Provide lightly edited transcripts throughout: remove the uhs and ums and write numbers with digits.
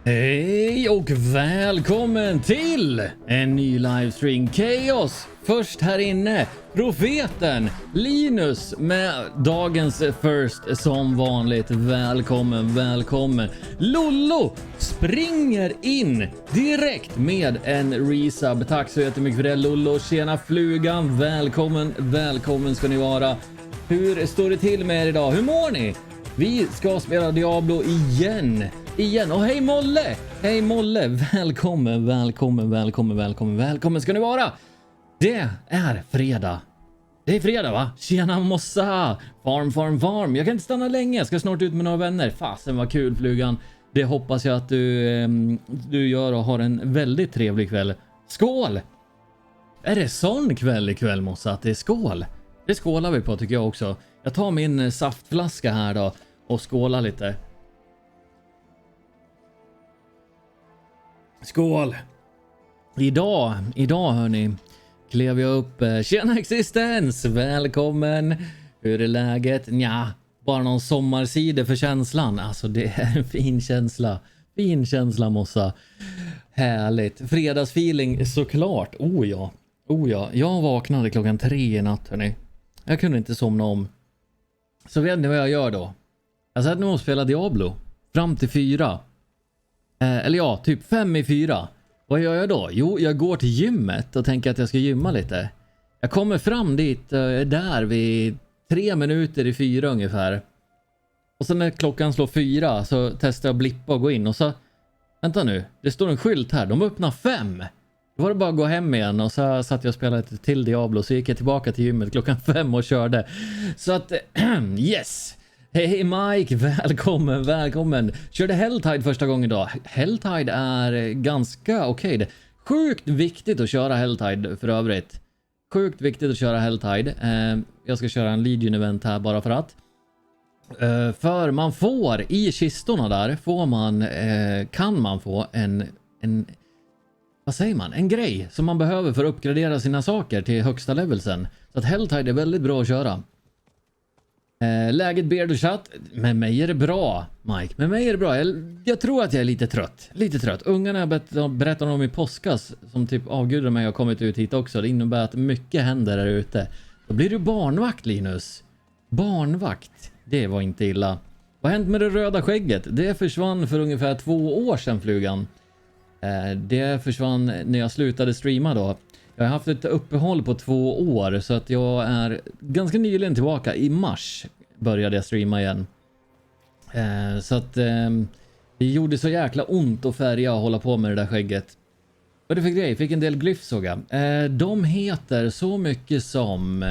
Hej och välkommen till en ny livestream Chaos. Först här inne, profeten Linus med dagens first som vanligt. Välkommen. Lollo springer in direkt med en resub. Tack så jättemycket för det Lollo. Tjena flugan, välkommen ska ni vara. Hur står det till med er idag? Hur mår ni? Vi ska spela Diablo igen. Och hej Molle, välkommen ska ni vara. Det är fredag. Det är fredag va? Tjena mossa. Farm. Jag kan inte stanna länge, jag ska snart ut med några vänner. Fasen vad kul flugan. Det hoppas jag att du gör och har en väldigt trevlig kväll. Skål! Är det sån kväll ikväll mossa att det är skål? Det skålar vi på tycker jag också. Jag tar min saftflaska här då och skålar lite. Skål! Idag hörni, klev jag upp. Tjena existens, välkommen. Hur är läget? Nja, bara någon sommarsida för känslan. Alltså det är en fin känsla mossa. Härligt, fredagsfeeling såklart. Oh ja, jag vaknade klockan 3 i natt hörni. Jag kunde inte somna om. Så vet ni vad jag gör då? Jag satt nog och spelade Diablo fram till 4. Eller ja, typ 5 i 4. Vad gör jag då? Jo, jag går till gymmet och tänker att jag ska gymma lite. Jag kommer fram dit där vid 3 minuter i 4 ungefär. Och sen när klockan slår 4 så testar jag blippa och gå in. Och så, vänta nu, det står en skylt här. De öppnar 5. Då var det bara att gå hem igen och så satt jag och spelade till Diablo. Så gick jag tillbaka till gymmet klockan 5 och körde. Så att, yes! Hej Mike, välkommen. Körde Helltide första gången idag. Helltide är ganska okej. Sjukt viktigt att köra Helltide för övrigt. Sjukt viktigt att köra Helltide. Jag ska köra en Legion event här bara för att. För man får i kistorna där kan man få en vad säger man? En grej som man behöver för att uppgradera sina saker till högsta levelsen. Så att Helltide är väldigt bra att köra. Läget Beard och chatt. Med mig är det bra, Mike. Med mig är det bra. Jag tror att jag är lite trött. Ungarna berättar om i påskas som typ avgudar mig har kommit ut hit också. Det innebär att mycket händer där ute. Då blir du barnvakt, Linus. Barnvakt. Det var inte illa. Vad har hänt med det röda skägget? Det försvann för ungefär 2 år sedan, flugan. Det försvann när jag slutade streama då. Jag har haft ett uppehåll på 2 år så att jag är ganska nyligen tillbaka. I mars började jag streama igen. Så att det gjorde så jäkla ont att färga och hålla på med det där skägget. Vad är det för grej? Fick en del glyphs såg jag. De heter så mycket som...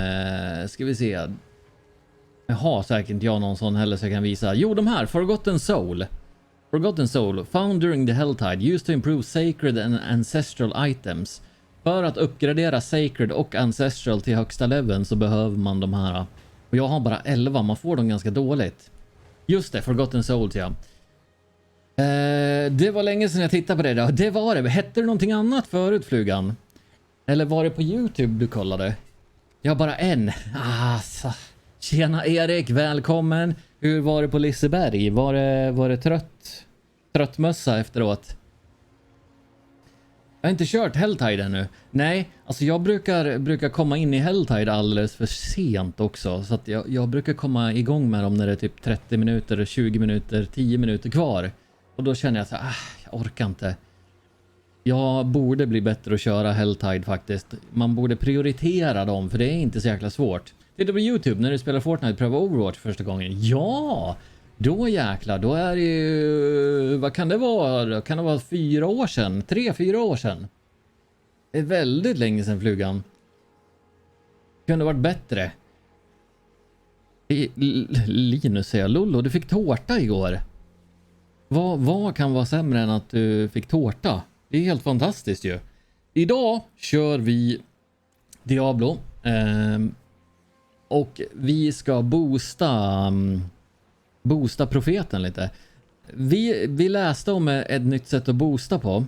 ska vi se. Jag har säkert inte jag någon sån heller så jag kan visa. Jo, de här. Forgotten Soul. Found during the Helltide. Used to improve sacred and ancestral items. För att uppgradera Sacred och Ancestral till högsta leveln så behöver man de här. Och jag har bara 11, man får dem ganska dåligt. Just det, Forgotten Souls, ja. Det var länge sedan jag tittade på det då. Det var det. Hette det någonting annat förut, flugan? Eller var det på YouTube du kollade? Jag har bara en. Alltså. Tjena Erik, välkommen. Hur var det på Liseberg? Var det trött mössa efteråt? Jag har inte kört Helltide ännu. Nej, alltså jag brukar komma in i Helltide alldeles för sent också. Så att jag brukar komma igång med dem när det är typ 30 minuter, 20 minuter, 10 minuter kvar. Och då känner jag så här, jag orkar inte. Jag borde bli bättre att köra Helltide faktiskt. Man borde prioritera dem, för det är inte så jäkla svårt. Titta på YouTube när du spelar Fortnite, pröva Overwatch första gången. Ja! Då jäklar, då är det ju... Vad kan det vara? Kan det vara 4 år sedan? 3-4 år sedan? Det är väldigt länge sedan, flugan. Kunde varit bättre. Linus säger, Lollo, du fick tårta igår. Vad kan vara sämre än att du fick tårta? Det är helt fantastiskt ju. Idag kör vi Diablo. Och vi ska boosta profeten lite. Vi läste om ett nytt sätt att boosta på.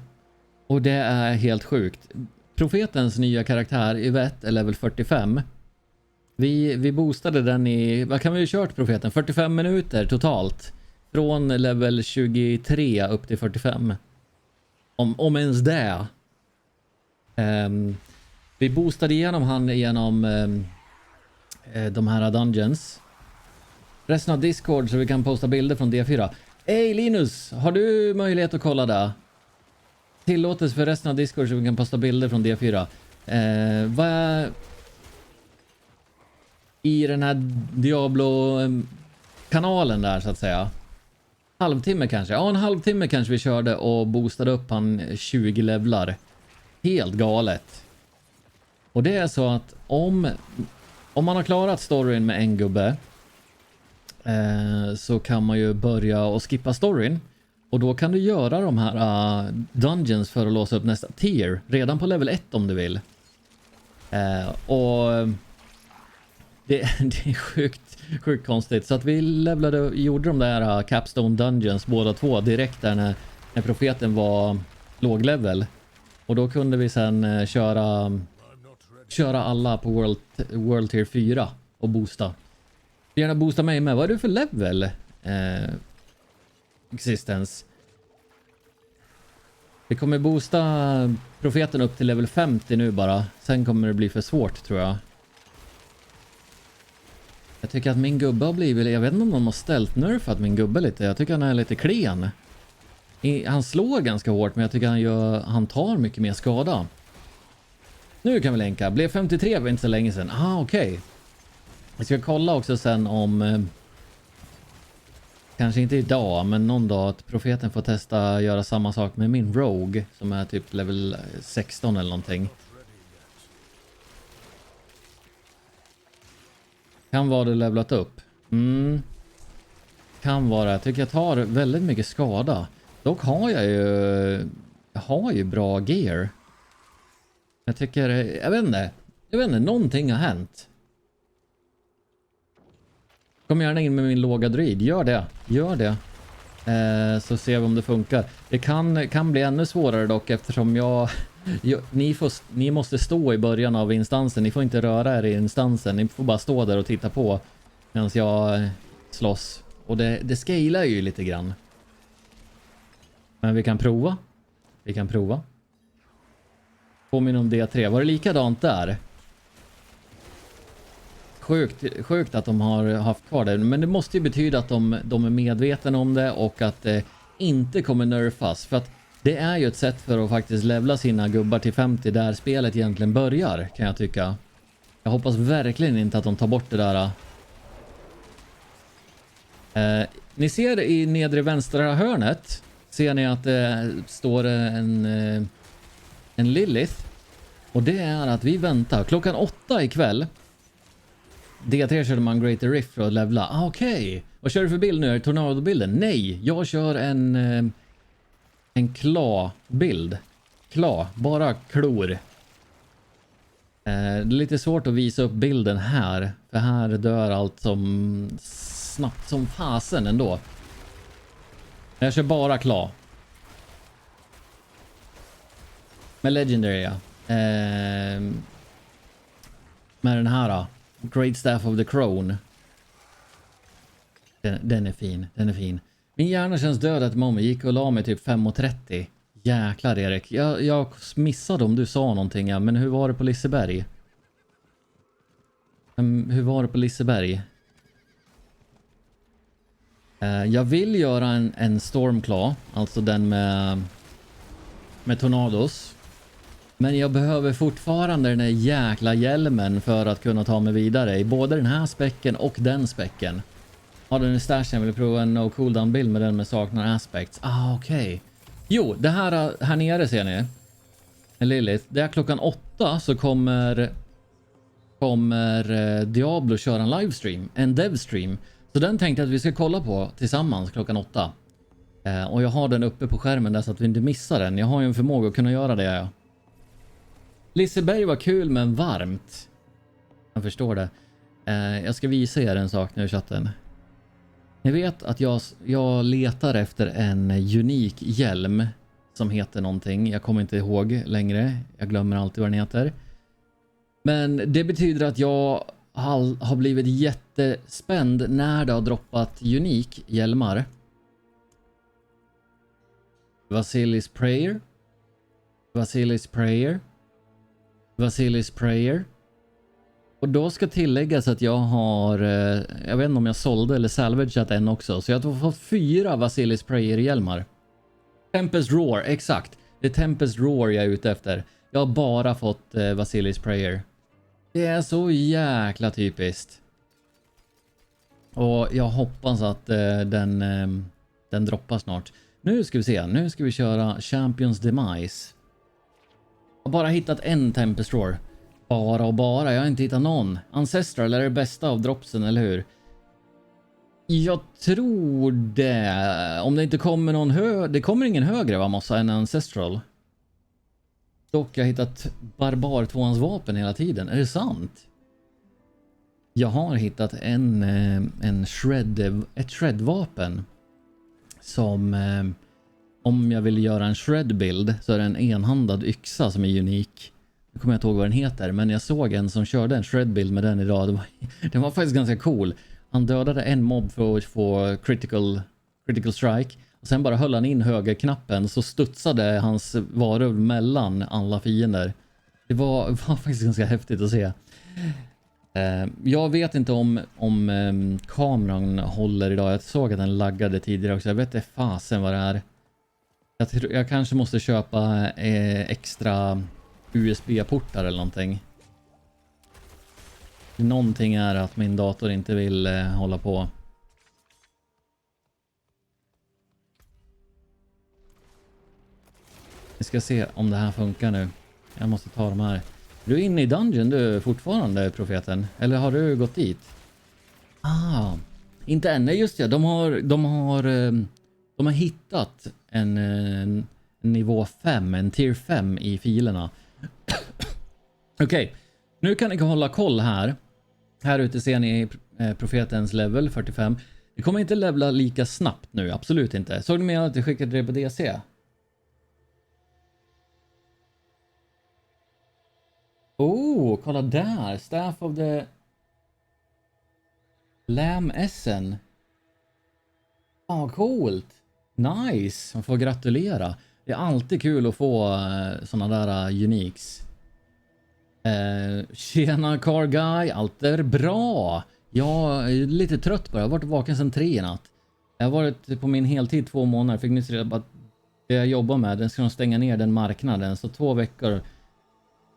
Och det är helt sjukt. Profetens nya karaktär i vet är level 45. Vi boostade den i... Vad kan vi ha kört profeten? 45 minuter totalt. Från level 23 upp till 45. Om ens det. Vi boostade igenom han genom de här dungeons. Resten av Discord så vi kan posta bilder från D4. Hej Linus, har du möjlighet att kolla där? Tillåtelse för resten av Discord så vi kan posta bilder från D4. Vad i den här Diablo-kanalen där så att säga. Halvtimme kanske. Ja, en halvtimme kanske vi körde och boostade upp han 20 levlar. Helt galet. Och det är så att om man har klarat storyn med en gubbe så kan man ju börja och skippa storyn. Och då kan du göra de här dungeons för att låsa upp nästa tier. Redan på level 1 om du vill. Och det är sjukt konstigt. Så att vi gjorde de där Capstone Dungeons båda två direkt där när profeten var låg level. Och då kunde vi sen köra alla på World Tier 4 och boosta. Gärna boosta mig med. Vad är du för level? Existence. Vi kommer boosta profeten upp till level 50 nu bara. Sen kommer det bli för svårt tror jag. Jag tycker att min gubbe har blivit... Jag vet inte om de har ställt nerfat min gubbe lite. Jag tycker han är lite klen. Han slår ganska hårt men jag tycker han tar mycket mer skada. Nu kan vi länka. Blev 53 var inte så länge sedan. Okej. Jag ska kolla också sen om... kanske inte idag men någon dag att profeten får testa göra samma sak med min Rogue. Som är typ level 16 eller någonting. Kan vara det levlat upp. Kan vara. Jag tycker jag tar väldigt mycket skada. Dock har jag ju bra gear. Jag tycker, jag vet inte, någonting har hänt. Kom gärna in med min låga druid, gör det. Så ser vi om det funkar. Det kan bli ännu svårare dock eftersom ni måste stå i början av instansen. Ni får inte röra er i instansen, ni får bara stå där och titta på medan jag slåss. Och det scalar ju lite grann. Men vi kan prova. Påminner om D3. Var det likadant där? Sjukt att de har haft kvar det. Men det måste ju betyda att de är medvetna om det och att det inte kommer nerfas. För att det är ju ett sätt för att faktiskt levla sina gubbar till 50 där spelet egentligen börjar, kan jag tycka. Jag hoppas verkligen inte att de tar bort det där. Ni ser i nedre vänstra hörnet. Ser ni att det står en Lilith. Och det är att vi väntar. Klockan 8 ikväll. D3 körde man Greater Rift för att levla. Okej. Vad kör du för bild nu? Är det tornadobilden? Nej, jag kör en Claw-bild. Claw, bara klor. Det är lite svårt att visa upp bilden här. För här dör allt som snabbt som fasen ändå. Jag kör bara Claw. Med Legendary, ja. Med den här då. Great Staff of the Crown. Den är fin, den är fin. Min hjärna känns död att mamma gick och la mig typ 5:30. Jäklar Erik, jag missade om du sa någonting, ja. Men hur var det på Liseberg? Hur var det på Liseberg? Jag vill göra en Stormclaw, alltså den med tornados. Men jag behöver fortfarande den där jäkla hjälmen för att kunna ta mig vidare i både den här späcken och den späcken. Ja, den är stashen. Jag vill prova en no cooldown bild med den med saknar aspects. Okej. Jo, det här nere ser ni. Lilith, det är klockan 8 så kommer Diablo köra en livestream, en devstream. Så den tänkte jag att vi ska kolla på tillsammans klockan 8. Och jag har den uppe på skärmen där så att vi inte missar den. Jag har ju en förmåga att kunna göra det. Ja. Liseberg var kul men varmt. Jag förstår det. Jag ska visa er en sak nu i chatten. Ni vet att jag letar efter en unik hjälm som heter någonting. Jag kommer inte ihåg längre. Jag glömmer alltid vad den heter. Men det betyder att jag har blivit jättespänd när det har droppat unik hjälmar. Vasilis Prayer. Vasilis Prayer. Vasilis Prayer. Och då ska tilläggas att jag har, jag vet inte om jag sålde eller salvageat en också. Så jag har fått 4 Vasilis Prayer-hjälmar. Tempest Roar, exakt. Det är Tempest Roar jag är ute efter. Jag har bara fått Vasilis Prayer. Det är så jäkla typiskt. Och jag hoppas att den droppar snart. Nu ska vi se, nu ska vi köra Champions Demise. Jag har bara hittat en Tempest Roar. Bara, jag har inte hittat någon. Ancestral är det bästa av dropsen, eller hur? Jag tror det. Om det inte kommer någon det kommer ingen högre va, måste än Ancestral. Dock jag har hittat Barbar 2ans vapen hela tiden. Är det sant? Jag har hittat ett shred-vapen. Som om jag vill göra en shred-bild så är det en enhandad yxa som är unik. Nu kommer jag inte ihåg vad den heter, men jag såg en som körde en shred-bild med den idag. Den var faktiskt ganska cool. Han dödade en mobb för att få critical strike. Och sen bara höll han in högerknappen så studsade hans varulv mellan alla fiender. Det var faktiskt ganska häftigt att se. Jag vet inte om kameran håller idag. Jag såg att den laggade tidigare också. Jag vet inte fasen vad det är. Jag kanske måste köpa extra USB-portar eller någonting. Någonting är att min dator inte vill hålla på. Vi ska se om det här funkar nu. Jag måste ta de här. Du är inne i dungeon du fortfarande, profeten? Eller har du gått dit? Inte än. Nej, just det. De har hittat en nivå 5, en tier 5 i filerna. Okej. Nu kan ni hålla koll här. Här ute ser ni profetens level 45. Det kommer inte levla lika snabbt nu, absolut inte. Såg ni med att jag skickade det på DC? Oh, kolla där. Staff of the Lamb Essen. Coolt. Nice. Man får gratulera. Det är alltid kul att få såna där uniques. Tjena car guy. Allt är bra. Jag är lite trött bara. Jag har varit vaken sedan 3 i natt. Jag har varit på min heltid 2 månader. Fick nyss reda på att det jag jobbar med, den ska de stänga ner den marknaden. Så 2 veckor.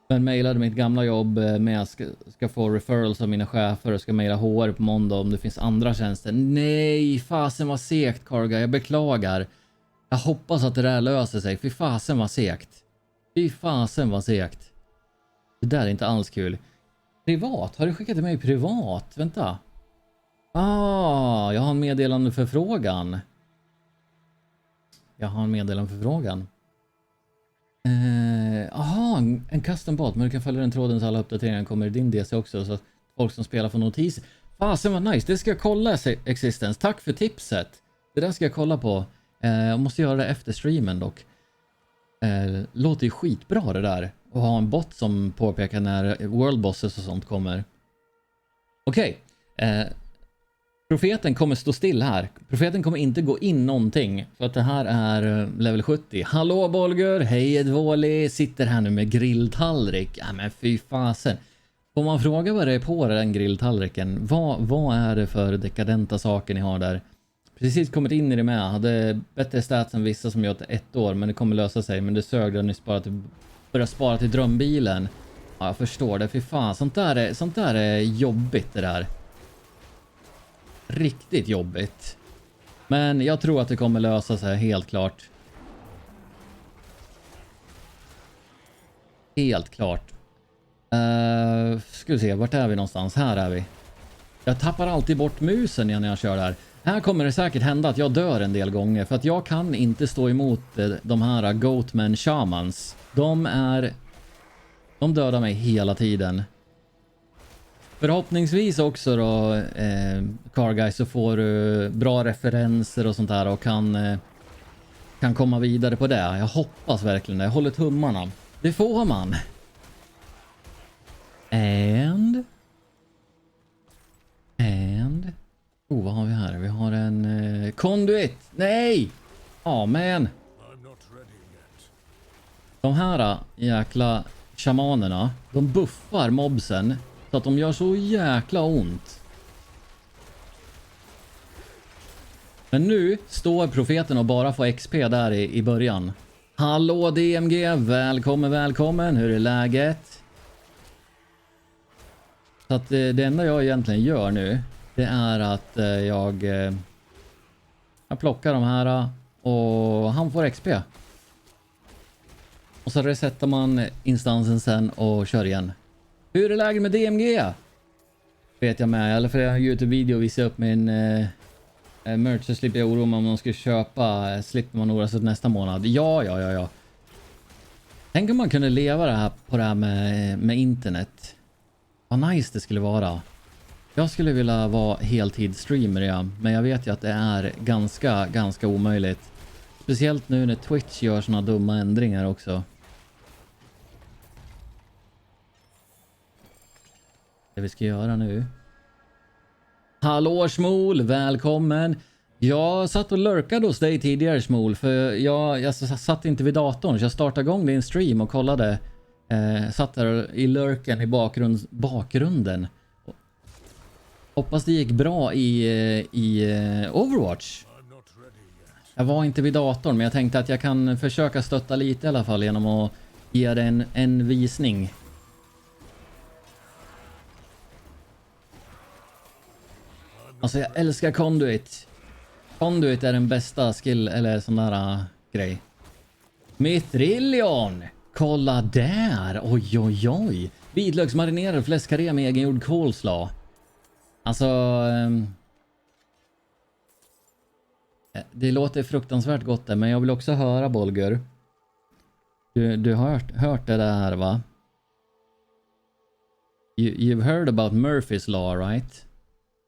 Men mejlade mitt gamla jobb med att ska få referrals av mina chefer och ska mejla HR på måndag om det finns andra tjänster. Nej, fasen var segt, Karga. Jag beklagar. Jag hoppas att det där löser sig. Fy fasen var segt. Fy fasen var segt. Det där är inte alls kul. Privat? Har du skickat till mig privat? Vänta. Jag har en meddelande för frågan. Aha, en custom bot. Men du kan följa den tråden så alla uppdateringar kommer i din DC också. Så att folk som spelar får notis. Fasen vad nice. Det ska jag kolla, Existence. Tack för tipset. Det där ska jag kolla på. Jag måste göra det efter streamen dock. Låter ju skitbra det där. Och ha en bot som påpekar när world bosses och sånt kommer. Okej. Profeten kommer stå still här. Profeten kommer inte gå in någonting. För att det här är level 70. Hallå Bolger, hej Edvoli. Sitter här nu med grilltallrik. Ja men fy fasen. Får man fråga vad det är på den grilltallriken? Vad är det för dekadenta saker ni har där? Precis kommit in i det med. Hade bättre stats än vissa som gjort 1 år. Men det kommer lösa sig. Men det sög då ni börjar spara till drömbilen. Ja, jag förstår det. Fy fan. Sånt där är jobbigt det där. Riktigt jobbigt. Men jag tror att det kommer lösa sig helt klart. Helt klart. Ska vi se, vart är vi någonstans? Här är vi. Jag tappar alltid bort musen när jag kör där. Här kommer det säkert hända att jag dör en del gånger. För att jag kan inte stå emot de här Goatman Shamans. De dödar mig hela tiden. Förhoppningsvis också då Carguy, så får du bra referenser och sånt där och kan komma vidare på det. Jag hoppas verkligen det. Jag håller tummarna. Det får man. And vad har vi här? Vi har en conduit. Nej! Ja, men de här jäkla shamanerna, de buffar mobsen så att de gör så jäkla ont. Men nu står profeten och bara får XP där i början. Hallå DMG, välkommen. Hur är läget? Så att det enda jag egentligen gör nu, det är att jag plockar de här och han får XP. Och så resetar man instansen sen och kör igen. Hur är läget med DMG? Vet jag med. Eller för jag har en YouTube-video och visar upp min merch, så slipper jag oroa mig om någon ska köpa. Slipper man oroa sig nästa månad. Ja. Tänk om man kunde leva på det här med internet. Vad nice det skulle vara. Jag skulle vilja vara heltidsstreamer, ja. Men jag vet ju att det är ganska omöjligt. Speciellt nu när Twitch gör såna dumma ändringar också. Det vi ska göra nu. Hallå Smol, välkommen. Jag satt och lurkade hos dig tidigare Smol. För jag satt inte vid datorn. Så jag startade igång din stream och kollade. Satt där i lurken i bakgrunden. Hoppas det gick bra i Overwatch. Jag var inte vid datorn, men jag tänkte att jag kan försöka stötta lite i alla fall genom att ge det en visning. Alltså jag älskar Conduit. Conduit är den bästa skill eller sån där grej. Mitrillion! Kolla där! Oj. Vitlöksmarinerad fläskkarré med egengjord coleslaw. Alltså... det låter fruktansvärt gott där, men jag vill också höra Bolger. Du har hört det där, va? You've heard about Murphy's Law, right?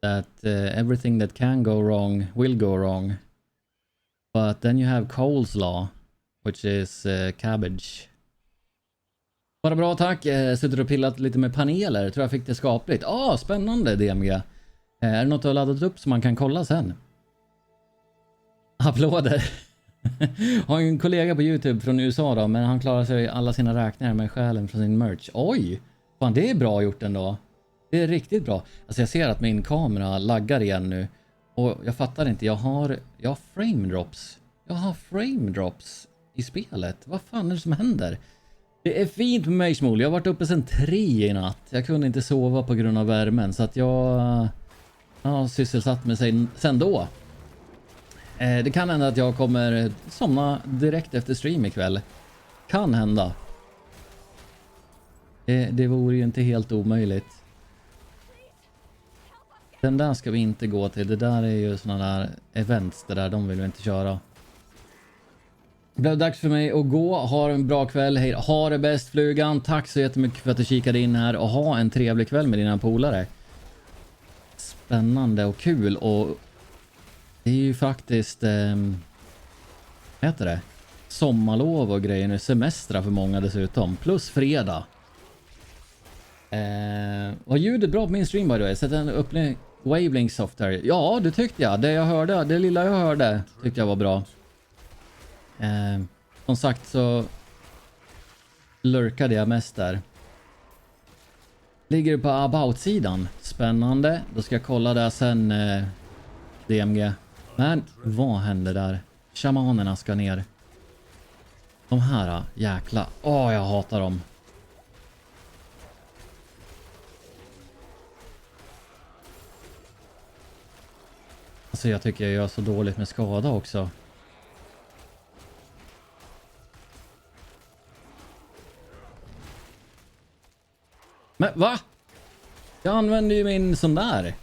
That everything that can go wrong will go wrong. But then you have coleslaw, which is cabbage. Bara bra, tack. Sitter och pillat lite med paneler. Tror jag fick det skapligt. Spännande DMG. Är det något du har laddat upp som man kan kolla sen? Applåder. Har en kollega på YouTube från USA då, men han klarar sig alla sina räkningar med själen från sin merch. Oj, fan det är bra gjort ändå. Det är riktigt bra. Alltså jag ser att min kamera laggar igen nu. Och jag fattar inte, jag har frame drops. Jag har frame drops i spelet. Vad fan är det som händer? Det är fint med mig Smol. Jag har varit uppe sedan 3 i natt. Jag kunde inte sova på grund av värmen. Så att jag har sysselsatt mig sen då. Det kan hända att jag kommer somna direkt efter stream ikväll. Kan hända. Det vore ju inte helt omöjligt. Den där ska vi inte gå till. Det där är ju såna där events. Det där, de vill vi inte köra. Det blev dags för mig att gå. Ha en bra kväll. Hej. Ha det bäst, flugan. Tack så jättemycket för att du kikade in här. Och ha en trevlig kväll med dina polare. Spännande och kul. Och det är ju faktiskt... vad heter det? Sommarlov och grejer nu. Semestrar för många dessutom. Plus fredag. Var ljudet bra på min stream by the way? Sätt en öppning Wavelink software. Ja, det tyckte jag. Det jag hörde, det lilla jag hörde tyckte jag var bra. Som sagt så lurkade jag mest där. Ligger på about-sidan. Spännande. Då ska jag kolla där sen DMG. Men vad händer där? Shamanerna ska ner. De här jäkla. Jag hatar dem. Alltså jag tycker jag gör så dåligt med skada också. Men va? Jag använder ju min sån där.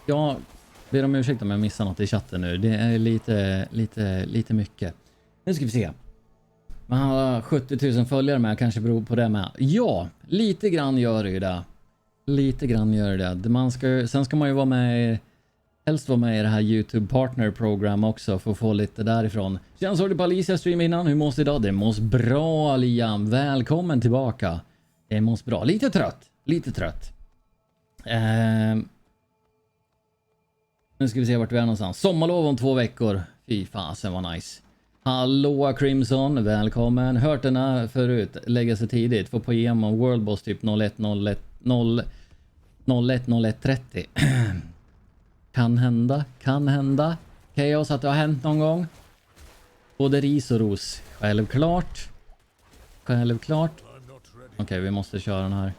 Jag ber om ursäkt om jag missar något i chatten nu. Det är lite mycket. Nu ska vi se. Man har 70 000 följare med. Kanske beror på det med. Ja, lite grann gör det ju det. Lite grann gör det. Sen ska man ju vara med... Helst vara med i det här YouTube Partner Program också för att få lite därifrån. Sen såg du på Alicia stream innan. Hur måste idag? Det måste bra, Liam. Välkommen tillbaka. Det måste bra. Lite trött. Nu ska vi se vart vi är någonstans. Sommarlov om 2 veckor. Fy fasen vad nice. Hallå Crimson, välkommen. Hört den här förut. Lägga sig tidigt. Få på EM om World Boss typ 01.01.30. Kan hända. Chaos att det har hänt någon gång. Både ris och ros. Självklart. Okej, vi måste köra den här.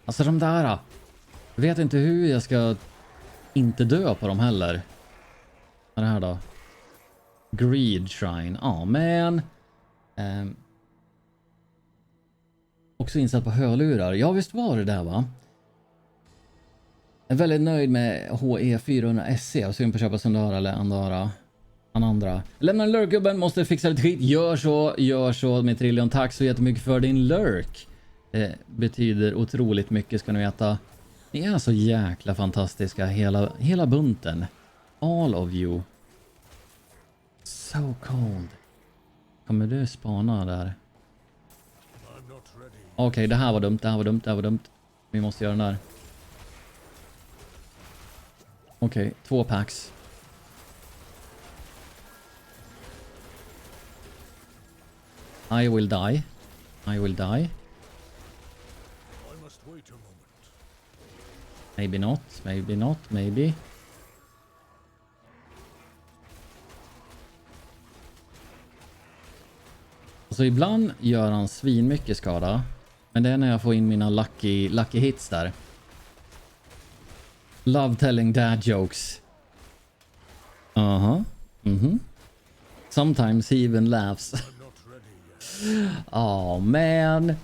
Alltså de där. Jag vet inte hur jag ska inte dö på dem heller. Vad är det här då? Greed Shrine. Men. Också insatt på hörlurar. Ja, visst var det där va? Jag är väldigt nöjd med HE400 SC. Jag ser på att köpa Sundara eller Andra. Lämna en lurk-gubben, måste fixa lite skit. Gör så med Trillion. Tack så jättemycket för din lurk. Det betyder otroligt mycket ska ni veta. Ni är så jäkla fantastiska hela bunten. All of you. So cold. Kommer du spana där? Okej, det här var dumt. Vi måste göra den där. Okej, 2 packs. I will die. Maybe not. Så ibland gör han svin mycket skada. Men det är när jag får in mina lucky hits där. Love telling dad jokes. Sometimes he even laughs. Man.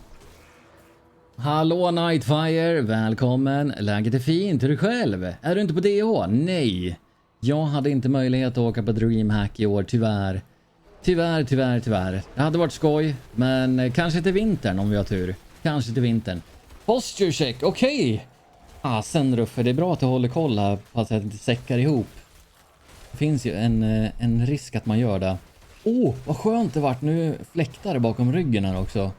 Hallå Nightfire, välkommen. Läget är fint, hur är du själv? Är du inte på DH? Nej. Jag hade inte möjlighet att åka på Dreamhack i år, tyvärr. Tyvärr. Det hade varit skoj, men kanske till vintern om vi har tur. Posture check, okej. Sen Ruffe, det är bra att du håller koll här på att det inte säckar ihop. Det finns ju en risk att man gör det. Vad skönt det vart. Nu fläktar det bakom ryggen här också.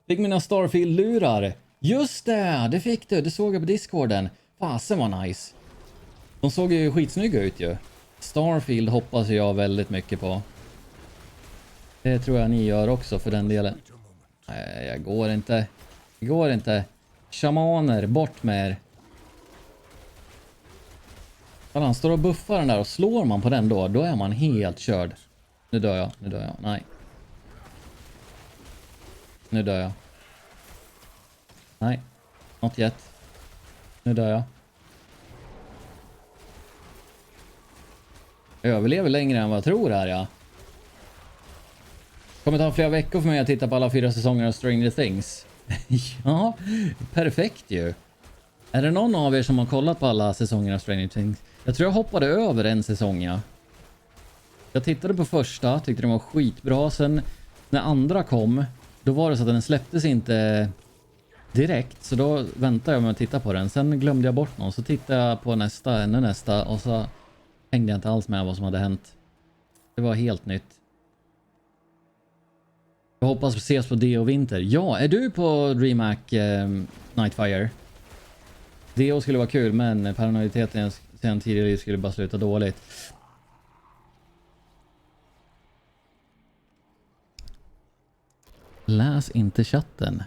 Fick mina Starfield-lurar. Just det fick du. Det såg jag på Discorden. Fasen var nice. De såg ju skitsnygga ut ju. Starfield hoppas jag väldigt mycket på. Det tror jag ni gör också för den delen. Nej, jag går inte. Shamaner, bort med er. Han står och buffar den där och slår man på den då är man helt körd. Nu dör jag. Nej. Nu dör jag. Nej. Not yet. Nu dör jag. Jag överlever längre än vad jag tror här, ja. Kommer ta flera veckor för mig att titta på alla 4 säsonger av Stranger Things. Ja, perfekt ju. Är det någon av er som har kollat på alla säsonger av Stranger Things? Jag tror jag hoppade över en säsong, ja. Jag tittade på första, tyckte den var skitbra. Sen när andra kom, då var det så att den släpptes inte direkt. Så då väntade jag med att titta på den. Sen glömde jag bort någon. Så tittade jag på nästa, ännu nästa. Och så hängde jag inte alls med vad som hade hänt. Det var helt nytt. Jag hoppas ses på Deo Vinter. Ja, är du på DreamHack Nightfire? Deo skulle vara kul, men paranoiditeten sen tidigare skulle bara sluta dåligt. Läs inte chatten.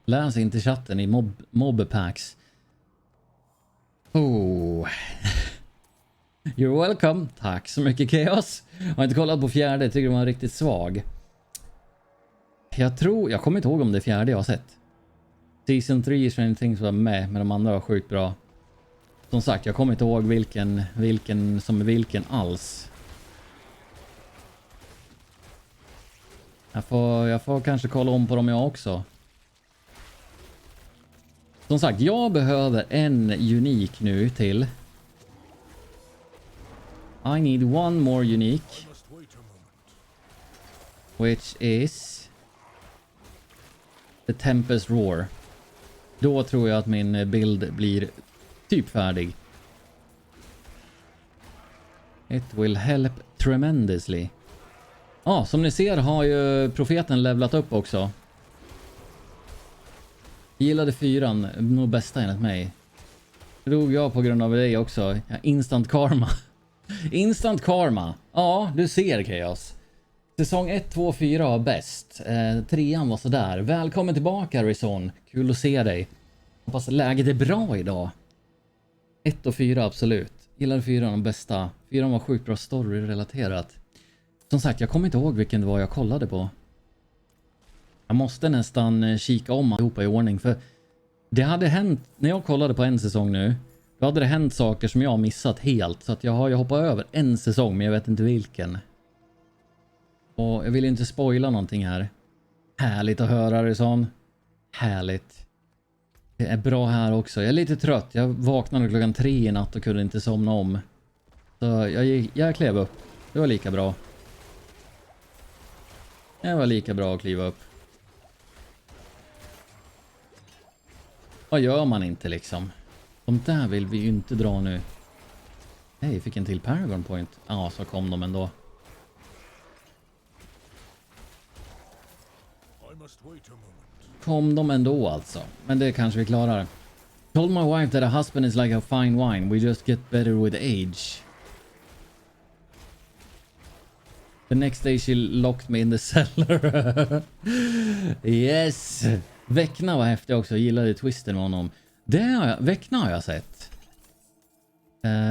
Läs inte chatten i mobpacks. Oh. You're welcome. Tack så mycket, Chaos. Jag har inte kollat på fjärde. Jag tycker den var riktigt svag. Jag kommer inte ihåg om det fjärde jag har sett. Season 3 Stranger Things var med, men de andra var sjukt bra. Som sagt, jag kommer inte ihåg vilken som är vilken alls. Jag får kanske kolla om på dem jag också. Som sagt, jag behöver en unik nu till. I need one more unique. Which is The Tempest Roar. Då tror jag att min bild blir typ färdig. It will help tremendously. Ja, som ni ser har ju profeten levlat upp också. Gillade 4, nog bästa enligt mig. Drog jag på grund av det också. Ja, instant karma. Instant karma. Ja, du ser, Chaos. Säsong 1, 2, 4 var bäst. 3an var sådär. Välkommen tillbaka, Rizon. Kul att se dig. Hoppas läget är bra idag. 1 och 4 absolut. Gillade 4 de bästa. 4 var sjukt bra story-relaterat. Som sagt, jag kommer inte ihåg vilken det var jag kollade på. Jag måste nästan kika om allihopa i ordning. För det hade hänt, när jag kollade på en säsong nu, då hade det hänt saker som jag har missat helt. Så att jag har hoppat över en säsong, men jag vet inte vilken. Och jag vill inte spoila någonting här. Härligt att höra det sån. Härligt. Det är bra här också. Jag är lite trött. Jag vaknade klockan 3 i natt och kunde inte somna om. Så jag klev upp. Det var lika bra. Det var lika bra att kliva upp. Vad gör man inte liksom? De där vill vi ju inte dra nu. Hej, fick en till Paragon Point. Ja, så kom de ändå. Kom de ändå alltså. Men det kanske vi klarar. Told my wife that a husband is like a fine wine. We just get better with age. The next day she locked me in the cellar. Yes. Väckna var häftig också. Jag gillade twisten med honom. Väckna har jag sett.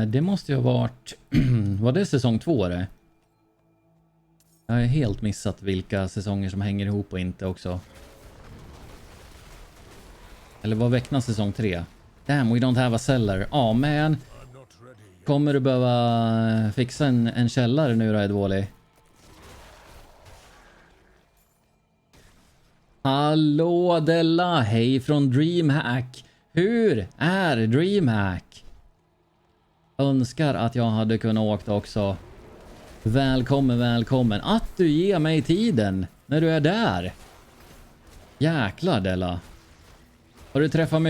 Det måste ju ha varit... var det säsong 2 det? Jag har helt missat vilka säsonger som hänger ihop och inte också. Eller var Väckna säsong 3? Damn, we don't have a cellar. Ja, man. Kommer du behöva fixa en källare nu då, Edwally? Hallå Della, hej från DreamHack. Hur är DreamHack? Önskar att jag hade kunnat åka också. Välkommen, välkommen. Att du ger mig tiden när du är där. Jäklar Della. Har du träffat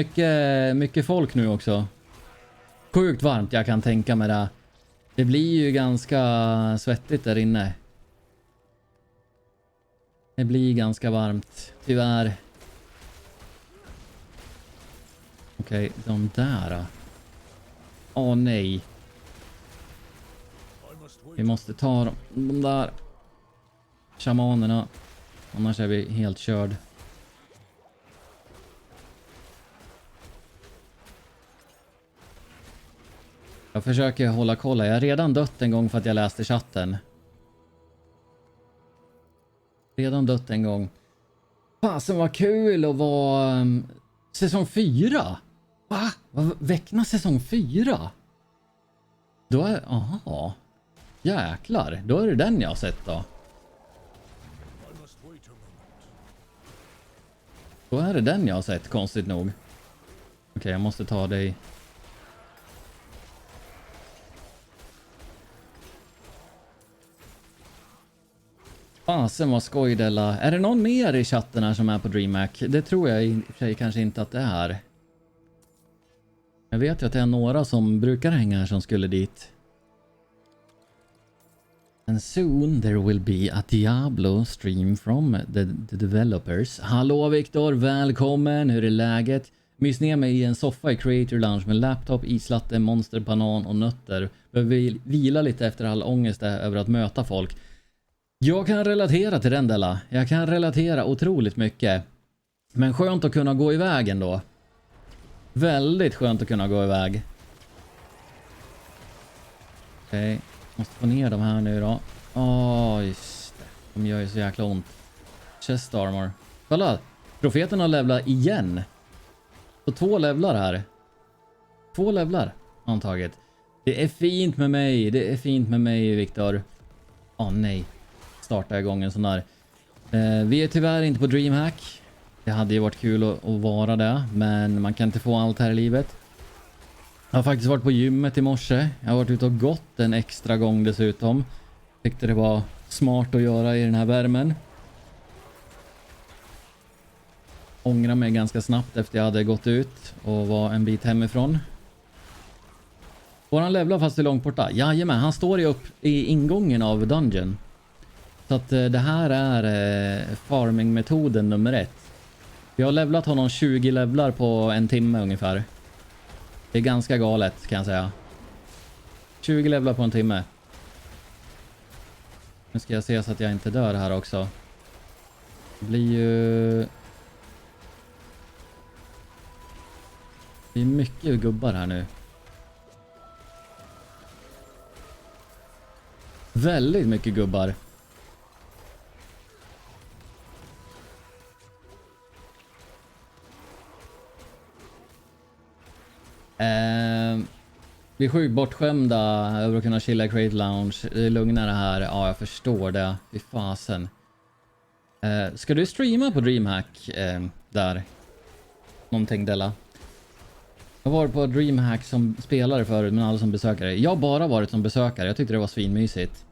mycket folk nu också? Sjukt varmt, jag kan tänka mig det. Det blir ju ganska svettigt där inne. Det blir ganska varmt, tyvärr. Okej, de där. Åh nej. Vi måste ta de där shamanerna. Annars är vi helt körd. Jag försöker hålla koll. Jag har redan dött en gång för att jag läste chatten. Redan dött en gång. Fasen vad kul att vara säsong 4. Va? Väckna säsong 4? Då är... Aha. Jäklar. Då är det den jag har sett då. Då är det den jag har sett, konstigt nog. Okej, jag måste ta dig. Fasen vad skoj Della. Är det någon mer i chatten här som är på DreamHack? Det tror jag i och för sig kanske inte att det är. Jag vet ju att det är några som brukar hänga här som skulle dit. And soon there will be a Diablo stream from the developers. Hallå Viktor, välkommen. Hur är läget? Mys ner mig i en soffa i Creator Lounge med laptop, islatte, monster, banan och nötter. Behöver vila lite efter all ångest över att möta folk. Jag kan relatera till den Della. Jag kan relatera otroligt mycket. Men skönt att kunna gå iväg ändå. Väldigt skönt att kunna gå iväg. Okej. Måste få ner de här nu då. Just det. De gör ju så jäkla ont. Chest armor. Kolla. Profeten har levlat igen. Så 2 levlar här. 2 levlar antaget. Det är fint med mig. Det är fint med mig Viktor. Nej. Starta igång en sån där. Vi är tyvärr inte på DreamHack. Det hade ju varit kul att vara det. Men man kan inte få allt här i livet. Jag har faktiskt varit på gymmet i morse. Jag har varit ute och gått en extra gång dessutom. Tyckte det var smart att göra i den här värmen. Ångrar mig ganska snabbt efter jag hade gått ut och var en bit hemifrån. Får han levla fast är långt borta? Jajamän, han står ju upp i ingången av dungeon. Så att det här är farming-metoden nummer 1. Jag har levlat honom 20 levlar på en timme ungefär. Det är ganska galet kan jag säga. 20 levlar på en timme. Nu ska jag se så att jag inte dör här också. Det blir ju... Det är mycket gubbar här nu. Väldigt mycket gubbar. Vi är sjukt bortskämda över att kunna chilla i Create Lounge. Det är lugnare här. Ja, jag förstår det. Fy fasen. Ska du streama på DreamHack där? Någonting Della? Jag var på DreamHack som spelare förut, men aldrig som besökare. Jag har bara varit som besökare. Jag tyckte det var svinmysigt.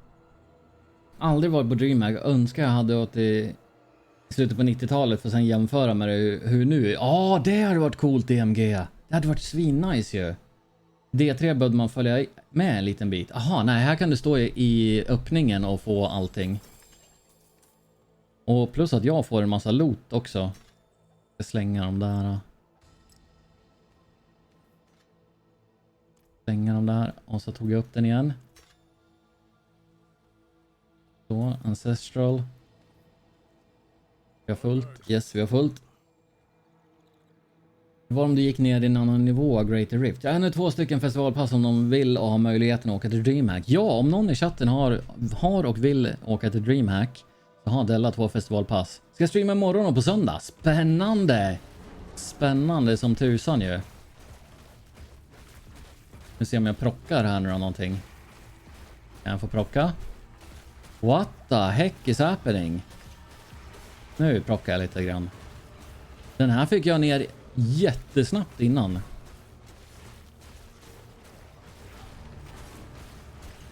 Aldrig varit på DreamHack. Önskar jag hade åt i slutet på 90-talet för sen jämföra med det hur nu. Ja, det hade varit coolt i MG. Det hade varit svinnice ju. D3 behövde man följa med en liten bit. Aha, nej, här kan du stå i öppningen och få allting. Och plus att jag får en massa loot också. Jag slänger dem där. Slänger dem där. Och så tog jag upp den igen. Så, Ancestral. Vi har fullt. Yes, vi har fullt. Var om du gick ner i en annan nivå av Greater Rift. Jag har nu 2 stycken festivalpass om de vill och har möjligheten att åka till DreamHack. Ja, om någon i chatten har och vill åka till DreamHack så har Della 2 festivalpass. Ska streama imorgon och på söndag. Spännande! Spännande som tusan ju. Nu ser om jag prockar här nu någonting. Kan jag få procka? What the heck is happening? Nu prockar jag lite grann. Den här fick jag ner jättesnabbt innan.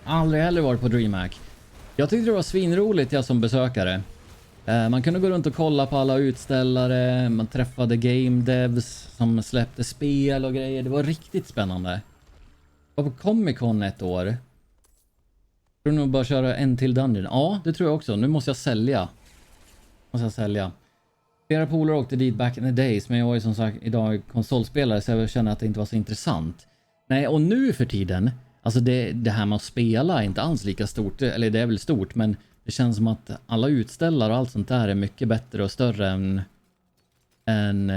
Aldrig heller varit på DreamHack. Jag tyckte det var svinroligt jag som besökare. Man kunde gå runt och kolla på alla utställare. Man träffade game devs som släppte spel och grejer. Det var riktigt spännande. Jag var på Comic Con ett år. Jag tror nog bara köra en till dungeon. Ja, det tror jag också. Nu måste jag sälja. Flera polare åkte dit back in the days, men jag är ju som sagt idag konsolspelare så jag känner att det inte var så intressant. Nej, och nu för tiden, alltså det här med att spela är inte alls lika stort, eller det är väl stort, men det känns som att alla utställare och allt sånt där är mycket bättre och större än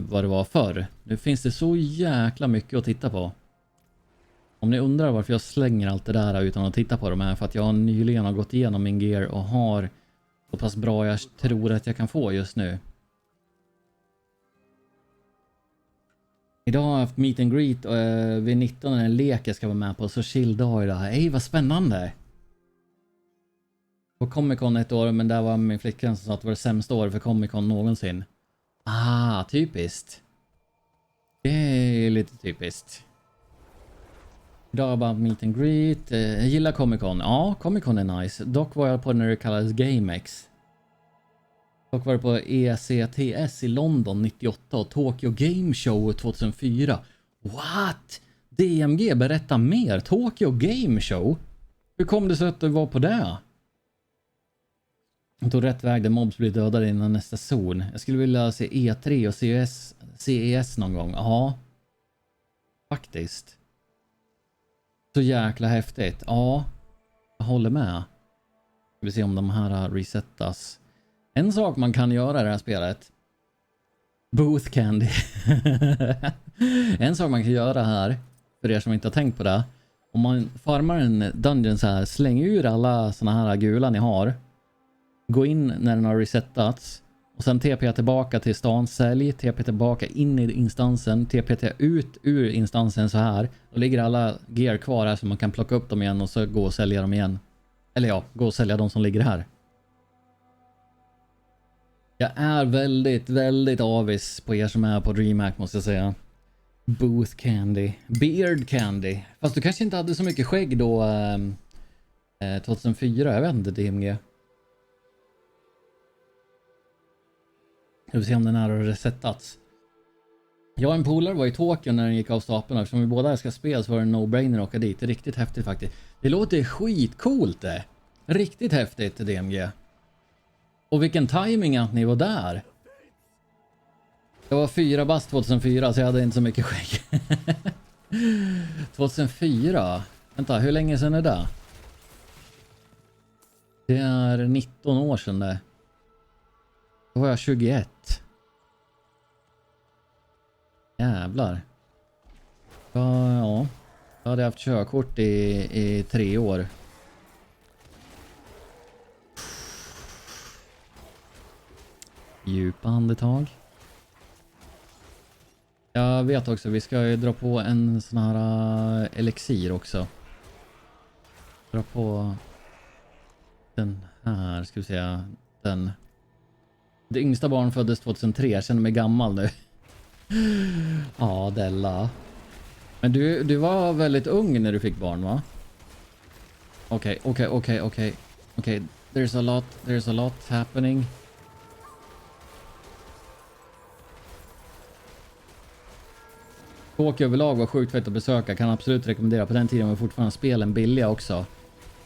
vad det var förr. Nu finns det så jäkla mycket att titta på. Om ni undrar varför jag slänger allt det där utan att titta på dem här, för att jag nyligen har gått igenom min gear och har så pass bra jag tror att jag kan få just nu. Idag har jag haft meet and greet och vid 19 är en lek jag ska vara med på, så chill dag idag. Ej, vad spännande! På Comic Con ett år, men där var min flickvän som sa att det var det sämsta året för Comic Con någonsin. Ah, typiskt. Det är lite typiskt. Idag bara meet and greet. Jag gillar Comic Con. Ja, Comic Con är nice. Dock var jag på när det kallades GameX. Dock var det på ECTS i London 98 och Tokyo Game Show 2004. What? DMG, berätta mer. Tokyo Game Show? Hur kom det så att du var på det? Jag tog rätt väg där mobs blir dödade innan nästa zon. Jag skulle vilja se E3 och CES någon gång. Ja. Faktiskt. Så jäkla häftigt. Ja. Jag håller med. Vi får se om de här resetas. En sak man kan göra i det här spelet. Booth candy. En sak man kan göra här. För er som inte har tänkt på det. Om man farmar en dungeon så här. Släng ur alla såna här gula ni har. Gå in när den har resetats. Och sen TP tillbaka till stan. Sälj. TP tillbaka in i instansen. TP ut ur instansen så här. Då ligger alla gear kvar här så man kan plocka upp dem igen. Och så gå och sälja dem igen. Eller ja, gå och sälja de som ligger här. Jag är väldigt, väldigt avis på er som är på DreamHack måste jag säga. Booth candy. Beard candy. Fast du kanske inte hade så mycket skägg då 2004. Jag vet inte, DMG. Jag vill se om den här har resetats. Jag och en polare var i Tokyo när den gick av stapeln. Eftersom vi båda ska spela så var det en no-brainer att åka dit. Det är riktigt häftigt faktiskt. Det låter skitcoolt det. Riktigt häftigt DMG. Och vilken timing att ni var där. Jag var 4 bast 2004 så jag hade inte så mycket skägg. 2004? Vänta, hur länge sedan är det? Det är 19 år sedan det. Då var jag 21. Jävlar. Ja. Jag hade haft körkort i 3 år. Djupa andetag. Jag vet också, vi ska ju dra på en sån här elixir också. Dra på den här, ska vi säga, den. Det yngsta barn föddes 2003, jag känner mig gammal nu. Ja, Della. Men du var väldigt ung när du fick barn, va? Okej. There's a lot happening. Tokyo överlag var sjukt fett att besöka. Kan absolut rekommendera. På den tiden var fortfarande spelen billiga också.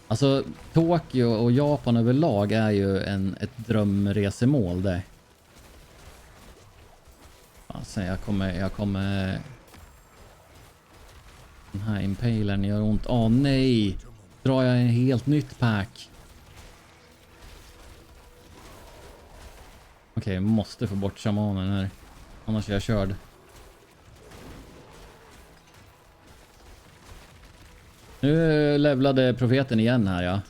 Alltså Tokyo och Japan överlag är ju ett drömresemål det. Alltså jag kommer den här impalern gör ont. Åh nej. Drar jag en helt nytt pack. Okej, måste få bort shamanen här. Annars är jag körd. Nu levlade profeten igen här, ja.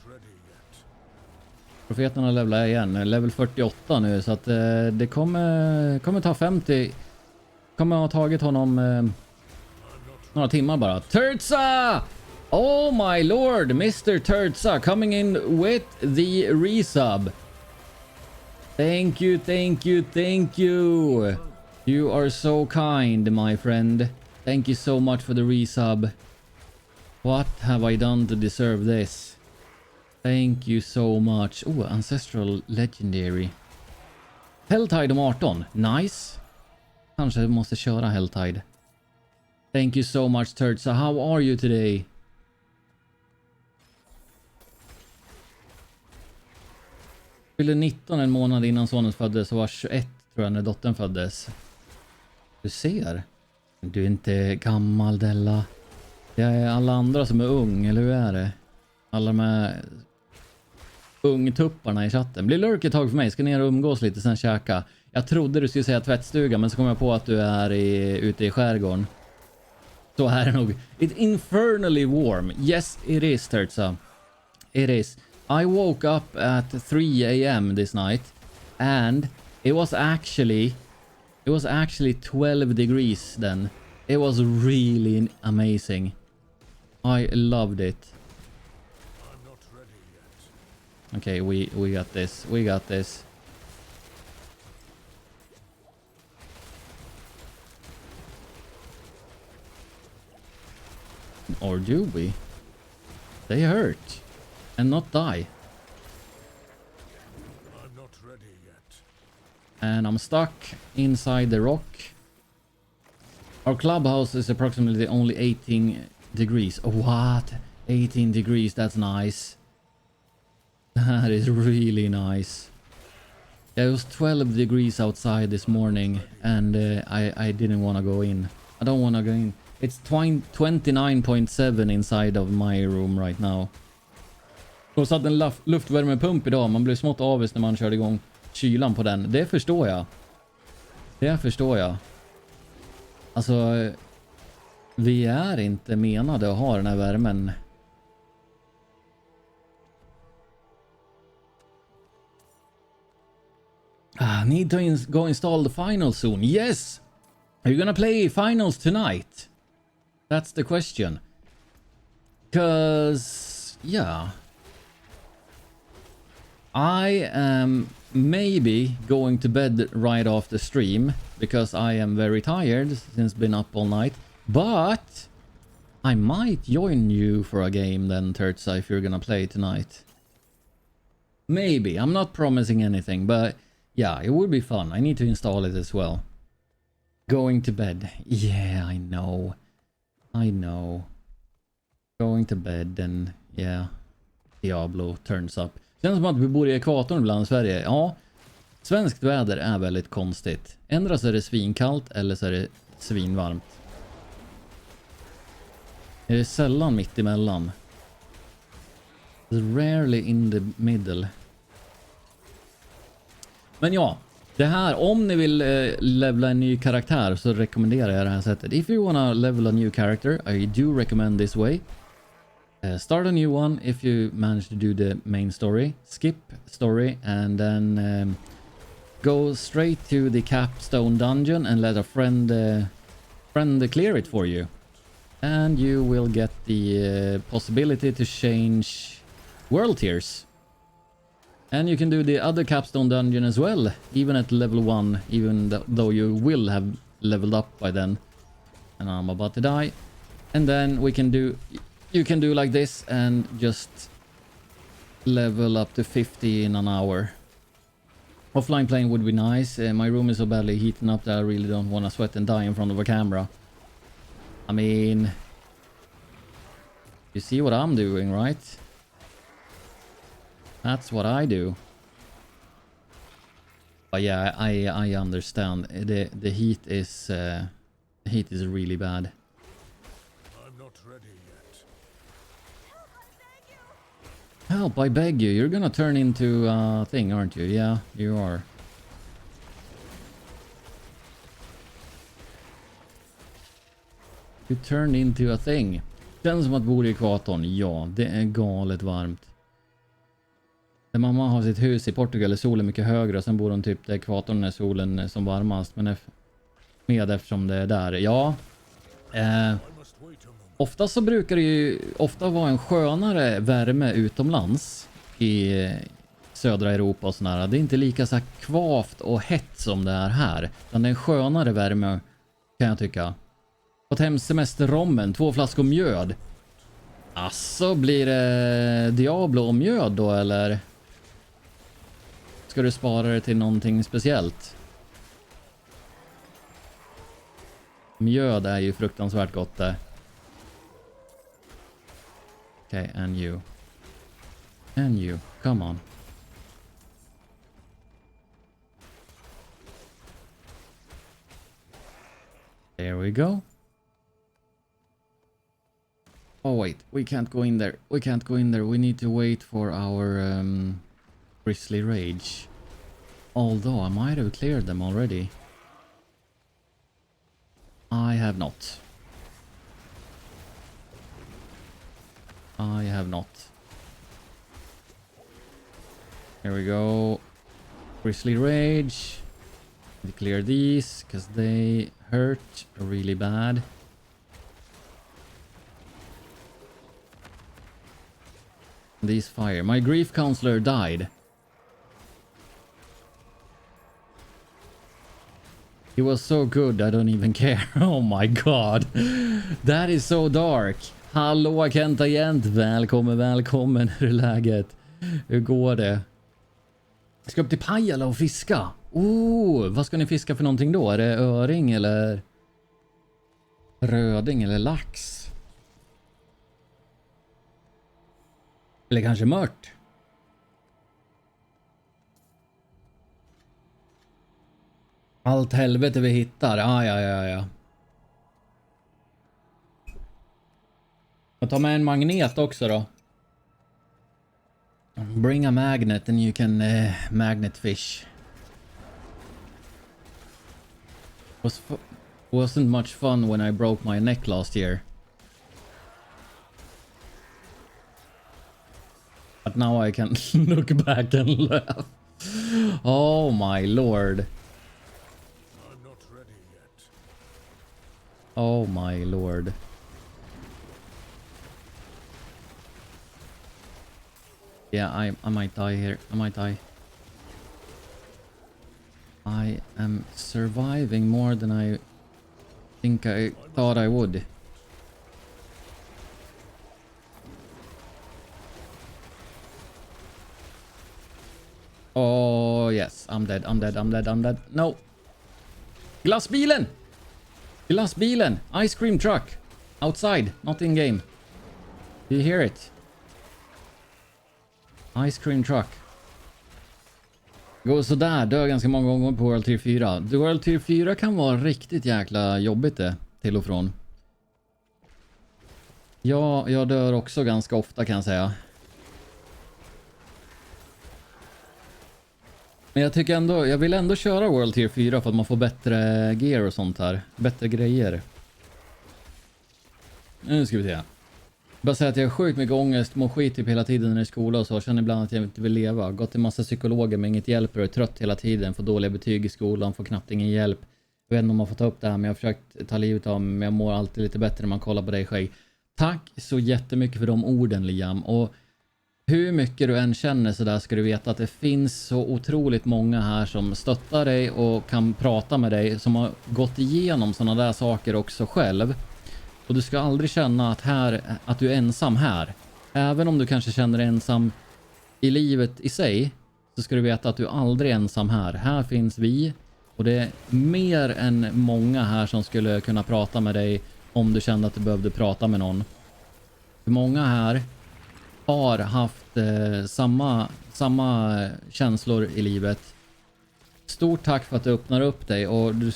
Profeten har levlat igen. Level 48 nu, så att det kommer ta 50. Kommer ha tagit honom några timmar bara. Turtsa! Oh my lord, Mr. Turtsa coming in with the resub. Thank you. You are so kind, my friend. Thank you so much for the resub. What have I done to deserve this? Thank you so much. Oh, Ancestral Legendary. Helltide om 18. Nice. Kanske måste köra Helltide. Thank you so much, Turtsa. How are you today? Fyllde 19 en månad innan sonen föddes och var 21 tror jag när dottern föddes. Du ser. Du är inte gammal, Della. Det är alla andra som är ung, eller hur är det? Alla de här ungtupparna i chatten. Blir lurk ett tag för mig, ska ner och umgås lite sen käka. Jag trodde du skulle säga tvättstuga, men så kom jag på att du är ute i skärgården. Så här är det nog. It's infernally warm. Yes, it is, Turtsa. It is. I woke up at 3 a.m. this night and it was actually 12 degrees then. It was really amazing. I loved it. Okay, we got this. We got this. Or do we? They hurt. And not die. I'm not ready yet. And I'm stuck inside the rock. Our clubhouse is approximately only 18 degrees. What? 18 degrees, that's nice. That is really nice. Yeah, it was 12 degrees outside this morning and I didn't want to go in. I don't want to go in. It's 29.7 inside of my room right now. Och satt en luftvärmepump idag. Man blev smått avis när man körde igång kylan på den. Det förstår jag. Det förstår jag. Alltså, vi är inte menade att ha den här värmen. Need to go install the finals soon. Yes! Are you gonna play finals tonight? That's the question. Because, yeah. I am maybe going to bed right after stream because I am very tired since been up all night. But I might join you for a game then, Tertsa, if you're gonna play tonight. Maybe. I'm not promising anything, but yeah, it would be fun. I need to install it as well. Going to bed. Yeah, I know. I know. Going to bed and yeah. Diablo turns up. Känns som att vi bor i ekvatorn ibland i Sverige. Ja, svenskt väder är väldigt konstigt. Ändra så är det svinkallt eller så är det svinvarmt. Det är sällan mitt emellan. It's rarely in the middle. Men ja, det här, om ni vill levela en ny karaktär så rekommenderar jag det här sättet. If you wanna level a new character, I do recommend this way. Start a new one if you manage to do the main story. Skip story and then go straight to the capstone dungeon and let a friend clear it for you. And you will get the possibility to change world tiers. And you can do the other capstone dungeon as well, even at level 1, even though you will have leveled up by then. And I'm about to die. And then we can do... You can do like this and just level up to 50 in an hour. Offline playing would be nice. My room is so badly heating up that I really don't want to sweat and die in front of a camera. I mean... You see what I'm doing, right? That's what I do. But yeah, I understand. The heat is really bad. I'm not ready yet. Help, I beg you. You're gonna turn into a thing, aren't you? Yeah, you are. You turned into a thing. Känns som att bo i ekvatorn. Ja, det är galet varmt. Där mamma har sitt hus i Portugal är solen mycket högre och sen bor hon typ där ekvatorn när solen är som varmast. Men med eftersom det är där. Ja. Ofta så brukar det ju ofta vara en skönare värme utomlands i södra Europa och sådär. Det är inte lika så här kvavt och hett som det är här. Utan det är en skönare värme kan jag tycka. Fått hem semesterrommen, 2 flaskor mjöd. Alltså, blir det Diablo och mjöd då eller? Ska du spara det till någonting speciellt? Mjöd är ju fruktansvärt gott det. Okay, and you. And you, come on. There we go. Oh wait, we can't go in there. We can't go in there. We need to wait for our Grizzly Rage. Although I might have cleared them already. I have not. I have not. Here we go. Grizzly Rage. We clear these because they hurt really bad. These fire. My grief counselor died. He was so good, I don't even care. Oh my god. That is so dark. Hallå Kenta Gent, välkommen, hur är läget? Hur går det? Jag ska upp till Pajala och fiska. Vad ska ni fiska för någonting då? Är det öring eller röding eller lax? Eller kanske mört? Allt helvete vi hittar, ja. Jag tar med en magnet också då. Bring a magnet and you can magnet fish. Wasn't much fun when I broke my neck last year. But now I can look back and laugh. Oh my lord. I'm not ready yet. Oh my lord. Yeah, I might die here. I might die. I am surviving more than I think I thought I would. Oh yes, I'm dead. No. Glassbilen! Glassbilen! Ice cream truck! Outside, not in game. Do you hear it? Ice cream truck. Går sådär, dör ganska många gånger på World Tier 4. World Tier 4 kan vara riktigt jäkla jobbigt det, till och från. Ja, jag dör också ganska ofta kan jag säga. Men jag tycker ändå, jag vill ändå köra World Tier 4 för att man får bättre gear och sånt här. Bättre grejer. Nu ska vi se. Bara säga att jag har sjukt mycket ångest, mår skit typ hela tiden när jag är i skolan och så. Känner ibland att jag inte vill leva. Gått till massa psykologer men inget hjälper och är trött hela tiden. Får dåliga betyg i skolan, får knappt ingen hjälp. Jag vet inte om man får ta upp det här men jag har försökt ta livet av mig. Men jag mår alltid lite bättre när man kollar på dig själv. Tack så jättemycket för de orden Liam. Och hur mycket du än känner så där ska du veta att det finns så otroligt många här som stöttar dig och kan prata med dig. Som har gått igenom sådana där saker också själv. Och du ska aldrig känna att du är ensam här. Även om du kanske känner dig ensam i livet i sig. Så ska du veta att du aldrig är ensam här. Här finns vi. Och det är mer än många här som skulle kunna prata med dig. Om du kände att du behövde prata med någon. För många här har haft samma känslor i livet. Stort tack för att du öppnar upp dig. Och du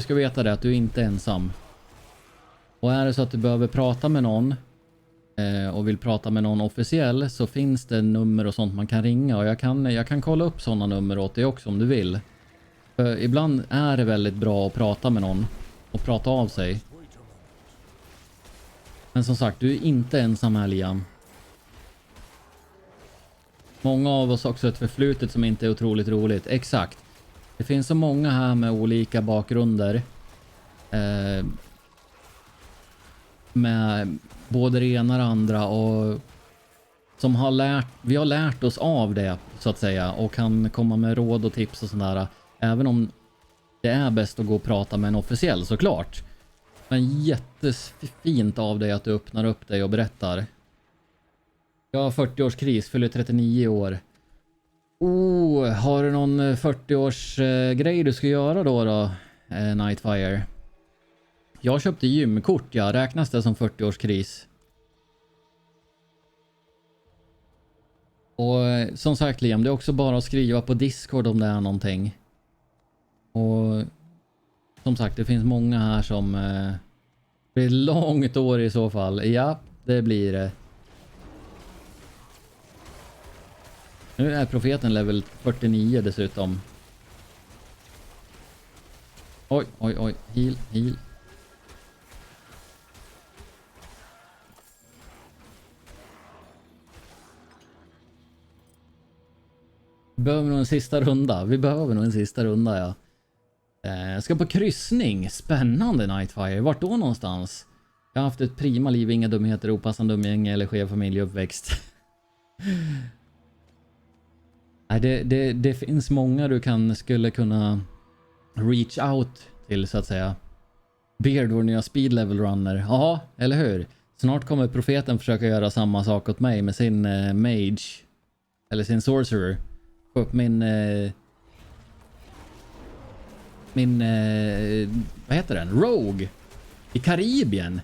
ska veta det att du inte är ensam. Och är det så att du behöver prata med någon och vill prata med någon officiell så finns det nummer och sånt man kan ringa. Och jag kan kolla upp sådana nummer åt dig också om du vill. För ibland är det väldigt bra att prata med någon och prata av sig. Men som sagt, du är inte ensam här Liam. Många av oss också ett förflutet som inte är otroligt roligt. Exakt. Det finns så många här med olika bakgrunder. Med både det ena och det andra och som vi har lärt oss av det så att säga och kan komma med råd och tips och sådär. Även om det är bäst att gå och prata med en officiell såklart. Men jättefint av dig att du öppnar upp dig och berättar. Jag har 40-årskris, fyller 39 år. Har du någon 40-års grej du ska göra då Nightfire? Jag köpte gymkort, ja. Räknas det som 40-årskris? Och som sagt Liam, det är också bara att skriva på Discord om det är någonting. Och som sagt, det finns många här som blir långt år i så fall. Ja, det blir det. Nu är profeten level 49 dessutom. Oj. Heal. Behöver nog en sista runda. Vi behöver nog en sista runda, ja. Jag ska på kryssning. Spännande Nightfire. Vart då någonstans? Jag har haft ett prima liv, inga dumheter, opassande umgänge eller skev familjeuppväxt. Nej, det finns många du skulle kunna reach out till så att säga. Beard, vår nya speed level runner. Ja, eller hur? Snart kommer profeten försöka göra samma sak åt mig med sin mage. Eller sin sorcerer. Få upp min vad heter den? Rogue. I Karibien.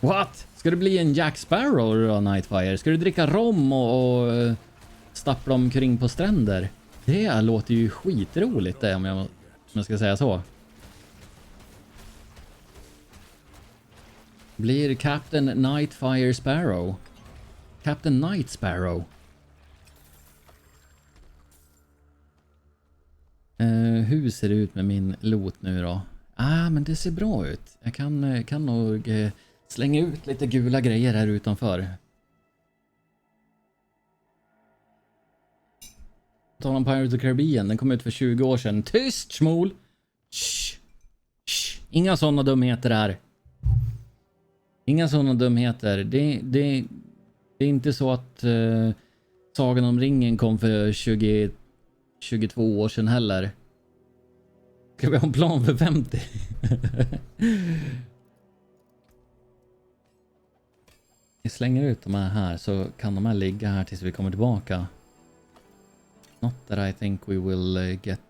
What? Ska du bli en Jack Sparrow då, Nightfire? Ska du dricka rom och stappla omkring på stränder? Det låter ju skitroligt det, om jag ska säga så. Blir Captain Nightfire Sparrow. Captain Night Sparrow. Hur ser det ut med min loot nu då? Men det ser bra ut. Jag kan nog slänga ut lite gula grejer här utanför. Tal om Pirates of the Caribbean, den kom ut för 20 år sedan. Tyst, smol! Shh. Shh. Inga sådana dumheter här. Inga sådana dumheter. Det är inte så att Sagan om ringen kom för 22 år sedan heller. Ska vi ha en plan för 50? Vi slänger ut de här så kan de här ligga här tills vi kommer tillbaka. Not that I think we will get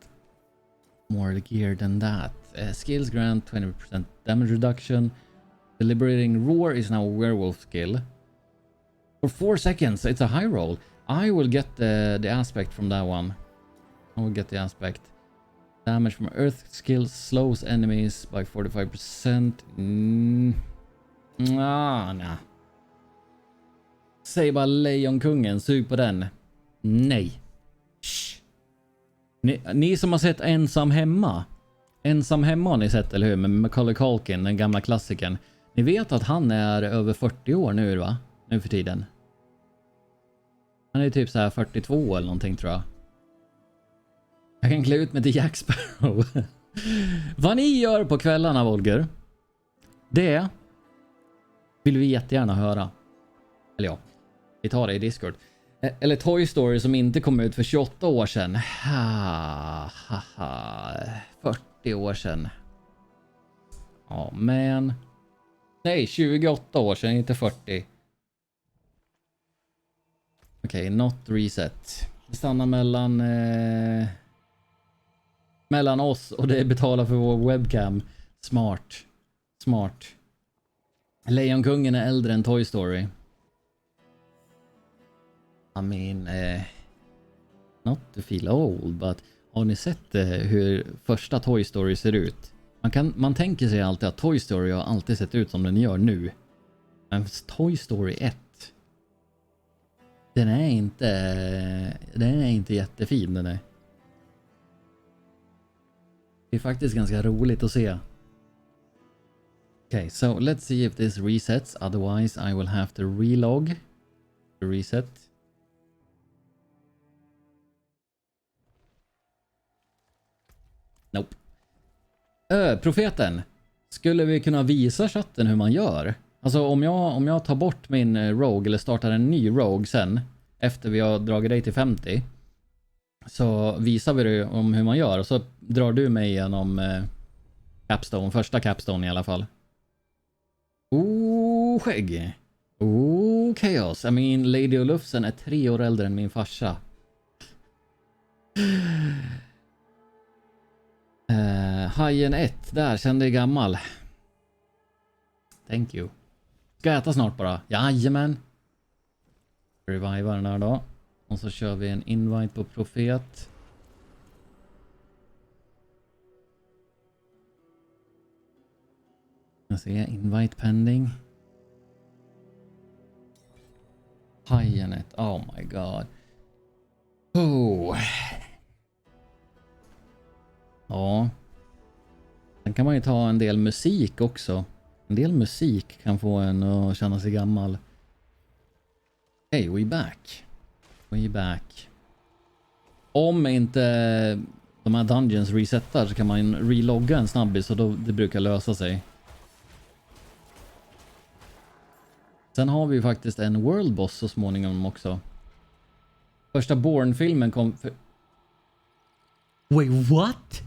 more gear than that. Skills grant 20% damage reduction. The liberating roar is now a werewolf skill. For 4 seconds, it's a high roll. I will get the aspect from that one. I will get the aspect. Damage from earth skills slows enemies by 45%. Nah. Säg bara Lejonkungen, sug på den. Nej. Shh. Ni som har sett Ensam hemma. Ensam hemma har ni sett, eller hur? Med Macaulay Culkin, den gamla klassikern. Ni vet att han är över 40 år nu, va? Nu för tiden. Han är typ så här 42 eller någonting, tror jag. Jag kan klä ut mig till Jack Sparrow. Vad ni gör på kvällarna, Volger, det vill vi jättegärna höra. Eller ja, vi tar det i Discord. Eller Toy Story som inte kom ut för 28 år sedan. 40 år sedan. Ja, men... Nej, 28 år sedan, inte 40. Okej, not reset. Det stannar mellan oss och det betalar för vår webcam. Smart. Lejonkungen är äldre än Toy Story. I mean, not to feel old, but har ni sett hur första Toy Story ser ut? Man tänker sig alltid att Toy Story har alltid sett ut som den gör nu. Men Toy Story 1, den är inte jättefin, den är. Det är faktiskt ganska roligt att se. Okay, so let's see if this resets. Otherwise I will have to relog the reset. Nope. Profeten. Skulle vi kunna visa chatten hur man gör? Alltså om jag tar bort min rogue eller startar en ny rogue sen efter vi har dragit dig till 50, så visar vi dig om hur man gör och så drar du mig igenom capstone, första capstone i alla fall. Skägg. Chaos. I mean, Lady Olufsen är 3 år äldre än min farsa. Hajen 1, där kände jag gammal. Thank you. Ska jag äta snart bara? Jajamän. Revivar den här då. Och så kör vi en invite på profet. Jag ser invite pending. Hajen 1, oh my god. Ja. Sen kan man ju ta en del musik också. En del musik kan få en att känna sig gammal. Hey, we back. Om inte de här dungeons resetar så kan man relogga en snabbis, så då det brukar lösa sig. Sen har vi ju faktiskt en world boss så småningom också. Första Bourne-filmen kom för... Wait, what?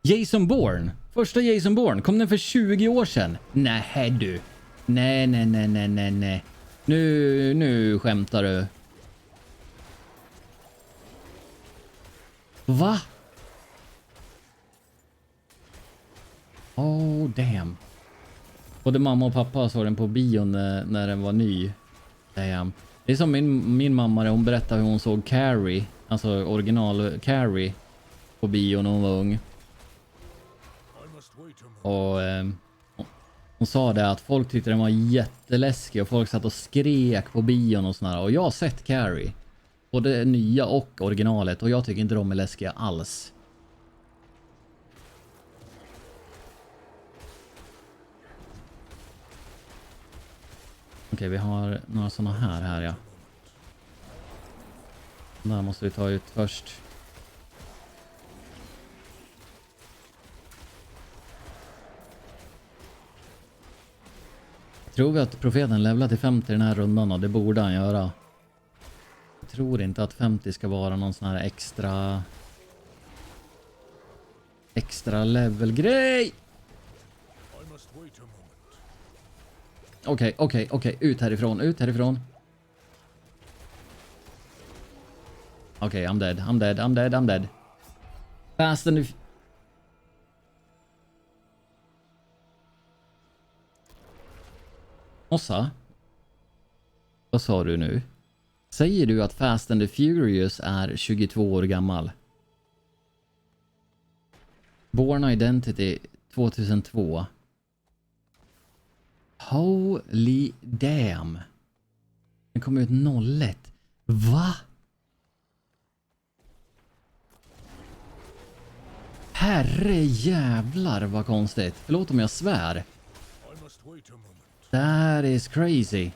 Jason Bourne? Första Jason Bourne, kom den för 20 år sedan? Nej du. Nej. Nu skämtar du. Va? Oh damn. Både mamma och pappa såg den på bion när den var ny. Damn. Det är som min mamma, hon berättade hur hon såg Carrie, alltså original Carrie, på bio när hon var ung. Och hon sa det att folk tyckte den var jätteläskig och folk satt och skrek på bion och sådär. Och jag har sett Carrie, både nya och originalet, och jag tycker inte de är läskiga alls. Okej, vi har några sådana här ja. Den där måste vi ta ut först. Tror vi att profeten levlar till 50 i den här rundan, och det borde han göra. Jag tror inte att 50 ska vara någon sån här extra level grej. Okej, ut härifrån. Okej, I'm dead. Fast and Ossa? Vad sa du nu? Säger du att Fast and the Furious är 22 år gammal? Born Identity 2002. Holy damn. Den kom ut 01. Va? Herre jävlar vad konstigt. Förlåt om jag svär. That is crazy.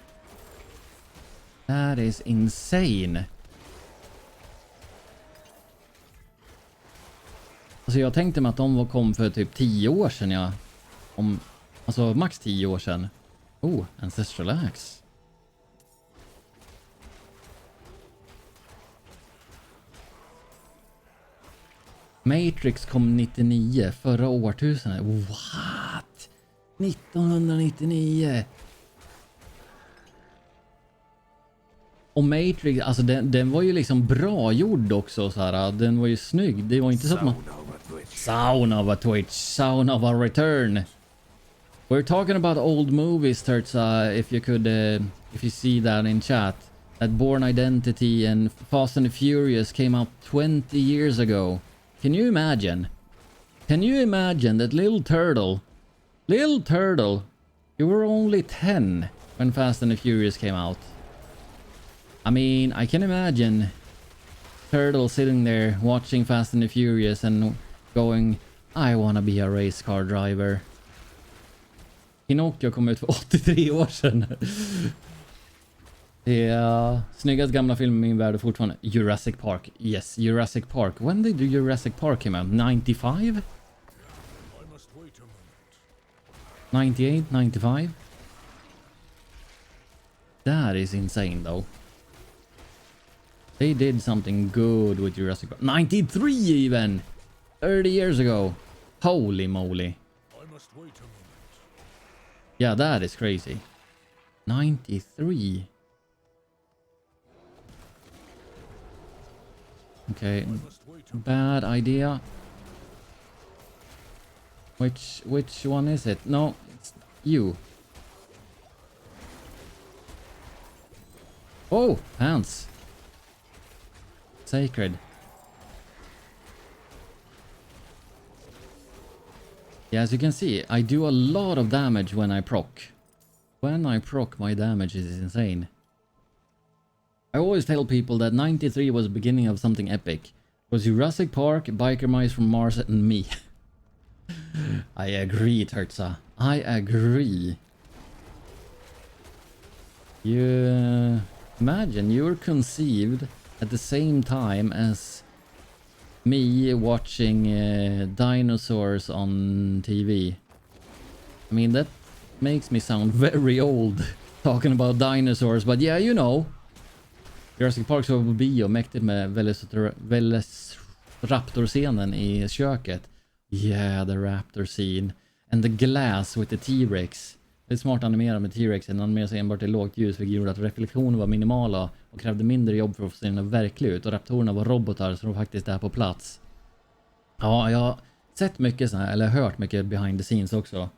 That is insane. Alltså jag tänkte mig att de kom för typ 10 år sedan, ja. Alltså max 10 år sedan. Oh, Ancestral Axe. Matrix kom 99, förra årtusendet. What? 1999. Och Matrix, alltså den var ju liksom bra gjord också så här. Den var ju snygg. Det var inte så att man... Sound of a Twitch, sound of a return. We're talking about old movies, Turtsa, if you see that in chat. That Born Identity and Fast and the Furious came out 20 years ago. Can you imagine? Can you imagine that little turtle, you were only 10 when Fast and the Furious came out. I mean, I can imagine Turtle sitting there watching Fast and the Furious and going, I wanna be a race car driver. Pinocchio kom ut för 83 år sedan. Det är snyggast gamla film i min värld fortfarande. Jurassic Park. Yes, Jurassic Park. When did Jurassic Park come out? 95? 98, 95? That is insane though. They did something good with Jurassic Park. 93 even! 30 years ago. Holy moly. Yeah, that is crazy. 93. Okay, bad idea. Which one is it? No, it's you. Oh, hands. Sacred. Yeah, as you can see, I do a lot of damage when I proc. When I proc, my damage is insane. I always tell people that 93 was the beginning of something epic. It was Jurassic Park, Biker Mice from Mars, and me. I agree, Turtsa. I agree. You imagine you were conceived at the same time as me watching dinosaurs on TV. I mean, that makes me sound very old talking about dinosaurs, but yeah, you know. Jurassic Park så på bio, mäktigt med Velociraptor-scenen i köket. Yeah, the raptor scene. And the glass with the T-Rex. Det är smart animerat med T-Rex. Den animeras enbart i lågt ljus, vilket gjorde att reflektioner var minimala och krävde mindre jobb för att få se den verklig ut. Och raptorerna var robotar som faktiskt är på plats. Ja, jag har sett mycket sån här, eller hört mycket behind the scenes också.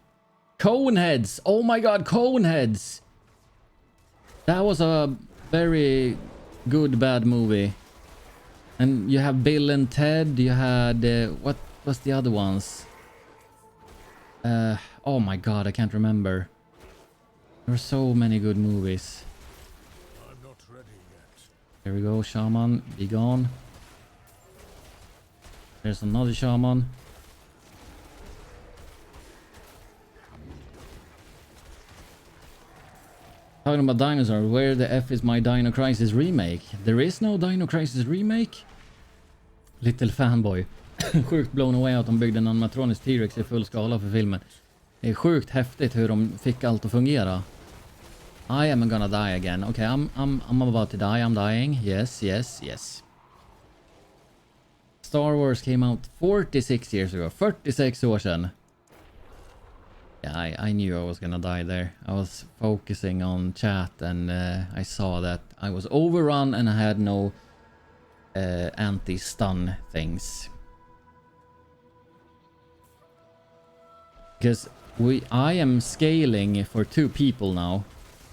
Coneheads! Oh my god, Coneheads! That was a very good bad movie. And you have Bill and Ted, you had what was the other ones? Oh my god, I can't remember. There were so many good movies. I'm not ready yet. Here we go, shaman, be gone. There's another shaman. Talking about dinosaurs, where the F is my Dino Crisis remake? There is no Dino Crisis remake? Little fanboy. Sjukt blown away att de byggde en animatronisk T-Rex i full skala för filmen. Det är sjukt häftigt hur de fick allt att fungera. I am gonna die again. Okay, I'm about to die. I'm dying. Yes, yes, yes. Star Wars came out 46 years ago. 46 år sedan. Yeah, I knew I was gonna die there. I was focusing on chat and I saw that I was overrun and I had no anti-stun things. Because I am scaling for 2 people now.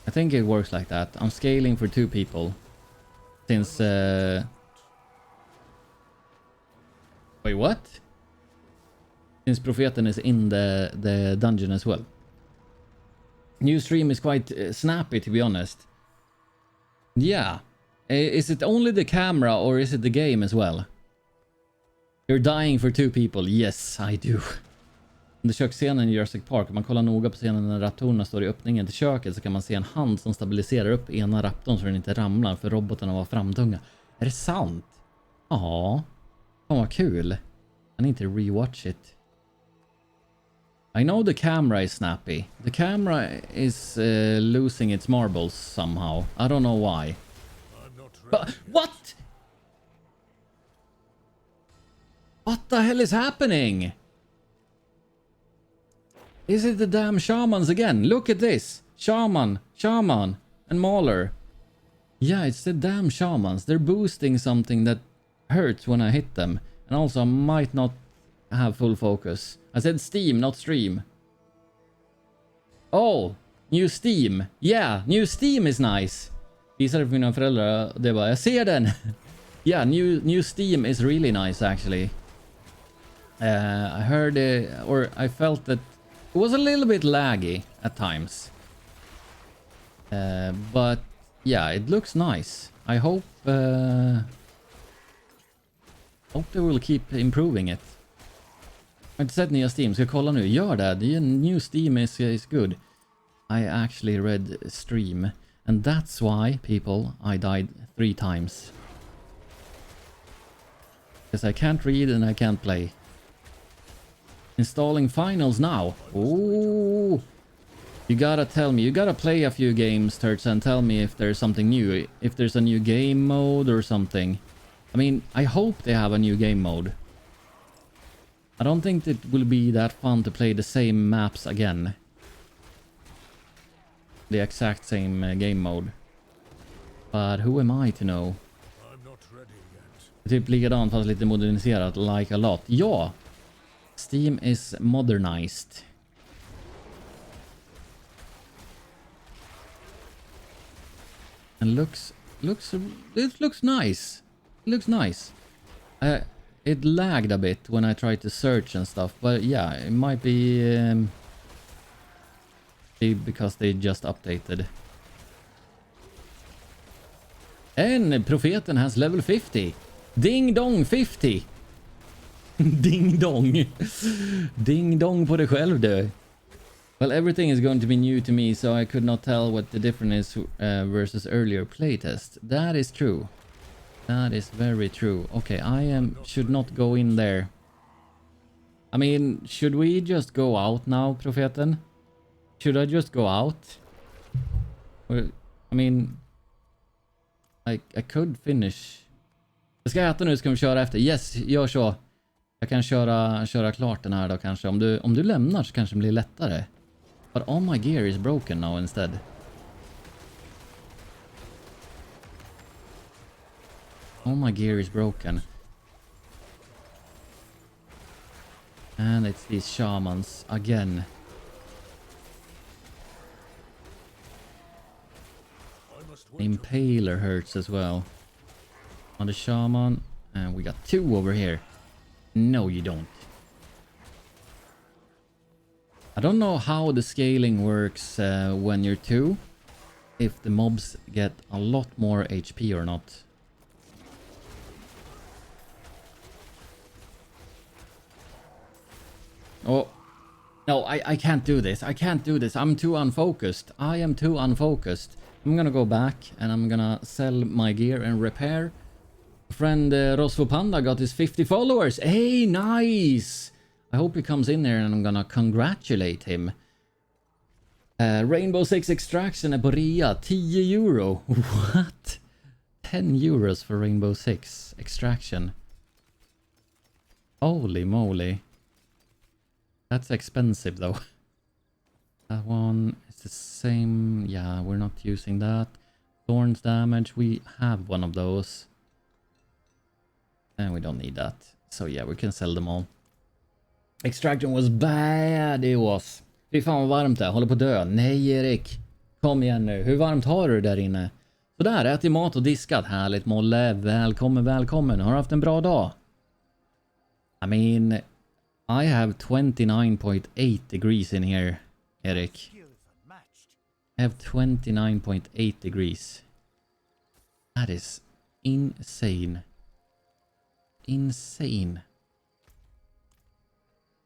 I think it works like that. I'm scaling for 2 people. Since wait, what? Since Profeten is in the dungeon as well. New stream is quite snappy, to be honest. Yeah. Is it only the camera or is it the game as well? You're dying for 2 people. Yes, I do. Under köksscenen i Jurassic Park, om man kollar noga på scenen när raptorerna står i öppningen till köket, så kan man se en hand som stabiliserar upp ena raptorn så den inte ramlar, för robotarna var framtunga. Är det sant? Ja. Fan vad kul. I need to rewatch it. I know the camera is snappy. The camera is losing its marbles somehow. I don't know why. But what? What the hell is happening? Is it the damn shamans again? Look at this. Shaman, and Mauler. Yeah, it's the damn shamans. They're boosting something that hurts when I hit them. And also I might not have full focus. I said Steam, not stream. Oh, new Steam. Yeah, new Steam is nice. Visade för mina föräldrar. Det var, jag ser den. Yeah, new Steam is really nice actually. I heard it, or I felt that it was a little bit laggy at times. But yeah, it looks nice. I hope they will keep improving it. Jag har inte sett nya Steam, ska jag kolla nu? Gör det, the new Steam is good. I actually read stream. And that's why, people, I died 3 times. Because I can't read and I can't play. Installing finals now. Ooh. You gotta tell me, you gotta play a few games, Turts, and tell me if there's something new. If there's a new game mode or something. I mean, I hope they have a new game mode. I don't think it will be that fun to play the same maps again. The exact same game mode. But who am I to know? I'm not ready yet. Typ likadant fast lite moderniserat, like a lot. Ja! Steam is modernized. And looks nice. It looks nice. It lagged a bit when I tried to search and stuff, but yeah, it might be because they just updated. And Profeten has level 50. Ding dong 50. Ding dong. Ding dong på dig själv du. Well, everything is going to be new to me, so I could not tell what the difference is versus earlier playtest. That is true. That is very true. Okay, should not go in there. I mean, should we just go out now, Profeten? Should I just go out? Or, I mean, I could finish. Jag ska äta nu, ska vi köra efter. Yes, gör så. Jag kan köra klart den här då kanske. Om du lämnar så kanske det blir lättare. But all my gear is broken now instead. All my gear is broken. And it's these shamans again. I must wait. Impaler hurts as well. On the shaman. And we got 2 over here. No, you don't. I don't know how the scaling works when you're 2. If the mobs get a lot more HP or not. Oh. No, I can't do this. I can't do this. I'm too unfocused. I am too unfocused. I'm gonna go back and I'm gonna sell my gear and repair. Friend Rosvo Panda got his 50 followers. Hey, nice! I hope he comes in there and I'm gonna congratulate him. Rainbow Six Extraction är på rea. 10 euro. What? 10 euros for Rainbow Six Extraction. Holy moly. That's expensive though. That one is the same. Yeah, we're not using that. Thorns damage. We have one of those. And we don't need that. So yeah, we can sell them all. Extraction was bad, it was. Fy fan vad varmt det är. Håller på att dö. Nej Erik. Kom igen nu. Hur varmt har du där inne? Sådär, ätit mat och diskat. Härligt Molle. Välkommen, välkommen. Har du haft en bra dag? I mean, I have 29.8 degrees in here, Erik. I have 29.8 degrees. That is insane. Insane.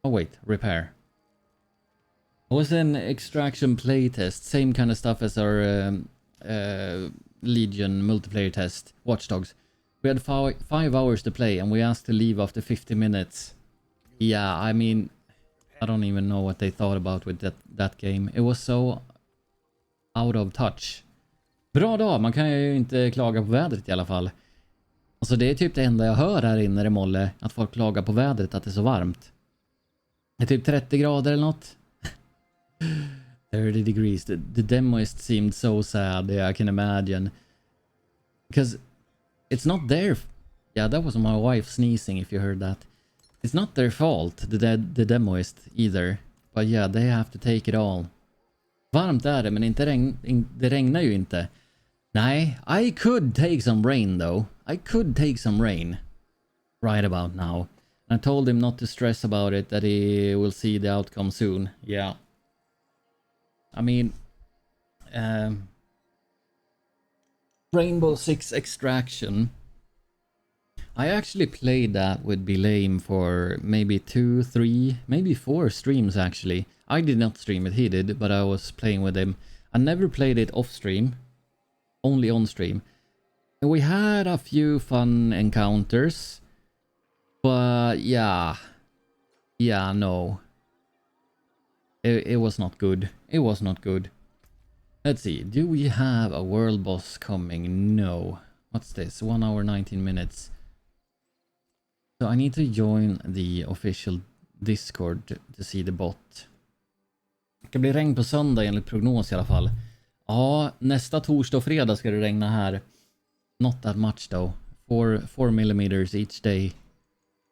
Oh wait, repair. It was an extraction playtest, same kind of stuff as our Legion multiplayer test, Watch Dogs. We had 5 hours to play and we asked to leave after 50 minutes. Yeah, I mean, I don't even know what they thought about with that game. It was so out of touch. Bra dag, man kan ju inte klaga på vädret i alla fall. Alltså det är typ det enda jag hör här inne i Molle, att folk klagar på vädret, att det är så varmt. Det är typ 30 grader eller något. 30 degrees. The demoist seemed so sad. Yeah, I can imagine. Because it's not their... Yeah, that was my wife sneezing if you heard that. It's not their fault, the demoist either. But yeah, they have to take it all. Varmt är det, men inte det regnar ju inte. Nej, I could take some rain though. I could take some rain. Right about now. I told him not to stress about it, that he will see the outcome soon. Yeah. I mean... Rainbow Six Extraction. I actually played that with Belame for maybe 2, 3, maybe 4 streams actually. I did not stream it, he did, but I was playing with him. I never played it off stream. Only on stream. And we had a few fun encounters. But yeah. Yeah, no. It was not good. It was not good. Let's see. Do we have a world boss coming? No. What's this? 1 hour 19 minutes. So I need to join the official Discord to see the bot. Det ska bli regn på söndag enligt prognos i alla fall. Ja, nästa torsdag och fredag ska det regna här. Not that much though. 4 millimeters each day.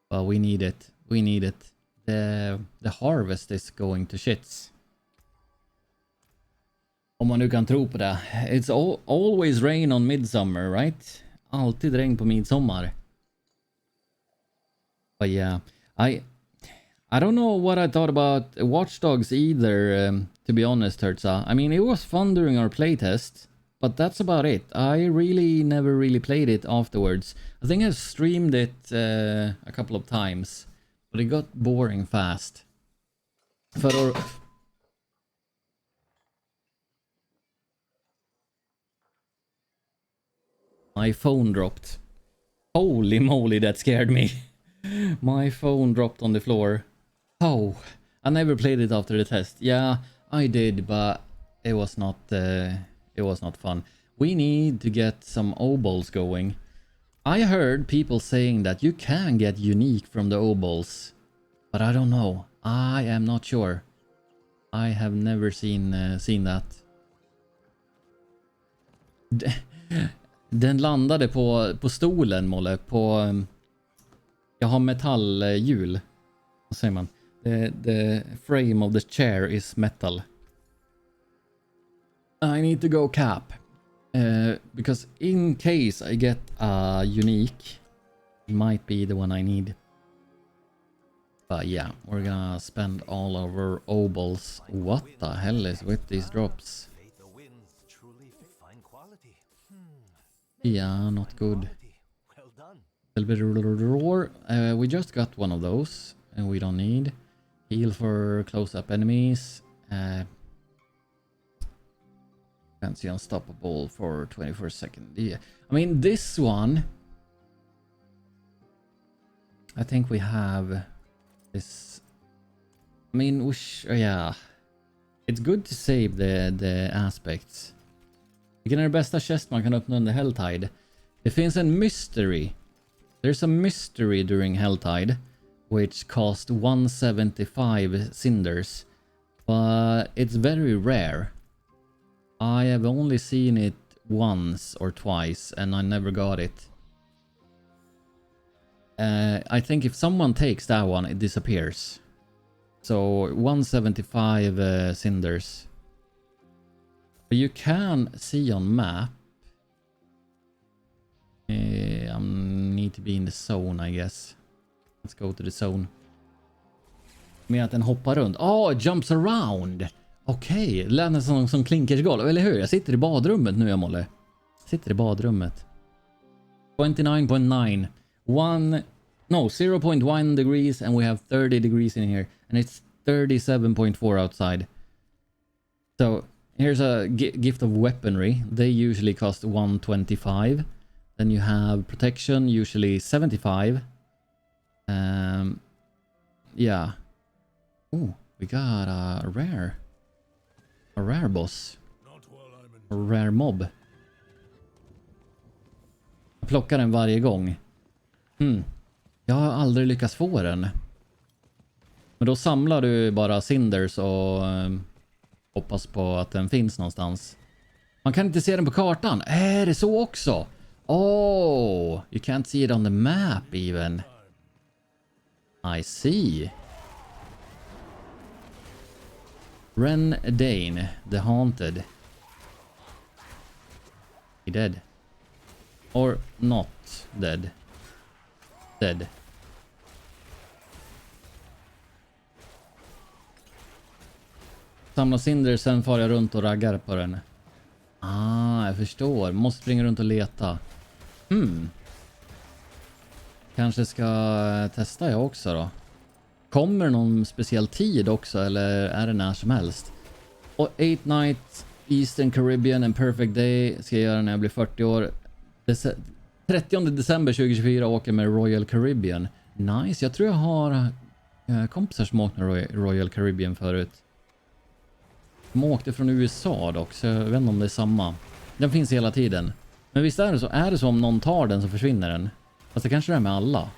But we need it. We need it. The harvest is going to shits. Om man nu kan tro på det. It's always rain on midsummer, right? Alltid regn på midsommar. But yeah, I don't know what I thought about Watch Dogs either, to be honest, Hertza. I mean, it was fun during our playtest, but that's about it. I really never really played it afterwards. I think I streamed it a couple of times, but it got boring fast. My phone dropped. Holy moly, that scared me. My phone dropped on the floor. Oh, I never played it after the test. Yeah, I did, but it was not fun. We need to get some obols going. I heard people saying that you can get unique from the obols, but I don't know. I am not sure. I have never seen that. Den landade på stolen, Molle, på jag har metallhjul. Vad säger man? The frame of the chair is metal. I need to go cap. Because in case I get a unique, it might be the one I need. But yeah, we're gonna spend all over obols. What the hell is with these drops? Yeah, not good. Roar. We just got one of those, and we don't need. Heal for close-up enemies. Fancy unstoppable for 24 seconds. Yeah, I mean this one. I think we have this. I mean, yeah, it's good to save the aspects. Vilken är det bästa chest man kan öppna under Helltide? Det finns en mystery. There's a mystery during Helltide, which cost 175 cinders, but it's very rare. I have only seen it once or twice, and I never got it. I think if someone takes that one, it disappears. So 175 cinders. But you can see on map. I need to be in the zone, I guess. Let's go to the zone. Med att den hoppar runt. It jumps around. Okej, det lät nästan som klinkersgolv, eller hur? Jag sitter i badrummet nu, jag Molle. Sitter i badrummet. 29.9. 0.1 degrees, and we have 30 degrees in here. And it's 37.4 outside. So, here's a gift of weaponry. They usually cost 125. Then you have protection, usually 75. Yeah. Oh, we got a rare boss. A rare mob. Jag plockar den varje gång. Jag har aldrig lyckats få den. Men då samlar du bara cinders och hoppas på att den finns någonstans. Man kan inte se den på kartan. Är det så också? Oh, you can't see it on the map even. I see. Ren Dane, the Haunted. He dead. Or not dead. Dead. Samla cinder, sen far jag runt och raggar på den. Jag förstår. Måste springa runt och leta. Kanske ska testa jag också då. Kommer någon speciell tid också, eller är det när som helst? Och 8 Nights, Eastern Caribbean, en perfect day ska jag göra när jag blir 40 år. 30 december 2024 åker med Royal Caribbean. Nice, jag tror jag har kompisar som åkt med Royal Caribbean förut. De åkte från USA dock, så jag vet inte om det är samma. Den finns hela tiden. Men visst är det så om någon tar den så försvinner den. Fast det kanske är med alla.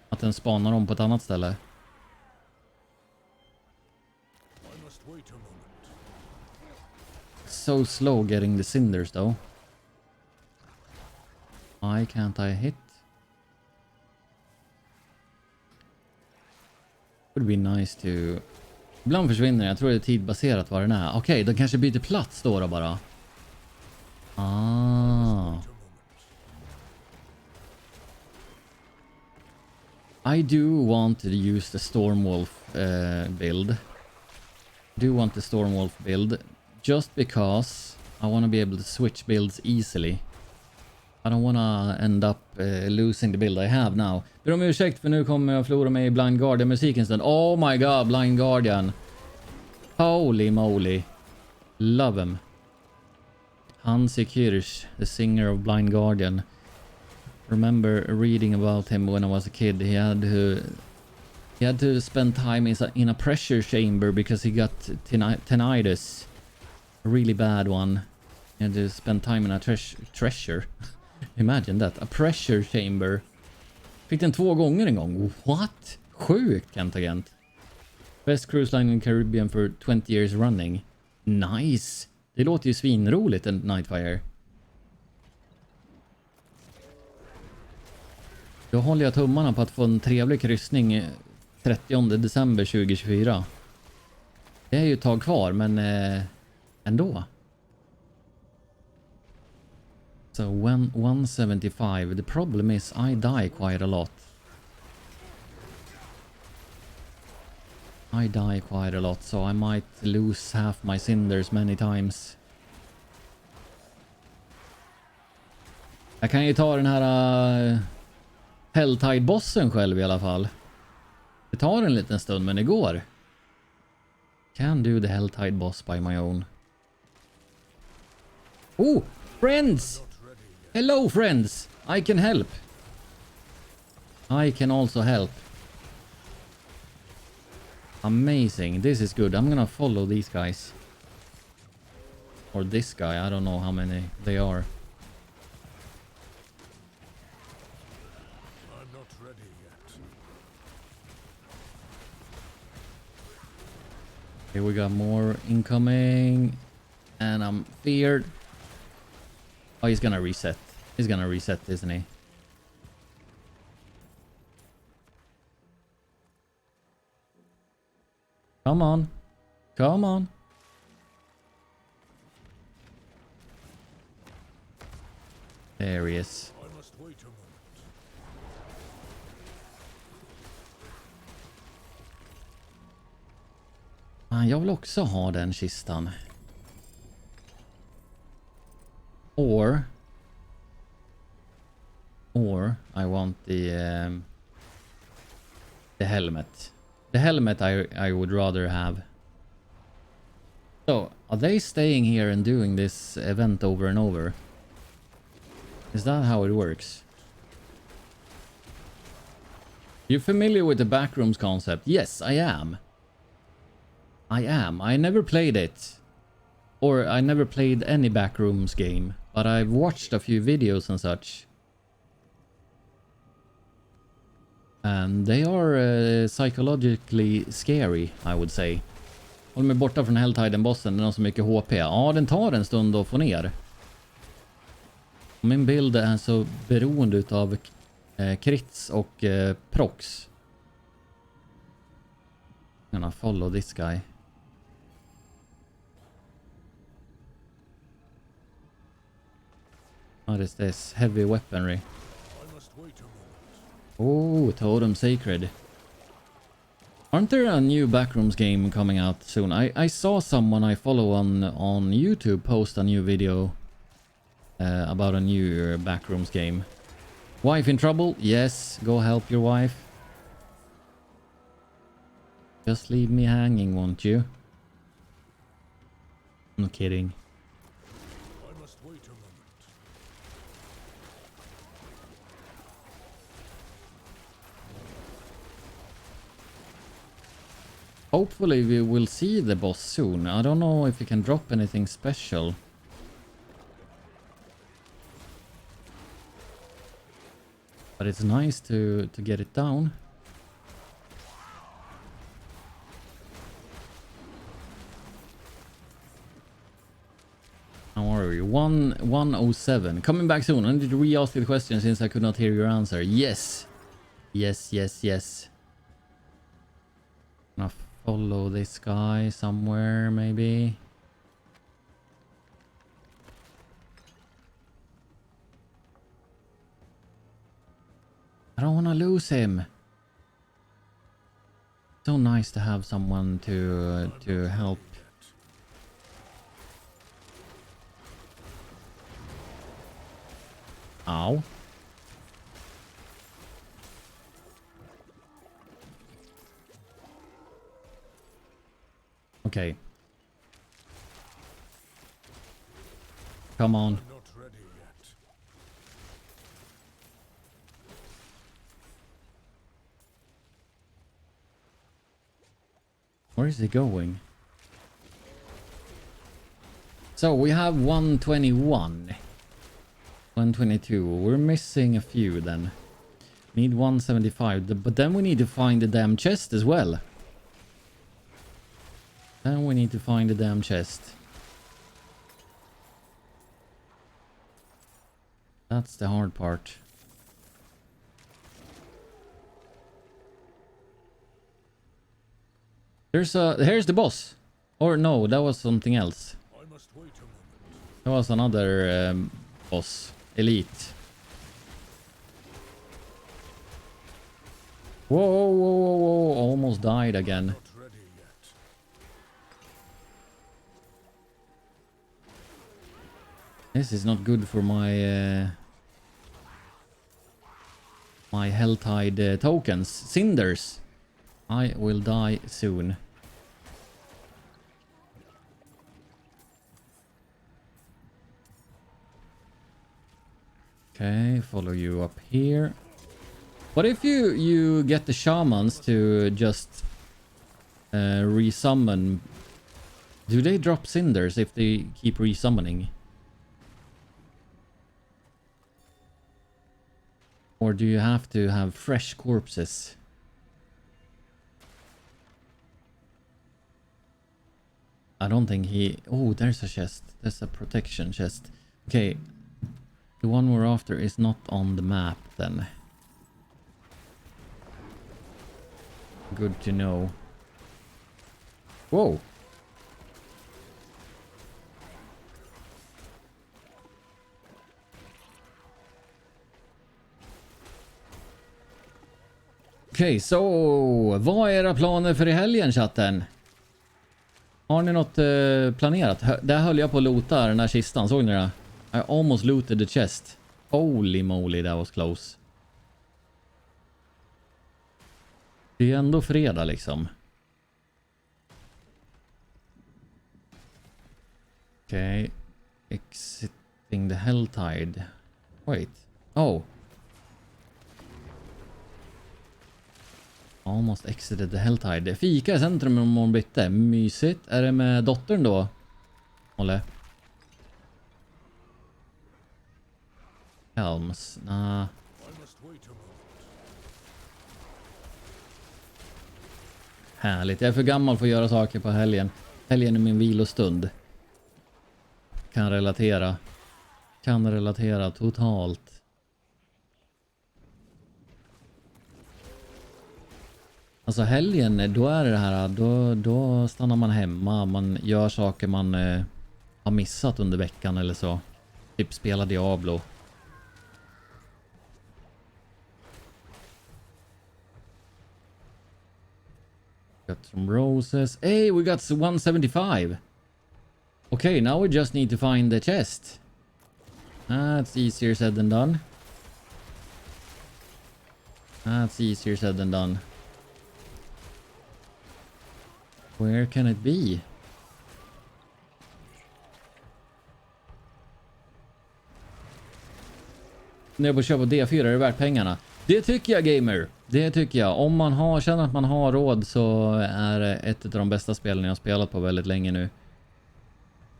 Att den spanar om på ett annat ställe. So slow getting the cinders though. Why can't I hit? Would be nice to... Ibland försvinner jag tror det är tidbaserat vad den är. Okej, den kanske byter plats då bara. I do want to use the Stormwolf build. Just because I want to be able to switch builds easily. I don't want to end up losing the build I have now. Ber om ursäkt för nu kommer jag förlora mig i Blind Guardian musiken stund. Oh my god, Blind Guardian. Holy moly. Love him. Hansi Kirsch, the singer of Blind Guardian. Remember reading about him when I was a kid. He had to spend time in a pressure chamber because he got tinnitus. A really bad one. He had to spend time in a treasure. Imagine that. A pressure chamber. Fick den 2 gånger en gång. What? Sjukt, Kentagent. Best cruise line in Caribbean for 20 years running. Nice. Det låter ju svinroligt, en Nightfire. Då håller jag tummarna på att få en trevlig kryssning 30 december 2024. Det är ju ett tag kvar, men ändå. So when 175, the problem is I die quite a lot. I die quite a lot, so I might lose half my cinders many times. Jag kan ju ta den här Helltide-bossen själv i alla fall. Det tar en liten stund, men det går. Can do the Helltide boss by my own. Oh, friends! Hello, friends! I can help. I can also help. Amazing. This is good. I'm gonna follow these guys. Or this guy. I don't know how many they are. I'm not ready yet. Here we got more incoming. And I'm feared. Oh, he's gonna reset. He's gonna reset, isn't he? Come on. Come on. There he is. I must wait a moment. Jag vill också ha den kistan. Or I want the helmet. The helmet I would rather have. So, are they staying here and doing this event over and over? Is that how it works? You familiar with the backrooms concept? Yes, I am. I never played it. Or I never played any backrooms game. But I've watched a few videos and such. And they are psychologically scary, I would say. Håller mig borta från Helltiden-bossen, den har så mycket HP. Ja, den tar en stund att få ner. Min bild är så beroende utav crits och prox. I'm gonna follow this guy. What is this? Heavy weaponry. I must wait a moment. Oh, Totem Sacred. Aren't there a new Backrooms game coming out soon? I saw someone I follow on YouTube post a new video about a new Backrooms game. Wife in trouble? Yes, go help your wife. Just leave me hanging, won't you? I'm kidding. I must wait a moment. Hopefully we will see the boss soon. I don't know if you can drop anything special. But it's nice to get it down. How are you? 107. Coming back soon. I need to re-ask the question since I could not hear your answer. Yes. Yes. Gonna follow this guy somewhere, maybe. I don't want to lose him. So nice to have someone to help. Ow. Okay. Come on. I'm not ready yet. Where is he going? So we have 121. 122. We're missing a few then. Need 175. But then we need to find the damn chest as well. Then we need to find the damn chest. That's the hard part. Here's the boss. Or no, that was something else. I must wait a moment. That was another boss. Elite. Whoa, whoa, whoa, whoa, whoa. Almost died again. Not ready yet. This is not good for my my Helltide tokens. Cinders. I will die soon. Okay, follow you up here. What if you get the shamans to just resummon? Do they drop cinders if they keep resummoning? Or do you have to have fresh corpses? I don't think he... Oh, there's a chest. There's a protection chest. Okay. The one we're after is not on the map then. Good to know. Whoa. Okej, så vad är era planer för i helgen, chatten? Har ni något planerat? Där höll jag på att loota den här kistan, såg ni det? I almost looted the chest. Holy moly, that was close. Det är ändå fredag liksom. Okej. Exiting the Helltide. Wait. Oh. Almost exited the Helltide. Fika i centrum om morgon bytte. Mysigt. Är det med dottern då? Olle? Helms. Nah. Härligt. Jag är för gammal för att göra saker på helgen. Helgen är min vilostund. Kan relatera. Kan relatera totalt. Alltså helgen, då är det här, då stannar man hemma, man gör saker man har missat under veckan eller så. Typ spela Diablo. Got some roses. Hey, we got 175. Okay, now we just need to find the chest. That's easier said than done. That's easier said than done. Where can it be? När jag på köpa D4 är det värt pengarna. Det tycker jag, gamer. Det tycker jag. Om man känner att man har råd så är det ett av de bästa spelen jag har spelat på väldigt länge nu.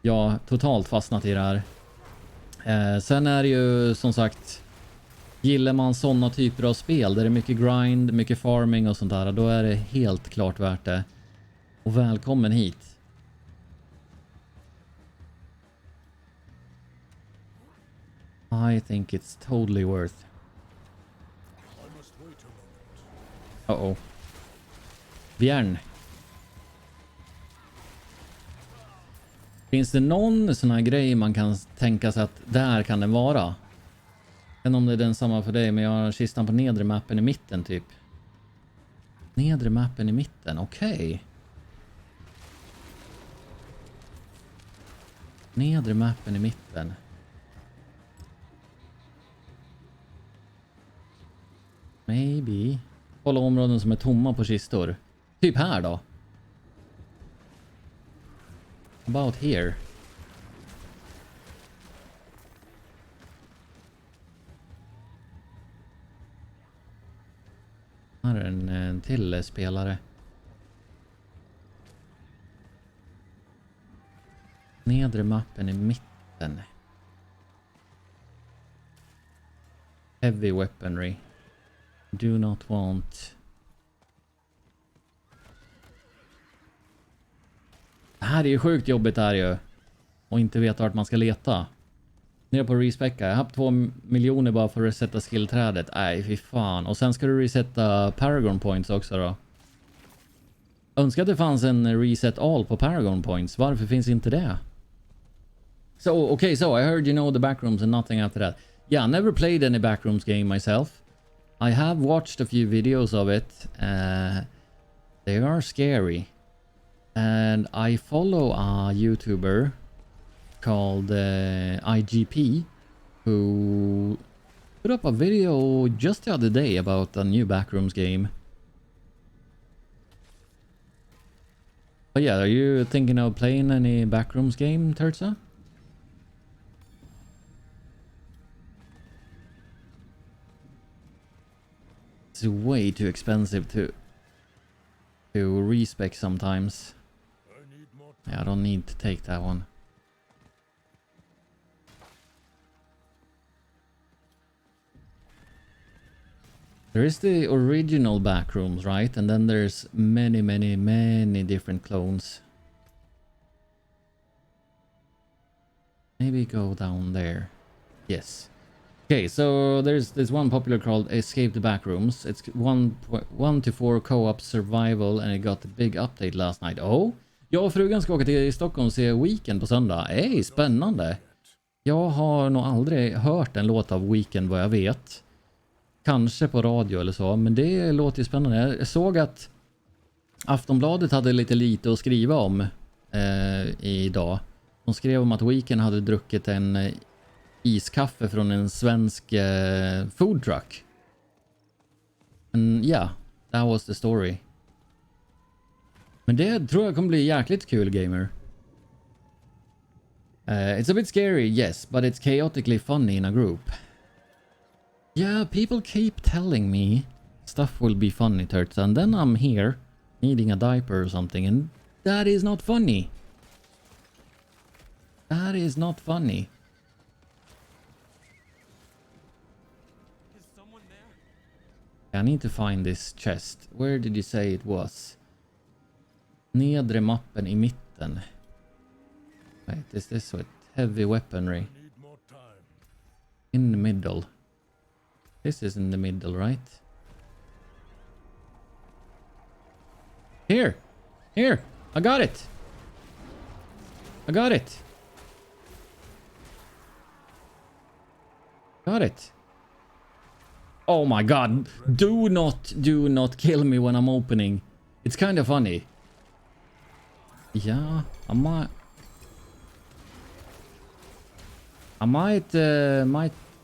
Jag har totalt fastnat i det här. Sen är det ju som sagt, gillar man sådana typer av spel där det är mycket grind, mycket farming och sånt där, då är det helt klart värt det. Och välkommen hit. I think it's totally worth. Uh-oh. Björn. Finns det någon sån här grej man kan tänka sig att där kan den vara? Än om det är den samma för dig, men jag har kistan på nedre mappen i mitten typ. Nedre mappen i mitten, okej. Nedre mappen i mitten. Maybe. Kolla områden som är tomma på kistor. Typ här då. About here. Här är en till spelare. Nedre mappen i mitten. Heavy weaponry. Do not want. Det här är ju sjukt jobbigt här ju. Och inte veta vart man ska leta. Nere på respecka. Jag har haft 2 miljoner bara för att resetta skillträdet. Nej, fy fan. Och sen ska du resetta Paragon Points också då. Önskar att det fanns en reset all på Paragon Points. Varför finns inte det? So, okay, so I heard you know the backrooms and nothing after that. Yeah, I never played any backrooms game myself. I have watched a few videos of it. They are scary. And I follow a YouTuber called IGP who put up a video just the other day about a new backrooms game. But yeah, are you thinking of playing any backrooms game, Terza? It's way too expensive to respec sometimes. Yeah, I don't need to take that one. There is the original backrooms, right? And then there's many different clones. Maybe go down there. Yes. Okay, so there's this one popular called Escape the Backrooms. It's 1 to 4 co-op survival and it got a big update last night. Oh, jag och frugan ska åka till Stockholm och se Weekend på söndag. Ej, spännande. Jag har nog aldrig hört en låt av Weekend vad jag vet. Kanske på radio eller så, men det låter ju spännande. Jag såg att Aftonbladet hade lite att skriva om idag. De skrev om att Weekend hade druckit en iskaffe från en svensk food truck. And yeah, that was the story. Men det tror jag kommer bli jäkligt kul, gamer. It's a bit scary, yes, but it's chaotically funny in a group. Yeah, people keep telling me stuff will be funny, Turts, and then I'm here needing a diaper or something, and that is not funny. That is not funny. I need to find this chest. Where did you say it was? Nedre mappen i mitten. Wait, is this what? Heavy weaponry. In the middle. This is in the middle, right? Here! Here! I got it! I got it! Got it! Oh my god! Do not kill me when I'm opening. It's kind of funny. Yeah, I might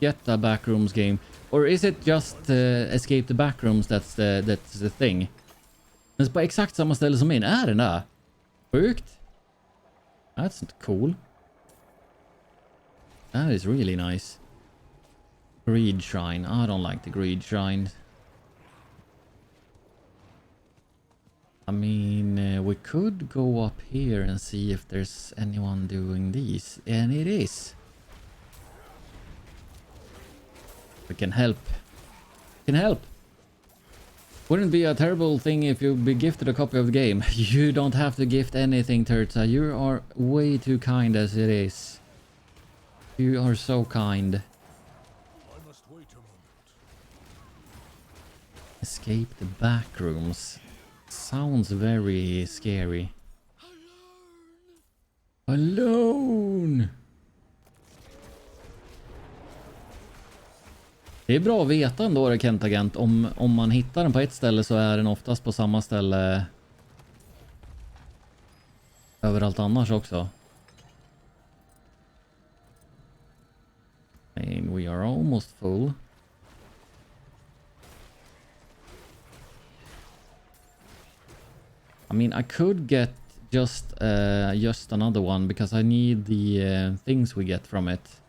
get a backrooms game. Or is it just Escape the Backrooms that's the thing? Men på exakt samma ställe som min är den där. Sjukt. That's cool. That is really nice. Greed Shrine. I don't like the Greed Shrine. I mean, we could go up here and see if there's anyone doing these. And it is. We can help. Can help. Wouldn't be a terrible thing if you'd be gifted a copy of the game. You don't have to gift anything, Turtsa. You are way too kind as it is. You are so kind. I must wait a moment. Escape the backrooms. Sounds very scary. Alone! Det är bra att veta ändå det, Kentagent. Om man hittar den på ett ställe så är den oftast på samma ställe överallt annars också. And we are almost full. I mean, I could get just another one because I need the things we get from it.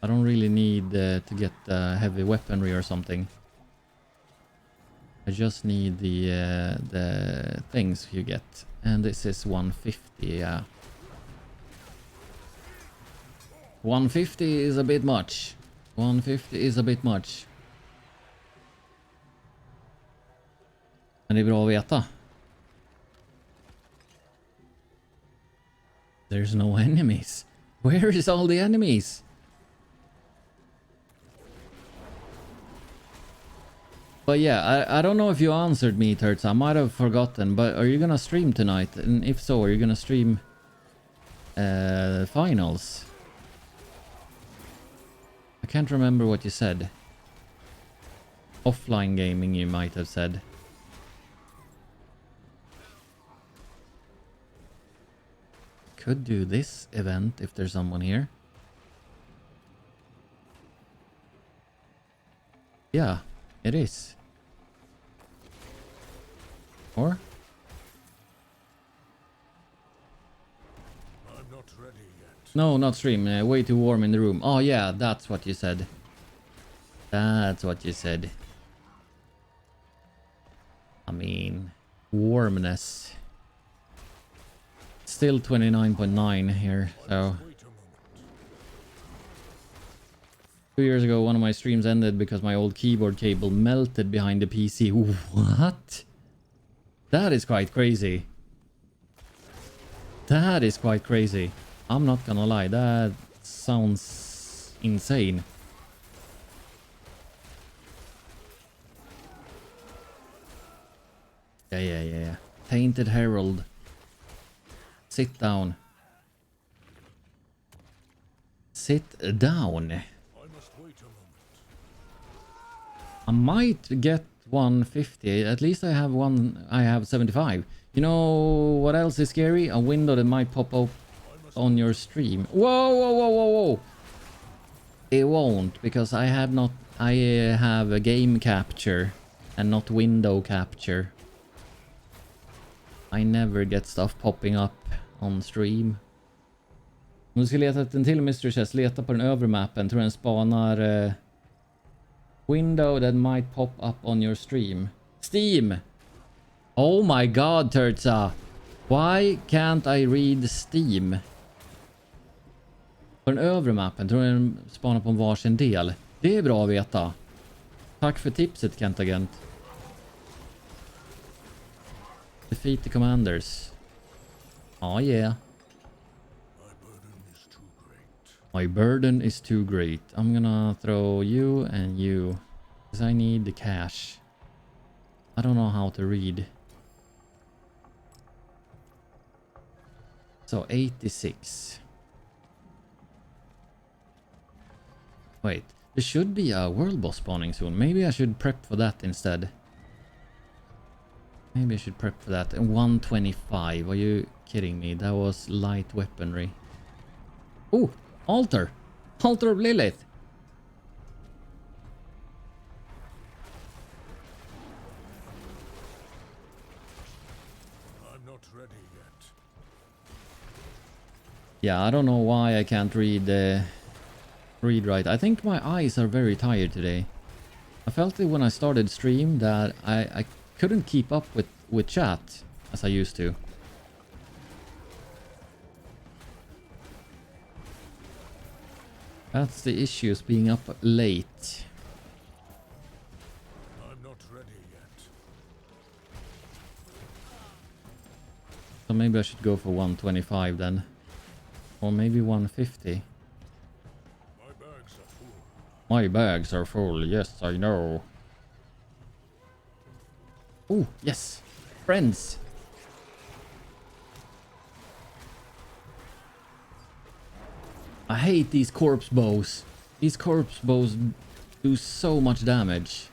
I don't really need to get heavy weaponry or something. I just need the things you get. And this is 150, yeah. 150 is a bit much. 150 is a bit much. Men det är bra att veta. There's no enemies. Where is all the enemies? But yeah, I don't know if you answered me, Turts. I might have forgotten, but are you gonna stream tonight? And if so, are you gonna stream finals? I can't remember what you said. Offline gaming, you might have said. Could do this event if there's someone here. Yeah, it is. Or? I'm not ready yet. No, not stream. Way too warm in the room. Oh yeah, that's what you said. That's what you said. I mean, warmness. Still 29.9 here, so... Wait a moment. 2 years ago, one of my streams ended because my old keyboard cable melted behind the PC. What? That is quite crazy. That is quite crazy. I'm not gonna lie, that sounds insane. Yeah. Tainted Herald. Sit down. Sit down. I must wait a moment. I might get 150. At least I have 75. You know what else is scary? A window that might pop up on your stream. Whoa. It won't, because I have a game capture and not window capture. I never get stuff popping up on stream. Om du ska leta efter en till mystery chest, leta på den övre mappen. Tror den spanar window that might pop up on your stream. Steam! Oh my god, Turtsa! Why can't I read Steam? På den övre mappen, tror den spanar på en varsin del. Det är bra att veta. Tack för tipset, Kent Agent. Defeat the commanders. Oh yeah. My burden is too great. I'm gonna throw you and you. Because I need the cash. I don't know how to read. So 86. Wait. There should be a world boss spawning soon. Maybe I should prep for that instead. Maybe I should prep for that. And 125. Are you kidding me? That was light weaponry. Oh! Altar! Altar of Lilith! I'm not ready yet. Yeah, I don't know why I can't read right. I think my eyes are very tired today. I felt it when I started stream that I couldn't keep up with chat as I used to. That's the issues being up late. I'm not ready yet. So maybe I should go for 125 then. Or maybe 150. My bags are full. My bags are full, yes, I know. Oh, yes. Friends. I hate these corpse bows. These corpse bows do so much damage.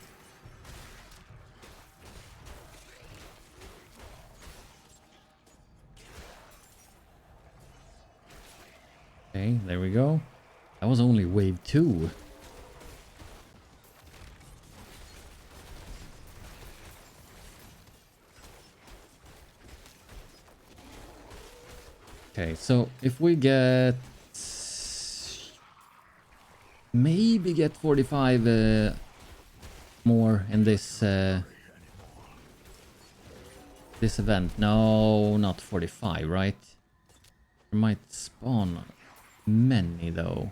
Okay, there we go. That was only wave 2. Okay, so if we get... maybe get 45 more in this this event. No, not 45, right? There might spawn many though.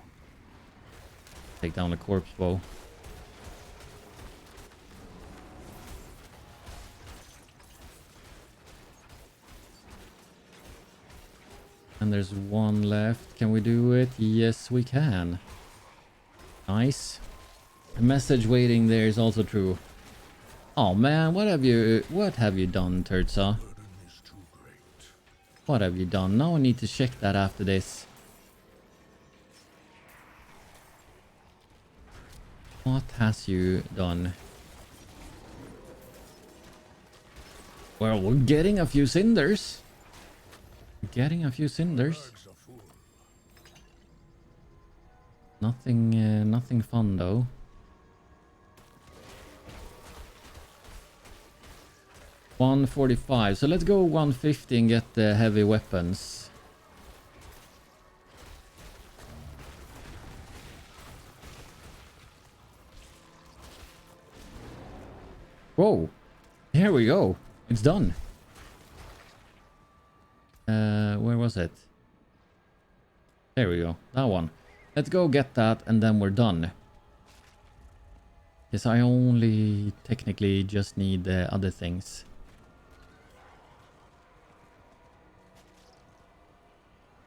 Take down the corpse bow. And there's one left. Can we do it? Yes, we can. Nice. The message waiting there is also true. Oh man, what have you done, Turtsa? Burden is too great. What have you done? Now I need to check that after this. What has you done? Well, we're getting a few cinders. Getting a few cinders. Bags are full. Nothing fun though. $145. So let's go 150 and get the heavy weapons. Whoa. Here we go. It's done. Where was it? There we go. That one. Let's go get that and then we're done. Yes, I only technically just need the other things.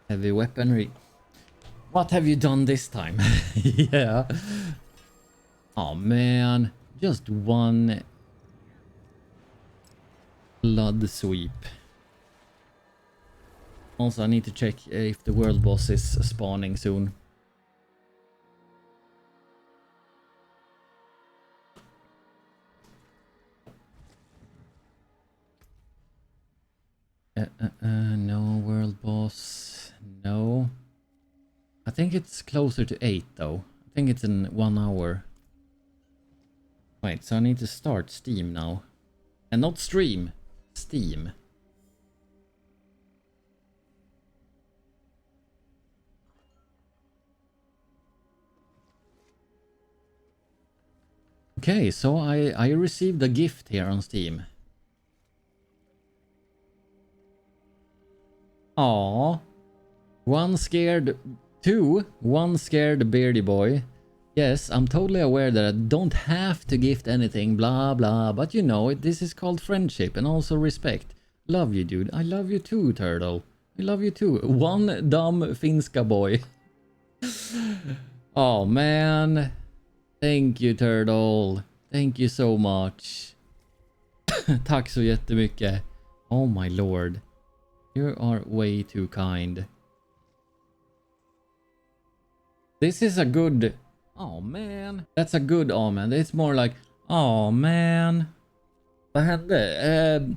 Heavy weaponry. What have you done this time? Yeah. Oh man. Just one blood sweep. Also, I need to check if the world boss is spawning soon. No world boss. No. I think it's closer to 8 though. I think it's in 1 hour. Wait, so I need to start Steam now. And not stream. Steam. Okay, so I received a gift here on Steam. Aww. One scared beardy boy. Yes, I'm totally aware that I don't have to gift anything, blah blah, but you know, this is called friendship and also respect. Love you, dude. I love you too, Turtle. I love you too. One dumb finska boy. Oh man. Thank you, Turtle. Thank you so much. Tack så jättemycket. Oh my lord. You are way too kind. This is a good... Oh man. That's a good omen. It's more like... Oh man. Vad hände?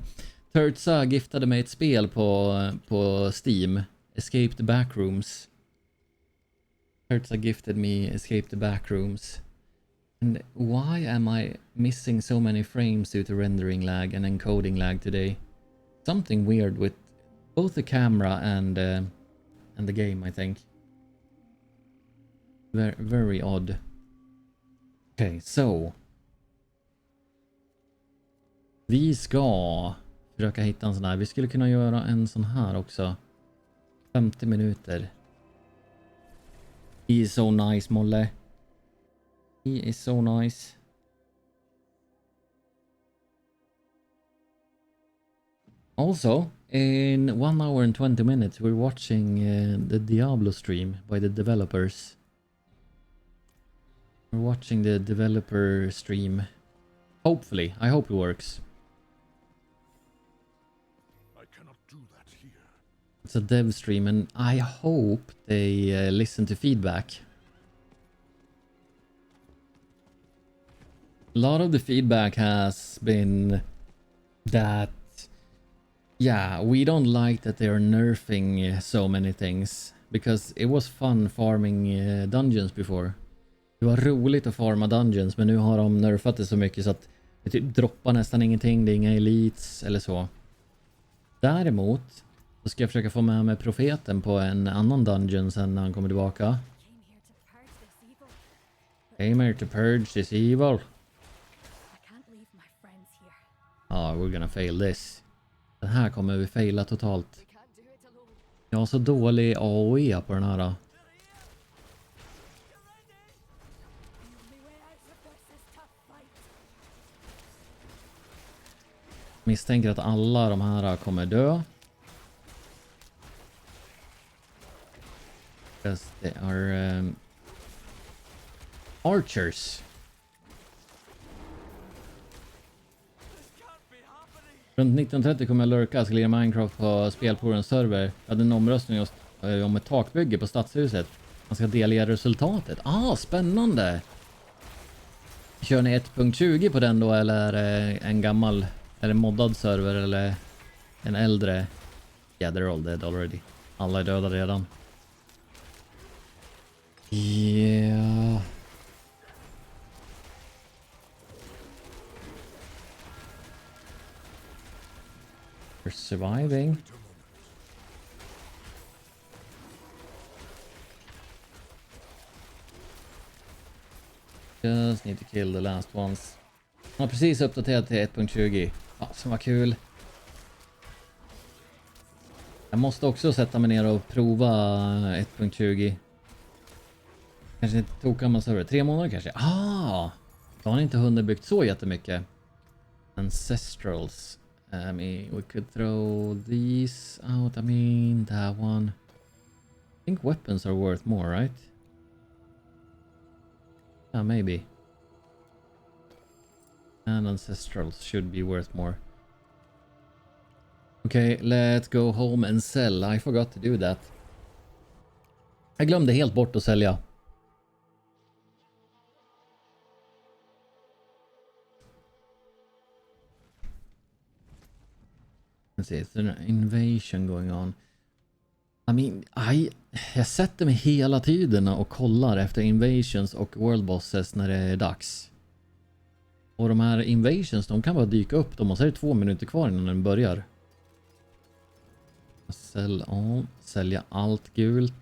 Turtsa giftade mig ett spel på Steam. Escape the Backrooms. Turtsa gifted me Escape the Backrooms. And why am I missing so many frames due to rendering lag and encoding lag today? Something weird with both the camera and the game, I think. Very, very odd. Okay, so. Vi ska försöka hitta en sån här. Vi skulle kunna göra en sån här också. 50 minuter. He is so nice, Molle. He is so nice. Also, in 1 hour and 20 minutes, we're watching the Diablo stream by the developers. We're watching the developer stream. Hopefully, I hope it works. I cannot do that here. It's a dev stream, and I hope they listen to feedback. A lot of the feedback has been that, yeah, we don't like that they're nerfing so many things. Because it was fun farming dungeons before. Det var roligt att farma dungeons, men nu har de nerfat det så mycket så att det typ droppar nästan ingenting. Det är inga elites eller så. Däremot så ska jag försöka få med mig profeten på en annan dungeon sen när han kommer tillbaka. Came here to purge this evil. We're gonna fail this. Den här kommer vi faila totalt. Jag har så dålig AOE på den här. Misstänker att alla de här kommer dö. Because they are archers. Runt 1930 kommer jag lurka, skulle ge Minecraft på spelporens server. Jag hade en omröstning om ett takbygge på stadshuset. Man ska delge resultatet. Spännande! Kör ni 1.20 på den då, eller en gammal, eller moddad server, eller en äldre? Yeah, they're all dead already. Alla är döda redan. Yeah. We're surviving. Just need to kill the last ones. Han har precis uppdaterat till 1.20. Som var kul. Jag måste också sätta mig ner och prova 1.20. Kanske inte tog en massa över 3 månader kanske. Då har inte hunden byggt så jättemycket. Ancestrals. We could throw these out. I mean, that one. I think weapons are worth more, right? Yeah, maybe. And ancestrals should be worth more. Okay, let's go home and sell. I forgot to do that. Jag glömde helt bort att sälja. Let's see, it's an invasion going on. I mean, jag sätter mig hela tiden och kollar efter invasions och world bosses när det är dags. Och de här invasions, de kan bara dyka upp. De måste ha 2 minuter kvar innan den börjar. Sälja allt gult.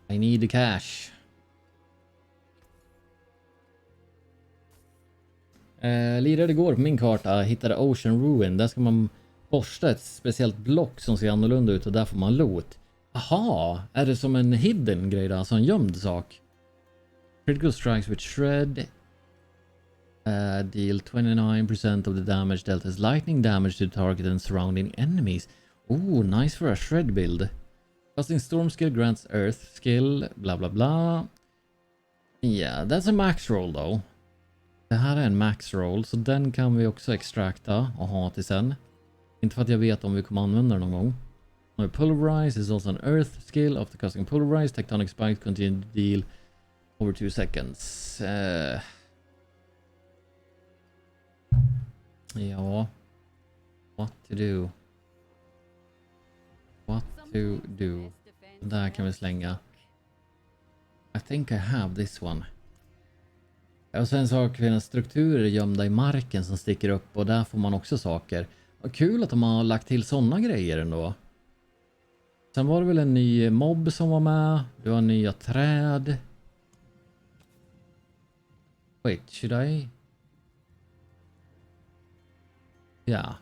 I need the cash. Lirade igår på min karta, hittade Ocean Ruin. Där ska man borsta ett speciellt block som ser annorlunda ut och där får man loot. Aha, är det som en hidden grej då? Alltså en gömd sak? Critical strikes with shred. Deal 29% of the damage dealt as lightning damage to the target and surrounding enemies. Oh, nice for a shred build. Casting storm skill grants earth skill, bla bla bla. Yeah, that's a max roll though. Det här är en max roll, så den kan vi också extrakta och ha till sen. Inte för att jag vet om vi kommer använda den någon gång. Pulverize is also an earth skill. After casting pulverize, tectonic spikes continue to deal over 2 seconds. Ja. What to do? What to do? Där kan vi slänga. I think I have this one. Och sen så finns strukturer gömda i marken som sticker upp och där får man också saker. Och kul att de har lagt till sådana grejer ändå. Sen var det väl en ny mobb som var med. Det var nya träd. Wait, should I? Yeah.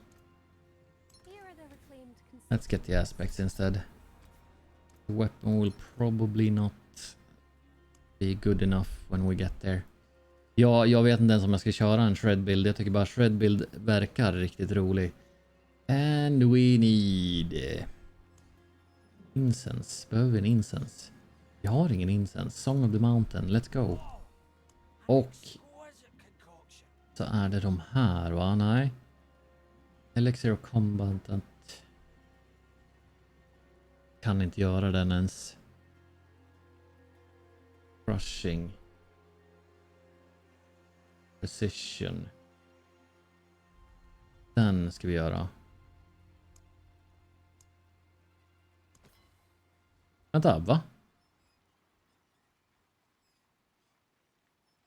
Let's get the aspects instead. The weapon will probably not be good enough when we get there. Ja, jag vet inte ens om jag ska köra en shred build. Jag tycker bara shred build verkar riktigt rolig. And we need incense. Behöver vi en incense? Jag har ingen incense. Song of the Mountain. Let's go. Och så är det de här, va? Nej. Elixir och combatant. Kan inte göra den ens. Crushing. Precision. Den ska vi göra. Vänta, va?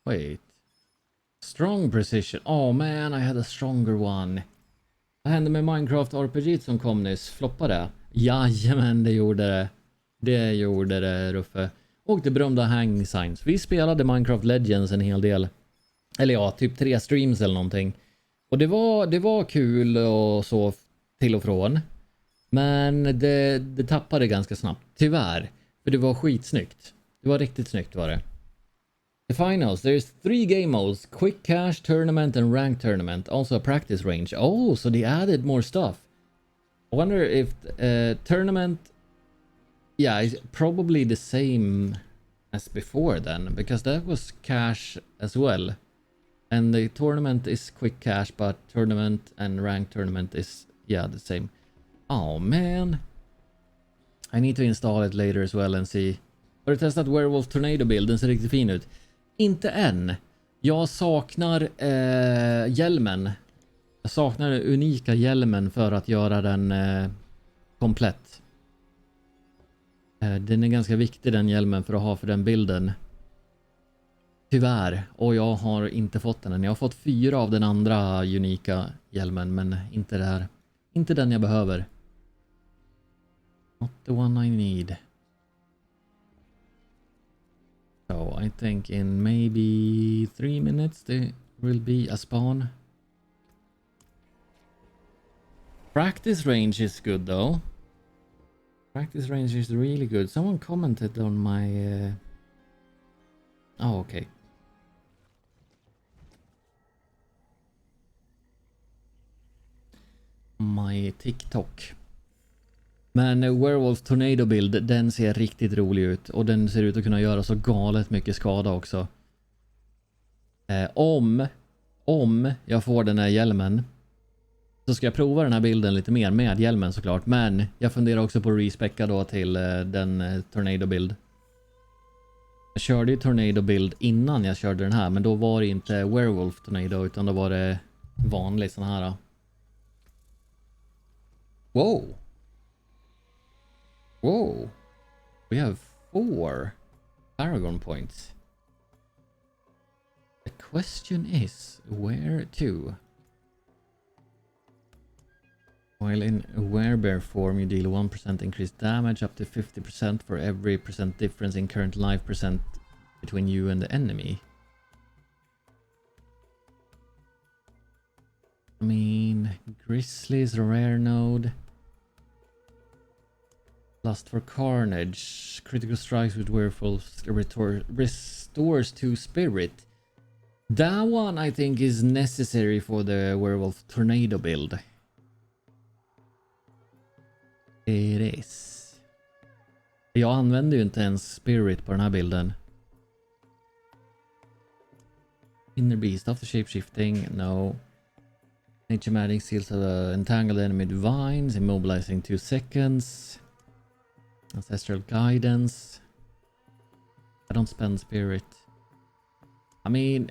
Wait. Strong precision. Oh man, I had a stronger one. Vad hände med Minecraft RPG som kom nyss? Floppade? Jajamän, det gjorde det. Det gjorde det, Ruffe. Och det berömda hang signs. Vi spelade Minecraft Legends en hel del. Eller ja, typ 3 streams eller någonting. Och det var kul och så till och från. Men det tappade ganska snabbt. Tyvärr. För det var skitsnyggt. Det var riktigt snyggt var det. The finals. There's 3 game modes: quick cash, tournament, and ranked tournament. Also a practice range. Oh, so they added more stuff. I wonder if tournament... Yeah, it's probably the same as before then, because that was cash as well. And the tournament is quick cash, but tournament and ranked tournament is, yeah, the same. Oh man. I need to install it later as well and see. Har du testat Werewolf Tornado Build? Den ser riktigt fin ut. Inte än. Jag saknar hjälmen. Jag saknar den unika hjälmen för att göra den komplett. Den är ganska viktig, den hjälmen, för att ha för den bilden. Tyvärr. Och jag har inte fått den än. Jag har fått 4 av den andra unika hjälmen, men inte det här. Inte den jag behöver. Not the one I need. So I think in maybe 3 minutes there will be a spawn. Practice range is good though. Practice range is really good. Someone commented on my... Oh, okay. My TikTok. Men Werewolf Tornado Build, den ser riktigt rolig ut. Och den ser ut att kunna göra så galet mycket skada också. Om jag får den här hjälmen, så ska jag prova den här bilden lite mer med hjälmen såklart. Men jag funderar också på att respecka då till den Tornado Build. Jag körde ju Tornado Build innan jag körde den här, men då var det inte Werewolf Tornado utan då var det vanlig sån här. Wow. Whoa. We have 4 Paragon points. The question is where to? While in werebear form, you deal 1% increased damage up to 50% for every percent difference in current life percent between you and the enemy. I mean, Grizzly's a rare node. Lust for Carnage. Critical strikes with werewolves restores 2 spirit. That one I think is necessary for the Werewolf Tornado build. It is. Jag använder ju inte ens spirit på den här bilden. Inner beast after shapeshifting, no. Nature magic seals entangled enemy divines, immobilizing 2 seconds. Ancestral guidance. I don't spend spirit. I mean,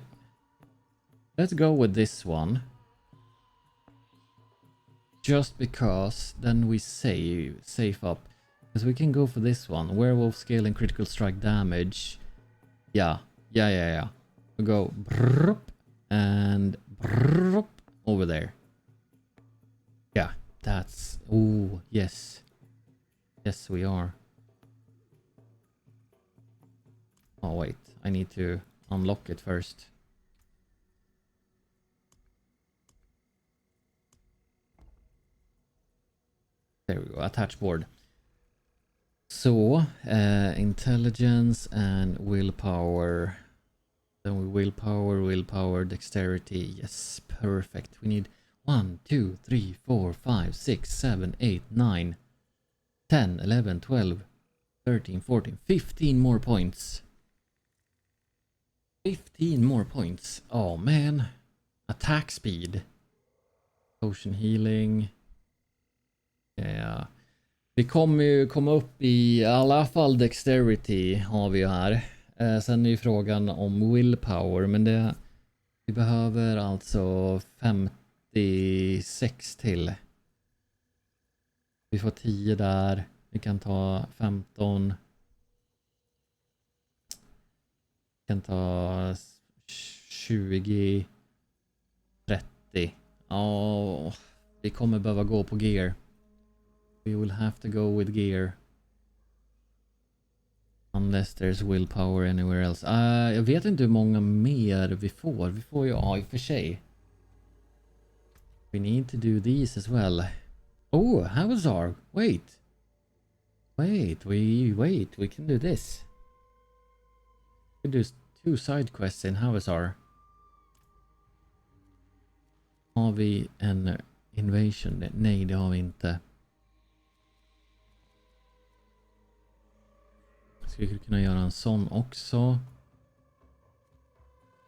let's go with this one. Just because then we save up. Because we can go for this one. Werewolf scale and critical strike damage. Yeah. We go brrrp and brrrp over there. Yeah, that's... Oh, yes. Yes, we are. Oh, wait. I need to unlock it first. There we go. Attach board. So, intelligence and willpower. Then we willpower, dexterity. Yes, perfect. We need 1, 2, 3, 4, 5, 6, 7, 8, 9, 10, 11, 12, 13, 14, 15 more points. 15 more points. Oh man. Attack speed. Potion healing. Ja. Vi kommer ju komma upp i alla fall dexterity har vi ju här. Sen är ju frågan om willpower, men det vi behöver alltså 56 till. Vi får 10 där. Vi kan ta 15. Vi kan ta 20. 30. Ja, vi kommer behöva gå på gear. We will have to go with gear. Unless there's willpower anywhere else. Jag vet inte hur många mer vi får. Vi får ju, ja, i och för sig. We need to do these as well. Oh, Havazar. Wait. We can do this. We do 2 side quests in Havasar. Har vi en invasion? Nej, det har vi inte. Ska vi kunna göra en sån också?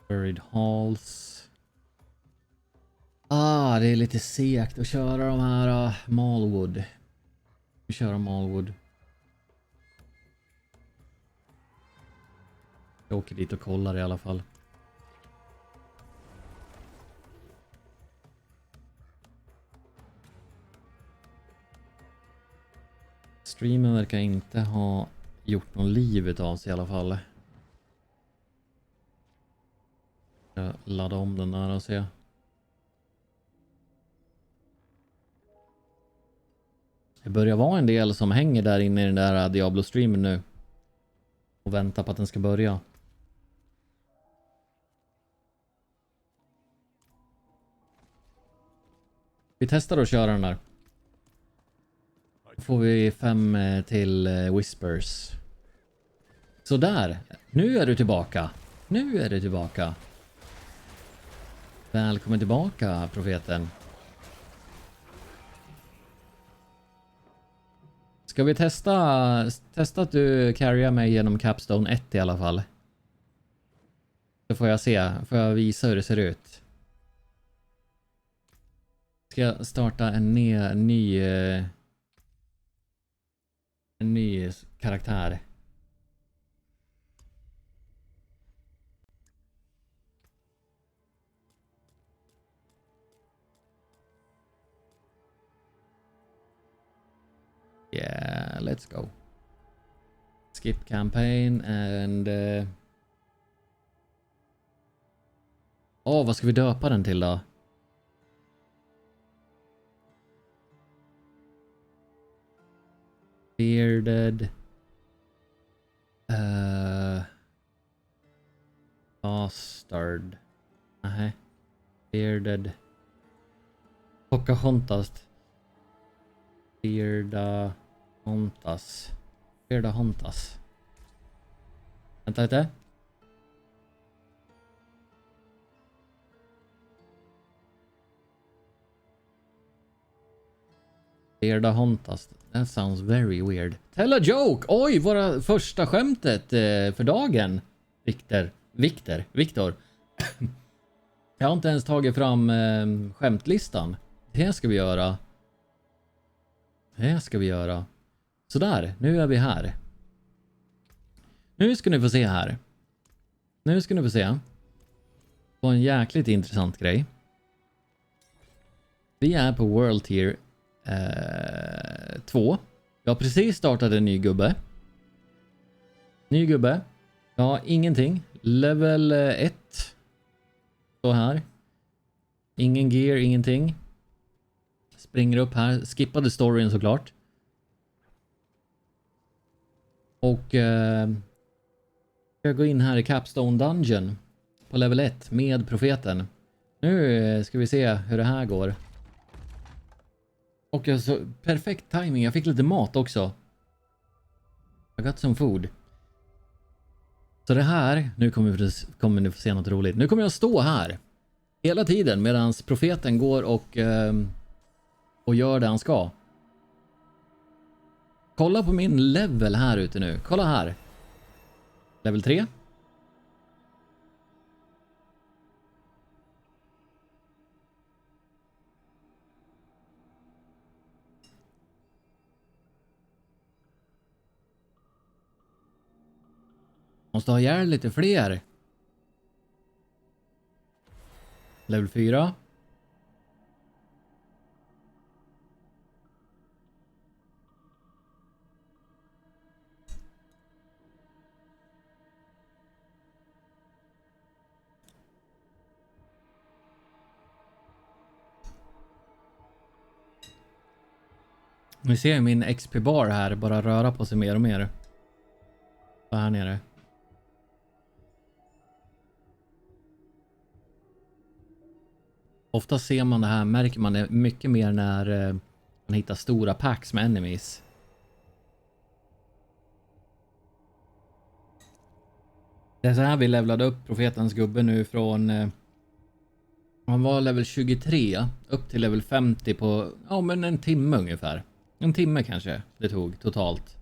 Buried Halls. Det är lite segt att köra de här Malwood. Vi kör Malwood. Jag åker dit och kollar i alla fall. Streamen verkar inte ha gjort någon livet av sig i alla fall. Jag laddar om den där och se. Det börjar vara en del som hänger där inne i den där Diablo-streamen nu. Och väntar på att den ska börja. Vi testar att köra den där. Då får vi 5 till Whispers. Så där. Nu är du tillbaka. Nu är du tillbaka. Välkommen tillbaka, profeten. Ska vi testa att du carryar mig genom Capstone 1 i alla fall? Så får jag se. Får jag visa hur det ser ut. Ska jag starta en ny karaktär. Yeah, let's go. Skip campaign and... vad ska vi döpa den till då? Bearded... Bastard. Nej. Bearded... Pocahontas. Beardahontas. Beardahontas. Vänta lite. Beardahontas. That sounds very weird. Tell a joke! Oj, våra första skämtet för dagen. Viktor. Jag har inte ens tagit fram skämtlistan. Det ska vi göra. Sådär, nu är vi här. Nu ska ni få se här. På en jäkligt intressant grej. Vi är på World Tier 2. Jag har precis startat en ny gubbe. Ja, ingenting. Level 1. Så här. Ingen gear, ingenting. Springer upp här. Skippade storyn såklart. Och jag går in här i Capstone Dungeon. På level 1 med profeten. Nu ska vi se hur det här går. Och så perfekt timing. Jag fick lite mat också. I got some food. Så det här, nu kommer ni få se något roligt. Nu kommer jag stå här hela tiden medan profeten går och gör det han ska. Kolla på min level här ute nu. Kolla här. Level 3. Måste ha ihjäl lite fler. Level 4. Vi ser min XP-bar här bara röra på sig mer och mer. Så här nere. Ofta ser man det här, märker man det mycket mer när man hittar stora packs med enemies. Det är så här vi levlade upp profetens gubbe nu från... han var level 23 upp till level 50 på... ja, men en timme ungefär. En timme kanske det tog totalt.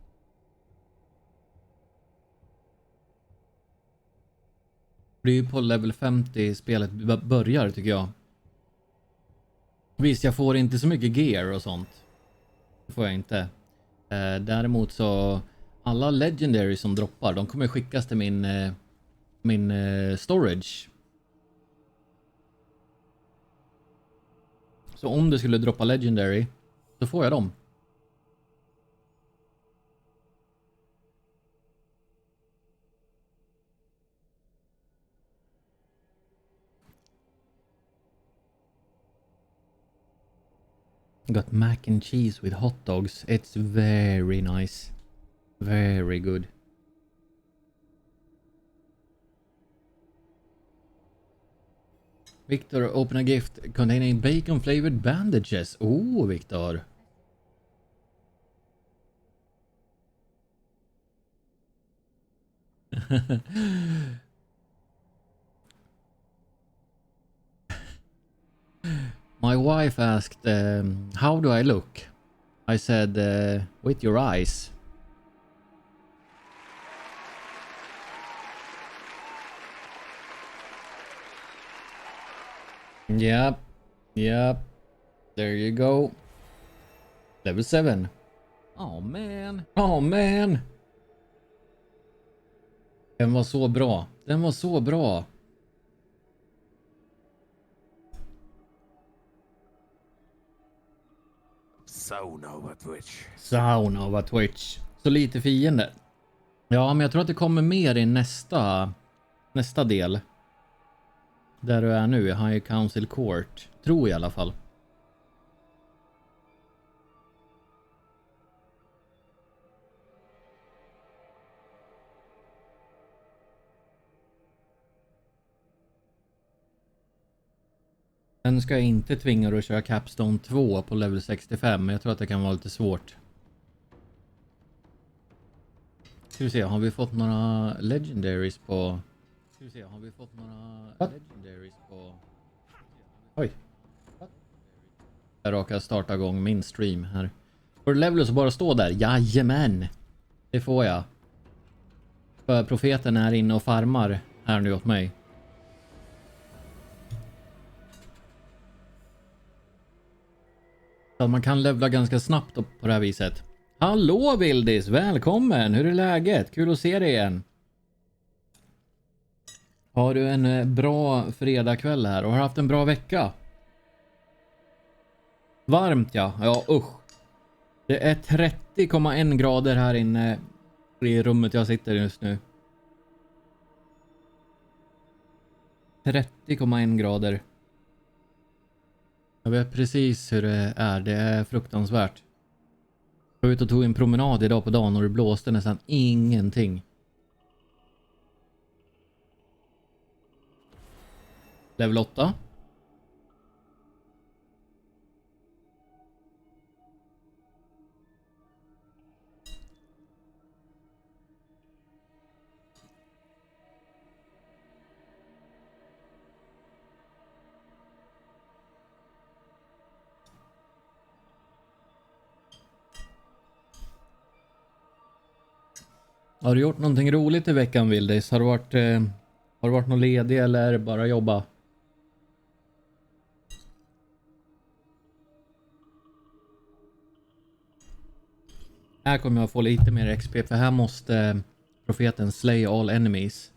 Det är ju på level 50 spelet börjar tycker jag. Visst, jag får inte så mycket gear och sånt. Det får jag inte. Däremot så... alla legendary som droppar, de kommer skickas till min storage. Så om det skulle droppa legendary, så får jag dem. Got mac and cheese with hot dogs. It's very nice. Very good. Victor, open a gift containing bacon flavored bandages. Oh, Victor. My wife asked, how do I look? I said, with your eyes. Yep. Yep. There you go. Level 7. Oh man. Oh man. Den var så bra. Den var så bra. Sauna over Twitch. Sauna over Twitch. Så lite fiender. Ja, men jag tror att det kommer mer i nästa del. Där du är nu, i High Council Court. Tror jag i alla fall. Sen ska jag inte tvinga dig att köra Capstone 2 på level 65. Men jag tror att det kan vara lite svårt. Ska vi se, har vi fått några legendaries på... Ska vi se, har vi fått några legendaries på... Oj. Jag råkar starta igång min stream här. Får du level så bara stå där? Jajamän! Det får jag. För profeten är inne och farmar här nu åt mig. Så man kan levla ganska snabbt på det här viset. Hallå Vildis, välkommen! Hur är läget? Kul att se dig igen. Har du en bra fredagkväll här och har haft en bra vecka? Varmt ja, ja usch. Det är 30,1 grader här inne i rummet jag sitter just nu. 30,1 grader. Jag vet precis hur det är. Det är fruktansvärt. Jag var ute och tog en promenad idag på dagen och det blåste nästan ingenting. Level 8. Har du gjort någonting roligt i veckan, Vildis? Har du varit någon ledig eller bara jobba? Här kommer jag få lite mer XP för här måste profeten slay all enemies.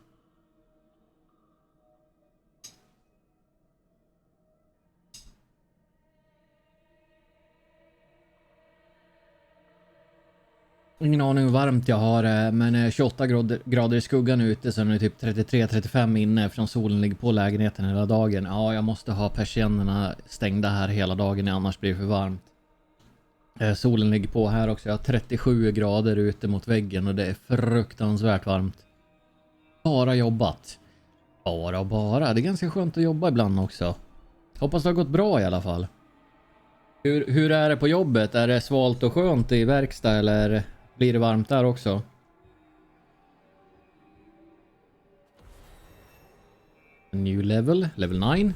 Ingen aning hur varmt jag har men 28 grader i skuggan ute så nu är typ 33-35 inne från solen ligger på lägenheten hela dagen. Ja, jag måste ha persiennerna stängda här hela dagen annars blir det för varmt. Solen ligger på här också. Jag har 37 grader ute mot väggen och det är fruktansvärt varmt. Bara jobbat. Bara. Det är ganska skönt att jobba ibland också. Hoppas det har gått bra i alla fall. Hur är det på jobbet? Är det svalt och skönt i verkstad eller blir det varmt där också? New level, level 9.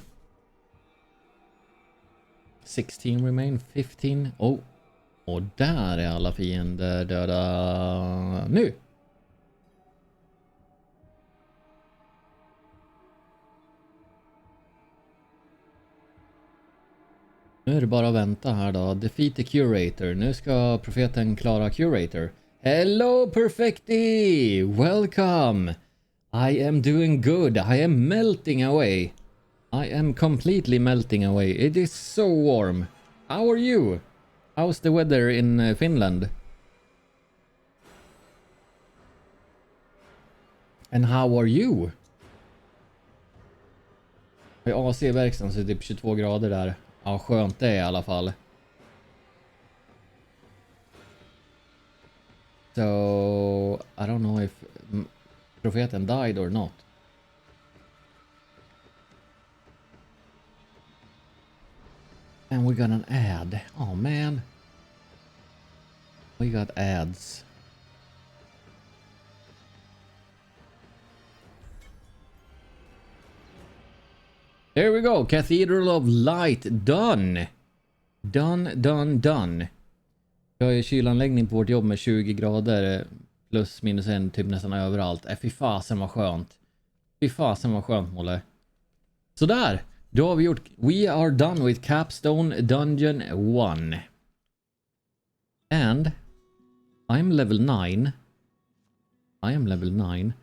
16 remain, 15. Oh, och där är alla fiender döda nu. Nu är det bara att vänta här då. Defeat the curator. Nu ska profeten klara curator. Hello Perfecti! Welcome! I am doing good. I am melting away. I am completely melting away. It is so warm. How are you? How's the weather in Finland? And how are you? I AC-verkstan så är det typ 22 grader där. Ja, skönt det är i alla fall. So, I don't know if profeten died or not. And we got an ad. Oh man. We got ads. There we go. Cathedral of Light. Done. Done. Vi har ju kylanläggning på vårt jobb med 20 grader plus minus en typ nästan överallt. Fy fasen vad skönt. Fy fasen vad skönt, Molle. Så där. Då har vi gjort. We are done with Capstone Dungeon 1. And I'm level 9. I am level 9.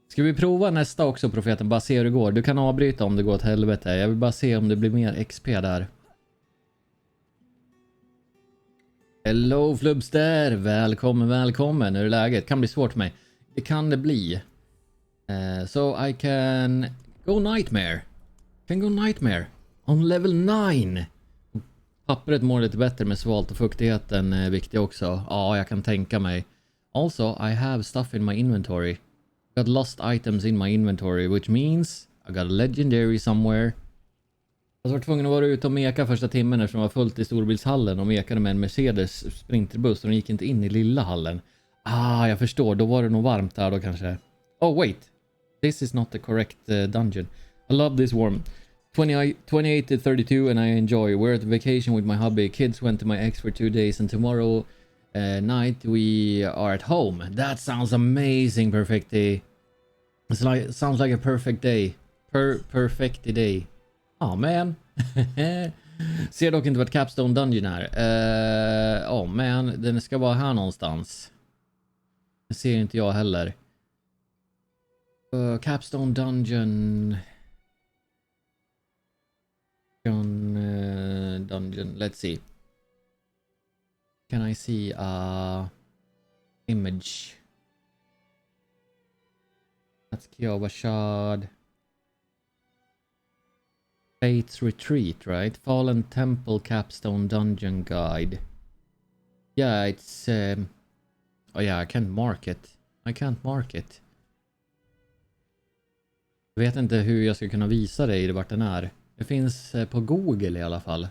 Ska vi prova nästa också, profeten? Bara se hur det går. Du kan avbryta om det går åt helvete. Jag vill bara se om det blir mer XP där. Hello Flubster! Välkommen. Hur är läget? Kan bli svårt för mig. Det kan det bli. So I can go Nightmare. On level 9. Pappret mår lite bättre med svalt och fuktigheten är viktig också. Ja, jag kan tänka mig. Also, I have stuff in my inventory. Got lost items in my inventory, which means I got a legendary somewhere. Jag var tvungen att vara ute och meka första timmen eftersom det var fullt i storbilshallen och mekade med en Mercedes sprinterbuss och de gick inte in i lilla hallen. Ah, jag förstår. Då var det nog varmt där då kanske. Oh, wait. This is not the correct dungeon. I love this warm. 28 to 32 and I enjoy. We're at vacation with my hubby. Kids went to my ex for 2 days and tomorrow night we are at home. That sounds amazing, Perfecti. Sounds like a perfect day. Perfect day. Oh man. Ser dock inte vart Capstone Dungeon är. Oh man, den ska vara här någonstans. Det ser inte jag heller. Capstone Dungeon. Dungeon. Let's see. Can I see a image? That's Kiawashad. Fate's Retreat, right? Fallen Temple Capstone Dungeon Guide. Yeah, it's oh yeah, I can't mark it. Jag vet inte hur jag ska kunna visa dig vart den är. Det finns på Google i alla fall.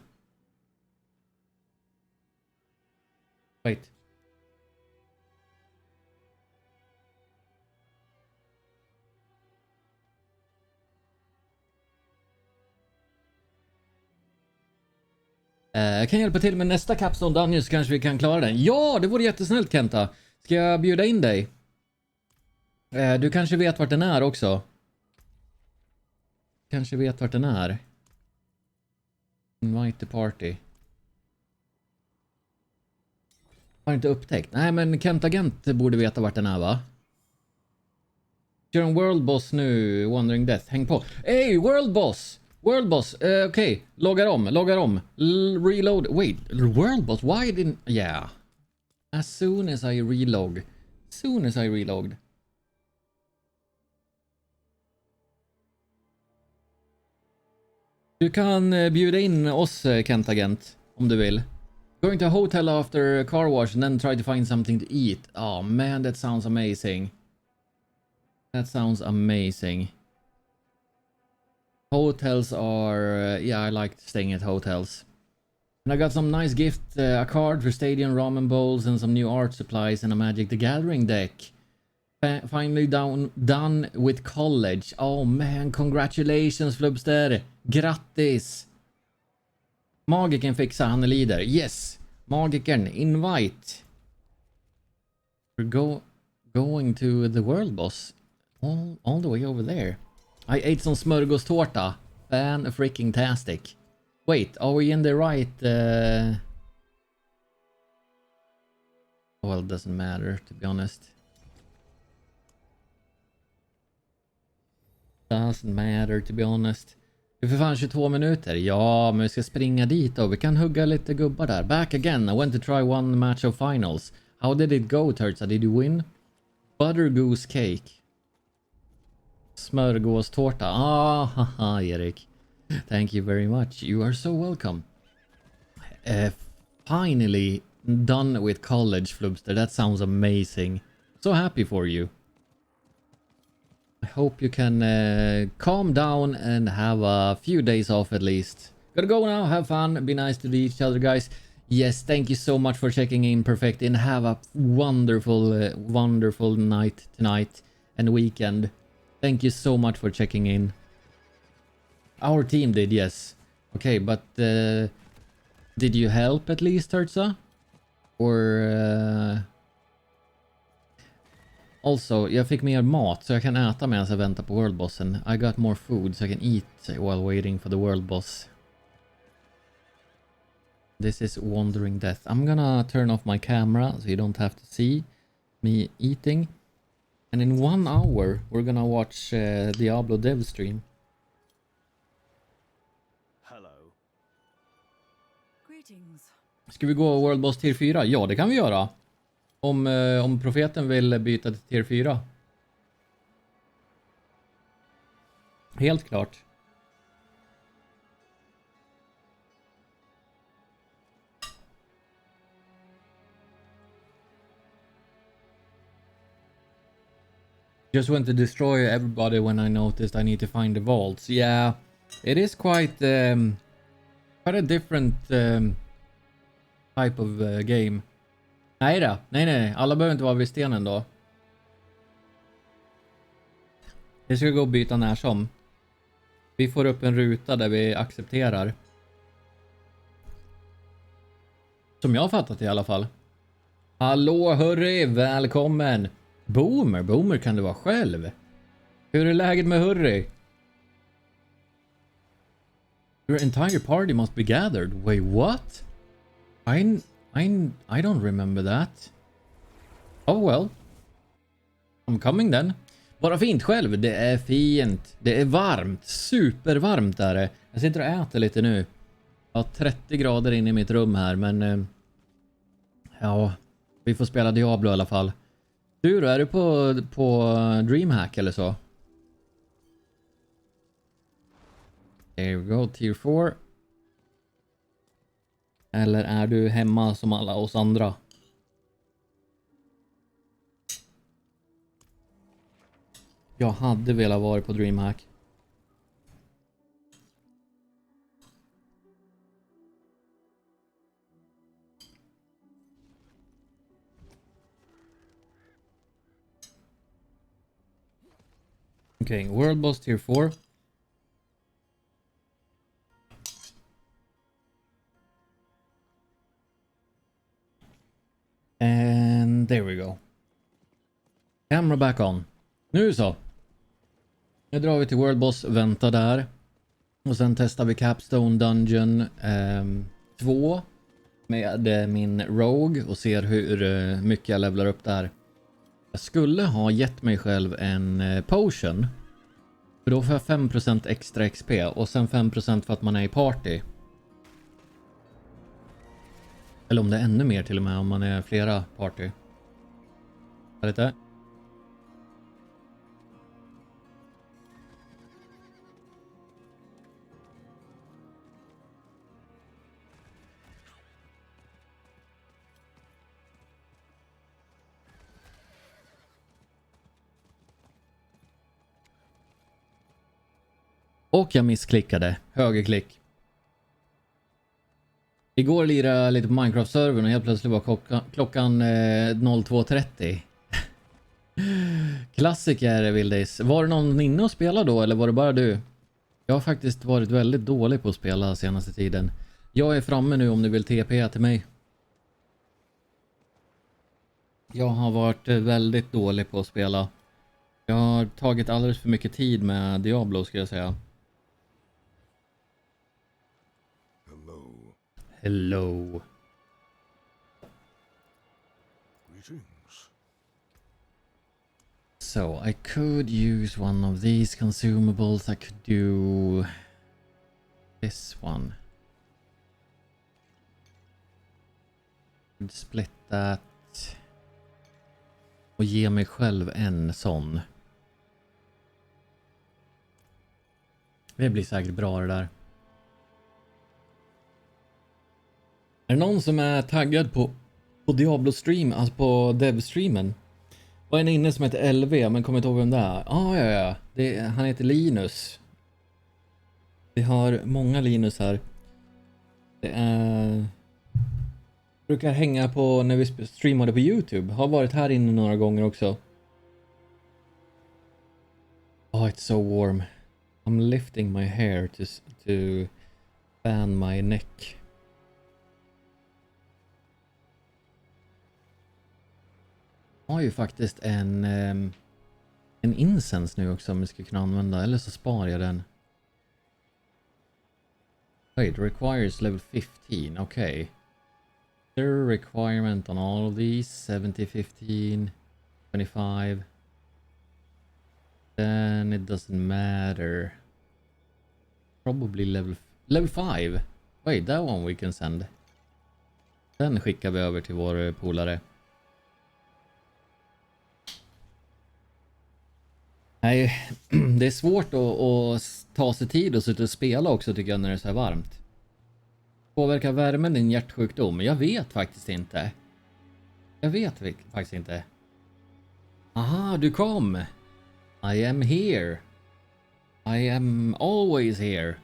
Wait. Jag kan hjälpa till med nästa Capstone Dungeon så kanske vi kan klara den. Ja, det vore jättesnällt, Kenta. Ska jag bjuda in dig? Du kanske vet vart den är också. Invite the party. Har inte upptäckt. Nej, men Kent Agent borde veta vart den är, va? Kör en World Boss nu. Wandering Death. Häng på. Hey, World Boss! Okej. Loggar om. Reload. Wait, World Boss? Why didn't... Yeah. As soon as I reload. Du kan bjuda in oss, Kent Agent, om du vill. Going to a hotel after a car wash and then try to find something to eat. Oh man, that sounds amazing. Hotels are... yeah, I like staying at hotels. And I got some nice gift, a card for stadium ramen bowls and some new art supplies and a Magic the Gathering deck. Finally done with college. Oh man, congratulations Flubster. Grattis. Magiken fixar, han är leader. Yes. Magiken, invite. We're going to the world boss. All the way over there. I ate some smörgåstårta. Fan-freaking-tastic. Wait, are we in the right... Well, it doesn't matter, to be honest. Doesn't matter, to be honest. Det är för fan 22 minuter. Ja, men vi ska springa dit och vi kan hugga lite gubbar där. Back again. I went to try one match of finals. How did it go, Turtsa? Did you win? Butter goose cake. Smörgåstårta. Haha, Erik. Thank you very much. You are so welcome. Finally done with college, Flubster. That sounds amazing. So happy for you. I hope you can calm down and have a few days off at least. Gotta go now, have fun, be nice to each other, guys. Yes, thank you so much for checking in, Perfect, and have a wonderful, wonderful night tonight and weekend. Thank you so much for checking in. Our team did, yes. Okay, but did you help at least, Turtsa? Or... Also, jag fick mer mat så jag kan äta medan jag väntar på World Bossen. I got more food so I can eat while waiting for the World Boss. This is Wandering Death. I'm gonna turn off my camera so you don't have to see me eating. And in 1 hour we're gonna watch Diablo dev stream. Hello. Greetings. Ska vi gå World Boss tier 4? Ja, det kan vi göra. Om profeten vill byta till tier 4. Helt klart. Just went to destroy everybody when I noticed I need to find the vaults. Yeah, it is quite a different type of game. Nej då. Nej. Alla behöver inte vara vid stenen då. Vi ska gå och byta när som. Vi får upp en ruta där vi accepterar. Som jag har fattat i alla fall. Hallå hörri, välkommen. Boomer kan du vara själv. Hur är läget med hörri? Your entire party must be gathered. Wait, what? I don't remember that. Oh well. I'm coming then. Bara fint själv. Det är fint. Det är varmt. Supervarmt är det. Jag sitter och äter lite nu. Jag har 30 grader in i mitt rum här, men ja, vi får spela Diablo i alla fall. Du då, är du på Dreamhack eller så? There we go, tier 4. Eller är du hemma som alla oss andra? Jag hade velat vara på Dreamhack. Okay, World Boss tier 4. And there we go. Camera back on. Nu så. Nu drar vi till World Boss, vänta där. Och sen testar vi Capstone Dungeon 2 med min Rogue och ser hur mycket jag levlar upp där. Jag skulle ha gett mig själv en potion. För då får jag 5% extra XP och sen 5% för att man är i party. Eller om det är ännu mer till och med om man är flera party. Lite. Och jag missklickade. Högerklick. Igår lirade jag lite på Minecraft-servern och helt plötsligt var klockan 02.30. Klassiker, Vildis. Var det någon inne och spelade då eller var det bara du? Jag har faktiskt varit väldigt dålig på att spela senaste tiden. Jag är framme nu om du vill TP till mig. Jag har varit väldigt dålig på att spela. Jag har tagit alldeles för mycket tid med Diablo ska jag säga. Hello. Hello. Greetings. So I could use one of these consumables. I could do this one. Could split that. Och ge mig själv en sån. Det blir säkert bra det där. Är det någon som är taggad på Diablo stream, alltså på dev-streamen? Var en inne som heter LV, men kommer inte ihåg vem det är. Ja. Han heter Linus. Vi har många Linus här. Det är... Brukar hänga på när vi streamade på YouTube. Har varit här inne några gånger också. Oh, it's so warm. I'm lifting my hair to fan my neck. Jag har ju faktiskt en incense nu också om vi ska kunna använda. Eller så sparar jag den. Wait, requires level 15. Okay. There requirement on all of these. 70, 15, 25. Then it doesn't matter. Probably level 5. Wait, that one we can send. Den skickar vi över till vår polare. Nej, det är svårt att ta sig tid och sitta och spela också tycker jag när det är så här varmt. Påverkar värmen din hjärtsjukdom? Jag vet faktiskt inte. Aha, du kom. I am here. I am always here.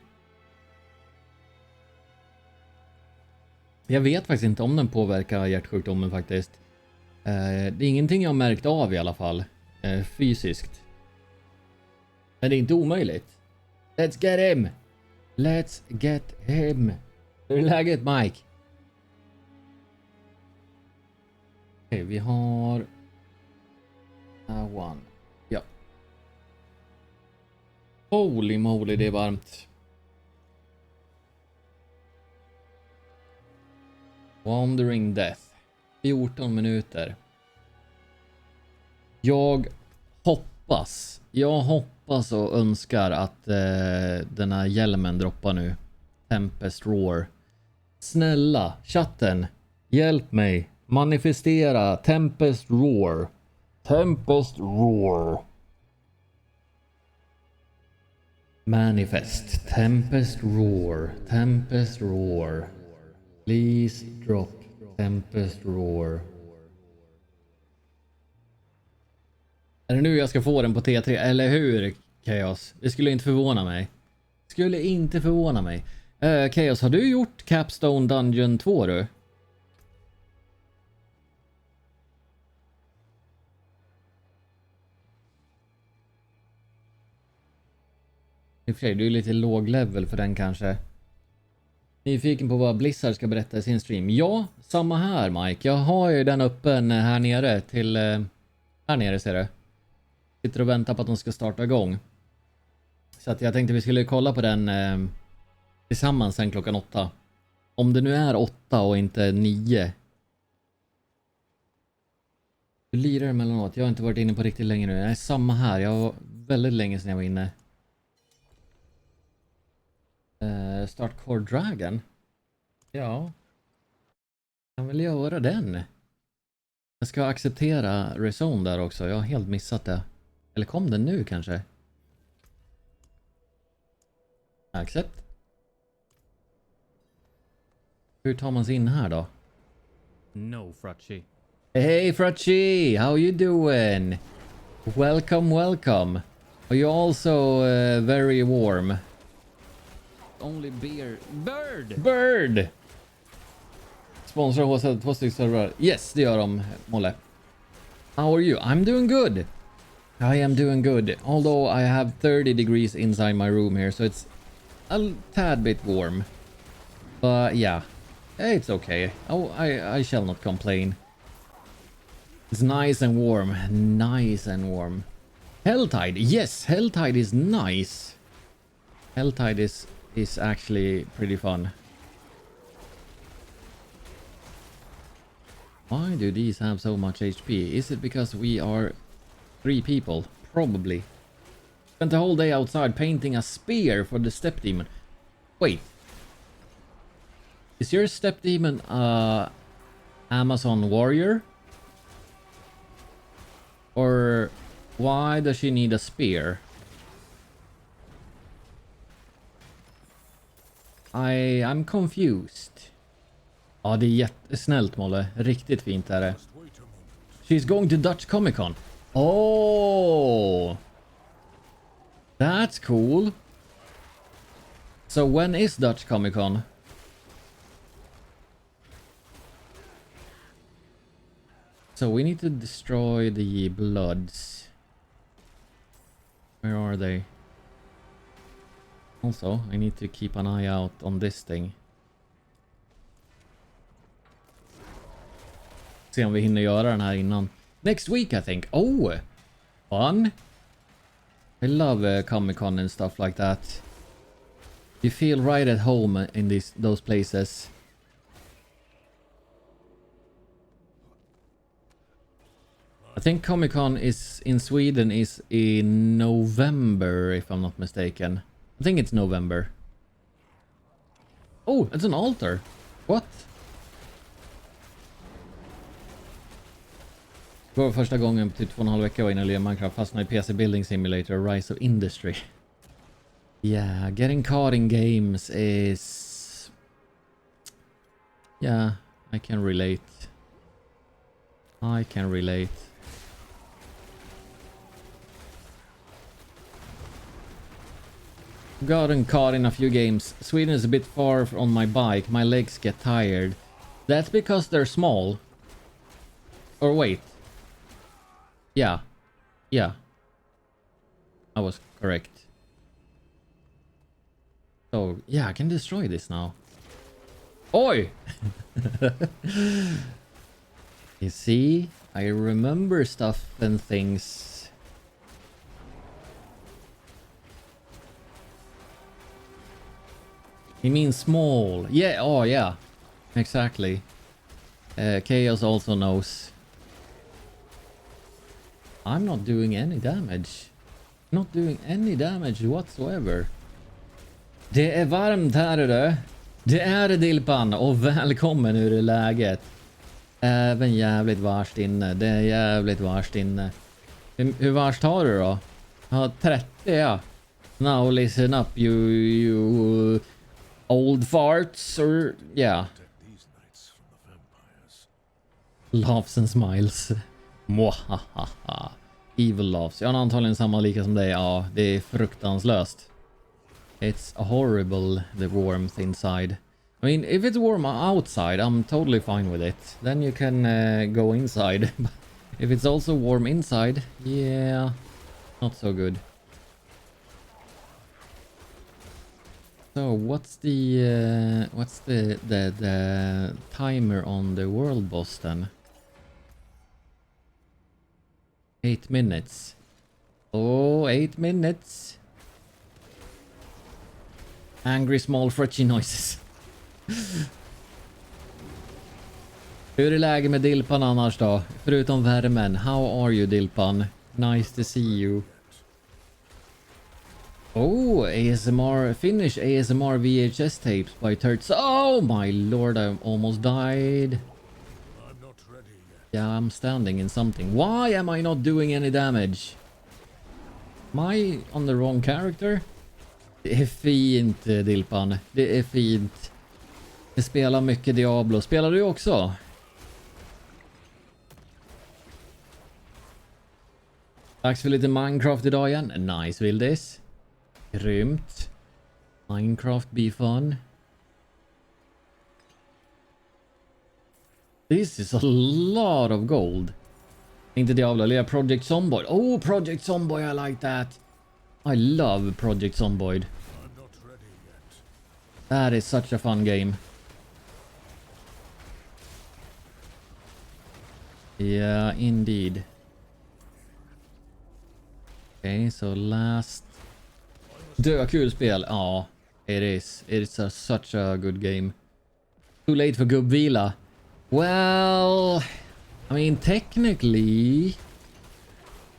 Jag vet faktiskt inte om den påverkar hjärtsjukdomen faktiskt. Det är ingenting jag har märkt av i alla fall. Fysiskt. Men det är inte omöjligt. Let's get him! Let's get him! Hur är läget, Mike? Okej, vi har... one. Ja. Holy moly, det är varmt. Wandering Death. 14 minuter. Jag hoppas och önskar att den här hjälmen droppar nu. Tempest Roar. Snälla, chatten, hjälp mig. Manifestera Tempest Roar. Tempest Roar. Manifest. Tempest Roar. Tempest Roar. Please drop Tempest Roar. Är det nu jag ska få den på T3? Eller hur, Chaos? Det skulle inte förvåna mig. Chaos, har du gjort Capstone Dungeon 2 du? I och för sig, du är lite låg level för den kanske. Nyfiken på vad Blizzard ska berätta i sin stream. Ja, samma här Mike. Jag har ju den öppen här nere till... här nere ser du. Sitter och väntar på att de ska starta igång. Så att jag tänkte vi skulle kolla på den tillsammans sen klockan 8. Om det nu är 8 och inte 9. Du lirar emellanåt. Jag har inte varit inne på riktigt länge nu. Jag är samma här. Jag var väldigt länge sedan jag var inne. Start Core Dragon. Ja. Jag vill göra den. Jag ska acceptera Rezone där också. Jag har helt missat det. Eller kom den nu kanske? Accept. Hur tar man sig in här då? No, Frutchy. Hey Frutchy, how you doing? Welcome. Are you also very warm? Only beer. Bird! Sponsrar HC2 servrar. Yes, det gör de, Molle. How are you? I'm doing good. I am doing good, although I have 30 degrees inside my room here, so it's a tad bit warm. But yeah, it's okay. Oh, I shall not complain. It's nice and warm. Nice and warm. Helltide. Yes, Helltide is nice. Helltide is actually pretty fun. Why do these have so much HP? Is it because we are 3 people? Probably. Spent the whole day outside painting a spear for the step demon. Wait. Is your step demon Amazon warrior? Or why does she need a spear? I'm confused. Ja, det är jättesnällt, Molle. Riktigt fint är det. She's going to Dutch Comic Con. Oh! That's cool. So when is Dutch Comic Con? So we need to destroy the bloods. Where are they? Also, I need to keep an eye out on this thing. Se om vi hinner göra den här innan. Next week, I think. Oh! Fun! I love Comic-Con and stuff like that. You feel right at home in those places. I think Comic-Con is in Sweden is in November, if I'm not mistaken. I think it's November. Oh, it's an altar. What? Det var första gången på typ 2,5 veckor innan jag lirade Minecraft fastnade i PC Building Simulator Rise of Industry. Yeah, getting caught in games is... Yeah, I can relate. I can relate. Gotten caught in a few games. Sweden is a bit far on my bike. My legs get tired. That's because they're small. Or wait. Yeah. Yeah. I was correct. So, yeah, I can destroy this now. Oi! You see? I remember stuff and things. He means small. Yeah, oh yeah. Exactly. Chaos also knows. I'm not doing any damage. Not doing any damage whatsoever. Det är varmt här du. Det är det, Dilpan, och välkommen. Hur är läget? Även jävligt varst inne. Det är jävligt varst inne. Hur varst har du då? Ja, 30 ja. Now listen up you old farts or yeah. Laughs and smiles. Mwahaha. Evil laughs. Jag har antagligen samma lika som dig. Ja, det är fruktansvärt. It's horrible, the warmth inside. I mean, if it's warm outside, I'm totally fine with it. Then you can go inside. If it's also warm inside, yeah, not so good. So what's the timer on the world boss then? 8 minutes. Oh, 8 minutes. Angry small fretchy noises. Hur är läget med Dilpan annars då? Förutom värmen. How are you, Dilpan? Nice to see you. Oh, ASMR, Finnish ASMR VHS tapes by Turts. Oh my lord, I almost died. I'm not ready yet. Yeah, I'm standing in something. Why am I not doing any damage? Am I on the wrong character? Det är fint, Dilpan. Det är fint. Jag spelar mycket Diablo. Spelar du också? Dags för lite Minecraft idag igen. Nice, Vildis. Grymt. Minecraft be fun. This is a lot of gold. Inte Diablo, eller Project Zomboid. Oh, Project Zomboid, I like that. I love Project Zomboid. I'm not ready yet. That is such a fun game. Yeah, indeed. Okay, so last... Kul spel. Ja, it is. It's such a good game. Too late for gubbvila. Well, I mean, technically,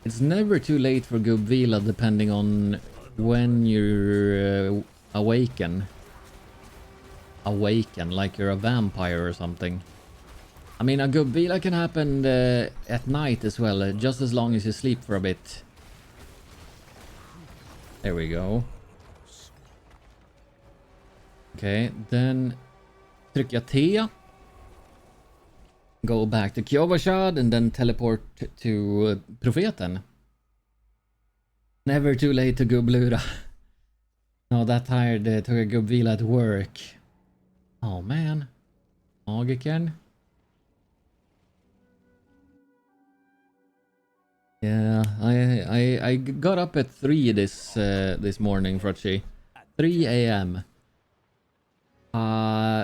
it's never too late for gubbvila depending on when you're awaken, like you're a vampire or something. I mean, a gubbvila can happen at night as well, just as long as you sleep for a bit. There we go. Okay, then trycker jag T. Go back to Kyovashad and then teleport to Profeten. Never too late to gubblura. No, that tired took a gubbvila at work. Oh man. Magikern. Yeah, I got up at 3 this morning, Frotchi. 3 a.m.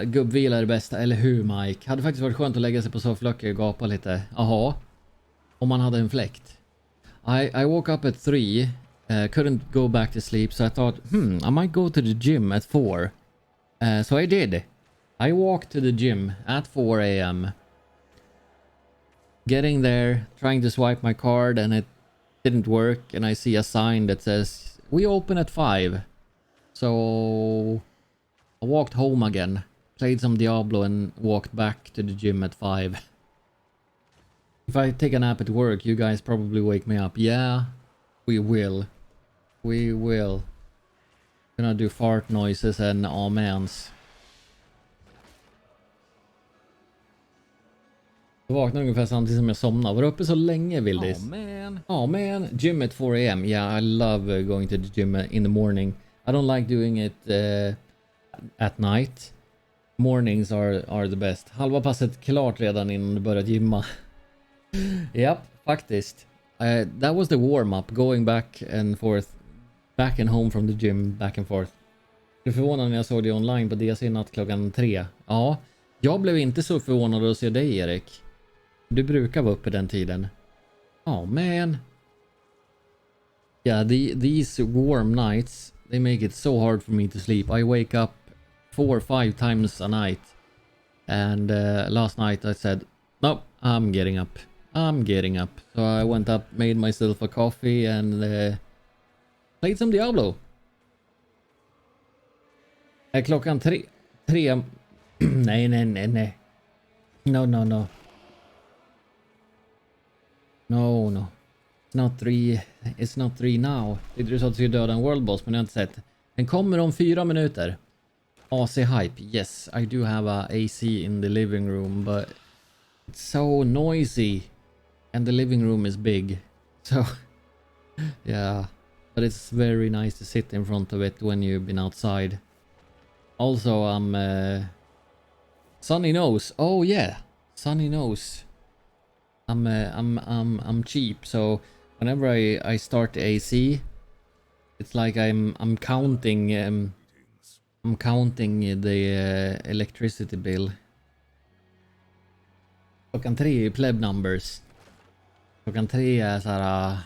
Gubbvila är det bästa, eller hur Mike? Hade faktiskt varit skönt att lägga sig på sofflocket och gapa lite. Aha. Om man hade en fläkt. I woke up at 3. Couldn't go back to sleep, so I thought, I might go to the gym at 4. So I did. I walked to the gym at 4 a.m. Getting there, trying to swipe my card, and it didn't work, and I see a sign that says, we open at 5. So I walked home again, played some Diablo, and walked back to the gym at 5. If I take a nap at work, you guys probably wake me up. Yeah, we will. We will. Gonna do fart noises and amens. Jag vaknade ungefär samtidigt som jag somnade. Var uppe så länge, Vildis. Oh man. Gym at 4 a.m. Yeah, I love going to the gym in the morning. I don't like doing it at night. Mornings are the best. Halva passet klart redan innan du började gymma. Yep, faktiskt. That was the warm-up. Going back and forth. Back and home from the gym. Back and forth. Jag blev förvånad när jag såg det online på DC natt klockan 3. Ja, jag blev inte så förvånad att se dig, Erik. Du brukar vara uppe den tiden. Oh man. Yeah, these warm nights, they make it so hard for me to sleep. I wake up 4 or 5 times a night. And last night I said, no, I'm getting up. I'm getting up. So I went up, made myself a coffee, and played some Diablo. Klockan 3. Nej. No. No. It's not 3 now. Det är så att vi döda en world boss, men jag har inte sett. Den kommer om 4 minuter. AC hype. Yes, I do have a AC in the living room, but it's so noisy. And the living room is big. So, yeah. But it's very nice to sit in front of it when you've been outside. Also, Sunny knows. Oh yeah, Sunny knows. I'm cheap, so whenever I start the AC, it's like I'm counting the electricity bill. Klockan 3 är pleb numbers. Klockan 3 är så här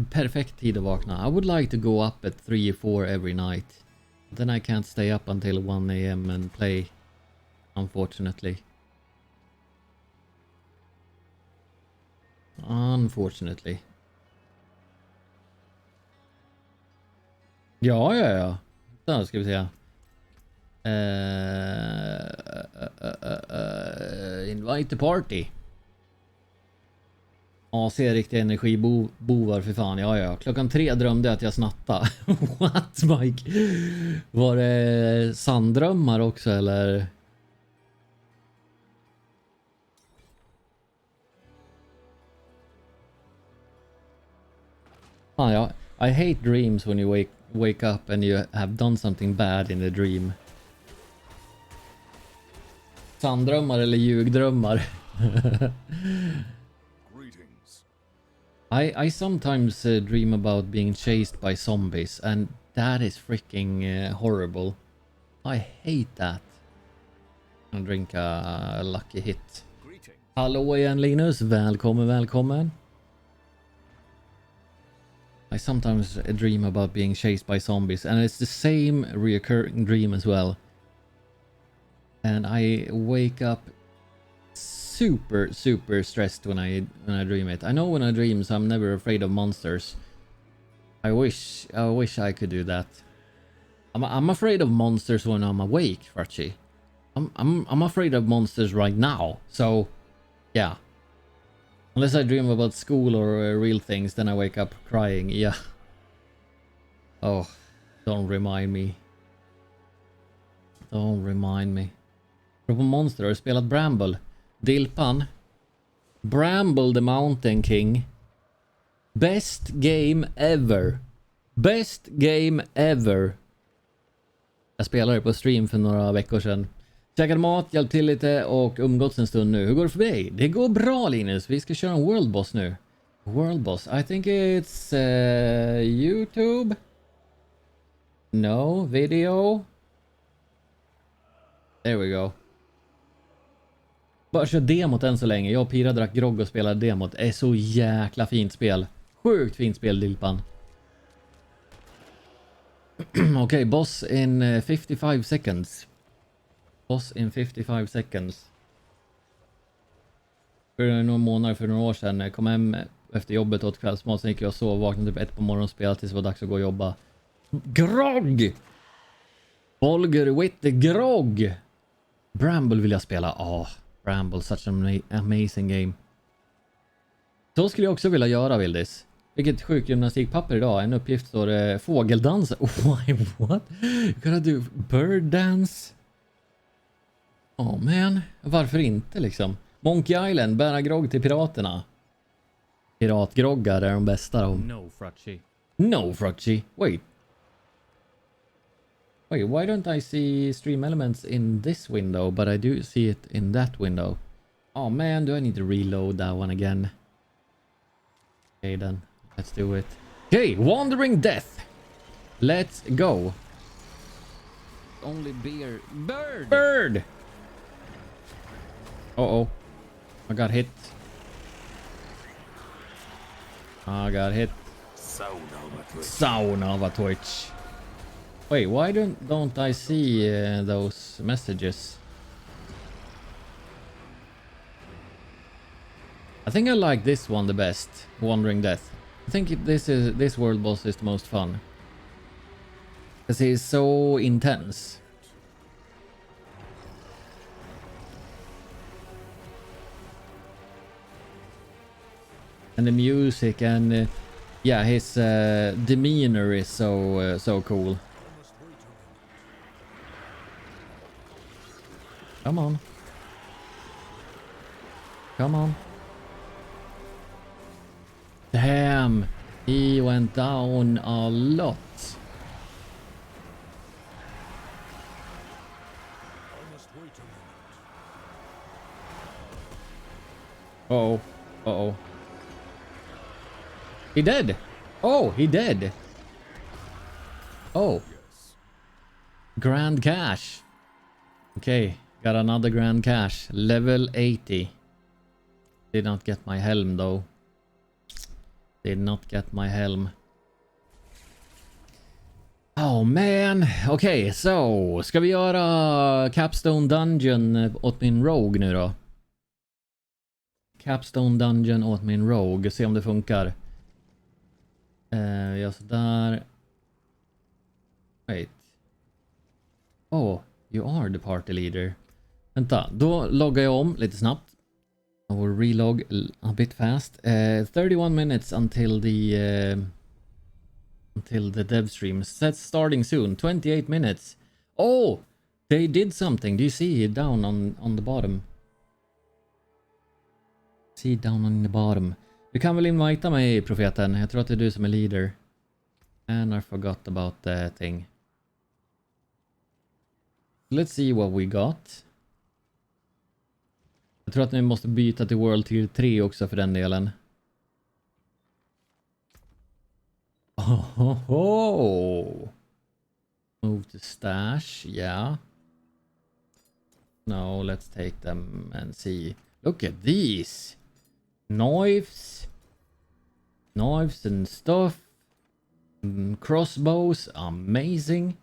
perfekt tid att vakna. I would like to go up at 3 or 4 every night. But then I can't stay up until 1 a.m. and play, unfortunately. Ja. Där ska vi se. Invite the party. Ja, ser riktiga energibovar för fan. Ja. Klockan 3 drömde jag att jag snattade. What, Mike? Var det sanddrömmar också, eller? Ja. I hate dreams when you wake up and you have done something bad in a dream. Sanddrömmar eller ljugdrömmar? I sometimes dream about being chased by zombies, and that is freaking horrible. I hate that. I'll drink a lucky hit. Greeting. Hallå igen Linus, välkommen, välkommen. I sometimes dream about being chased by zombies, and it's the same reoccurring dream as well. And I wake up super stressed when I dream it. I know when I dream, so I'm never afraid of monsters. I wish I could do that. I'm afraid of monsters when I'm awake, Frachi. I'm afraid of monsters right now. So, yeah. Unless I dream about school or real things, then I wake up crying. Yeah. Oh, don't remind me. Don't remind me. Apropå monster, har du spelat Bramble? Dilpan. Bramble the Mountain King. Best game ever. Best game ever. Jag spelade på stream för några veckor sedan. Käkat mat, hjälpt till lite och umgåtts en stund nu. Hur går det för dig? Det går bra Linus. Vi ska köra en World Boss nu. World Boss. I think it's YouTube. No, video. There we go. Bara kör demot än så länge. Jag och Pira drack grogg och spelade demot. Det är så jäkla fint spel. Sjukt fint spel, Dilpan. Okej, boss in 55 seconds. Boss in 55 seconds. För några månader, för några år sedan. Jag kom hem efter jobbet åt kvällsmat. Sen gick jag och sov. Vaknade typ 1 på morgonen och spelade tills det var dags att gå och jobba. Grogg! Bolger with the grogg! Bramble vill jag spela. Bramble, such an amazing game. Så skulle jag också vilja göra, Vildis. Vilket sjukgymnastikpapper idag. En uppgift står fågeldans. Why, what? You gotta do bird dance. Oh man, varför inte liksom? Monkey Island, bära grogg till piraterna. Piratgroggar är de bästa då. No, Frachi. No, Froggy. Wait, why don't I see stream elements in this window, but I do see it in that window? Oh man, do I need to reload that one again? Okay then, let's do it. Okay, Wandering Death. Let's go. Only beer. Bird! Bird! Uh-oh. I got hit. I got hit. Son of a twitch. Wait, why don't I see those messages? I think I like this one the best, Wandering Death. I think this world boss is the most fun. Because he's so intense. And the music and yeah, his demeanor is so cool. Come on. Come on. Damn, he went down a lot. Uh-oh. Uh-oh. He dead. Oh, he dead. Oh. Grand cash. Okay, got another grand cash. Level 80. Did not get my helm though. Did not get my helm. Oh man. Okay, so ska vi göra Capstone Dungeon åt min Rogue nu då? Capstone Dungeon åt min Rogue. Se om det funkar. Ja, sådär. Wait. Oh, you are the party leader. Vänta, då loggar jag om lite snabbt. I will relog a bit fast. 31 minutes until the dev stream. Set starting soon. 28 minutes. Oh, they did something. Do you see it down on the bottom? See down on the bottom. Du kan väl invita mig, profeten. Jag tror att det är du som är leader. And I forgot about the thing. Let's see what we got. Jag tror att ni måste byta till World Tier 3 också för den delen. Oh. Move to stash, yeah. No, let's take them and see. Look at these. Knives. Knives and stuff. Crossbows, amazing.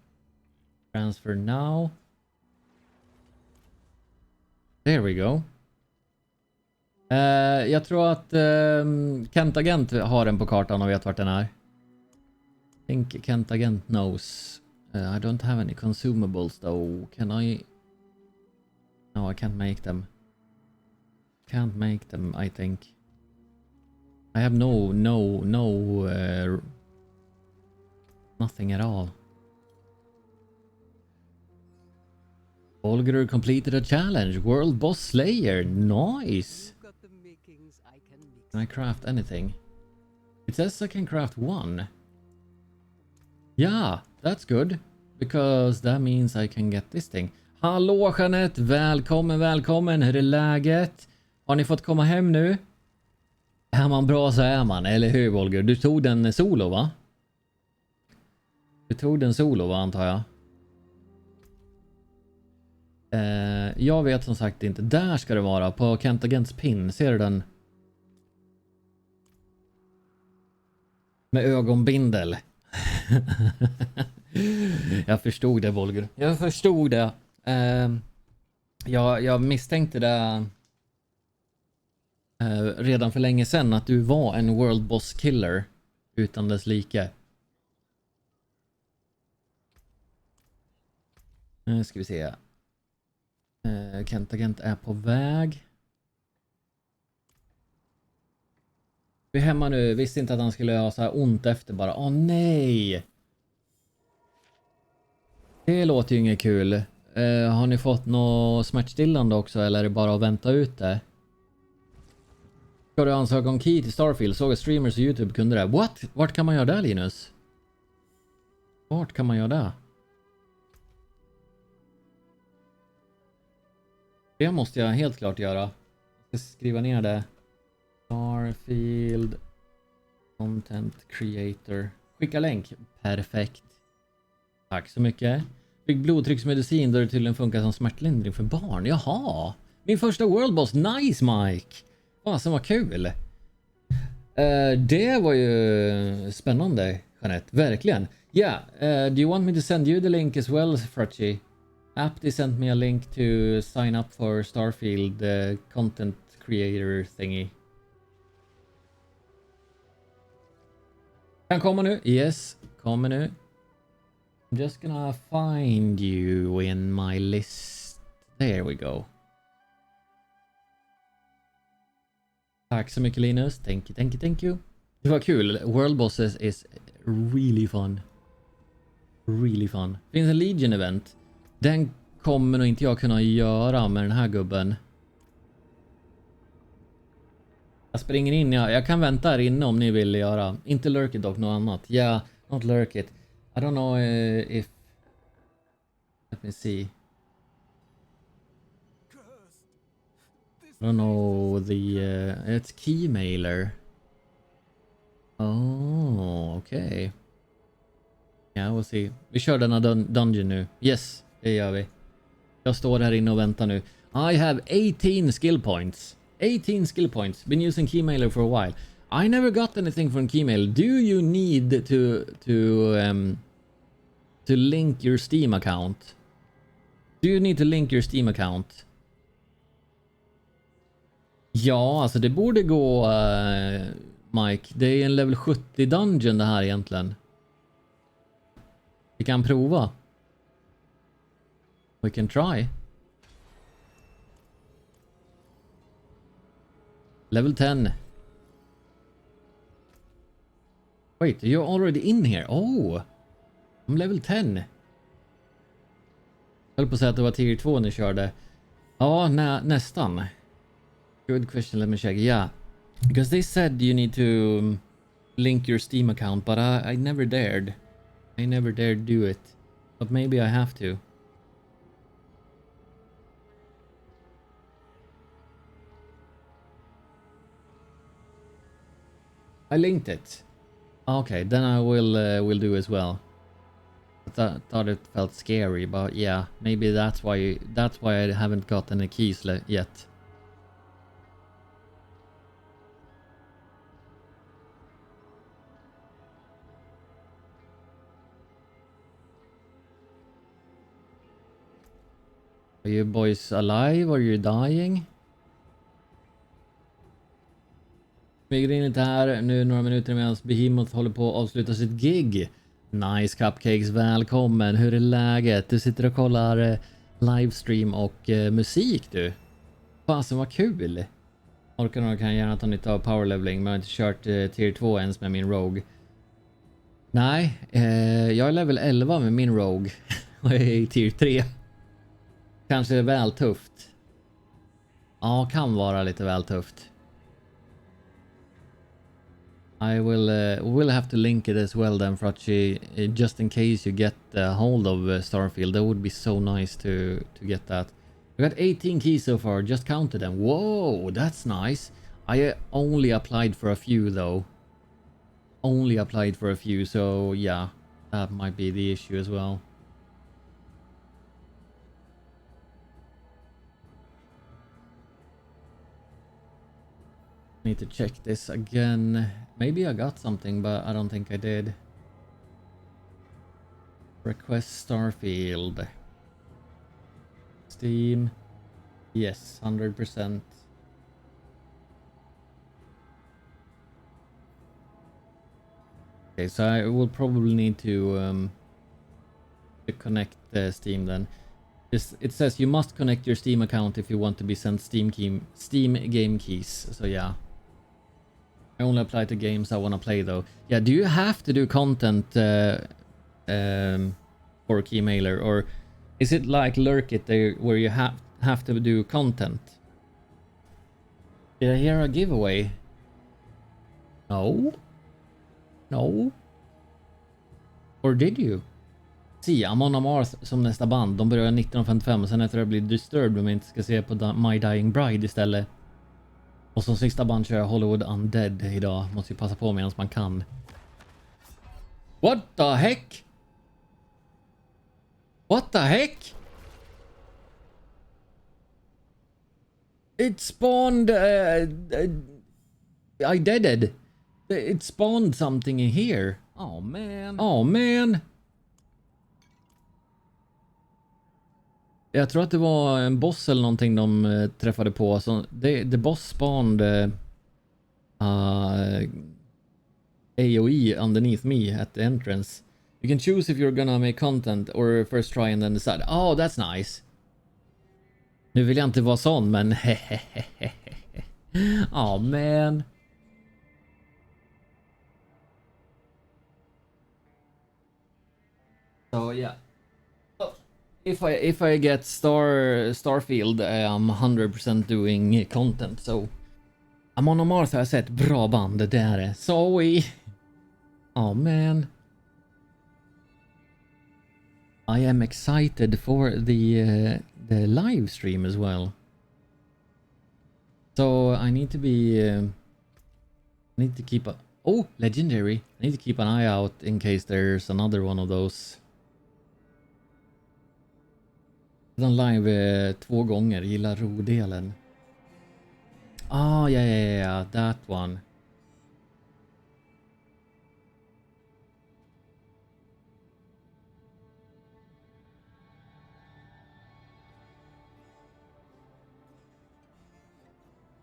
Transfer now. There we go. Jag tror att Kent Agent har den på kartan och vet vart den är. I think Kent Agent knows. I don't have any consumables though. Can I? No, I can't make them. Can't make them, I think. I have nothing at all. Olger completed a challenge. World Boss Slayer. Nice. Can I craft anything? It says I can craft one. Yeah, that's good. Because that means I can get this thing. Hallå Jeanette, välkommen, välkommen. Hur är läget? Har ni fått komma hem nu? Är man bra så är man, eller hur Volger? Du tog den solo va? Du tog den solo va, antar jag? Jag vet som sagt inte. Där ska det vara, på Kent Agents pin. Ser du den? Med ögonbindel. Jag förstod det Volger. Jag förstod det. Jag misstänkte det redan för länge sedan att du var en World Boss Killer utan dess like. Nu ska vi se. Kent Agent är på väg. Vi är hemma nu. Visste inte att han skulle ha så här ont efter bara. Åh nej! Det låter ju inget kul. Har ni fått något smärtstillande också eller är det bara att vänta ut det? Ska du ansöka om key till Starfield? Såg att streamers och YouTube kunde det. What? Vart kan man göra det Linus? Vart kan man göra det? Det måste jag helt klart göra. Jag ska skriva ner det. Starfield Content Creator. Skicka länk. Perfekt. Tack så mycket. Fick blodtrycksmedicin då det tydligen funkar som smärtlindring för barn. Jaha. Min första World Boss. Nice Mike. Som var kul. Det var ju spännande Jeanette. Verkligen. Yeah. Do you want me to send you the link as well Frachi? Apty sent me a link to sign up for Starfield content creator thingy. Kan komma nu? Yes, kommer nu. I'm just gonna find you in my list. There we go. Tack så mycket Linus. Thank you. Det var kul. World Bosses is really fun. Really fun. Finns en Legion event. Den kommer nog inte jag kunna göra med den här gubben. Jag springer in. Jag kan vänta här inne om ni vill göra. Inte lurk it dock, något annat. Yeah, not lurk it. I don't know if... Let me see. I don't know the... it's keymailer. Oh, okay. Yeah, we'll see. Vi kör denna dungeon nu. Yes, det gör vi. Jag står här inne och väntar nu. I have 18 skill points. 18 skill points. Been using keymailer for a while. I never got anything from Keymail. Do you need to link your Steam account? Do you need to link your Steam account? Ja, alltså det borde gå Mike. Det är en level 70 dungeon det här egentligen. Vi kan prova. We can try. Level 10. Wait, you're already in here. Oh, I'm level 10. Jag höll på att säga att det var tier 2 ni körde. Ja, nästan. Good question, let me check. Yeah, because they said you need to link your Steam account, but I never dared. I never dared do it. But maybe I have to. I linked it. Okay, then I will do as well. I thought it felt scary, but yeah, maybe that's why I haven't got any keys yet. Are you boys alive? Are you dying? Smyger in lite här nu några minuter medan Behemoth håller på att avsluta sitt gig. Nice Cupcakes, välkommen. Hur är läget? Du sitter och kollar livestream och musik du. Fasen vad kul. Orkar kan gärna ta nytta av power leveling, men jag har inte kört tier 2 ens med min Rogue. Nej, jag är level 11 med min Rogue och jag är i tier 3. Kanske väl tufft. Ja, kan vara lite väl tufft. I will have to link it as well then, Frachi, just in case you get a hold of Starfield. That would be so nice to get that. We got 18 keys so far, just counted them. Whoa, that's nice. I only applied for a few though. Only applied for a few, so yeah, that might be the issue as well. Need to check this again. Maybe I got something, but I don't think I did. Request Starfield. Steam. Yes, 100%. Okay, so I will probably need to connect Steam then. It says you must connect your Steam account if you want to be sent Steam game keys. So yeah. I only apply to games I want to play though. Yeah, do you have to do content for Keymailer, or is it like Lurk It there where you have to do content? Did I hear a giveaway? No? No? Or did you? See, Amon Amarth som nästa band. De börjar 1955 och sen efter det blir Disturbed om jag inte ska se på My Dying Bride istället. Och som sista band kör jag Hollywood Undead idag. Måste ju passa på medan man kan. What the heck? What the heck? It spawned... I deaded. It spawned something in here. Oh man. Oh man. Jag tror att det var en boss eller någonting de träffade på. Så the boss spawned AoE underneath me at the entrance. You can choose if you're gonna make content or first try and then decide. Oh, that's nice. Nu vill jag inte vara sån, men oh man. So yeah. If I get Starfield, I'm 100% doing content. So Amon Amarth har jag sett, bra band det där är. Sorry. Oh man. I am excited for the live stream as well. So I need to be need to keep a legendary. I need to keep an eye out in case there's another one of those. Den live 2 gånger, gillar rodelen. Ah, yeah, that one.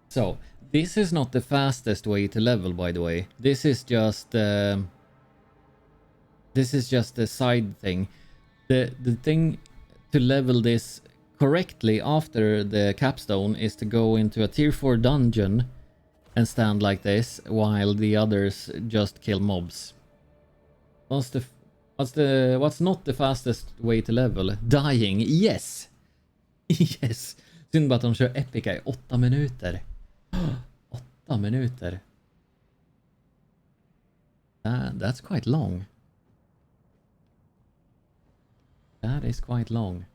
So, this is not the fastest way to level, by the way. This is just a side thing. The thing to level this correctly after the capstone is to go into a tier 4 dungeon and stand like this while the others just kill mobs. What's not the fastest way to level? Dying, yes. Yes. Synd bara att de kör epica i 8 minuter. 8 minuter. That's quite long. That is quite long.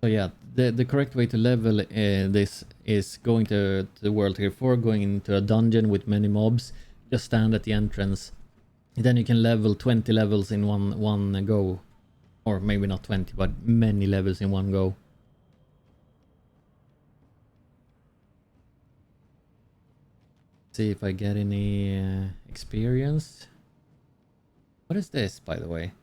So yeah, the correct way to level this is going to World Tier 4, going into a dungeon with many mobs. Just stand at the entrance. Then you can level 20 levels in one go. Or maybe not 20, but many levels in one go. See if I get any experience. What is this, by the way?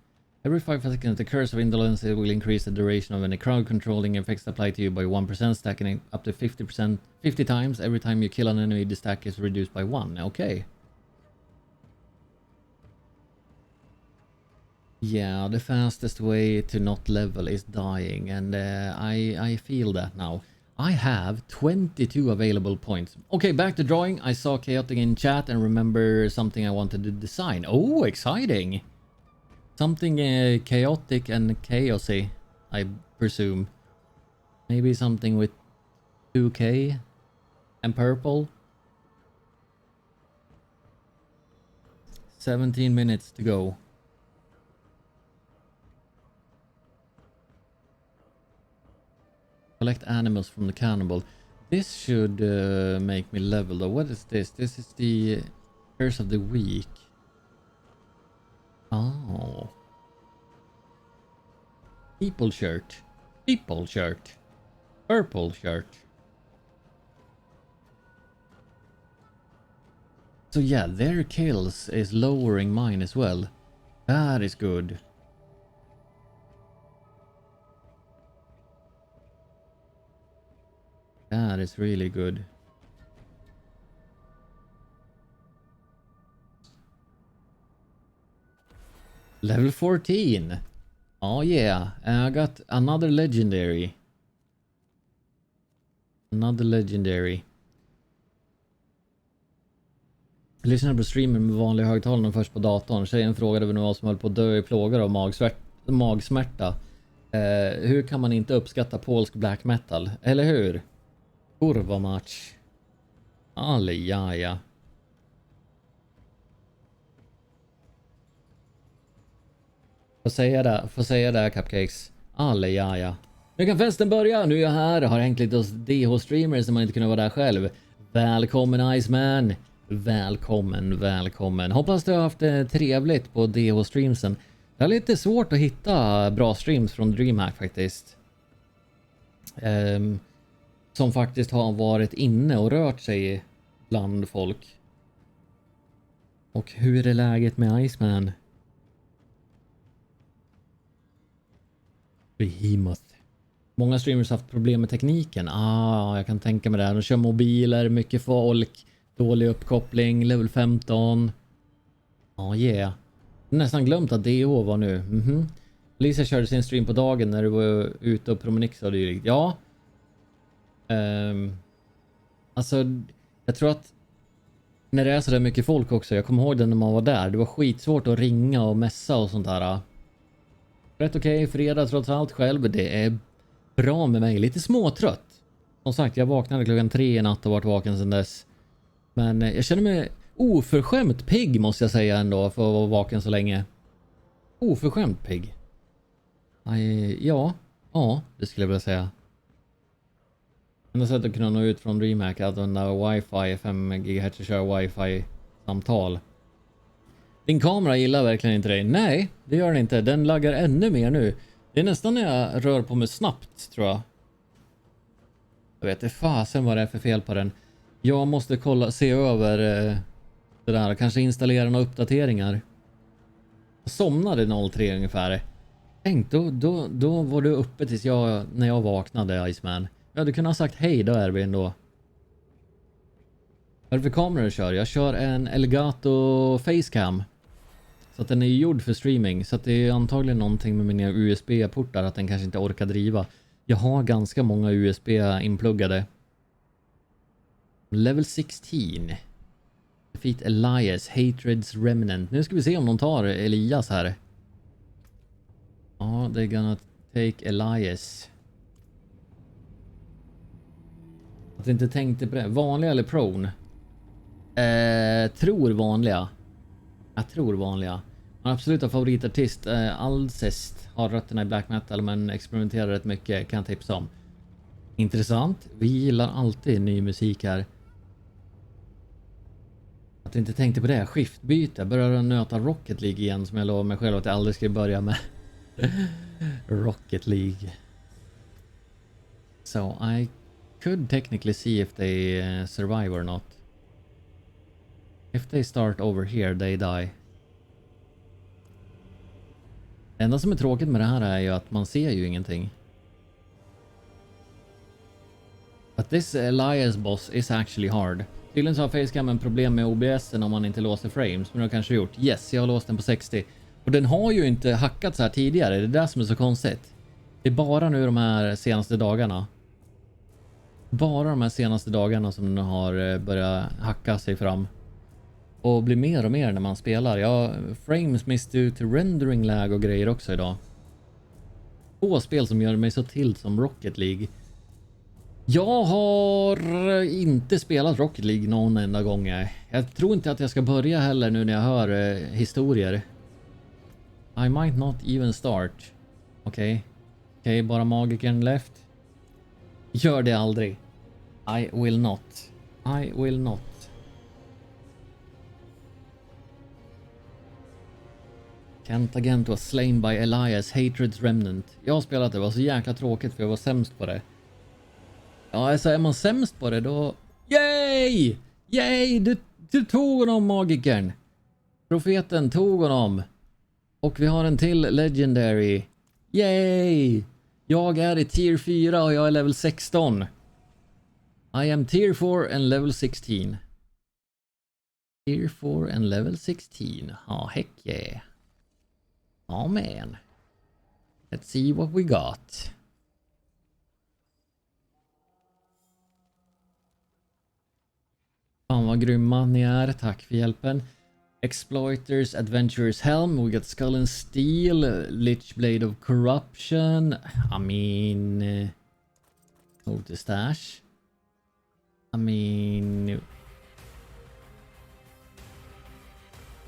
Every 5 seconds, the curse of indolence will increase the duration of any crowd controlling effects applied to you by 1%, stacking up to 50 times. Every time you kill an enemy, the stack is reduced by 1. Okay. Yeah, the fastest way to not level is dying, and I feel that now. I have 22 available points. Okay, back to drawing. I saw chaotic in chat and remember something I wanted to design. Oh, exciting! Something chaotic and chaosy, I presume. Maybe something with 2K and purple. 17 minutes to go. Collect animals from the cannibal. This should make me level though. What is this? This is the curse of the week. Oh. People shirt. People shirt. Purple shirt. So yeah, their kills is lowering mine as well. That is good. That is really good. Level 14. Oh yeah, I got another legendary. Another legendary. Jag lyssnade på streamen med vanliga högtalare först på datorn. Tjejen frågade väl vad som höll på att dö i plågor av magsmärta. Hur kan man inte uppskatta polsk black metal? Eller hur? Kurva match. Ale jaja. Får säga det Cupcakes. Ale jaja. Nu kan festen börja. Nu är jag här. Har hängt lite hos DH-streamers som man inte kunde vara där själv. Välkommen Iceman. Välkommen. Hoppas du har haft det trevligt på DH-streamsen. Det är lite svårt att hitta bra streams från DreamHack faktiskt. Som faktiskt har varit inne och rört sig bland folk. Och hur är läget med Iceman? Behemoth. Många streamers har haft problem med tekniken. Jag kan tänka mig det. De kör mobiler, mycket folk, dålig uppkoppling, level 15. Yeah. Nästan glömt att DH var nu. Lisa körde sin stream på dagen när du var ute och promenixade och dylikt. Ja. Alltså, jag tror att när det är så där mycket folk också, jag kommer ihåg det när man var där, det var skitsvårt att ringa och messa och sånt där. Rätt okej, fredag trots allt själv, det är bra med mig, lite småtrött. Som sagt, jag vaknade klockan 3 i natt och varit vaken sedan dess. Men jag känner mig oförskämt pigg måste jag säga ändå för att vara vaken så länge. Oförskämt pigg. Ja, det skulle jag vilja säga. Enda sättet att kunna nå ut från DreamHack är att använda wifi 5 GHz och köra wifi-samtal. Din kamera gillar verkligen inte dig. Nej, det gör den inte. Den laggar ännu mer nu. Det är nästan när jag rör på mig snabbt, tror jag. Jag vet inte fasen vad det är för fel på den. Jag måste se över det där. Kanske installera några uppdateringar. Jag somnade 03 ungefär. Tänk, då var du uppe tills när jag vaknade, Iceman. Jag hade kunnat ha sagt hej då Erwin då. Vad är det för kamera du kör? Jag kör en Elgato Facecam. Så att den är gjord för streaming. Så att det är antagligen någonting med mina USB-portar att den kanske inte orkar driva. Jag har ganska många USB inpluggade. Level 16. Defeat Elias, Hatred's Remnant. Nu ska vi se om de tar Elias här. Ja, they're gonna take Elias. Att jag inte tänkte på det. Vanliga eller prone? Tror vanliga. Jag tror vanliga. Min absoluta favoritartist Alcest har rötterna i black metal men experimenterar rätt mycket, kan jag tipsa om. Intressant, vi gillar alltid ny musik här. Att jag inte tänkte på det, skiftbyte, börjar nöta Rocket League igen som jag lovade mig själv att jag aldrig skulle börja med. Rocket League. So I could technically see if they survive or not. If they start over here, they die. Det enda som är tråkigt med det här är ju att man ser ju ingenting. But this Elias boss is actually hard. Tydligen så har Facecam problem med OBSen om man inte låser frames, men det har kanske gjort. Yes, jag har låst den på 60. Och den har ju inte hackat så här tidigare, det är det som är så konstigt. Det är bara nu de här senaste dagarna. Bara de här senaste dagarna som den har börjat hacka sig fram. Och blir mer och mer när man spelar. Ja, frames missed due to rendering lag och grejer också idag. Två spel som gör mig så till som Rocket League. Jag har inte spelat Rocket League någon enda gång. Jag tror inte att jag ska börja heller nu när jag hör historier. I might not even start. Okej, bara magikern left. Gör det aldrig. I will not. Kent Agent was slain by Elias Hatred's Remnant. Jag har spelat det, var så jäkla tråkigt för jag var sämst på det. Ja, alltså är man sämst på det då... Yay! Du tog honom, magikern. Profeten tog honom. Och vi har en till Legendary. Yay! Jag är i tier 4 och jag är level 16. I am tier 4 and level 16. Tier 4 and level 16. Oh, heck yeah. Oh man. Let's see what we got. Fan vad grymma ni är, tack för hjälpen. Exploiters, Adventurers Helm, we got Skull and Steel, Lich Blade of Corruption, I mean... Notice Stash. I mean...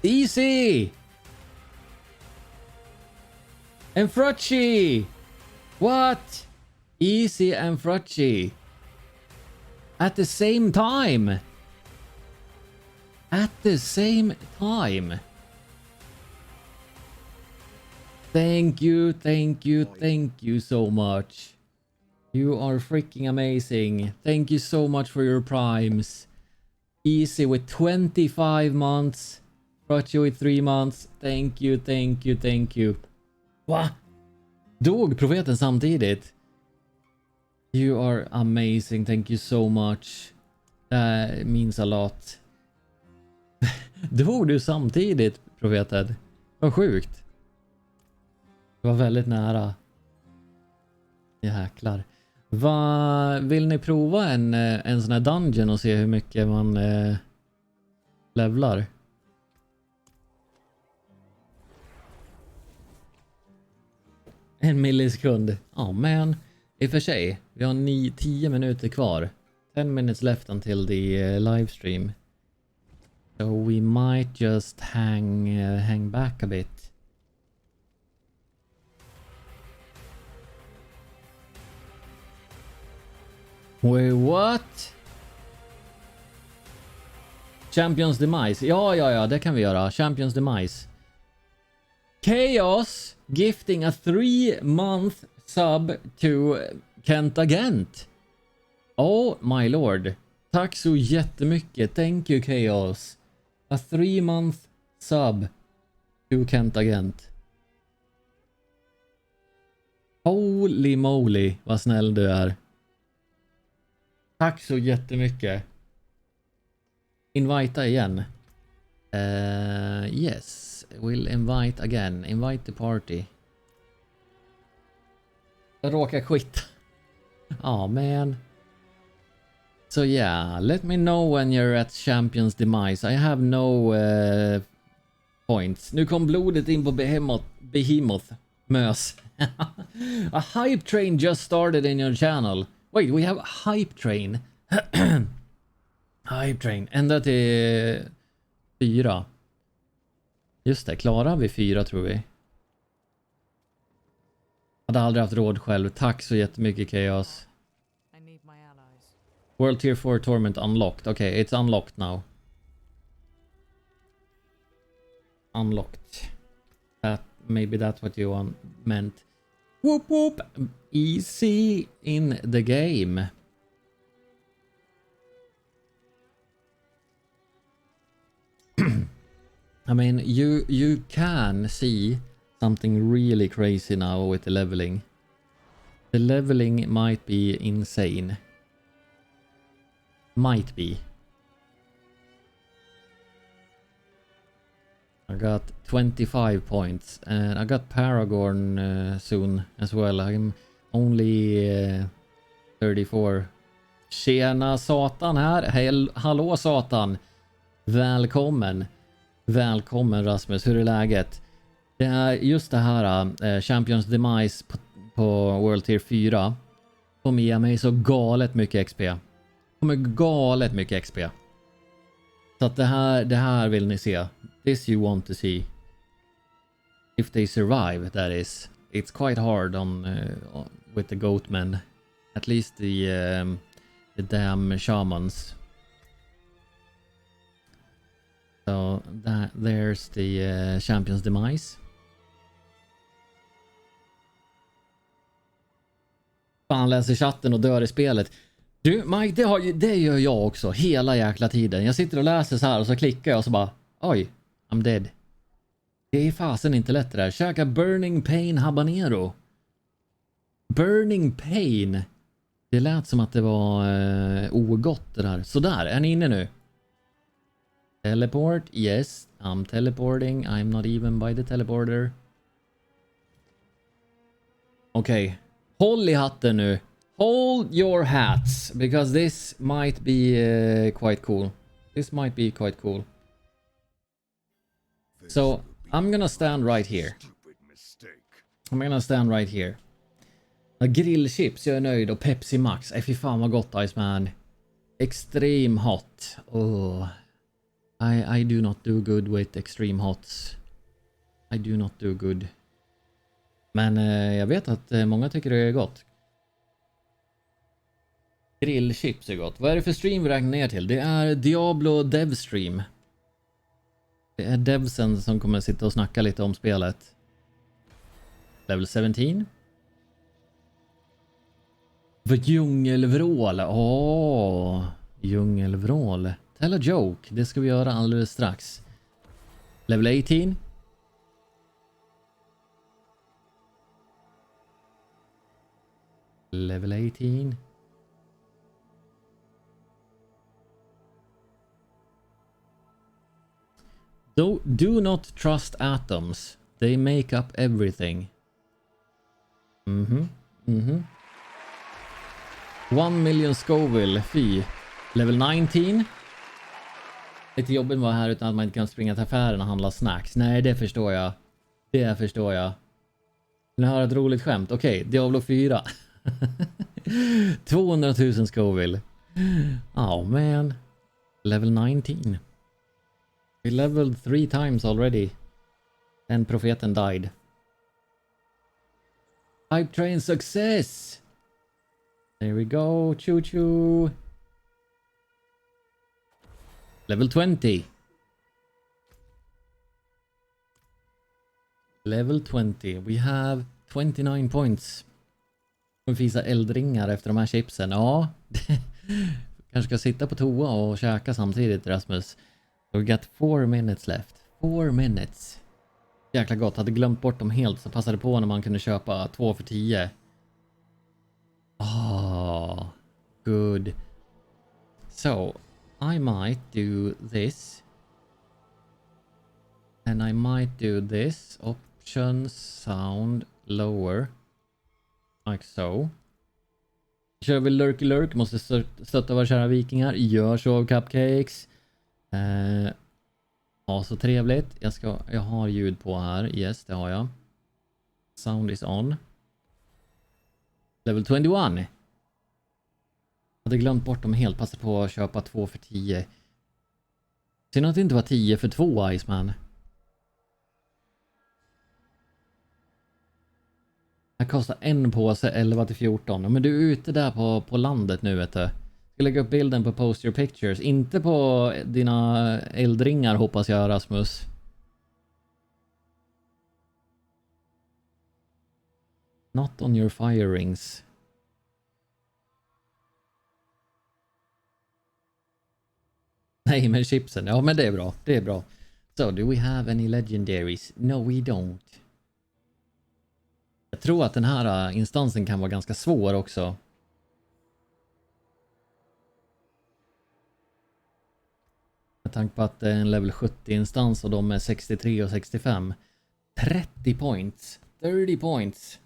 Easy! And Frucci! What? Easy and Frucci. At the same time! At the same time. Thank you so much. You are freaking amazing. Thank you so much for your primes. Easy with 25 months. Frucci with 3 months. Thank you. Va? Dog profeten samtidigt? You are amazing. Thank you so much. That means a lot. Dog du samtidigt, profeten? Vad sjukt. Det var väldigt nära. Jäklar. Vill ni prova en sån här dungeon och se hur mycket man levlar? En millisekund. Ja, men i och för sig, vi har 10 minuter kvar. 10 minutes left until the livestream. So we might just hang back a bit. Wait, what? Champions Demise. Ja, det kan vi göra. Champions Demise. Chaos gifting a 3-month sub to Kent Agent. Oh my lord. Tack så jättemycket. Thank you, Chaos. A 3-month sub to Kent Agent. Holy moly, vad snäll du är. Tack så jättemycket. Invita igen. Yes, we'll invite again. Invite the party. Jag råkar skita. Oh man. So yeah, let me know when you're at Champions Demise. I have no points. Nu kom blodet in på Behemoth. Mös. A hype train just started in your channel. Wait, we have a hype train. Hype train. Ända till 4. Just det, klarar vi 4 tror vi. Hade aldrig haft råd själv. Tack så jättemycket Chaos. I need my allies. World Tier 4 Torment unlocked. Okay, it's unlocked now. Unlocked. Maybe that's what you meant. Whoop whoop! Easy in the game. I mean, you can see something really crazy now with the leveling. The leveling might be insane. Might be. I got 25 points and I got Paragon soon as well. I'm only 34. Tjena Satan här. Hallå Satan. Välkommen. Välkommen Rasmus. Hur är läget? Det är just det här Champions Demise på World Tier 4. Kommer ge mig så galet mycket XP. Kommer galet mycket XP. Så att det här vill ni se. This you want to see. If they survive, that is. It's quite hard with the goatmen. At least the damn shamans. So there's the Champions Demise. Fan, läser chatten och dör i spelet. Du Mike, det gör jag också hela jäkla tiden. Jag sitter och läser så här och så klickar jag och så bara oj, I'm dead. Det är fasen inte lätt det där. Käka Burning Pain Habanero. Burning Pain. Det lät som att det var ogott det där. Så där, är ni inne nu? Teleport, yes. I'm teleporting. I'm not even by the teleporter. Okej. Håll i hatten nu. Hold your hats. Because this might be quite cool. This might be quite cool. So, I'm gonna stand right here. I'm gonna stand right here. Grillchips, jag är nöjd. Och Pepsi Max. Fy fan vad gott, Iceman. Extreme hot. Oh. I do not do good with extreme hots. I do not do good. Men jag vet att många tycker det är gott. Grillchips är gott. Vad är det för stream vi räknar ner till? Det är Diablo Dev Stream. Det är devsen som kommer sitta och snacka lite om spelet. Level 17. För djungelvrål. Djungelvrål. Tell a joke. Det ska vi göra alldeles strax. Level 18. Level 18. Do not trust atoms. They make up everything. 1 million Scoville. Fy. Level 19. Lite jobbigt var här utan att man inte kan springa till affären och handla snacks. Nej, det förstår jag. Det förstår jag. Nu har jag ett roligt skämt. Okej, Diablo 4. 200 000 Scoville. Oh man. Level 19. We leveled 3 times already. And profeten died. Hype train success! There we go. Choo choo. Level 20. Level 20. We have 29 points. Vi visar eldringar efter de här chipsen. Ja. Kanske ska sitta på toa och käka samtidigt, Rasmus. We got 4 minutes left. 4 minutes. Jäkla gott. Hade glömt bort dem helt så passade på när man kunde köpa 2 för 10. Good. So, I might do this. And I might do this. Options sound lower. Like so. Kör vi lurky lurk. Måste stötta våra kära vikingar. Gör så, cupcakes. Ja, så trevligt. Jag har ljud på här. Yes, det har jag. Sound is on. Level 21. Hade glömt bort dem helt. Passade på att köpa 2 för 10. Synd att det inte var 10 för 2, Iceman. Det kostar en påse 11 till 14. Men du är ute där på landet nu vet du. Jag ska lägga upp bilden på Post Your Pictures. Inte på dina eldringar hoppas jag Rasmus. Not on your fire rings. Nej men chipsen, ja men det är bra. Det är bra. So do we have any legendaries? No we don't. Jag tror att den här instansen kan vara ganska svår också. Med tanke på att det är en level 70-instans och de är 63 och 65. 30 points. 30 points.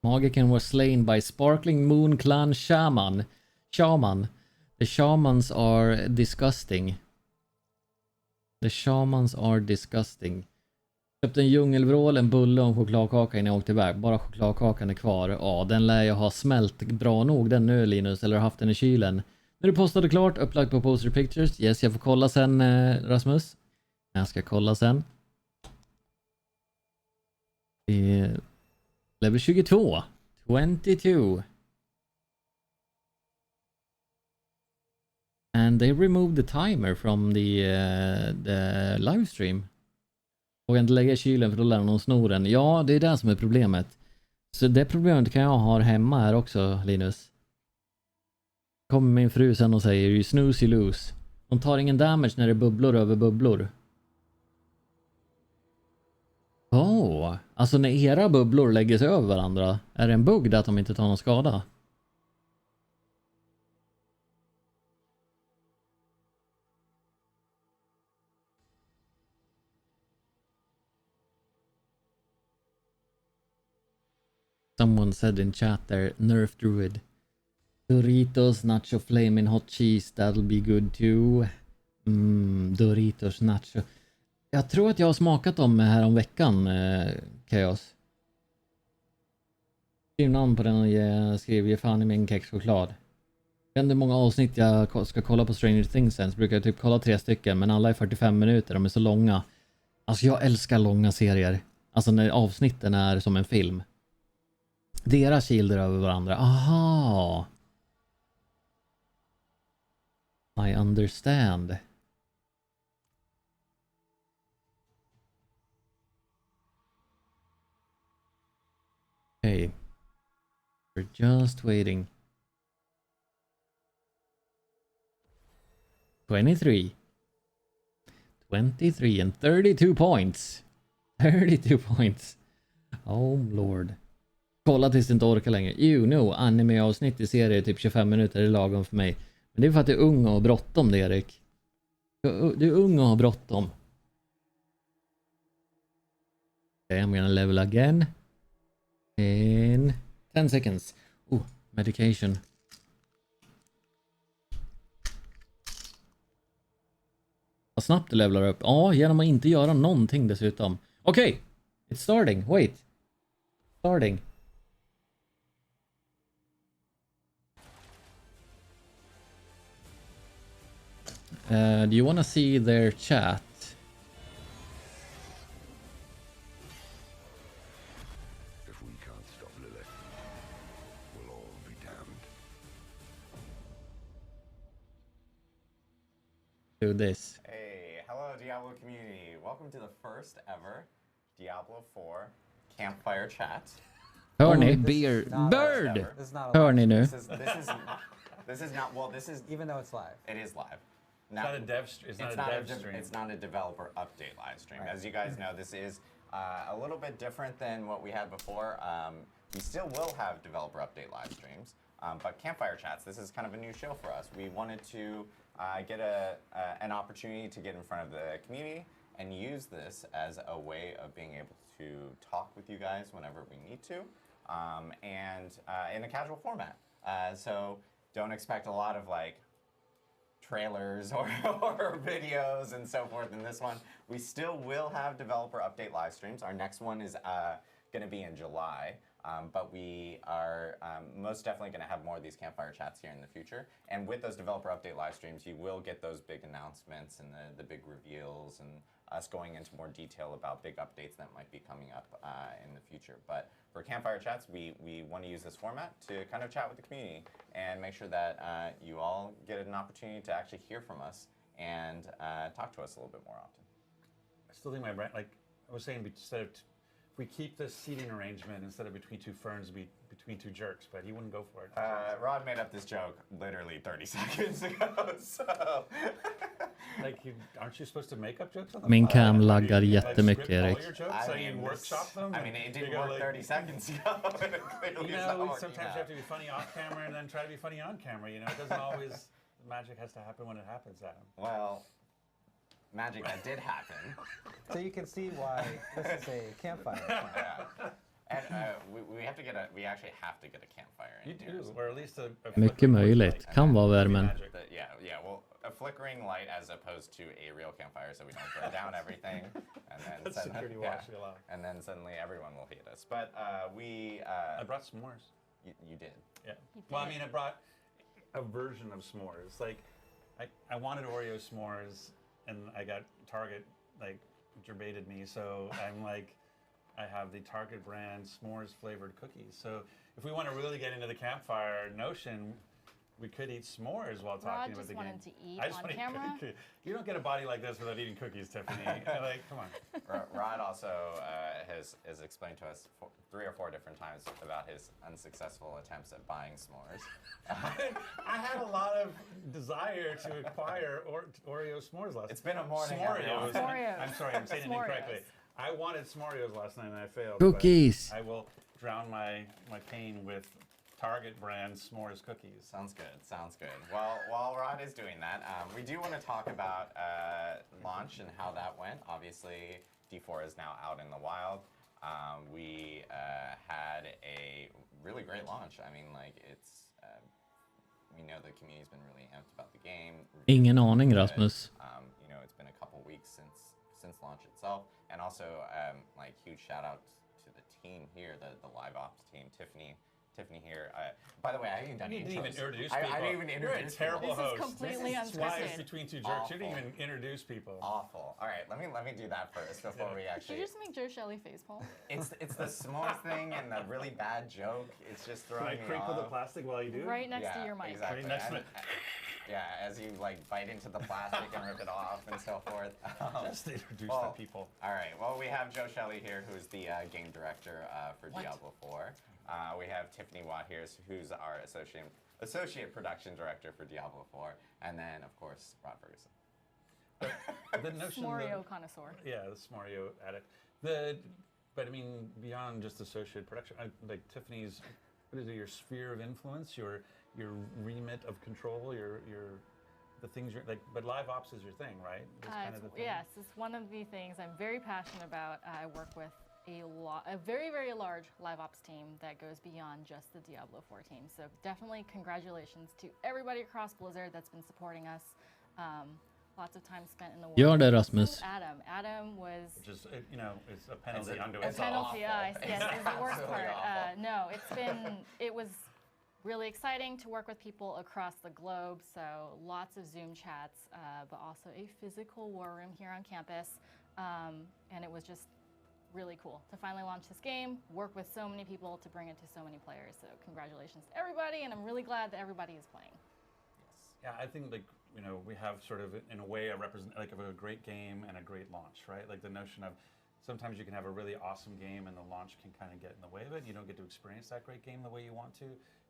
Magican was slain by Sparkling Moon Clan Shaman. The shamans are disgusting. The shamans are disgusting. Köpte en djungelvrål, en bulle och en chokladkaka innan jag åkte iväg. Bara chokladkakan är kvar. Ja, den lär jag ha smält bra nog den nu Linus. Eller haft den i kylen. Nu är det postade klart. Upplagt på Poster Pictures. Yes, jag får kolla sen Rasmus. Jag ska kolla sen. Level 22. 22. And they removed the timer from the livestream. Och inte lägga i kylen för då lär någon snoren. Ja, det är det som är problemet. Så det problemet kan jag ha hemma här också, Linus. Kommer min fru sen och säger you snooze you lose. De tar ingen damage när det är bubblor över bubblor. Alltså när era bubblor lägger sig över varandra, är det en bugg att de inte tar någon skada? Someone said in chat there, nerf druid. Doritos, nacho flaming hot cheese, that'll be good too. Doritos, nacho. Jag tror att jag har smakat dem här om veckan, Chaos. Skriv namn på den och skriv ge fan i min kexchoklad. Jag vet inte hur många avsnitt jag ska kolla på Stranger Things sen, så brukar jag typ kolla 3 stycken, men alla är 45 minuter, de är så långa. Alltså jag älskar långa serier. Alltså när avsnitten är som en film. Deras kilder över varandra. Aha! I understand. Okay. We're just waiting. 23. 23 and 32 points. 32 points. Oh lord. Kolla tills det inte orkar längre. You know, anime-avsnitt i serier typ 25 minuter är lagom för mig. Men det är för att du är ung och har bråttom det, Erik. Du är ung och har bråttom. Okay, I'm gonna level again. In 10 seconds. Oh, medication. Vad snabbt du levlar upp. Ja, genom att inte göra någonting dessutom. Okej, okay. It's starting. Wait. Starting. Do you want to see their chat? If we can't stop Lilith, we'll all be damned. Do this. Hey, hello Diablo community. Welcome to the first ever Diablo 4 campfire chat. Hör ni? Bird! This is not Hör a ni nu? This is not, well, this is, even though it's live. it is live. It's not a dev stream. It's not a developer update live stream. Right. As you guys know, this is a little bit different than what we had before. We still will have developer update live streams, but campfire chats, this is kind of a new show for us. We wanted to get an opportunity to get in front of the community and use this as a way of being able to talk with you guys whenever we need to, and in a casual format. So don't expect a lot of like trailers or videos and so forth in this one. We still will have developer update live streams. Our next one is going to be in July. But we are most definitely going to have more of these campfire chats here in the future. And with those developer update live streams, you will get those big announcements and the big reveals and us going into more detail about big updates that might be coming up in the future. But for campfire chats, we want to use this format to kind of chat with the community and make sure that you all get an opportunity to actually hear from us and talk to us a little bit more often. I still think my brand, like I was saying, instead of if we keep this seating arrangement instead of between two ferns, be between two jerks, but he wouldn't go for it. Rod made up this joke literally 30 seconds ago, so... Like, aren't you supposed to make up jokes on the Min fly? cam laggar Like, jättemycket, script all Erik. your jokes, so you workshop them? I mean, it didn't You go work like- 30 seconds ago. It clearly You is not know, working sometimes out. you have to be funny off camera and then try to be funny on camera. You know, it doesn't always, the magic has to happen when it happens, Adam. Well, magic that did happen. So you can see why this is a campfire. Yeah. And we actually have to get a campfire in You here. do, or at least a Mycket flickering möjligt. light. Kan vara Maybe värmen. magic. Well, a flickering light as opposed to a real campfire, so we don't burn down everything, and then That's security watch, we allow. and then suddenly everyone will hate us. But we, I brought s'mores. you did. Yeah. Well, I mean, I brought a version of s'mores. Like, I wanted Oreo s'mores, and I got Target, like, gerbated me, so I'm like, I have the Target brand s'mores flavored cookies. So if we want to really get into the campfire notion, we could eat s'mores while talking about just the game. wanted to eat I just on wanna eat camera. cookies. You don't get a body like this without eating cookies, Tiffany. Like, come on. Rod also has explained to us 3 or 4 different times about his unsuccessful attempts at buying s'mores. I had a lot of desire to acquire Oreo s'mores last night. It's been a morning. S'moreos. S'moreos. I'm sorry, I'm saying it S'moreos. incorrectly. I wanted s'moreos last night and I failed. but Cookies. I will drown my pain with Target brand s'mores cookies. Sounds good. Sounds good. Well, while Rod is doing that, we do want to talk about launch and how that went. Obviously, D4 is now out in the wild. We had a really great launch. I mean, like it's. We know the community's been really amped about the game. Ingen aning, Rasmus. You know, it's been a couple weeks since launch itself, and also like huge shout out to the team here, the live ops team, Tiffany here. By the way, I haven't done You didn't even intros. introduce I people. didn't even You're a introduce terrible people. This is host. completely This is why it's unscripted. between two jerks. You didn't Awful. even introduce people. Awful. All right, let me do that first before we Did actually. you just make Joe Shelley facepalm? It's the s'mores thing and the really bad joke. It's just Can throwing I me crinkle the off. plastic while you do? Right next to Yeah, your mic. Exactly. Right next to And- yeah, as you like bite into the plastic and rip it off and so forth. Just introduce Well, the people. All right. Well, we have Joe Shelley here, who's the game director for Diablo 4. We have Tiffany Watt here, who's our associate production director for Diablo 4, and then of course Rod Ferguson. The notion S'moreo that, connoisseur. yeah, the s'moreo addict. But I mean, beyond just associate production, like Tiffany's, what is it? Your sphere of influence, your remit of control, the things you're like. But live ops is your thing, right? That's kind of the thing. Yes, it's one of the things I'm very passionate about. I work with a very, very large live ops team that goes beyond just the Diablo 4 team. So definitely congratulations to everybody across Blizzard that's been supporting us. Lots of time spent in the war. Gör det, Rasmus. Adam was Which is, it's a penalty It's a- unto it's a itself. penalty. Yes, is the worst Absolutely part. awful. No, it was really exciting to work with people across the globe. So lots of Zoom chats, but also a physical war room here on campus. And it was just really cool to finally launch this game, work with so many people to bring it to so many players. So congratulations to everybody, and I'm really glad that everybody is playing. Yeah, I think we have sort of in a way of a great game and a great launch, right? Like the notion of sometimes you can have a really awesome game and the launch can kind of get in the way of it. You don't get to experience that great game the way you want to,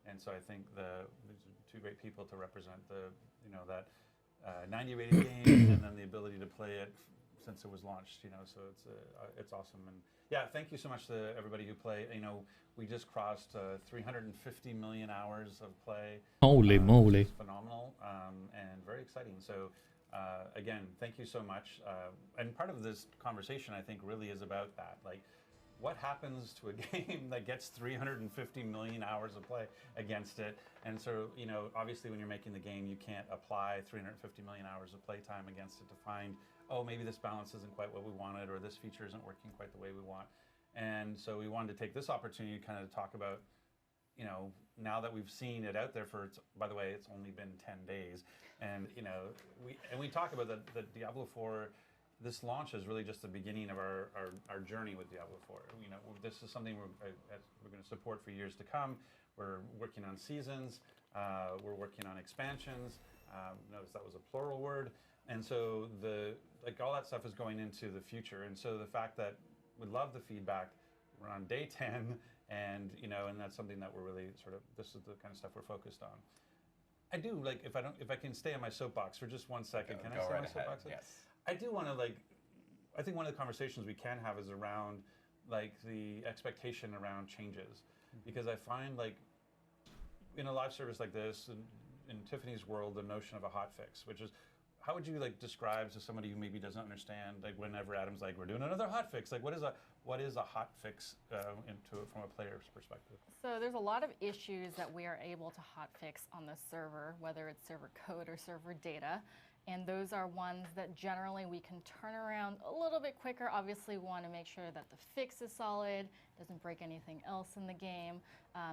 and so I think these are two great people to represent that 90 rated game and then the ability to play it since it was launched. So it's awesome. And yeah, thank you so much to everybody who play. We just crossed 350 million hours of play. Holy moly. Which is phenomenal and very exciting. So again, thank you so much. And part of this conversation, I think, really is about that. Like, what happens to a game that gets 350 million hours of play against it? And so, obviously when you're making the game, you can't apply 350 million hours of playtime against it to find, oh, maybe this balance isn't quite what we wanted, or this feature isn't working quite the way we want. And so we wanted to take this opportunity to kind of talk about, now that we've seen it out there by the way, it's only been 10 days. And, we talk about the Diablo 4, this launch is really just the beginning of our journey with Diablo 4. This is something we're going to support for years to come. We're working on seasons. We're working on expansions. Notice that was a plural word. And so all that stuff is going into the future. And so the fact that we love the feedback, we're on day 10, and that's something that we're really this is the kind of stuff we're focused on. I do if I can stay on my soapbox for just 1 second. Can I stay on my soapbox? Yes. I do want to I think one of the conversations we can have is around the expectation around changes, because I find in a live service like this, in Tiffany's world, the notion of a hot fix, which is, how would you describe to somebody who maybe doesn't understand, whenever Adam's we're doing another hot fix, what is a hot fix from a player's perspective? So there's a lot of issues that we are able to hotfix on the server, whether it's server code or server data. And those are ones that generally we can turn around a little bit quicker. Obviously, we want to make sure that the fix is solid, doesn't break anything else in the game,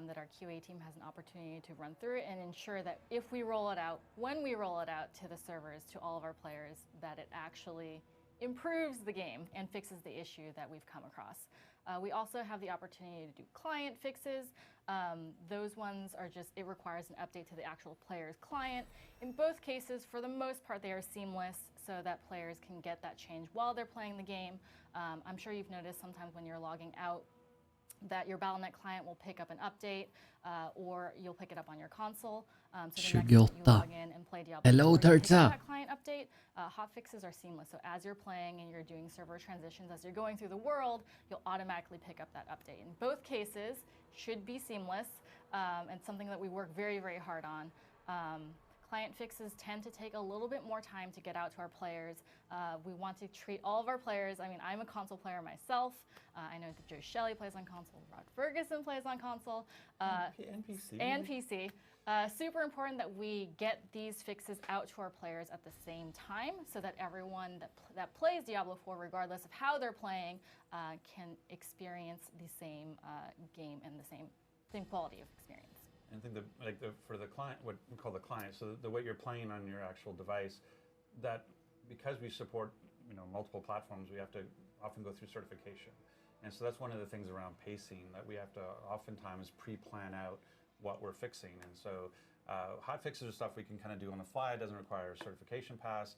that our QA team has an opportunity to run through it and ensure that if we roll it out, when we roll it out to the servers, to all of our players, that it actually improves the game and fixes the issue that we've come across. We also have the opportunity to do client fixes. Those ones are it requires an update to the actual player's client. In both cases, for the most part, they are seamless so that players can get that change while they're playing the game. I'm sure you've noticed sometimes when you're logging out that your Battle.net client will pick up an update, or you'll pick it up on your console. So the next time you log in and play Diablo 4, you pick up that client update. Hotfixes are seamless. So as you're playing and you're doing server transitions, as you're going through the world, you'll automatically pick up that update. In both cases, should be seamless, and something that we work very, very hard on. Client fixes tend to take a little bit more time to get out to our players. We want to treat all of our players. I mean, I'm a console player myself. I know that Joe Shelley plays on console. Rod Ferguson plays on console. And PC. And PC. Super important that we get these fixes out to our players at the same time so that everyone that plays Diablo 4, regardless of how they're playing, can experience the same game and the same quality of experience. I think for the client, what we call the client, so the way you're playing on your actual device, that because we support multiple platforms, we have to often go through certification, and so that's one of the things around pacing that we have to oftentimes pre-plan out what we're fixing. And so hot fixes are stuff we can kind of do on the fly. It doesn't require a certification pass.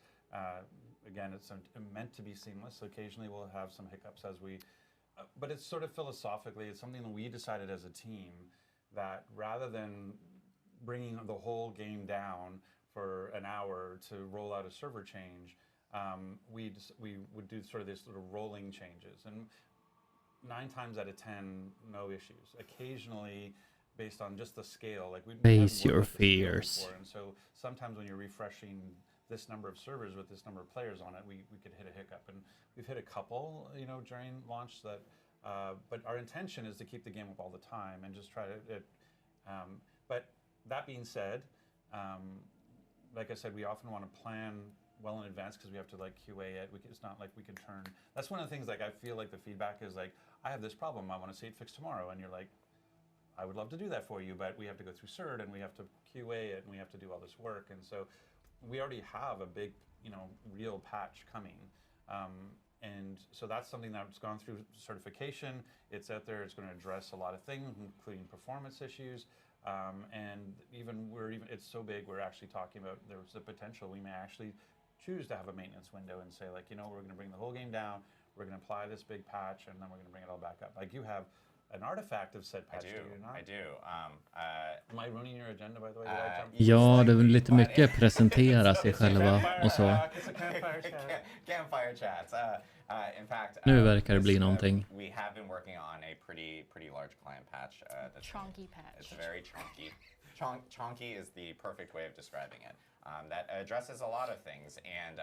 Again, it's meant to be seamless. So occasionally we'll have some hiccups but it's sort of philosophically, it's something that we decided as a team, that rather than bringing the whole game down for an hour to roll out a server change, we would do sort of this sort of rolling changes. And 9 times out of 10, no issues. Occasionally, based on just the scale, Face your fears. And so sometimes when you're refreshing this number of servers with this number of players on it, we could hit a hiccup. And we've hit a couple, during launch that. But our intention is to keep the game up all the time and just try to. But that being said, like I said, we often want to plan well in advance because we have to QA it. It's not like we can turn. That's one of the things I feel like the feedback is I have this problem. I want to see it fixed tomorrow, and you're like, I would love to do that for you, but we have to go through CERT and we have to QA it and we have to do all this work. And so we already have a big, real patch coming. And so that's something that's gone through certification. It's out there. It's going to address a lot of things, including performance issues. And it's so big, we're actually talking about there's the potential we may actually choose to have a maintenance window and say, we're going to bring the whole game down. We're going to apply this big patch, and then we're going to bring it all back up. You have an artifact of said patch, do you not? I do. Am I ruining your agenda, by the way? Ja, det är lite mycket presentera sig själva och så. Campfire chats. In fact, Nu verkar det bli någonting. We have been working on a pretty large client patch. Chunky patch. It's very chunky. Chunky is the perfect way of describing it. That addresses a lot of things, and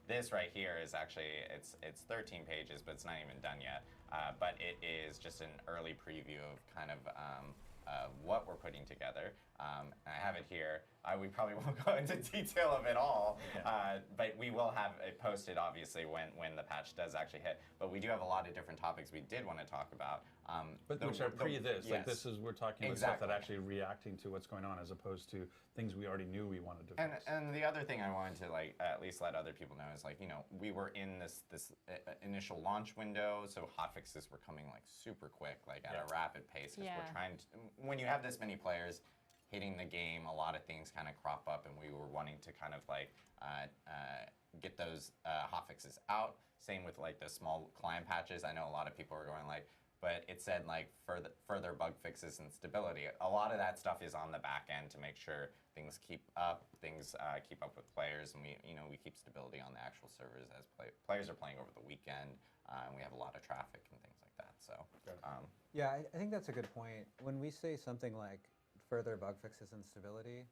this right here is actually it's 13 pages, but it's not even done yet. But it is just an early preview of kind of what we're putting together. I have it here. We probably won't go into detail of it all, but we will have it posted, obviously, when the patch does actually hit. But we do have a lot of different topics we did want to talk about. Which are pre-this. Like yes. this is, we're talking about stuff that actually reacting to what's going on as opposed to things we already knew we wanted to fix. And the other thing I wanted to like at least let other people know is like, you know, we were in this initial launch window, so hotfixes were coming like super quick, like at a rapid pace, because we're trying to, when you have this many players hitting the game, a lot of things kind of crop up, and we were wanting to kind of like get those hotfixes out. Same with like the small client patches. I know a lot of people are going like, but it said like further bug fixes and stability. A lot of that stuff is on the back end to make sure things keep up, keep up with players, and we keep stability on the actual servers as players are playing over the weekend, and we have a lot of traffic and things like that. So Yeah, I think that's a good point. When we say something like further bug fixes and stability,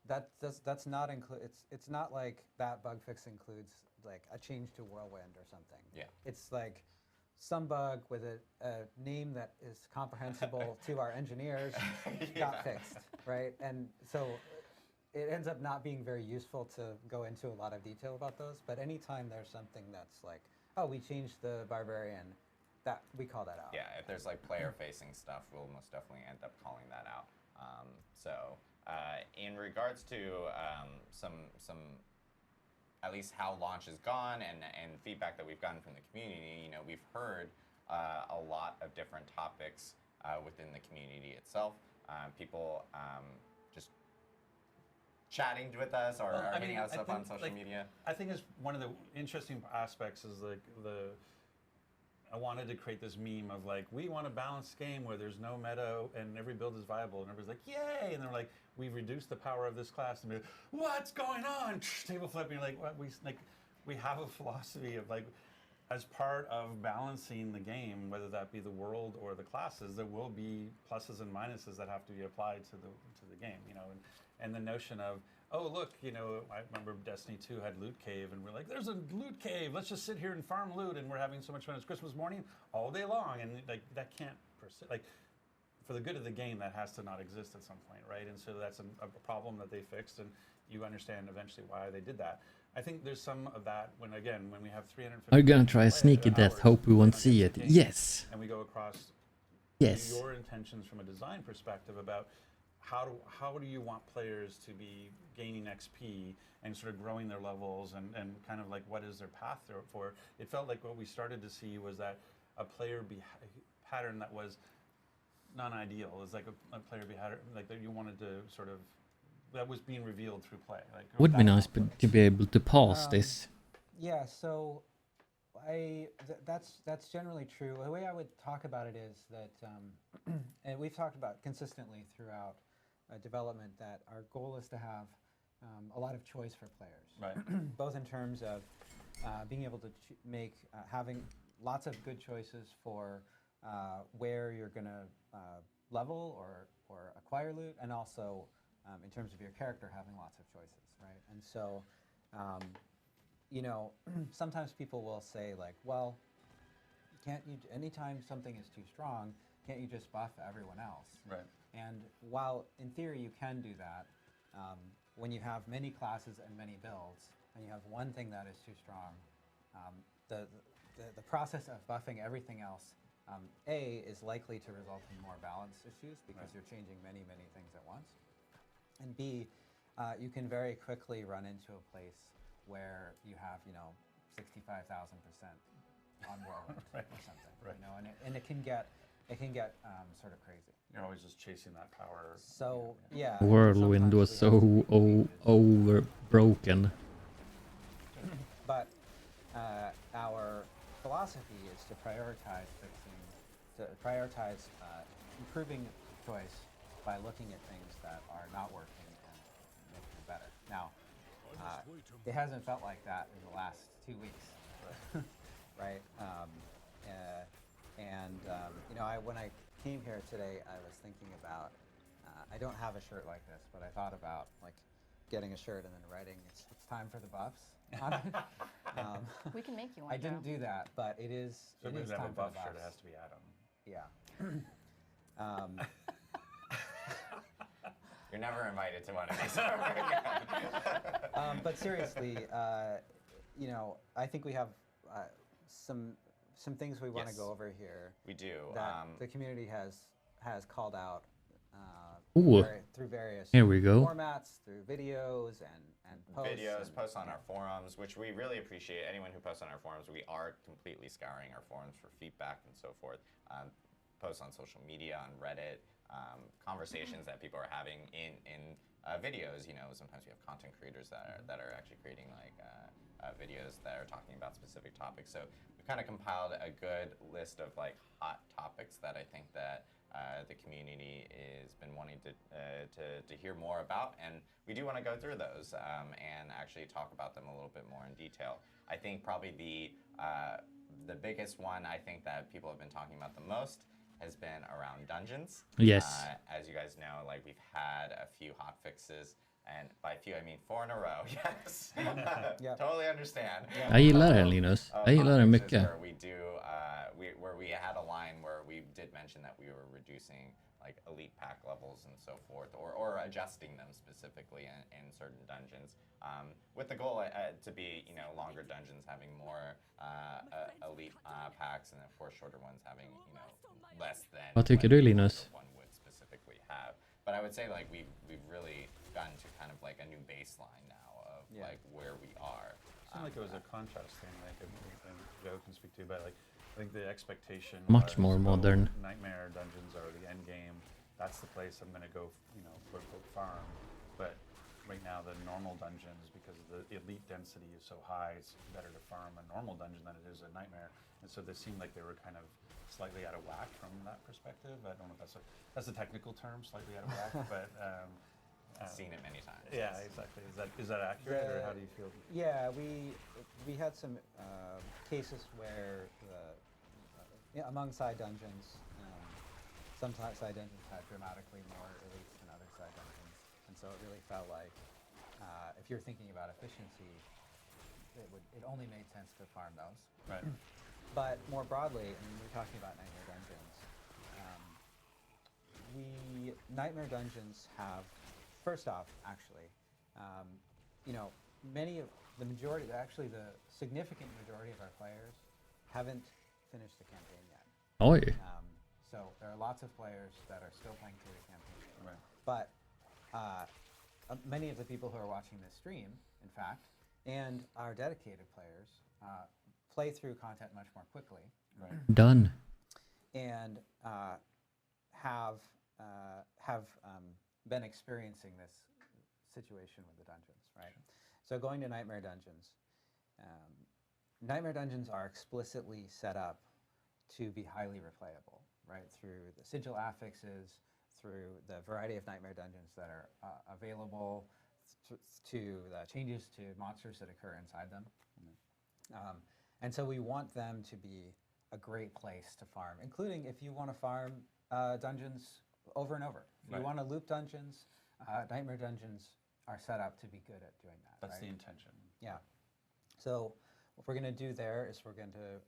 that's not include. It's not like that bug fix includes like a change to Whirlwind or something. Yeah. It's like some bug with a name that is comprehensible to our engineers got fixed, right? And so it ends up not being very useful to go into a lot of detail about those. But anytime there's something that's like, oh, we changed the barbarian, that we call that out. yeah, if there's like player-facing stuff, we'll most definitely end up calling that out. In regards to some at least how launch has gone and feedback that we've gotten from the community, we've heard a lot of different topics within the community itself. People just chatting with us or hitting us up on social media. I think it's one of the interesting aspects is like I wanted to create this meme of like, we want a balanced game where there's no meta and every build is viable, and everybody's like, yay! And they're like, we've reduced the power of this class, and we're like, what's going on? Table flip, and you're like, what? We have a philosophy of like, as part of balancing the game, whether that be the world or the classes, there will be pluses and minuses that have to be applied to the game, and the notion of, oh look, I remember Destiny 2 had Loot Cave, and we're like, there's a loot cave, let's just sit here and farm loot, and we're having so much fun. It's Christmas morning all day long, and like that can't persist. Like, for the good of the game, that has to not exist at some point, right? And so that's a problem that they fixed, and you understand eventually why they did that. I think there's some of that when we have 350. Are you gonna try a sneaky death? Hope we won't see it. Yes. And we go across Yes. your intentions from a design perspective about how do you want players to be gaining XP and sort of growing their levels and kind of like what is their path for. It felt like what we started to see was that a player pattern that was non-ideal. It was like a player pattern like that you wanted to sort of, that was being revealed through play. Like, Would be nice to be able to pause this. Yeah, so that's generally true. The way I would talk about it is that, and we've talked about consistently throughout development, that our goal is to have a lot of choice for players. Right. Both in terms of being able to having lots of good choices for where you're going to level or acquire loot, and also in terms of your character having lots of choices, right? And so, sometimes people will say like, well, can't you, anytime something is too strong, can't you just buff everyone else? Right. And while in theory you can do that, when you have many classes and many builds, and you have one thing that is too strong, the process of buffing everything else, A, is likely to result in more balance issues because you're changing many things at once. And B, you can very quickly run into a place where you have, 65,000% on Whirlwind or something, and it can get sort of crazy. You're always just chasing that power. So yeah, Whirlwind was so over broken. But our philosophy is to prioritize improving choice by looking at things that are not working and making them better. Now, it hasn't felt like that in the last 2 weeks, right? When I came here today, I was thinking about, I don't have a shirt like this, but I thought about like getting a shirt and then writing, it's time for the buffs on it. We can make you one. I didn't do that, but it is So it maybe is to have time a for the buff shirt, buffs. it has to be Adam. Yeah. You're never invited to one of these ever again. But seriously, you know, I think we have some things we want to Yes. go over here We do. that the community has called out Ooh. through various Here we go. formats, through videos and posts. Videos, and- posts on our forums, which we really appreciate. Anyone who posts on our forums, we are completely scouring our forums for feedback and so forth. Posts on social media, on Reddit, conversations that people are having in videos. You know, sometimes we have content creators that are actually creating like videos that are talking about specific topics. So we've kind of compiled a good list of like hot topics that I think that the community has been wanting to hear more about, and we do want to go through those and actually talk about them a little bit more in detail. I think probably the biggest one I think that people have been talking about the most has been around dungeons. Yes. As you guys know, like we've had a few hot fixes, and by few I mean 4 in a row. Yes, Yep. totally understand. Jag gillar den, Linus. Jag gillar den mycket. Where we do, where we had a line where we did mention that we were reducing like elite pack levels and so forth, or adjusting them specifically in certain dungeons, with the goal to be, you know, longer dungeons having more elite packs, and of course shorter ones having, you know, less than Vad tycker what du, Linus? one would specifically have. But I would say like we've really gotten to kind of like a new baseline now of Yeah. like where we are. It seemed like it was a contrast thing, like and Joe can speak to, but like I think the expectation Much was, more oh, modern. Nightmare dungeons are the end game. That's the place I'm going to go, you know, quote unquote farm. But right now, the normal dungeons, because the elite density is so high, it's better to farm a normal dungeon than it is a nightmare. And so they seemed like they were kind of slightly out of whack from that perspective. I don't know if that's a technical term, slightly out of whack, but. Seen it many times. Yeah, exactly. Is that accurate, or how do you feel? Yeah, we had some cases where among side dungeons, some side dungeons had dramatically more elites than other side dungeons, and so it really felt like if you're thinking about efficiency, it only made sense to farm those. Right. But more broadly, I mean, we're talking about Nightmare Dungeons. Nightmare Dungeons have, first off, actually, you know, actually the significant majority of our players haven't finished the campaign yet. Oj. So there are lots of players that are still playing through the campaign. Right. But many of the people who are watching this stream, in fact, and our dedicated players play through content much more quickly. Right. Done. And have been experiencing this situation with the dungeons, right? So going to Nightmare Dungeons, Nightmare Dungeons are explicitly set up to be highly replayable, right? Through the sigil affixes, through the variety of Nightmare Dungeons that are available, to the changes to monsters that occur inside them. And so we want them to be a great place to farm, including if you want to farm dungeons over and over. If you Right. want to loop dungeons, Nightmare Dungeons are set up to be good at doing that. That's right? the intention. Yeah. So what we're going to do there is we're going to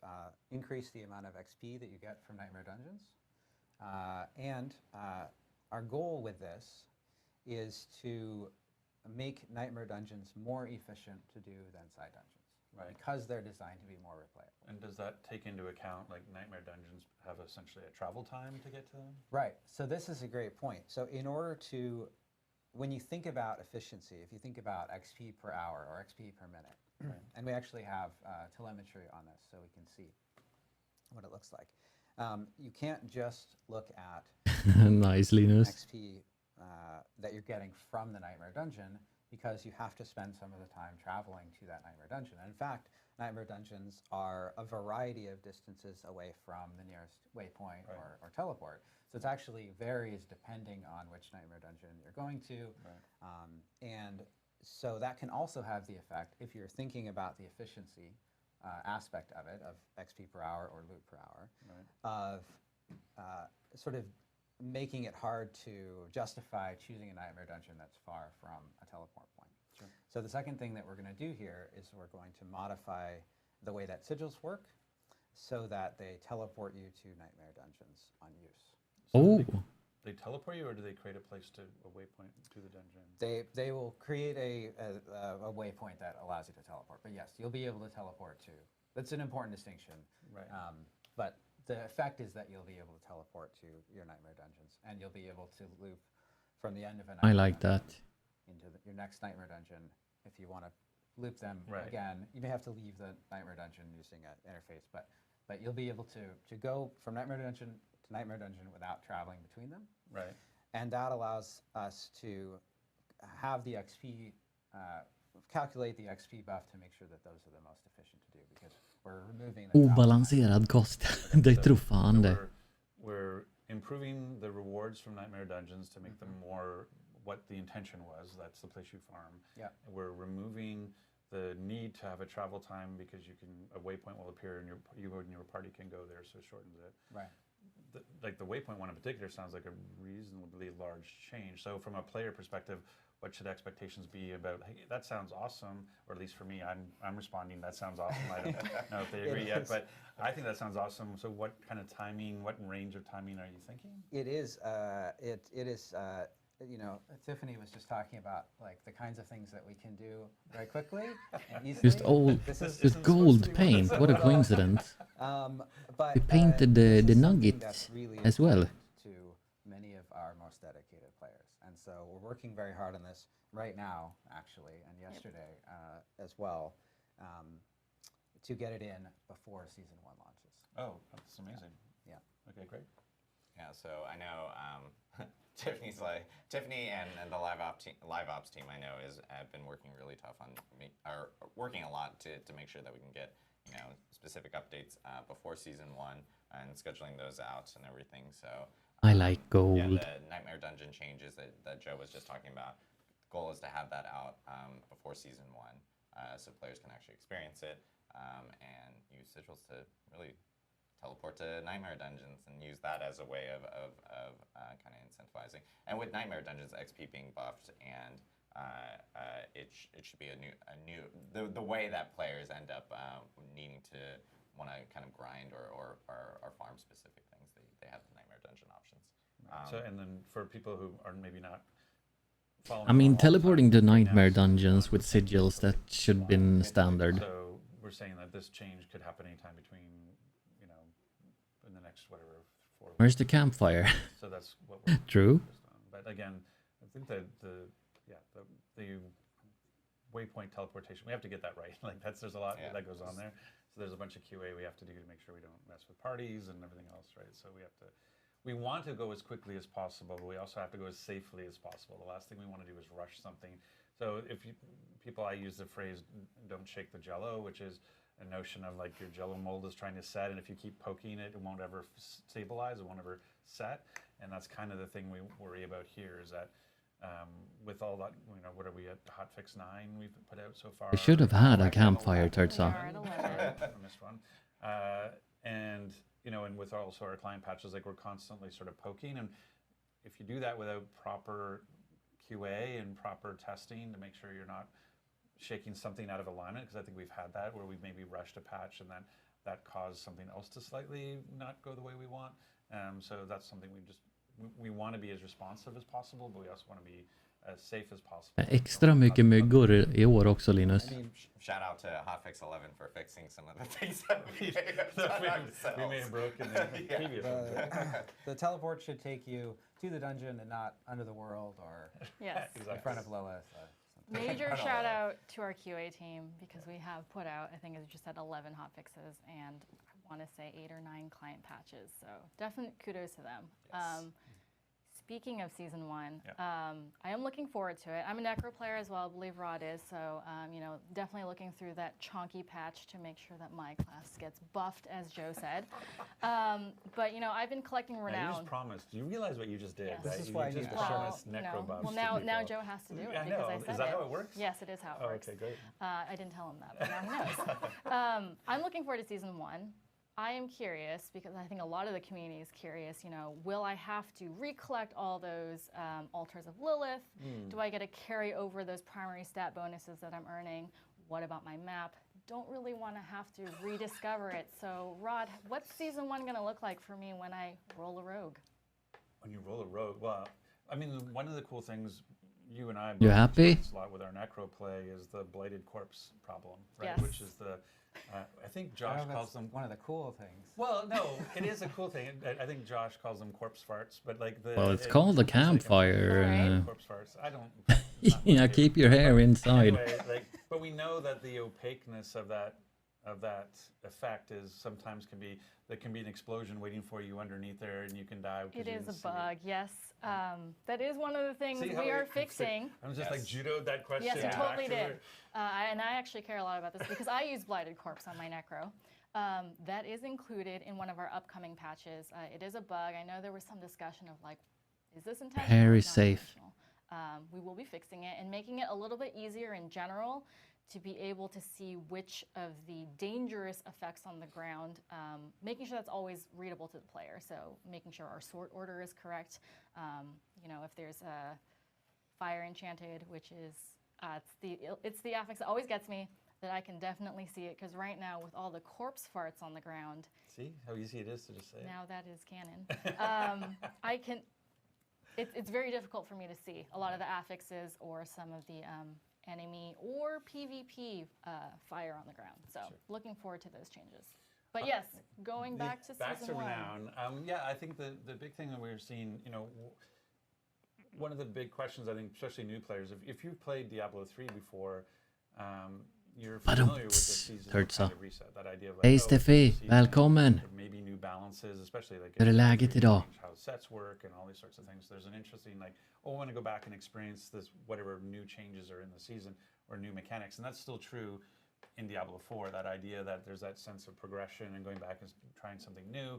increase the amount of XP that you get from Nightmare Dungeons. And our goal with this is to make Nightmare Dungeons more efficient to do than side dungeons. Right. Because they're designed to be more replayable. And does that take into account, like, Nightmare Dungeons have essentially a travel time to get to them? Right. So this is a great point. So in order to, when you think about efficiency, if you think about XP per hour or XP per minute, and we actually have telemetry on this so we can see what it looks like. You can't just look at Nice, Linus. XP that you're getting from the Nightmare Dungeon, because you have to spend some of the time traveling to that Nightmare Dungeon. And in fact, Nightmare Dungeons are a variety of distances away from the nearest waypoint or teleport. So it actually varies depending on which Nightmare Dungeon you're going to. And so that can also have the effect, if you're thinking about the efficiency aspect of it, of XP per hour or loot per hour, of sort of making it hard to justify choosing a Nightmare Dungeon that's far from a teleport point. Sure. So the second thing that we're going to do here is we're going to modify the way that sigils work so that they teleport you to Nightmare Dungeons on use. Oh. they teleport you, or do they create a place to a waypoint to the dungeon? They will create a waypoint that allows you to teleport. But yes, you'll be able to teleport to. That's an important distinction. Right. But the effect is that you'll be able to teleport to your nightmare dungeons, and you'll be able to loop from the end of a I nightmare like that. into your next nightmare dungeon. If you want to loop them Right. again, you may have to leave the nightmare dungeon using an interface, but you'll be able to go from nightmare dungeon to nightmare dungeon without traveling between them. Right. And that allows us to have the XP, calculate the XP buff to make sure that those are the most efficient to do, because we're removing the Obalanserad kost. Det tror fan det. We're improving the rewards from Nightmare Dungeons to make them more what the intention was. That's the place you farm. Yeah. We're removing the need to have a travel time because a waypoint will appear and you and your party can go there, so it shortens it. Right. Like the waypoint one in particular sounds like a reasonably large change. So from a player perspective, what should expectations be about, hey, that sounds awesome, or at least for me, I'm responding, that sounds awesome. I don't know if they agree yet, but I think that sounds awesome. So what kind of timing, what range of timing are you thinking? It is, you know, Tiffany was just talking about like the kinds of things that we can do very quickly and easily. Just old, This is- just gold paint. What a coincidence. But They painted this the is something nugget that's really as well. important to many of our most dedicated players, and so we're working very hard on this right now, actually, and yesterday as well, to get it in before season 1 launches. Oh, that's amazing. Yeah. Okay, great. Yeah, so I know Tiffany and the live ops team I know have been working really tough on working a lot to make sure that we can get specific updates before season 1 and scheduling those out and everything. So I like gold. yeah, the Nightmare Dungeon changes that Joe was just talking about. The goal is to have that out before season 1, so players can actually experience it and use sigils to really teleport to Nightmare Dungeons and use that as a way of kind of incentivizing. And with Nightmare Dungeons XP being buffed, and it should be the way that players end up needing to want to kind of grind or farm specific things. They have the Nightmare Dungeon options. So, and then for people who are maybe not following I mean, along all the teleporting to time, right now, nightmare so- dungeons with sigils, that should have been standard. So we're saying that this change could happen anytime between, in the next whatever 4 weeks. Where's the campfire? So that's what we're True. focused on. But again, I think that the waypoint teleportation, we have to get that right. Like there's a lot that goes on there. So there's a bunch of QA we have to do to make sure we don't mess with parties and everything else, right? So we want to go as quickly as possible, but we also have to go as safely as possible. The last thing we want to do is rush something. So I use the phrase, don't shake the jello, which is a notion of like your jello mold is trying to set, and if you keep poking it, it won't ever stabilize, it won't ever set. And that's kind of the thing we worry about here, is that with all that, what are we at, hotfix 9 we've put out so far? We should have had a campfire, turns We out. are at 11. I missed one. And with also our client patches, like we're constantly sort of poking, and if you do that without proper QA and proper testing to make sure you're not shaking something out of alignment, because I think we've had that where we've maybe rushed a patch and then that caused something else to slightly not go the way we want. So that's something we want to be as responsive as possible, but we also want to be as safe as possible. Extra mycket myggor i år också, Linus. I mean, shout out to Hotfix 11 for fixing some of the things that we may have broken the previous one. The teleport should take you to the dungeon and not under the world or Yes. in front of Lilith. Major shout out to our QA team, because we have put out, I think it just said 11 hotfixes, and I want to say 8 or 9 client patches. So definite kudos to them. Yes. Speaking of season 1, I am looking forward to it. I'm a Necro player as well, I believe Rod is, so definitely looking through that chonky patch to make sure that my class gets buffed, as Joe said. But I've been collecting Now, renown. you just promised. Do you realize what you just did? Yes. Right? This is You why I just need to shown show us necro buffs well, to now people. Joe has to do it I because know. I said Is that how it works? Yes, it is how it Oh, works. okay, great. I didn't tell him that, but now he knows. I'm looking forward to season 1. I am curious, because I think a lot of the community is curious, will I have to recollect all those altars of Lilith? Do I get to carry over those primary stat bonuses that I'm earning? What about my map? Don't really want to have to rediscover it. So, Rod, what's season 1 going to look like for me when I roll a rogue? When you roll a rogue, well, I mean, one of the cool things you and I You both happy? experience a lot with our necro play is the blighted corpse problem, right? Yes. Which is the, I think I Josh don't know if calls that's them. one of the cool things. Well, no, it is a cool thing. I think Josh calls them corpse farts, but like the. Well, it's it- called a it's like campfire. Right. corpse farts. I don't. it's not my Yeah, favorite. keep your hair inside. Anyway, like, but we know that the opaqueness of that effect is sometimes can be an explosion waiting for you underneath there, and you can die. because It you is a didn't see it. bug, yes. That is one of the things See how we are I'm fixing. I'm just like Yes. judoed that question. Yes, you back totally to did. her. And I actually care a lot about this because I use Blighted Corpse on my Necro. That is included in one of our upcoming patches. It is a bug. I know there was some discussion of like, is this intentional? Very It's not safe. intentional. We will be fixing it and making it a little bit easier in general to be able to see which of the dangerous effects on the ground, making sure that's always readable to the player. So making sure our sort order is correct. You know, if there's a Fire Enchanted, which is, it's the affix that always gets me, that I can definitely see it, because right now with all the corpse farts on the ground, See how easy it is to just say. now that is canon, I can, it's very difficult for me to see a lot of the affixes or some of the enemy or PvP fire on the ground. So looking forward to those changes. But yes, going back to season 1. Renown. Yeah, I think the big thing that we're seeing, you know, one of the big questions I think, especially new players, if you've played Diablo 3 before, you're familiar with the season hört så. kind of reset. That idea of like, Hej oh, Steffi, season, välkommen. there may be new balances, especially like Hur är läget if you idag? change how sets work and all these sorts of things. There's an interesting like, oh, I want to go back and experience this, whatever new changes are in the season or new mechanics, and that's still true in Diablo 4. That idea that there's that sense of progression and going back and trying something new,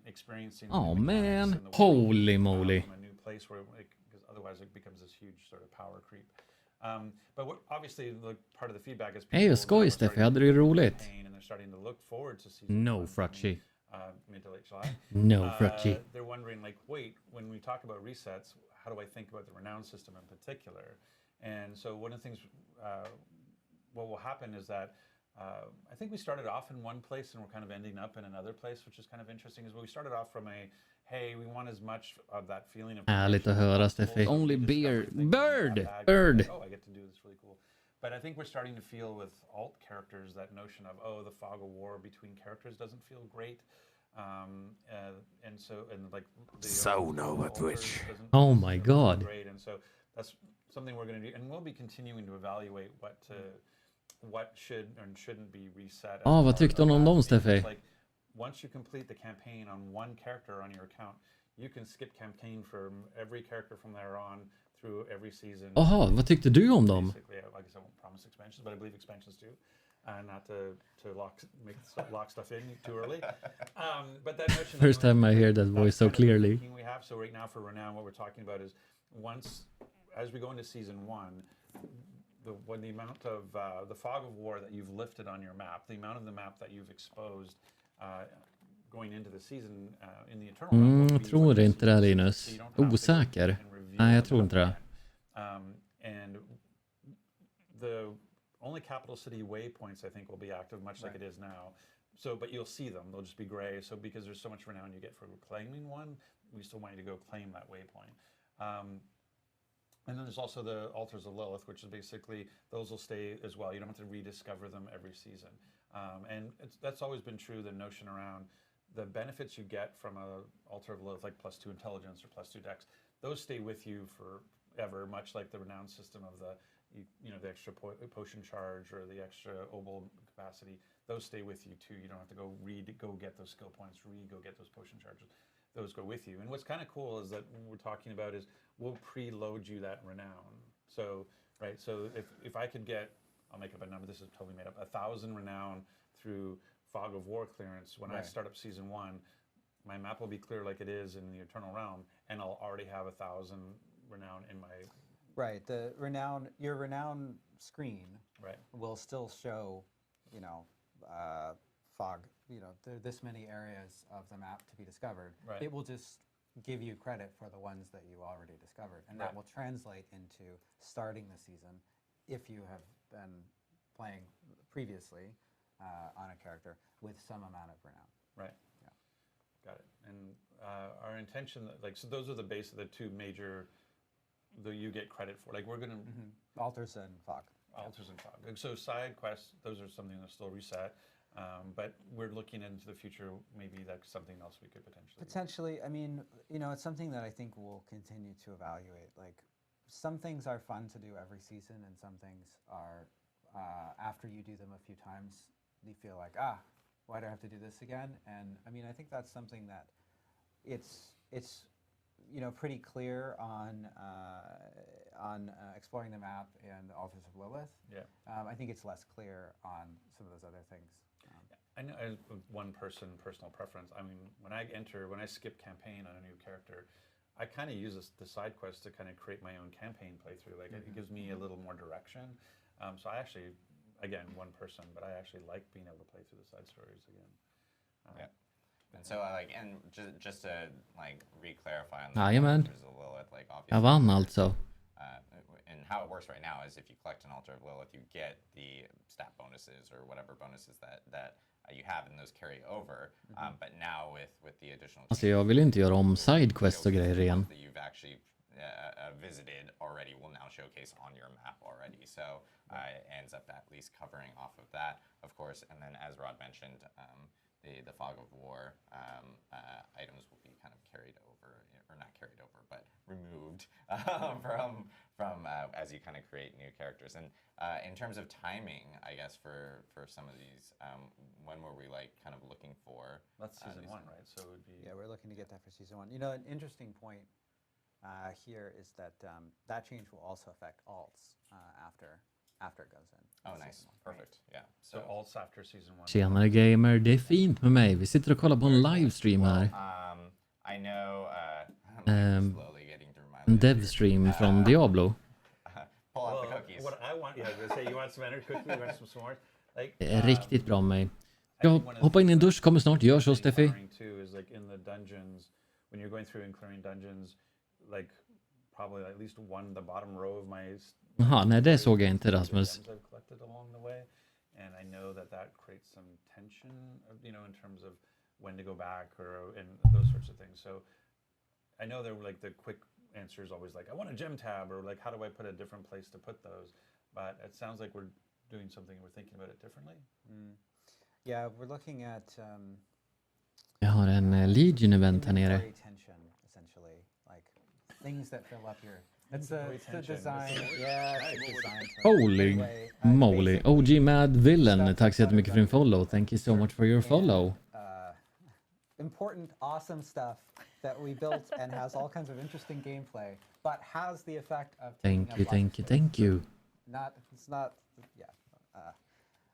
experiencing. Oh new mechanics man, in the world, holy moly. from a new place where, because otherwise it becomes this huge sort of power creep. But obviously, the part of the feedback is Hej och now skoj are Steffi, starting hade to du look at the roligt? campaign, and they're starting to look forward to season No, 1 Frutchy. coming, mid to late July. No, Frutchy. They're wondering, like, wait, when we talk about resets, how do I think about the renown system in particular? And so one of the things, what will happen is that I think we started off in one place and we're kind of ending up in another place, which is kind of interesting. Is we started off from a, hey, we want as much of that feeling of Härligt att höra, Steffi. Only beer. Bird! Oh, I get to do this really cool. But I think we're starting to feel with alt characters that notion of, oh, the fog of war between characters doesn't feel great. And so, and like the Sauna ovat alters rich. doesn't Oh my necessarily feel God. great. And so that's something we're going to do, and we'll be continuing to evaluate what should and shouldn't be reset. as Vad part tyckte of hon om that. dem, Because, Steffi? like, once you complete the campaign on one character on your account, you can skip campaign from every character from there on through every season. Jaha, vad tyckte du om dem? Basically, I guess I won't promise expansions, but I believe expansions do. Not to lock stuff in too early. But that notion. First time I hear that voice so that's kind of the clearly. thinking we have. So right now for Renown, what we're talking about is as we go into season 1, when the amount of the fog of war that you've lifted on your map, the amount of the map that you've exposed going into the season in the Eternal Realm will be Tror what you inte det, see. Linus. So you don't have to go Osäker. and review Nej, jag them tror inte det. And the only capital city waypoints I think will be active, much like it is now. So, but you'll see them; they'll just be gray. So, because there's so much renown you get for claiming one, we still want you to go claim that waypoint. And then there's also the Altars of Lilith, which is basically, those will stay as well. You don't have to rediscover them every season. And that's always been true, the notion around the benefits you get from a Altar of Lilith, like +2 intelligence or +2 dex, those stay with you forever, much like the renown system of the the extra potion charge or the extra obol capacity. Those stay with you too. You don't have to go get those skill points, go get those potion charges. Those go with you. And what's kind of cool is that what we're talking about is we'll preload you that renown. So, right, so if I could get, I'll make up a number, this is totally made up, 1,000 renown through Fog of War clearance, when I start up season 1, my map will be clear like it is in the Eternal Realm, and I'll already have 1,000 renown in my... Right, your renown screen will still show, fog, there are this many areas of the map to be discovered. Right. It will just give you credit for the ones that you already discovered, and that will translate into starting the season if you have been playing previously on a character with some amount of renown. Right. Yeah. Got it. And our our intention, like, so those are the base of the two major that you get credit for. Like, we're gonna Altars and Fog. altars and fog. And so side quests, those are something that still reset. But we're looking into the future. Maybe that's something else we could potentially. Potentially, I mean, you know, it's something that I think we'll continue to evaluate. Like, some things are fun to do every season, and some things are, after you do them a few times, you feel like, why do I have to do this again? And I mean, I think that's something that it's you know, pretty clear on exploring the map and Altars of Lilith. Yeah. I think it's less clear on some of those other things. I know as one person, personal preference. I mean, when I skip campaign on a new character, I kind of use the side quest to kind of create my own campaign playthrough. Like, it gives me a little more direction. So I actually, again, one person, but I actually like being able to play through the side stories again. Yeah. And so, like, and just to like re-clarify on Jajamän. Altars of Lilith, like Jag obviously, vann alltså. and how it works right now is if you collect an Altar of Lilith, you get the stat bonuses or whatever bonuses that you have, and those carry over. But now with the additional, Alltså jag vill inte göra om sidequests och grejer igen. that you've actually visited already will now showcase on your map already. So it ends up at least covering off of that, of course. And then, as Rod mentioned, the Fog of War items will be kind of carried over, or not carried over, but removed from as you kind of create new characters. And in terms of timing, I guess for some of these, when were we like kind of looking for? That's season these- 1, right? So it would be. Yeah, we're looking to get that for season 1. You know, an interesting point here is that that change will also affect alts after it goes in. Oh, nice, perfect. Yeah. So alts after season 1. Tjenare gamer, det är fint med mig. Vi sitter och kollar på en livestream här. I know. Slowly getting through my En devstream från Diablo. pull out the Well, cookies. what I want, yeah, I was gonna say, you want some energy cookie, you want some s'mores? Like, Det är riktigt bra med mig. I Jag think one of hoppar in i en the dusch, kommer snart. Gör så things Steffi. learning too is like in the dungeons, when you're going through and clearing dungeons, like probably at least the bottom row of my Jaha, nej det såg jag inte the Rasmus. gems I've collected along the way, and I know that creates some tension, you know, in terms of when to go back and those sorts of things. So I know they're like the quick answer is always like, I want a gem tab, or like, how do I put a different place to put those? But it sounds like we're doing something, we're thinking about it differently. Yeah, we're looking at Jag har en Legion event här nere. inventory tension, essentially, like things that fill up your. It's the tension. design. Yeah, it's the design. Holy Anyway, moly. basically, OG Mad Villain, stuff tack så that's jättemycket för din follow. Thank you so much for your follow. important, awesome stuff that we built and has all kinds of interesting gameplay, but has the effect of taking Thank up you, lots thank of you, space. thank you. It's not, yeah.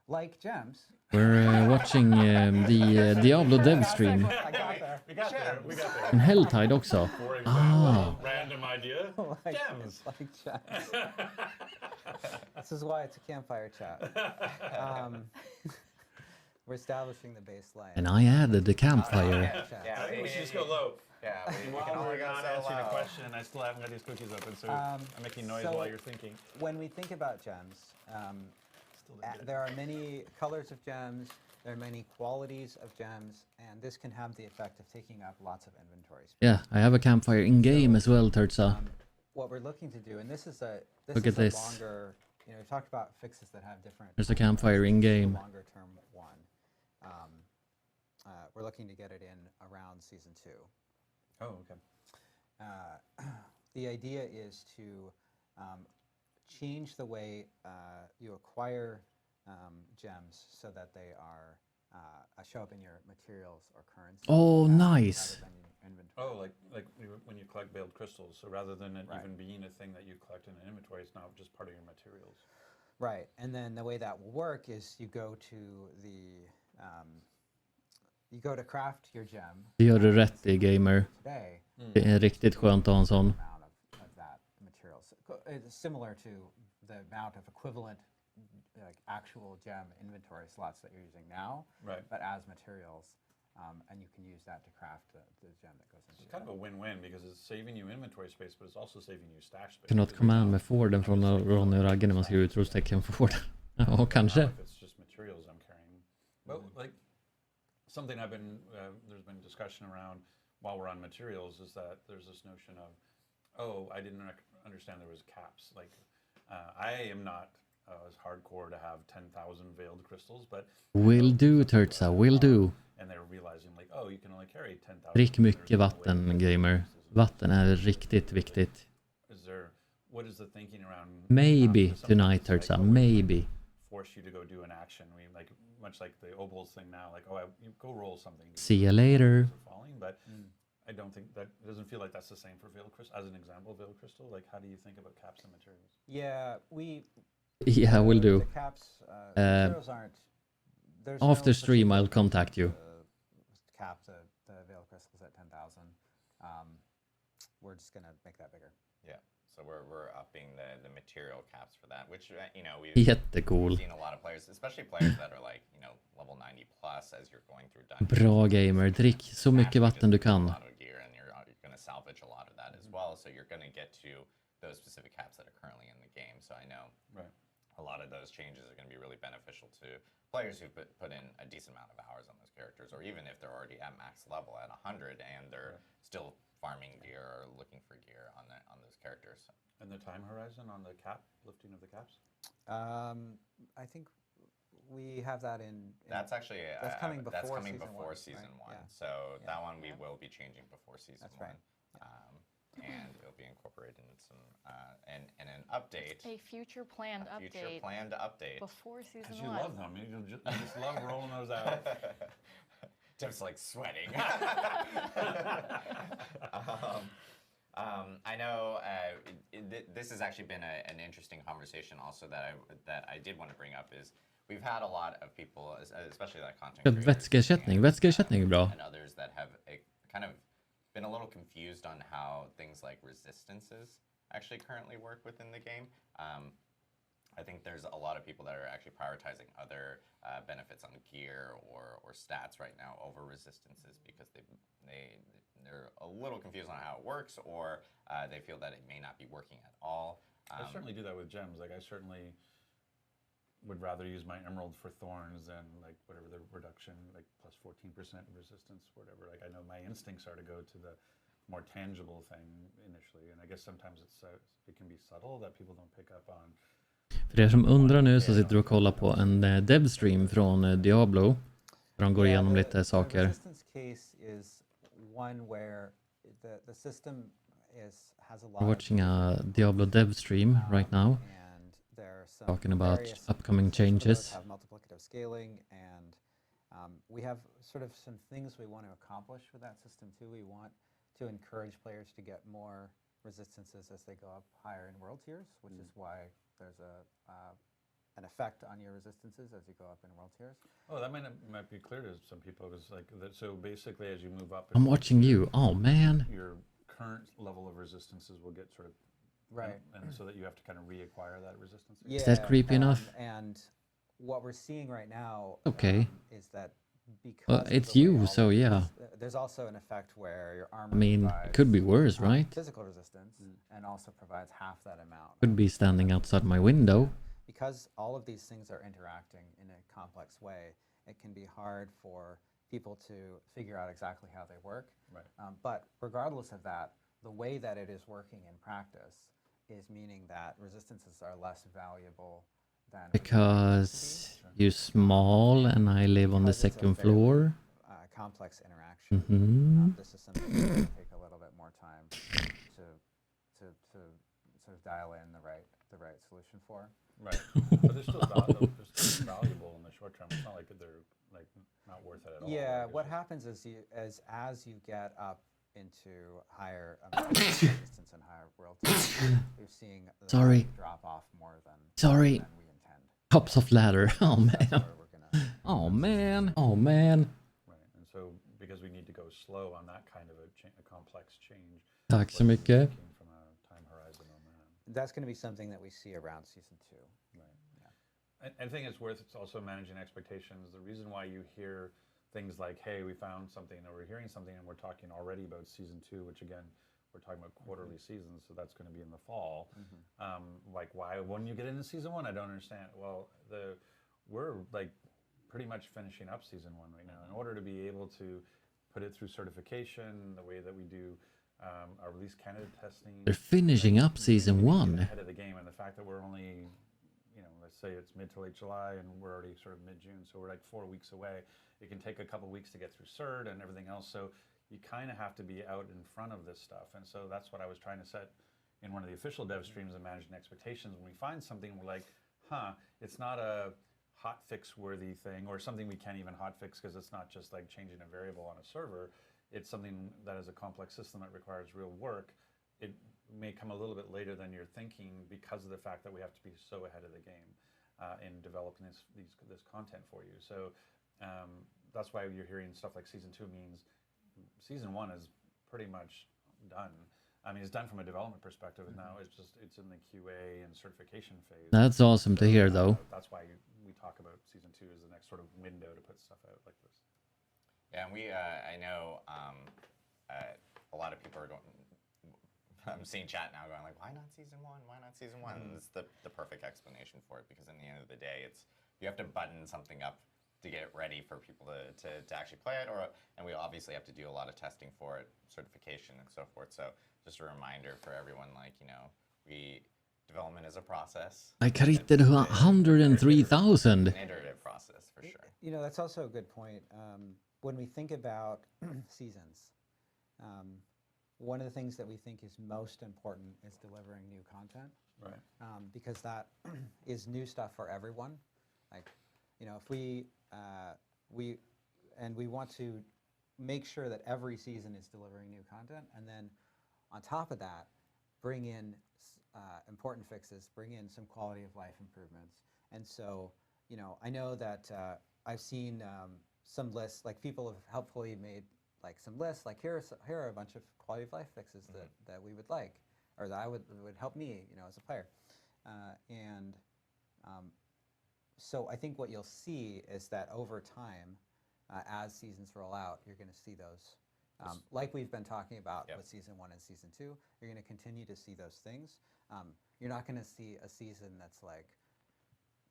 Like gems. We're watching the Diablo dev stream. I got there. We got there. En Helltide också. For example, Ah. random idea, gems. Like gems. This is why it's a campfire chat. We're establishing the baseline. And I added the campfire. Yeah, I think we should just go low. Yeah, we can While only we're go not so answering a low. question, and I still haven't got these cookies open, so I'm making noise so- while you're thinking. When we think about gems, Still didn't get it. there are many colors of gems, there are many qualities of gems, and this can have the effect of taking up lots of inventory space. Yeah, I have a campfire in game as well, Turtsa. What we're looking to do, and this is a Look at this. longer, you know, we talked about fixes that have different. There's a campfire in game. Longer term one. We're looking to get it in around season 2. Oh, okay. The idea is to change the way you acquire gems so that they are show up in your materials or currency. Oh, nice. rather than in inventory. Oh, like when you collect veiled crystals, so rather than it Right. even being a thing that you collect in an inventory, it's now just part of your materials. Right, and then the way that will work is you go to craft your gem. Det gör du rätt i, gamer. Today, Det är riktigt skönt att ha en sån. amount of that material. So, it's similar to the amount of equivalent like actual gem inventory slots that you're using now, Right. but as materials, and you can use that to craft the gem that goes into It's kind of a win-win because it's saving you inventory space, but it's also saving you stash space. Kan du ha ett command med Forden från Ronny och Ragge när man skriver utropstecken Ford? Ja, kanske. If it's just materials I'm carrying. But like something I've been, there's been discussion around while we're on materials, is that there's this notion of, oh, I didn't understand there was caps. Like, I am not as hardcore to have 10,000 veiled crystals, but Will do, Turtsa, will do. and they're realizing like, oh, you can only carry 10,000. Drick mycket vatten, gamer. Vatten är riktigt viktigt. Is there, what is the thinking around? Maybe for some tonight, things, Turtsa, like, oh, we maybe. force you to go do an action. We like much like the Obels thing now, like, oh, you go roll something. See you later. Falling, but I don't think that it doesn't feel like that's the same for veiled crystal. As an example, veiled crystal, like, how do you think about caps and materials? Yeah, Yeah, will do. The caps, materials aren't. There's After no stream, particular I'll contact you. Cap the veil crystals at 10,000. We're just gonna make that bigger. Yeah. So we're upping the material caps for that, which we've Jättecool. seen a lot of players, especially players that are like level 90 plus as you're going through dungeons. Bra gamer, drick så mycket vatten du A kan. lot of gear, and you're going to salvage a lot of that as well. So you're going to get to those specific caps that are currently in the game. So I know a lot of those changes are going to be really beneficial to players who've put in a decent amount of hours on those characters, or even if they're already at max level at 100 and they're still farming gear or looking for gear on those characters. And the time horizon on the cap, lifting of the caps? I think we have that in That's actually that's coming before season right? one. Yeah. So that one we will be changing before season That's one. right. And it'll be incorporated in some and an update. A future planned Future update planned update. before season Because you 1. love them. You just love rolling those out. Tim's like sweating. I know this has actually been an interesting conversation also that I did want to bring up is we've had a lot of people, especially like content creators Vätskeersättning är bra. and others that have kind of been a little confused on how things like resistances actually currently work within the game. I think there's a lot of people that are actually prioritizing other benefits on gear or stats right now over resistances because they're a little confused on how it works, or they feel that it may not be working at all. I certainly do that with gems. Like, I certainly would rather use my emerald for thorns than like whatever the reduction, like plus 14% resistance, whatever. Like, I know my instincts are to go to the more tangible thing initially, and I guess sometimes it can be subtle that people don't pick up on. För er som undrar nu så sitter du och kollar på en devstream från Diablo. Där de går igenom lite saker. The resistance case is one where the system has a lot We're watching a Diablo dev stream right now. and there are some Talking about various upcoming some of those changes. have multiplicative scaling, and we have sort of some things we want to accomplish with that system too. We want to encourage players to get more resistances as they go up higher in world tiers, which is why there's an effect on your resistances as you go up in world tiers. Oh, that might be clear to some people. It was like that. So basically, as you move up, I'm watching you. Oh man. your current level of resistances will get sort of Right. and so that you have to kind of reacquire that resistance. Is that creepy enough? And what we're seeing right now Okay. is that because of it's the way you, all so of yeah. these- there's also an effect where your armor I mean, it provides, could be worse, right? physical resistance and also provides half that amount. Could be standing outside my window. Because all of these things are interacting in a complex way, it can be hard for people to figure out exactly how they work. Right. But regardless of that, the way that it is working in practice is meaning that resistances are less valuable than Because you're small and I live on the because it's a second very, floor. complex interaction. Mhm. This is something that's going to take a little bit more time to sort of dial in the right solution for. Right, but they're still valuable in the short term. It's not like they're like not worth it at all. Yeah, Like, what it's happens is as you get up into higher resistance and higher royalty, you're seeing the Sorry. value drop off more than we intend. Hops off ladder. Oh man. That's where we're gonna. Oh man. Oh man. right, and so because we need to go slow on that kind of a complex change. Tack så what's mycket. thinking from a time horizon on that. That's going to be something that we see around season 2. Right. I think it's also managing expectations. The reason why you hear things like, hey, we found something, or we're hearing something, and we're talking already about season 2, which again, we're talking about quarterly seasons, so that's going to be in the fall. Like, why wouldn't you get into season 1? I don't understand. Well, we're like pretty much finishing up season 1 right now. In order to be able to put it through certification, the way that we do our release candidate testing. They're finishing up season Getting 1. ahead of the game, and the fact that we're only, let's say it's mid to late July, and we're already sort of mid-June, so we're like 4 weeks away. It can take a couple weeks to get through CERT and everything else, so you kind of have to be out in front of this stuff. And so that's what I was trying to set in one of the official dev streams of managing expectations. When we find something, we're like, it's not a hot fix worthy thing, or something we can't even hot fix because it's not just like changing a variable on a server. It's something that is a complex system that requires real work. It may come a little bit later than you're thinking because of the fact that we have to be so ahead of the game in developing this content for you. So that's why you're hearing stuff like Season 2 means Season 1 is pretty much done. I mean, it's done from a development perspective, and now it's in the QA and certification phase. That's awesome to hear, though. That's why we talk about Season 2 as the next sort of window to put stuff out like this. Yeah, and I know a lot of people are going, I'm seeing chat now going like, why not Season 1? Why not Season 1? And it's the perfect explanation for it, because in the end of the day, you have to button something up to get it ready for people to actually play it, and we obviously have to do a lot of testing for it, certification and so forth. So just a reminder for everyone, like, development is a process. I created 103,000. An iterative process, for sure. That's also a good point. When we think about seasons, one of the things that we think is most important is delivering new content. Right. Because that is new stuff for everyone. Like, if we want to make sure that every season is delivering new content, and then on top of that, bring in important fixes, bring in some quality of life improvements. And so, I know that I've seen some lists, like people have helpfully made like some lists, like here are a bunch of quality of life fixes that we would like, or that would help me, as a player. So I think what you'll see is that over time, as seasons roll out, you're going to see those. Like we've been talking about with Season 1 and Season 2, you're going to continue to see those things. You're not going to see a season that's like,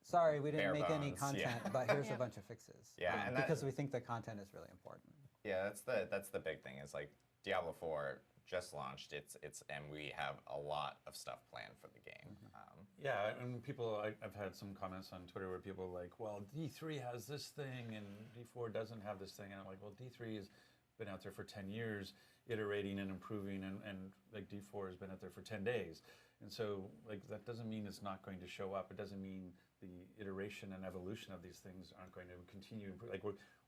sorry, we didn't make any content, but here's a bunch of fixes. Yeah, and because we think the content is really important. Yeah, that's the big thing. Is like Diablo 4 just launched. And we have a lot of stuff planned for the game. Yeah, and I've had some comments on Twitter where people are like, well, D3 has this thing and D4 doesn't have this thing. And I'm like, well, D3 has been out there for 10 years, iterating and improving, and like D4 has been out there for 10 days. And so like that doesn't mean it's not going to show up. It doesn't mean the iteration and evolution of these things aren't going to continue to improve. Like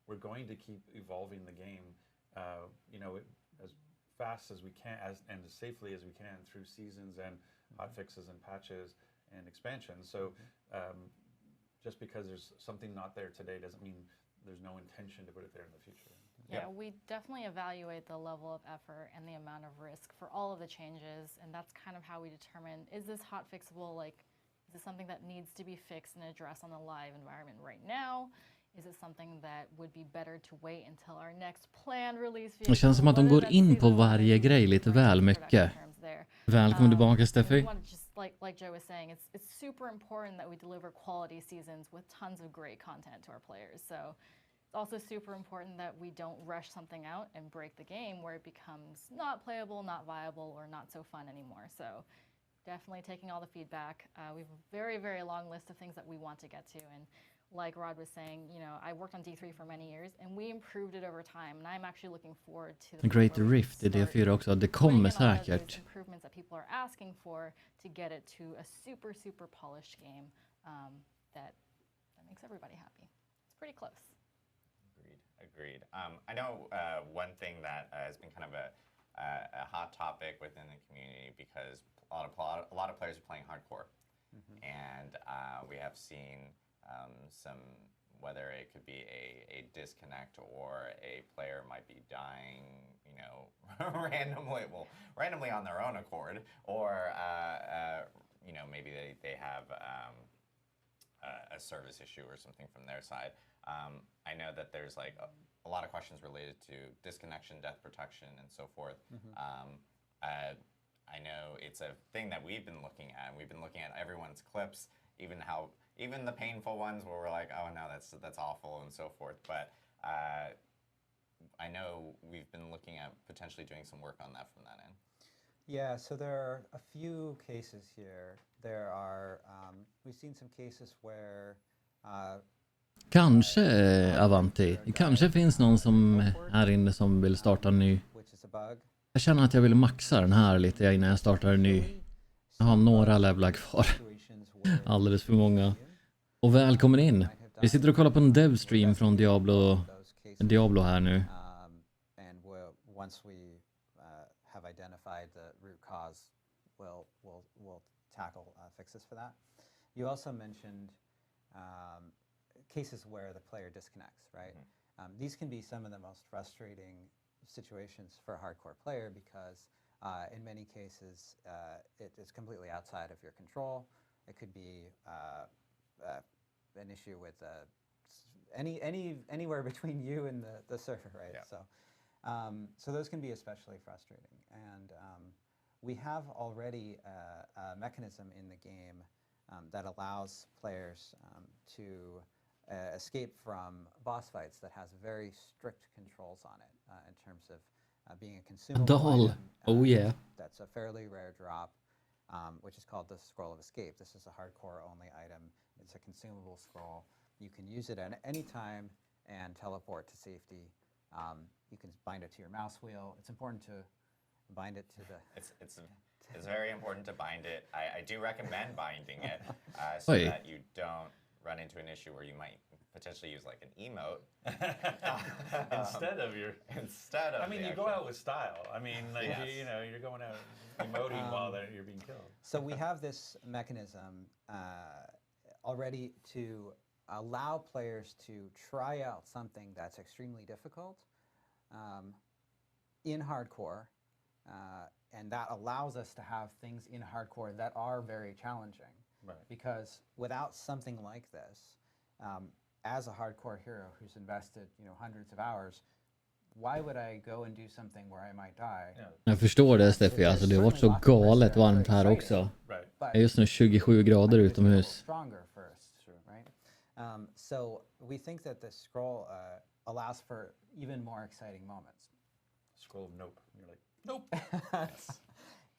we're going to keep evolving the game, as fast as we can, and as safely as we can through seasons and hotfixes and patches and expansions. So just because there's something not there today doesn't mean there's no intention to put it there in the future. Yeah, we definitely evaluate the level of effort and the amount of risk for all of the changes, and that's kind of how we determine, is this hot fixable? Like, is it something that needs to be fixed and addressed on the live environment right now? Is it something that would be better to wait until our next planned release vehicle? Det känns som att de går in på varje grej lite väl mycket. Välkommen tillbaka, Steffi. Just like Joe was saying, it's super important that we deliver quality seasons with tons of great content to our players. So it's also super important that we don't rush something out and break the game where it becomes not playable, not viable, or not so fun anymore. So definitely taking all the feedback. We have a very, very long list of things that we want to get to. And like Rod was saying, I worked on D3 for many years, and we improved it over time. And I'm actually looking forward to the Great Rift i D4 också. Det kommer säkert. Improvements that people are asking for to get it to a super, super polished game that makes everybody happy. It's pretty close. Agreed. I know one thing that has been kind of a hot topic within the community, because a lot of players are playing hardcore, and we have seen whether it could be a disconnect or a player might be dying, randomly on their own accord, or maybe they have a service issue or something from their side. I know that there's like a lot of questions related to disconnection, death protection, and so forth. I know it's a thing that we've been looking at. We've been looking at everyone's clips, even the painful ones where we're like, oh no, that's awful and so forth. But I know we've been looking at potentially doing some work on that from that end. Yeah, so there are a few cases here. There are, we've seen some cases where Kanske Avanti. Det kanske finns någon som här inne som vill starta en ny. which is a bug. Jag känner att jag vill maxa den här lite innan jag startar en ny. Jag har några levlar kvar. Situations where Alldeles för många. Och välkommen in. Vi sitter och kollar på en devstream från Diablo här nu. And once we have identified the root cause, we'll tackle fixes for that. You also mentioned cases where the player disconnects, right? These can be some of the most frustrating situations for a hardcore player because in many cases it is completely outside of your control. It could be an issue with anywhere between you and the server, right? Yeah. So those can be especially frustrating. And we have already a mechanism in the game that allows players to escape from boss fights that has very strict controls on it in terms of being a consumable Doll. item, Oh yeah. that's a fairly rare drop, which is called the Scroll of Escape. This is a hardcore only item. It's a consumable scroll. You can use it at any time and teleport to safety. You can bind it to your mouse wheel. It's important to bind it to the... It's very important to bind it. I do recommend binding it so Oi. that you don't run into an issue where you might potentially use like an emote Instead of your. instead of. I mean, the you go actual- out with style. I mean, like Yes. you're going out emoting while you're being killed. So we have this mechanism already to allow players to try out something that's extremely difficult in hardcore, and that allows us to have things in hardcore that are very challenging. Right. Because without something like this, as a hardcore hero who's invested, hundreds of hours, why would I go and do something where I might die? Yeah. Jag förstår det Steffi, alltså det har varit så galet varmt här också. Right. But Det är just nu 27 grader makes you utomhus. stronger first, right? So we think that the scroll allows for even more exciting moments. Scroll of nope. You're like, nope.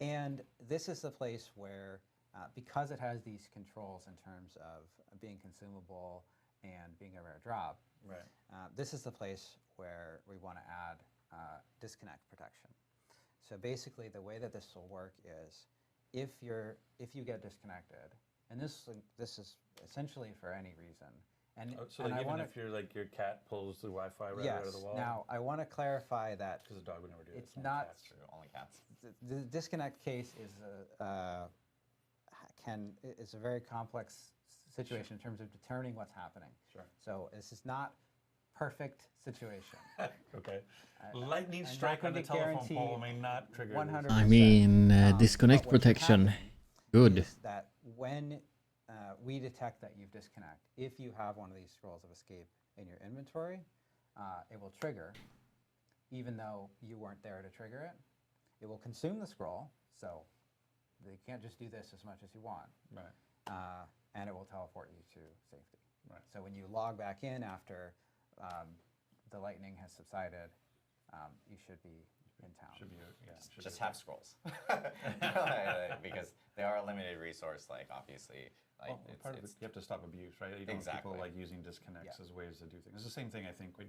And this is the place where, because it has these controls in terms of being consumable and being a rare drop, Right. this is the place where we want to add disconnect protection. So basically, the way that this will work is, if you get disconnected, and this is essentially for any reason, and Oh, so and like I even want if you're like your cat pulls the Wi-Fi router out of the yes. wall. Now I want to clarify that Because a dog would never do it's this. not. That's true. Only cats. The disconnect case is a very complex situation in terms of determining what's happening. Sure. So this is not perfect situation. Okay. I- Lightning I'm not strike on going the to telephone pole guarantee may not trigger. 100%. I mean, But disconnect what will protection. happen Good. is that when we detect that you've disconnected, if you have one of these scrolls of escape in your inventory, it will trigger, even though you weren't there to trigger it. It will consume the scroll, so you can't just do this as much as you want, Right. and it will teleport you to safety. Right. So when you log back in after the lightning has subsided, you should be in town. Should be. Should Just be have scrolls because they are a limited resource. Like obviously, like Well, part of it, you have to stop abuse, right? You don't want Exactly. people like using disconnects Yeah. as ways to do things. It's the same thing I think when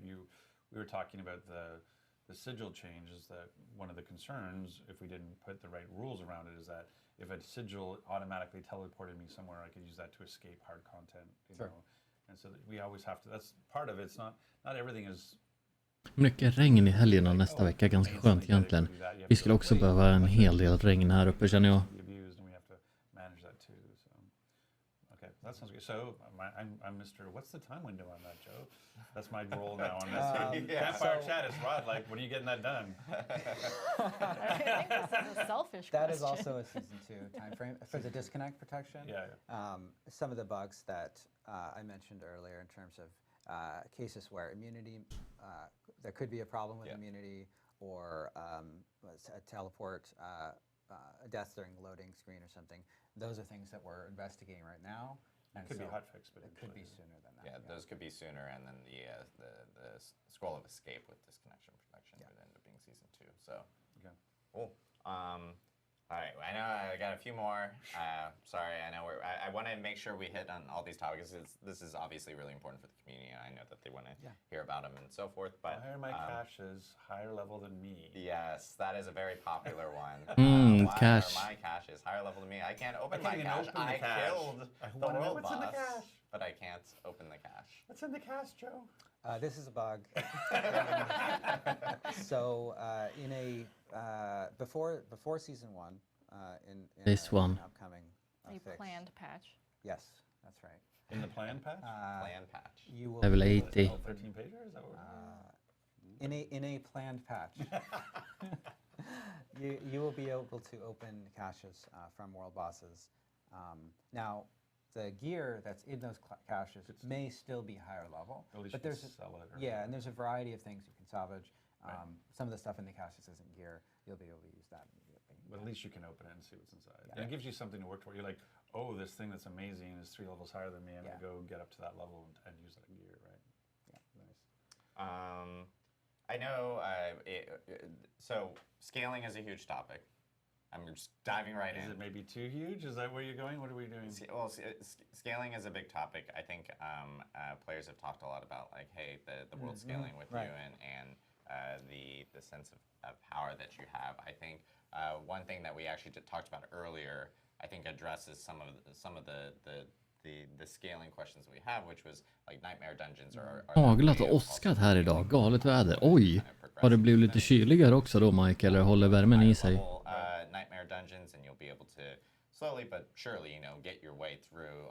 we were talking about the sigil change, is that one of the concerns, if we didn't put the right rules around it, is that if a sigil automatically teleported me somewhere, I could use that to escape hard content, you Sure. know. And so that we always have to. That's part of it. It's not everything is. Mycket regn i helgen och nästa vecka, ganska skönt egentligen. Vi skulle också behöva en hel del regn här uppe känner jag. Be abused, and we have to manage that too. So, okay, that sounds good. So I'm Mr. What's the time window on that, Joe? That's my role now on this. Yeah. Campfire So- chat is Rod. Like, when are you getting that done? I think this is a selfish That question. is also a season 2 time frame for the disconnect protection. Yeah. Some of the bugs that I mentioned earlier in terms of cases where immunity, there could be a problem with Yeah. immunity, or a teleport, a death during loading screen or something. Those are things that we're investigating right now. And It could be so hotfix, but it could be sooner than that. Yeah, those could be sooner, and then the scroll of escape with disconnection protection would end up being season 2. So Okay. cool. All right, I know I got a few more. Sorry, I know I want to make sure we hit on all these topics. This is obviously really important for the community, and I know that they want to hear about them and so forth. But Why are my caches higher level than me? yes, that is a very popular one. Why cache. are my caches higher level than me? I can't open can't my even cache. open the I cache. killed I the wanna know world what's in the boss, cache. but I can't open the cache. What's in the cache, Joe? This is a bug. So in a before season 1, in This one. an upcoming A fix. planned patch. Yes, that's right. In the plan patch? Plan patch. You will Level be able to 80. open, 13 pager? Is that what we're doing? in a planned patch. you will be able to open caches from world bosses. Now, the gear that's in those caches may still be higher level, At least but you there's can sell it. Or yeah, and there's a variety of things you can salvage. Right. Some of the stuff in the caches isn't gear. You'll be able to use that immediately. But at least you can open it and see what's inside. Yeah. And it gives you something to work toward. You're like, oh, this thing that's amazing is 3 levels higher than me. I'm Yeah. going to go get up to that level and use that gear, right? Yeah. Nice. I know. So scaling is a huge topic. I'm just diving right Is in. it maybe too huge? Is that where you're going? What are we doing? Well, scaling is a big topic. I think players have talked a lot about like, hey, the world scaling with right. you and the sense of power that you have. I think one thing that we actually talked about earlier, I think addresses some of the scaling questions we have, which was like nightmare dungeons are Haglat och åskat här idag. Galet väder. Oj! Har det blivit lite kyligare också då, Mike? Eller håller värmen i sig? Nightmare dungeons, and you'll be able to slowly but surely, get your way through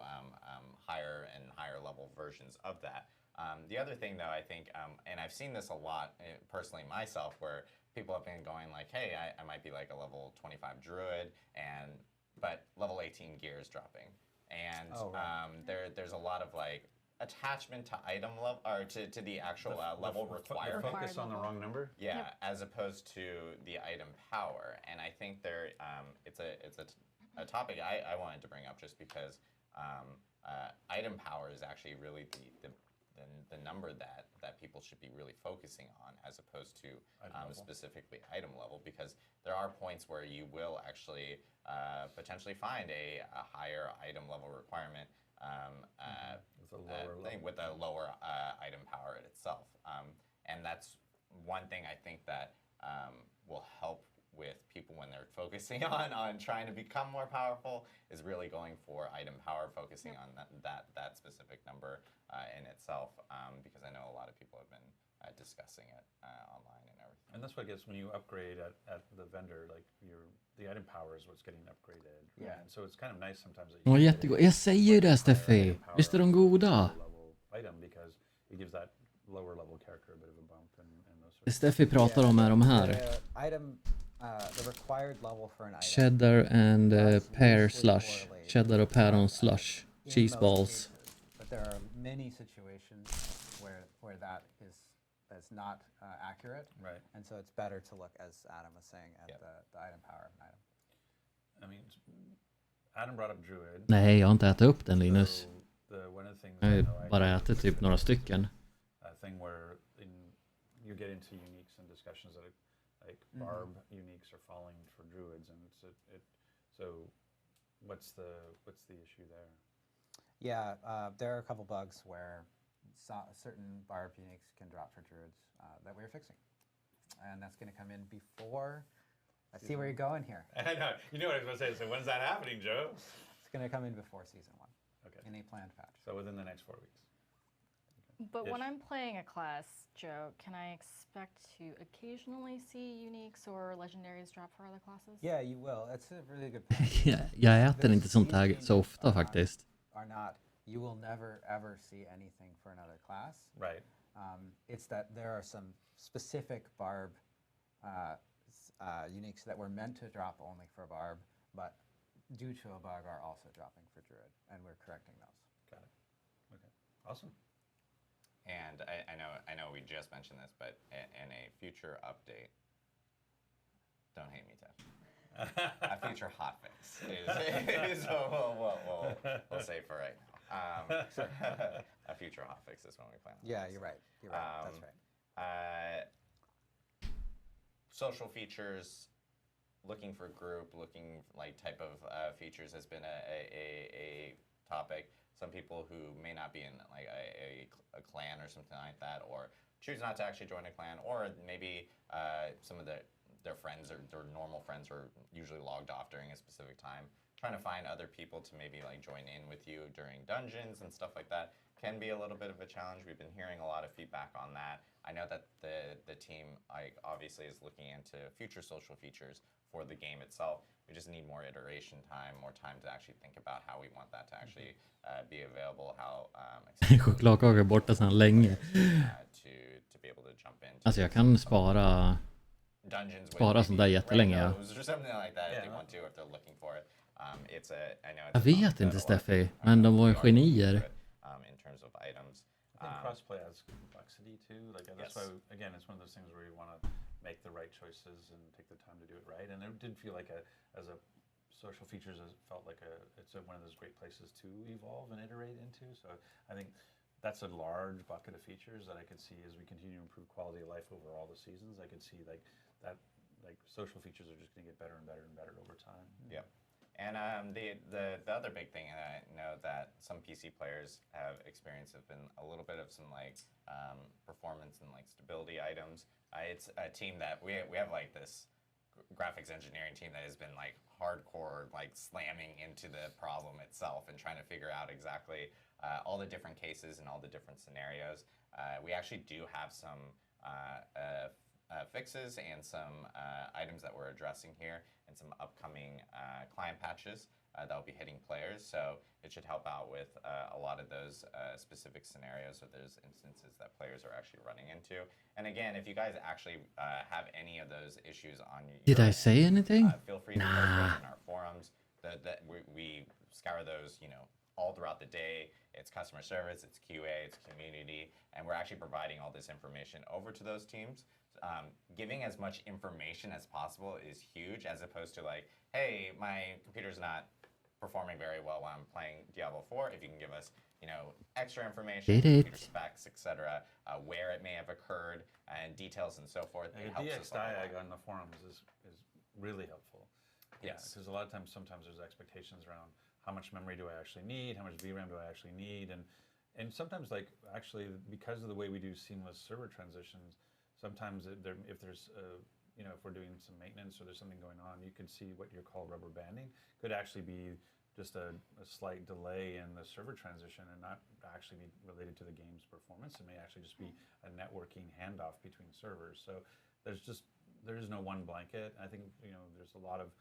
higher and higher level versions of that. The other thing, though, I think, and I've seen this a lot personally myself, where people have been going like, hey, I might be like a level 25 druid, but level 18 gear is dropping. And there's a lot of like attachment to item level or to the actual level required. Focus on the wrong number? Yeah, as opposed to the item power, and I think it's a topic I wanted to bring up just because item power is actually really the number that people should be really focusing on, as opposed to specifically item level, because there are points where you will actually potentially find a higher item level requirement with a lower item power in itself. And that's one thing I think that will help with people when they're focusing on trying to become more powerful, is really going for item power, focusing on that specific number in itself, because I know a lot of people have been discussing it online and everything. And that's why I guess when you upgrade at the vendor, like the item power is what's getting upgraded. Right? Yeah. And so it's kind of nice sometimes that Åh, jättegod. Jag säger ju det, Steffi. Visst är de goda? Item because it gives that lower level character a bit of a bump and those sort Det Steffi pratar om är de här. The required level for an item. Cheddar and does pear loosely slush. correlate Cheddar och päron slush. in Cheese most balls. cases. But there are many situations where that is not accurate. Right. And so it's better to look, as Adam was saying, at Yep. the item power of an item. I mean, Adam brought up Druid. Nej, jag har inte ätit upp den, Linus. So one of the things Jag har I ju know I bara ätit typ några stycken. a thing where you get into uniques and discussions that like barb uniques are falling for druids, and so what's the issue there? Yeah, there are a couple bugs where certain barb uniques can drop for druids that we're fixing. And that's going to come in before. I see where you're going here. I know. You know what I was going to say. So when's that happening, Joe? It's going to come in before season 1 Okay. in a planned patch. So within the next 4 weeks. But when Ish. I'm playing a class, Joe, can I expect to occasionally see uniques or legendaries drop for other classes? Yeah, you will. That's a really good point. Jag äter inte sånt här så ofta faktiskt. You will never ever see anything for another class. Right. It's that there are some specific barb uniques that were meant to drop only for barb, but due to a bug are also dropping for druid, and we're correcting those. Got it. Okay. Awesome. And I know we just mentioned this, but in a future update, don't hate me, Tesh. A future hotfix is what we'll say for right now. A future hotfix is when we plan on Yeah, this. you're right. You're right. That's right. Social features, looking for group, looking like type of features has been a topic. Some people who may not be in like a clan or something like that, or choose not to actually join a clan, or maybe some of their friends or their normal friends are usually logged off during a specific time. Trying to find other people to maybe like join in with you during dungeons and stuff like that can be a little bit of a challenge. We've been hearing a lot of feedback on that. I know that the team like obviously is looking into future social features for the game itself. We just need more iteration time, more time to actually think about how we want that to actually be available, how Chokladkakor är borta sedan länge. to be able to jump in. Alltså jag kan spara Dungeons spara sånt där jättelänge. Ja. or something like that if they want to, if they're looking for it. It's a, I know it's Jag vet inte Steffi, men de var ju genier. In terms of items. I think crossplay adds complexity too. Like that's why again, it's one of those things where you want to make the right choices and take the time to do it right. And it did feel like as a social features felt like one of those great places to evolve and iterate into. So I think that's a large bucket of features that I could see as we continue to improve quality of life over all the seasons. I could see like that, like social features are just going to get better and better and better over time. Yeah. And the other big thing, and I know that some PC players have experienced, have been a little bit of some like performance and like stability items. It's a team that we have like this graphics engineering team that has been like hardcore, like slamming into the problem itself and trying to figure out exactly all the different cases and all the different scenarios. We actually do have some fixes and some items that we're addressing here, and some upcoming client patches that will be hitting players. So it should help out with a lot of those specific scenarios or those instances that players are actually running into. And again, if you guys actually have any of those issues on your Did I say anything? feel free to post those in our forums. We scour those, all throughout the day. It's customer service, it's QA, it's community, and we're actually providing all this information over to those teams. Giving as much information as possible is huge, as opposed to like, hey, my computer's not performing very well while I'm playing Diablo 4. If you can give us, extra information, computer specs, etc., where it may have occurred, and details and so forth. It helps DX us a lot. diag on the forums is really helpful. Yes. Because a lot of times, sometimes there's expectations around how much memory do I actually need, how much VRAM do I actually need, and sometimes like actually because of the way we do seamless server transitions, sometimes if there's if we're doing some maintenance or there's something going on, you can see what you call rubber banding could actually be just a slight delay in the server transition and not actually be related to the game's performance. It may actually just be a networking handoff between servers. So there is no one blanket. I think there's a lot of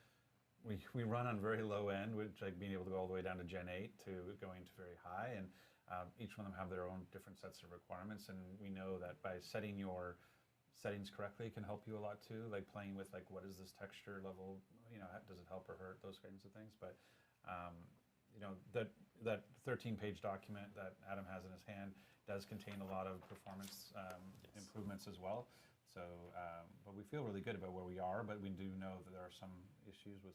we run on very low end, which like being able to go all the way down to Gen 8 to going to very high, and each one of them have their own different sets of requirements. And we know that by setting your settings correctly can help you a lot too, like playing with like what is this texture level, does it help or hurt, those kinds of things. But that 13-page document that Adam has in his hand does contain a lot of performance improvements as well. So, but we feel really good about where we are, but we do know that there are some issues with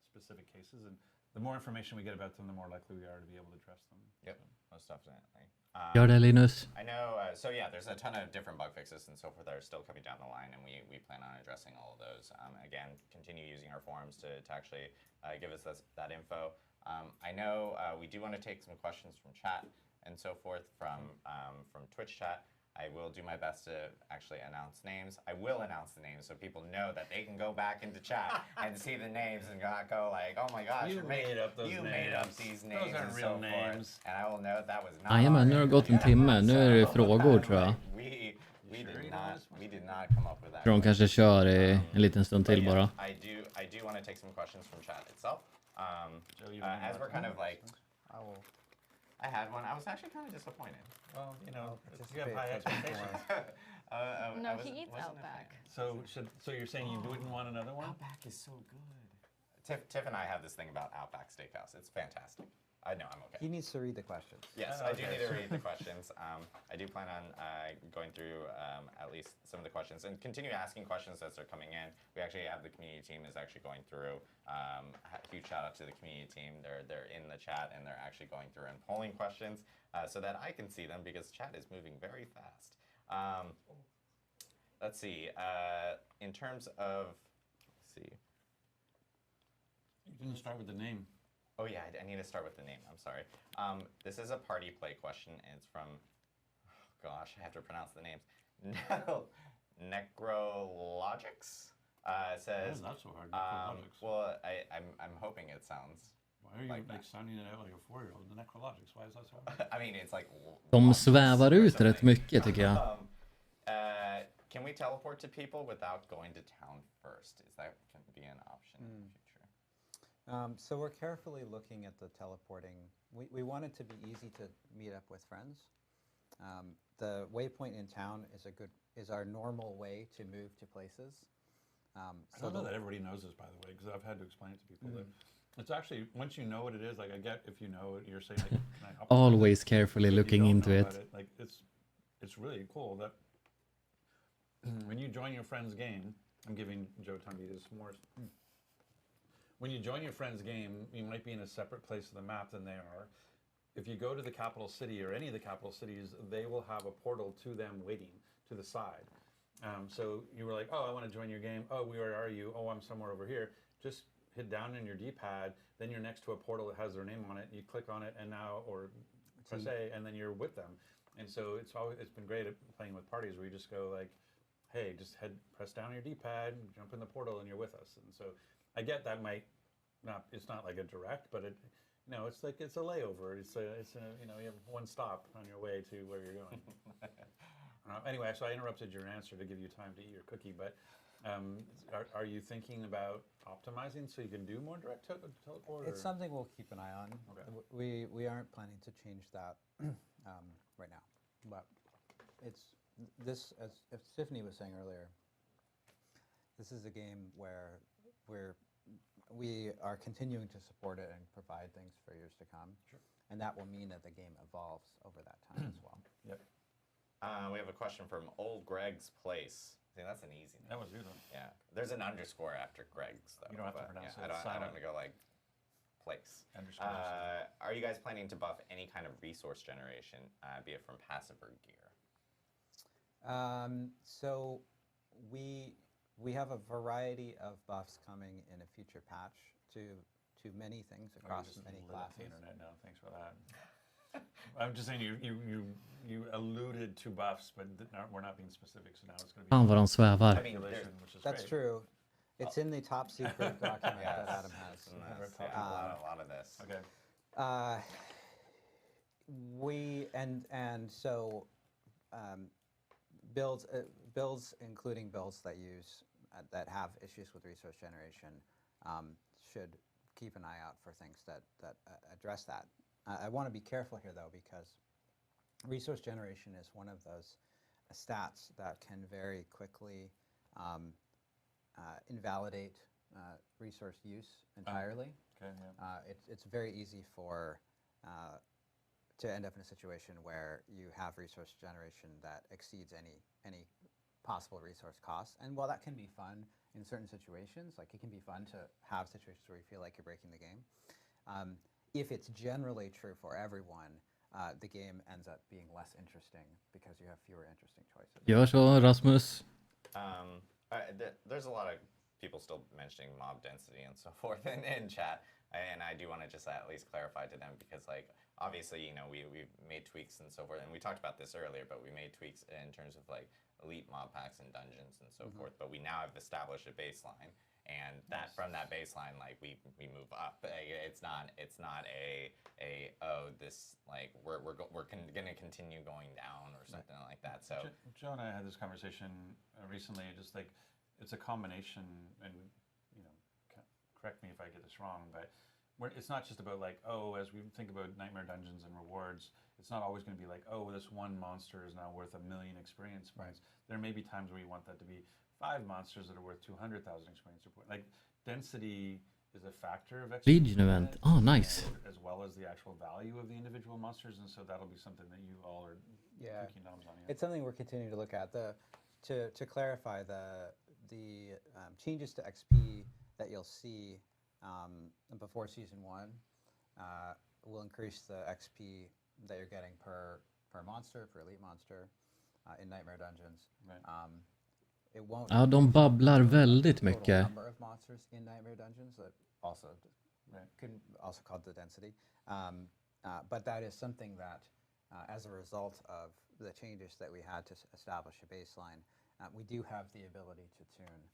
specific cases, and the more information we get about them, the more likely we are to be able to address them. Yep, most definitely. Gör det Linus. I know, so yeah, there's a ton of different bug fixes and so forth that are still coming down the line, and we plan on addressing all of those. Again, continue using our forums to actually give us that info. I know we do want to take some questions from chat and so forth from Twitch chat. I will do my best to actually announce names. I will announce the names so people know that they can go back into chat and see the names and not go like, oh my gosh, You made up those you names. made up these names. Those aren't and real so names. Forth. And I will note that was not. Jajamän, nu har det gått en timme. Nu är det frågor tror jag. We did not come up with that. Tror de kanske kör i en liten stund till bara. I do want to take some questions from chat itself. As we're kind of like, I had one. I was actually kind of disappointed. Well, you have high expectations. No, he eats Outback. So you're saying you wouldn't want another one? Outback is so good. Tiff and I have this thing about Outback Steakhouse. It's fantastic. No, I'm okay. He needs to read the questions. Yes, Oh, I do okay. need to read the questions. I do plan on going through at least some of the questions and continue asking questions as they're coming in. We actually have the community team is actually going through. Huge shout out to the community team. They're in the chat and they're actually going through and polling questions so that I can see them because chat is moving very fast. Let's see. In terms of, let's see. You didn't start with the name. Oh yeah, I need to start with the name. I'm sorry. This is a party play question, and it's from, oh gosh, I have to pronounce the names. Necrologics. It says. Why is that so hard? Necrologics. Well, I'm hoping it sounds. Why are you like like that. sounding it out like a 4-year-old? The necrologics. Why is that so hard? I mean, it's like. De logs svävar or ut rätt something. mycket tycker jag. Can we teleport to people without going to town first? Is that can be an option in the future? So we're carefully looking at the teleporting. We want it to be easy to meet up with friends. The waypoint in town is our normal way to move to places. I don't know that everybody knows this, by the way, because I've had to explain it to people. That it's actually, once you know what it is, like I get if you know it, you're saying, like, can I optimize Always it? carefully If you looking don't into know it. about like it's really cool that when you join your friend's game, I'm giving Joe Tumby this more. When you join your friend's game, you might be in a separate place of the map than they are. If you go to the capital city or any of the capital cities, they will have a portal to them waiting to the side. So you were like, oh, I want to join your game. Oh, where are you? Oh, I'm somewhere over here. Just hit down on your D-pad. Then you're next to a portal that has their name on it. You click on it, and now, or press A, and then you're with them. And so it's been great at playing with parties where you just go like, hey, just press down your D-pad, jump in the portal, and you're with us. And so I get that it's not like a direct, but it's like it's a layover. It's a you have one stop on your way to where you're going. Anyway, so I interrupted your answer to give you time to eat your cookie, but are you thinking about optimizing so you can do more direct teleport? It's something we'll keep an eye on. Okay. We aren't planning to change that right now, but it's this, as Tiffany was saying earlier, this is a game where we are continuing to support it and provide things for years to come. Sure. And that will mean that the game evolves over that time as well. Yep. We have a question from Old Greg's Place. See, that's an easy name. That was good. Yeah. There's an underscore after Greg's, though. You don't have to but, pronounce yeah, it. It's I don't silent. want to go like place. Underscore. Are you guys planning to buff any kind of resource generation, be it from passive or gear? So we have a variety of buffs coming in a future patch to many things across many lit up classes. the internet now. Thanks for that. I'm just saying you alluded to buffs, but we're not being specific, so now it's going to be Fan vad de svävar. I mean, regulation, which is That's great. true. It's in the top secret document that Adam has. A lot of this. Okay. Builds, including builds that that have issues with resource generation, should keep an eye out for things that address that. I want to be careful here though, because resource generation is one of those stats that can very quickly invalidate resource use entirely. Okay. Yeah. It's very easy to end up in a situation where you have resource generation that exceeds any possible resource costs. And while that can be fun in certain situations, like it can be fun to have situations where you feel like you're breaking the game, if it's generally true for everyone, the game ends up being less interesting because you have fewer interesting choices. Gör så, Rasmus. There's a lot of people still mentioning mob density and so forth in chat, and I do want to just at least clarify to them because, like, obviously, we've made tweaks and so forth, and we talked about this earlier, but we made tweaks in terms of like elite mob packs and dungeons and so forth. But we now have established a baseline, and that from that baseline, like we move up. It's not this like we're going to continue going down or something like that. So Joe and I had this conversation recently. Just like it's a combination, and correct me if I get this wrong, but it's not just about like, oh, as we think about Nightmare Dungeons and rewards, it's not always going to be like, oh, this one monster is now worth 1 million experience points. There may be times where you want that to be 5 monsters that are worth 200,000 experience points. Like density is a factor of XP. Legion event. Oh, nice. As well as the actual value of the individual monsters, and so that'll be something that you all are thinking knobs on. Yeah. It's something we're continuing to look at. To clarify, the changes to XP that you'll see before Season 1 will increase the XP that you're getting per monster, per elite monster in Nightmare Dungeons. Right. It won't. Ja, de babblar väldigt total mycket. number of monsters in Nightmare Dungeons that also can also called the density, but that is something that, as a result of the changes that we had to establish a baseline, we do have the ability to tune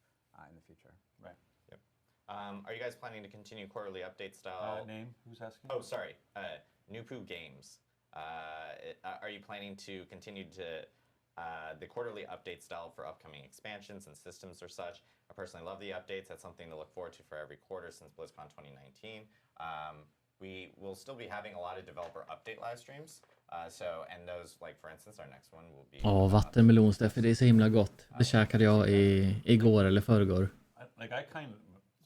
in the future. Right. Yep. Are you guys planning to continue quarterly update style? Name? Who's asking? Oh, sorry. Nupu Games. Are you planning to continue to the quarterly update style for upcoming expansions and systems or such? I personally love the updates. That's something to look forward to for every quarter since BlizzCon 2019. We will still be having a lot of developer update live streams. And those, like for instance, our next one will be... Ja, vattenmelonsteffe, det är så himla gott. Det käkade jag igår eller förrgår.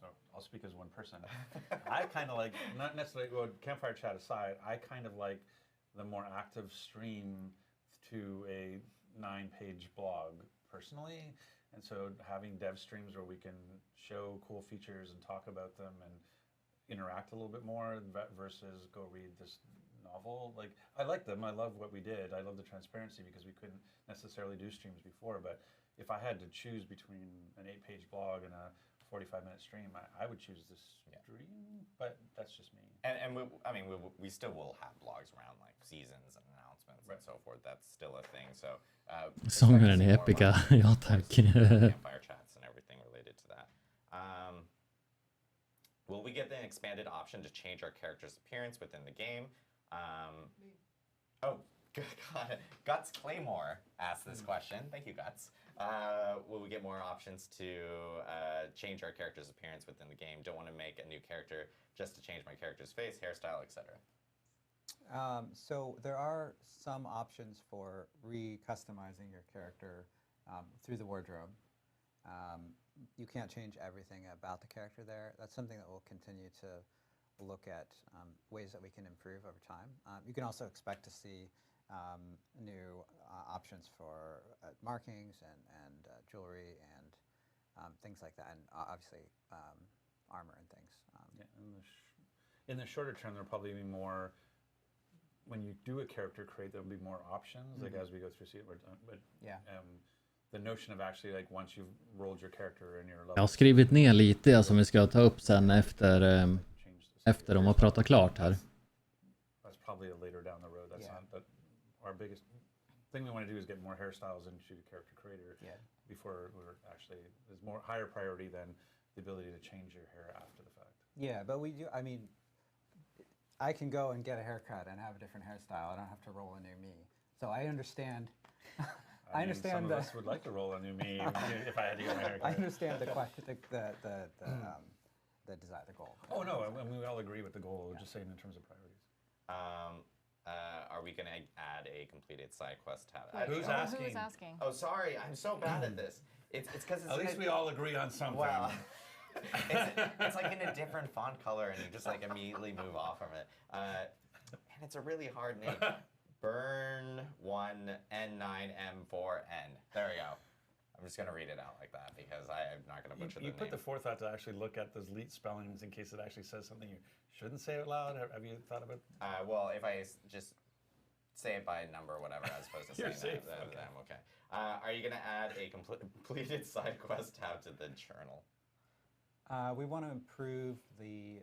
So I'll speak as one person. I kind of like, not necessarily, well, Campfire Chat aside, I kind of like the more active stream to a 9-page blog personally. And so having dev streams where we can show cool features and talk about them and interact a little bit more versus go read this novel. Like, I like them. I love what we did. I love the transparency because we couldn't necessarily do streams before. But if I had to choose between an 8-page blog and a 45-minute stream, I would choose the stream. But that's just me. And we still will have blogs around like seasons and announcements and so forth. That's still a thing. So Sången är epica. Ja, tack. Campfire chats and everything related to that. Will we get an expanded option to change our character's appearance within the game? Oh, God. Guts Claymore asked this question. Thank you, Guts. Will we get more options to change our character's appearance within the game? Don't want to make a new character just to change my character's face, hairstyle, etc. So there are some options for re-customizing your character through the wardrobe. You can't change everything about the character there. That's something that we'll continue to look at ways that we can improve over time. You can also expect to see new options for markings and jewelry and things like that, and obviously armor and things. In the shorter term, there'll probably be more. When you do a character create, there'll be more options, like as we go through. But the notion of actually like once you've rolled your character and your level. Jag har skrivit ner lite som vi ska ta upp sen efter de har pratat klart här. That's probably later down the road. That's not our biggest thing we want to do is get more hairstyles into character creator before we're actually there's more higher priority than the ability to change your hair after the fact. Yeah, but we do. I mean, I can go and get a haircut and have a different hairstyle. I don't have to roll a new me. So I understand. I understand. Some of us would like to roll a new me if I had to get my haircut. I understand the question, the desire, the goal. Oh no, and we all agree with the goal. We're just saying in terms of priorities. Are we going to add a completed side quest tab? Who's asking? Who's asking? Oh, sorry, I'm so bad at this. It's because it's At least we all agree on something. Well, it's like in a different font color, and you just like immediately move off from it. And it's a really hard name. Burn1N9M4N. There we go. I'm just going to read it out like that because I'm not going to butcher the name. You put the forethought to actually look at those elite spellings in case it actually says something you shouldn't say out loud. Have you thought about? Well, if I just say it by number or whatever, as opposed to You're saying safe. that, then I'm okay. Are you going to add a completed side quest tab to the journal? We want to improve the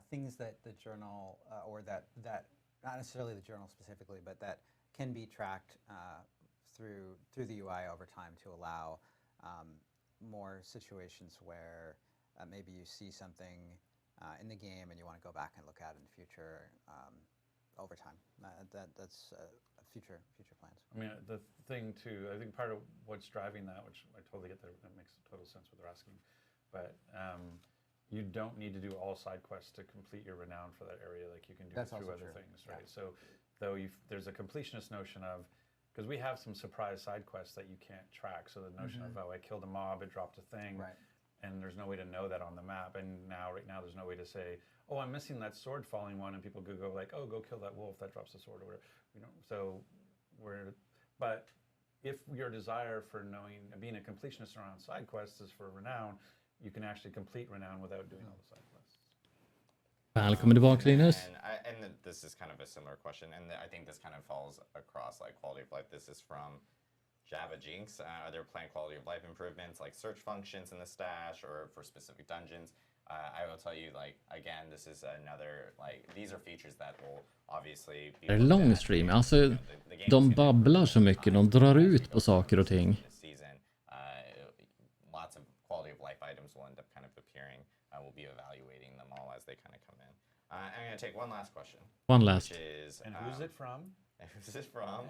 things that the journal, or that not necessarily the journal specifically, but that can be tracked through the UI over time to allow more situations where maybe you see something in the game and you want to go back and look at it in the future over time. That's future plans. I mean, the thing too, I think part of what's driving that, which I totally get that makes total sense what they're asking, but you don't need to do all side quests to complete your renown for that area. Like you can do it through other things, right? Yeah. So though there's a completionist notion of, because we have some surprise side quests that you can't track. So the notion of, oh, I killed a mob, it dropped a thing. Right. and there's no way to know that on the map. And right now, there's no way to say, oh, I'm missing that sword falling one, and people could go like, oh, go kill that wolf that drops the sword or whatever. So but if your desire for being a completionist around side quests is for renown, you can actually complete renown without doing all the side quests. Välkommen tillbaka Linus. And this is kind of a similar question, and I think this kind of falls across like quality of life. This is from Java Jinx. Are there planned quality of life improvements like search functions in the stash or for specific dungeons? I will tell you, like, again, this is another, like, these are features that will obviously be Det är lång stream. Alltså, de babblar så mycket. De drar ut på saker och ting. Season, lots of quality of life items will end up kind of appearing. We'll be evaluating them all as they kind of come in. I'm going to take one last question. One last. Which is, And who's it from? Who's it from?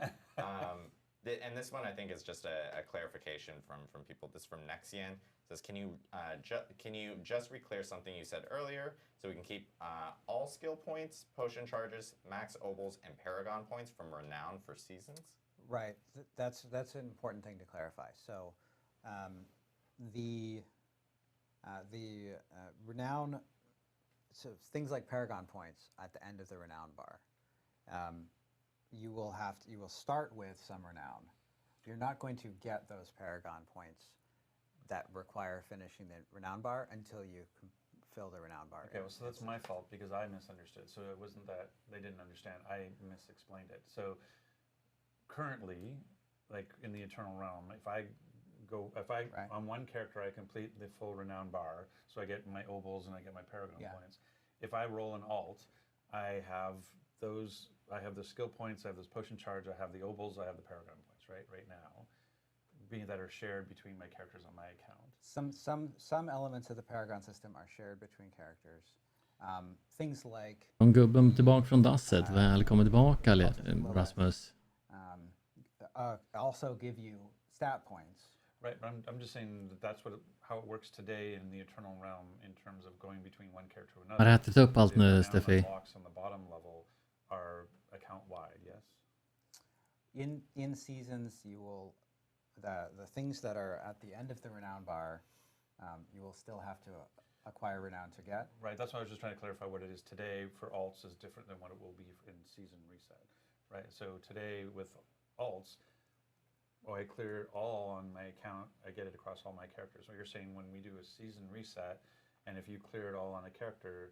And this one I think is just a clarification from people. This is from Nexian. It says, can you just re-clear something you said earlier so we can keep all skill points, potion charges, max obols, and paragon points from renown for seasons? Right. That's an important thing to clarify. So the renown, so things like paragon points at the end of the renown bar. You will start with some renown. You're not going to get those paragon points that require finishing the renown bar until you fill the renown bar. Okay, well, so that's my fault because I misunderstood. So it wasn't that they didn't understand. I misexplained it. So currently, like in the Eternal Realm, if I on one character I complete the full renown bar, so I get my obols and I get my paragon points. If I roll an alt, I have those. I have the skill points. I have this potion charge. I have the obols. I have the paragon points. Right now, being that are shared between my characters on my account. Some elements of the paragon system are shared between characters. Things like Om gubben tillbaka från dasset. Välkommen tillbaka Rasmus. Also give you stat points. Right, but I'm just saying that's how it works today in the Eternal Realm in terms of going between one character to another. Har ätit upp allt nu, The Steffi. blocks on the bottom level are account wide, yes. In seasons, you will the things that are at the end of the renown bar, you will still have to acquire renown to get. Right, that's why I was just trying to clarify what it is today for alts is different than what it will be in season reset. Right, so today with alts, I clear all on my account, I get it across all my characters. What you're saying when we do a season reset, and if you clear it all on a character,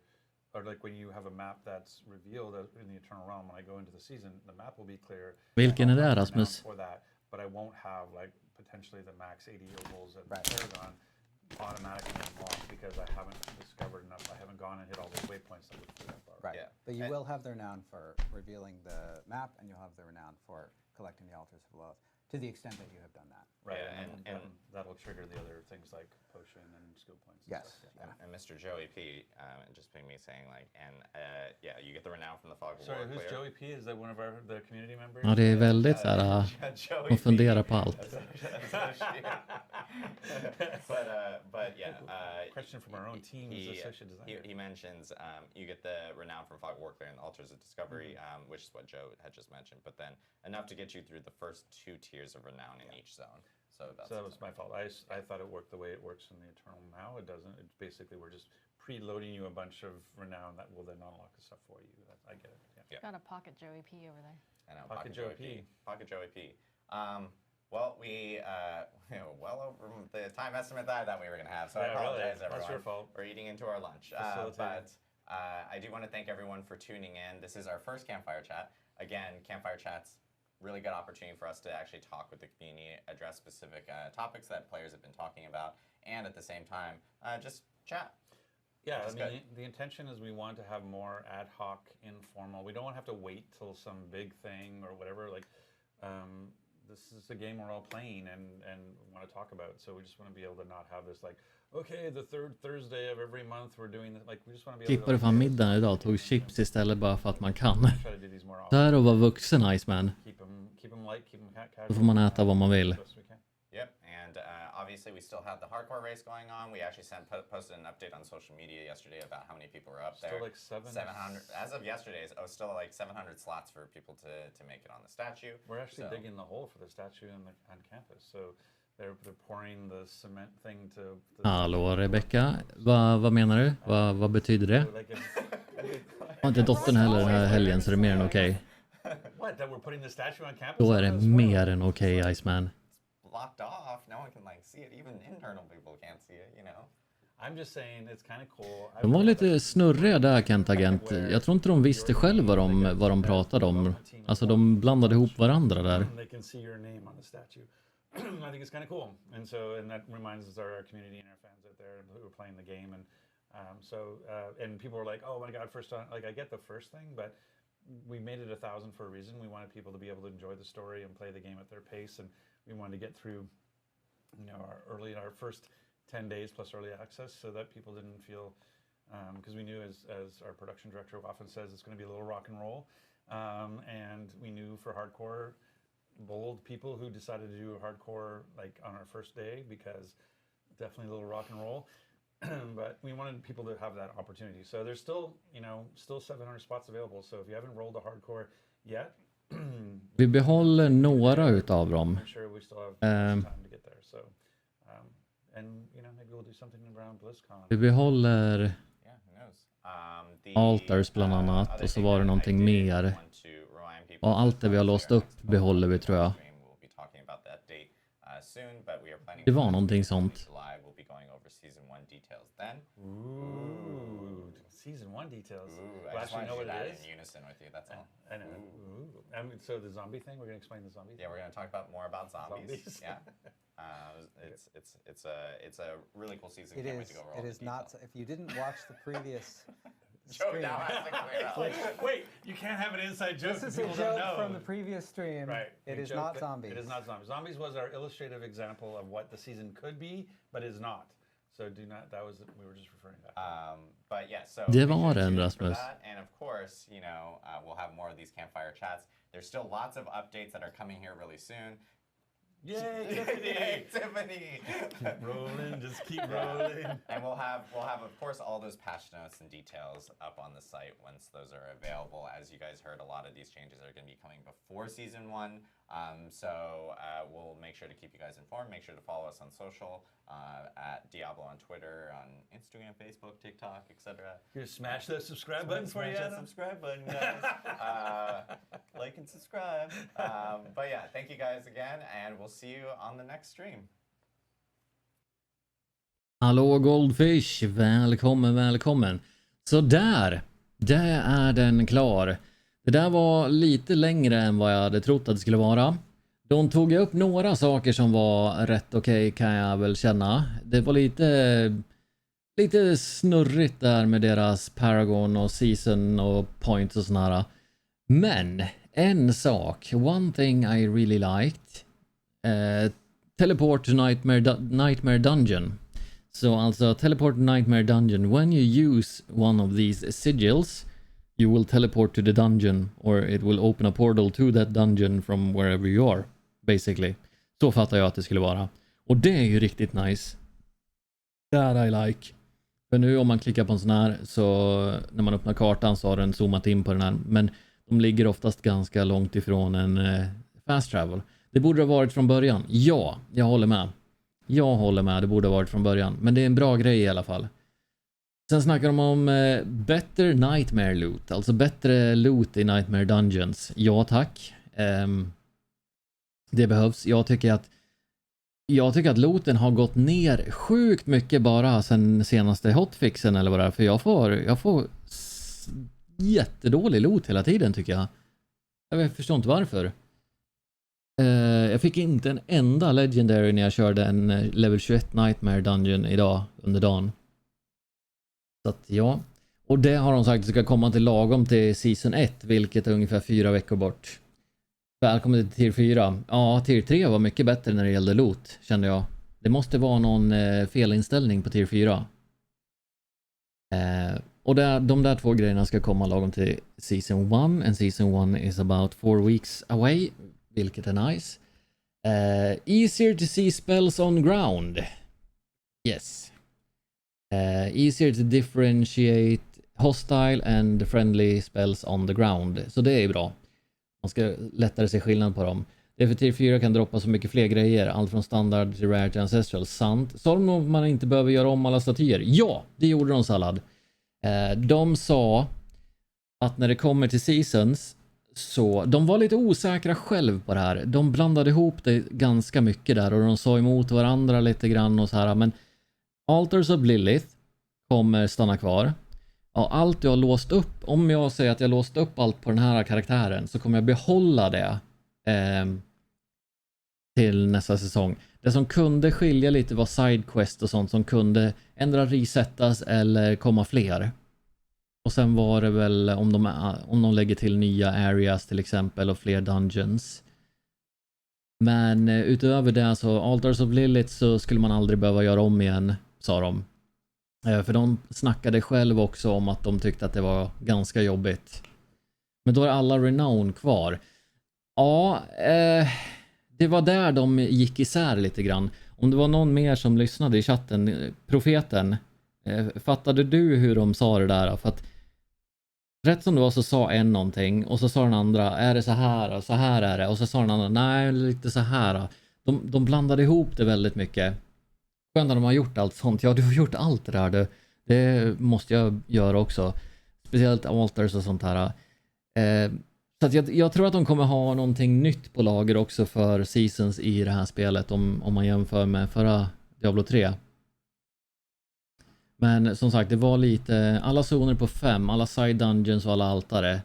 or like when you have a map that's revealed in the Eternal Realm, when I go into the season, the map will be clear. Vilken är det, Rasmus? For that, but I won't have like potentially the max 80 obols at Paragon automatically unlocked because I haven't discovered enough. I haven't gone and hit all those waypoints that would fill that bar. Right. Yeah. But you will have the renown for revealing the map, and you'll have the renown for collecting the altars of Lilith, to the extent that you have done that. Right, Yeah, and that'll trigger the other things like potion and skill points. Yes. And Mr. Joey P, just ping me saying like, you get the renown from the Fog of Sorry, War who's player. Joey P? Is that one of the community members? Ja, det är väldigt så här. Joey De funderar P. på allt. But yeah, Question from our own team is associate designer. he mentions you get the renown from Fog of War player and the Altars of Discovery, which is what Joe had just mentioned, but then enough to get you through the first 2 tiers of renown in each zone. So that was my fault. I thought it worked the way it works in the Eternal. Now it doesn't. It's basically we're just preloading you a bunch of renown that will then unlock the stuff for you. I get it. Yeah. Got a pocket Joey P over there. I know, Pocket Joey P. Pocket Joey P. Well, we well over the time estimate that we were going to have, so I apologize, really. everyone. That's your fault. We're eating into our lunch. But I do want to thank everyone for tuning in. This is our first Campfire Chat. Again, Campfire Chat's really good opportunity for us to actually talk with the community, address specific topics that players have been talking about, and at the same time, just chat. Yeah, I mean, the intention is we want to have more ad hoc, informal. We don't want to have to wait till some big thing or whatever. Like, this is a game we're all playing and want to talk about. So we just want to be able to not have this like, okay, the third Thursday of every month we're doing this. Like, we just want to be able to. Skippade fan middagen idag, tog chips istället bara för att man kan. Try to do these more often. Där och vara vuxen, Iceman. Keep them light, keep them casual. Då får man äta vad man vill. Yep, and obviously we still have the hardcore race going on. We actually posted an update on social media yesterday about how many people were up there. Still like 700. As of yesterday, still like 700 slots for people to make it on the statue. We're actually digging the hole for the statue on campus. So they're pouring the cement thing to Hallå Rebecka, vad menar du? Vad betyder det? like Har inte dottern heller den här helgen så det är mer än okej. what, that we're putting the statue on campus? Då är det as well? mer än okej, Iceman. Blocked off. No one can like see it. Even internal people can't see it. You know. I'm just saying it's kind of cool. De var lite snurriga där, Kent Agent. Jag tror inte de visste själva vad de pratade om. Alltså de blandade ihop varandra där. They can see your name on the statue. I think it's kind of cool, and that reminds us of our community and our fans out there who are playing the game, and and people were like, "Oh my God, first time!" Like I get the first thing, but we made it 1,000 for a reason. We wanted people to be able to enjoy the story and play the game at their pace, and we wanted to get through, our first 10 days plus early access, so that people didn't feel, because we knew, as our production director often says, it's going to be a little rock and roll, and we knew for hardcore, bold people who decided to do hardcore like on our first day, because definitely a little rock and roll. But we wanted people to have that opportunity. So there's still 700 spots available. So if you haven't rolled a hardcore yet, Vi behåller några utav dem. I'm sure we still have time to get there. So, and maybe we'll do something around BlizzCon. Vi behåller Yeah, who knows? Altars bland annat, och så var det någonting mer. Och allt det vi har låst upp behåller vi, tror jag. Det var någonting sånt. Ooh, season 1 details. I Well, just actually, wanted know to do what that it is. in unison with you. That's all. I know. Ooh. I mean, so the zombie thing. We're gonna explain the zombie. Yeah, we're going to talk about more about zombies. Zombies. Yeah. It's a really cool season. It Can't wait is. to go over all It the is not. details. If you didn't watch the previous Joe stream, now has to clear up. Wait, you can't have an inside joke. this is if a people don't joke know. from the previous stream. Right. It we is joke not that zombies. It is not zombies. Zombies was our illustrative example of what the season could be, but is not. So we were just referring to that. But yeah, so Det make var sure to den, tune in for Rasmus. that. And of course, we'll have more of these campfire chats. There's still lots of updates that are coming here really soon. Yay, Tiffany! Yay, Tiffany! Keep rolling, just keep rolling. And we'll have of course all those patch notes and details up on the site once those are available. As you guys heard, a lot of these changes are going to be coming before season 1. So we'll make sure to keep you guys informed. Make sure to follow us on social at Diablo on Twitter, on Instagram, Facebook, TikTok, etc. Here, smash that subscribe button for you, Smash that Adam. subscribe button, guys. Like and subscribe. But yeah, thank you guys again, and we'll see you on the next stream. Hallå Goldfish, välkommen. Så där är den klar. Det där var lite längre än vad jag hade trott att det skulle vara. De tog upp några saker som var rätt okej, kan jag väl känna. Det var lite snurrigt där med deras Paragon och Season och Points och såna här. Men en sak, one thing I really liked, teleport to Nightmare Dungeon. Så alltså teleport to Nightmare Dungeon, when you use one of these sigils, you will teleport to the dungeon, or it will open a portal to that dungeon from wherever you are, basically. Så fattar jag att det skulle vara. Och det är ju riktigt nice. That I like. För nu om man klickar på en sån här, så när man öppnar kartan så har den zoomat in på den här. Men de ligger oftast ganska långt ifrån en fast travel. Det borde ha varit från början. Ja, jag håller med. Det borde ha varit från början. Men det är en bra grej i alla fall. Sen snackar de om better nightmare loot. Alltså bättre loot i Nightmare Dungeons. Ja tack. Det behövs. Jag tycker att looten har gått ner sjukt mycket bara sen senaste hotfixen eller vad det är. För jag får jättedålig loot hela tiden tycker jag. Jag förstår inte varför. Jag fick inte en enda legendary när jag körde en level 21 Nightmare Dungeon idag under dagen. Så att ja. Och det har de sagt ska komma till lagom till Season 1, vilket är ungefär 4 veckor bort. Välkommen till Tier 4. Ja, Tier 3 var mycket bättre när det gällde loot, kände jag. Det måste vara någon felinställning på Tier 4. Och de där två grejerna ska komma lagom till Season 1. And Season 1 is about 4 weeks away, vilket är nice. Easier to see spells on ground. Yes. Easier to differentiate hostile and friendly spells on the ground. Så det är bra. Man ska lättare se skillnad på dem. Det för tier 4 kan droppa så mycket fler grejer. Allt från standard till rare till ancestral. Sant. Sa de om man inte behöver göra om alla statyer? Ja, det gjorde de, Sallad. De sa att när det kommer till seasons så de var lite osäkra själv på det här. De blandade ihop det ganska mycket där och de sa emot varandra lite grann och så här. Men Altars of Lilith kommer stanna kvar. Ja, allt jag har låst upp, om jag säger att jag låst upp allt på den här karaktären så kommer jag behålla det till nästa säsong. Det som kunde skilja lite var sidequest och sånt som kunde ändra resettas eller komma fler. Och sen var det väl om de lägger till nya areas till exempel och fler dungeons. Men utöver det så Altars of Lilith så skulle man aldrig behöva göra om igen, sa de. För de snackade själv också om att de tyckte att det var ganska jobbigt. Men då är alla renown kvar. Ja, det var där de gick isär lite grann. Om det var någon mer som lyssnade i chatten, profeten, fattade du hur de sa det där? För att rätt som det var så sa en någonting och så sa den andra, är det så här och så här är det. Och så sa den andra, nej lite så här. De blandade ihop det väldigt mycket. Skönt när de har gjort allt sånt. Ja, du har gjort allt det där. Det måste jag göra också. Speciellt altars och sånt här. Så att jag tror att de kommer ha någonting nytt på lager också för seasons i det här spelet. Om man jämför med förra Diablo 3. Men som sagt, det var lite alla zoner på 5, alla side dungeons och alla altare.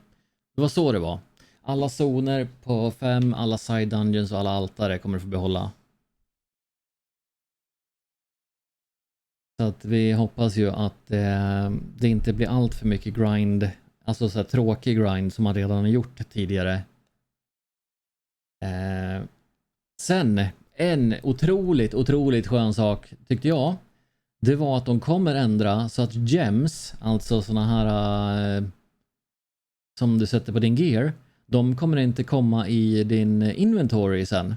Det var så det var. Alla zoner på 5, alla side dungeons och alla altare kommer du få behålla. Så att vi hoppas ju att det inte blir allt för mycket grind. Alltså så här tråkig grind som man redan har gjort tidigare. Sen, en otroligt skön sak tyckte jag. Det var att de kommer ändra så att gems, alltså såna här som du sätter på din gear, de kommer inte komma i din inventory sen.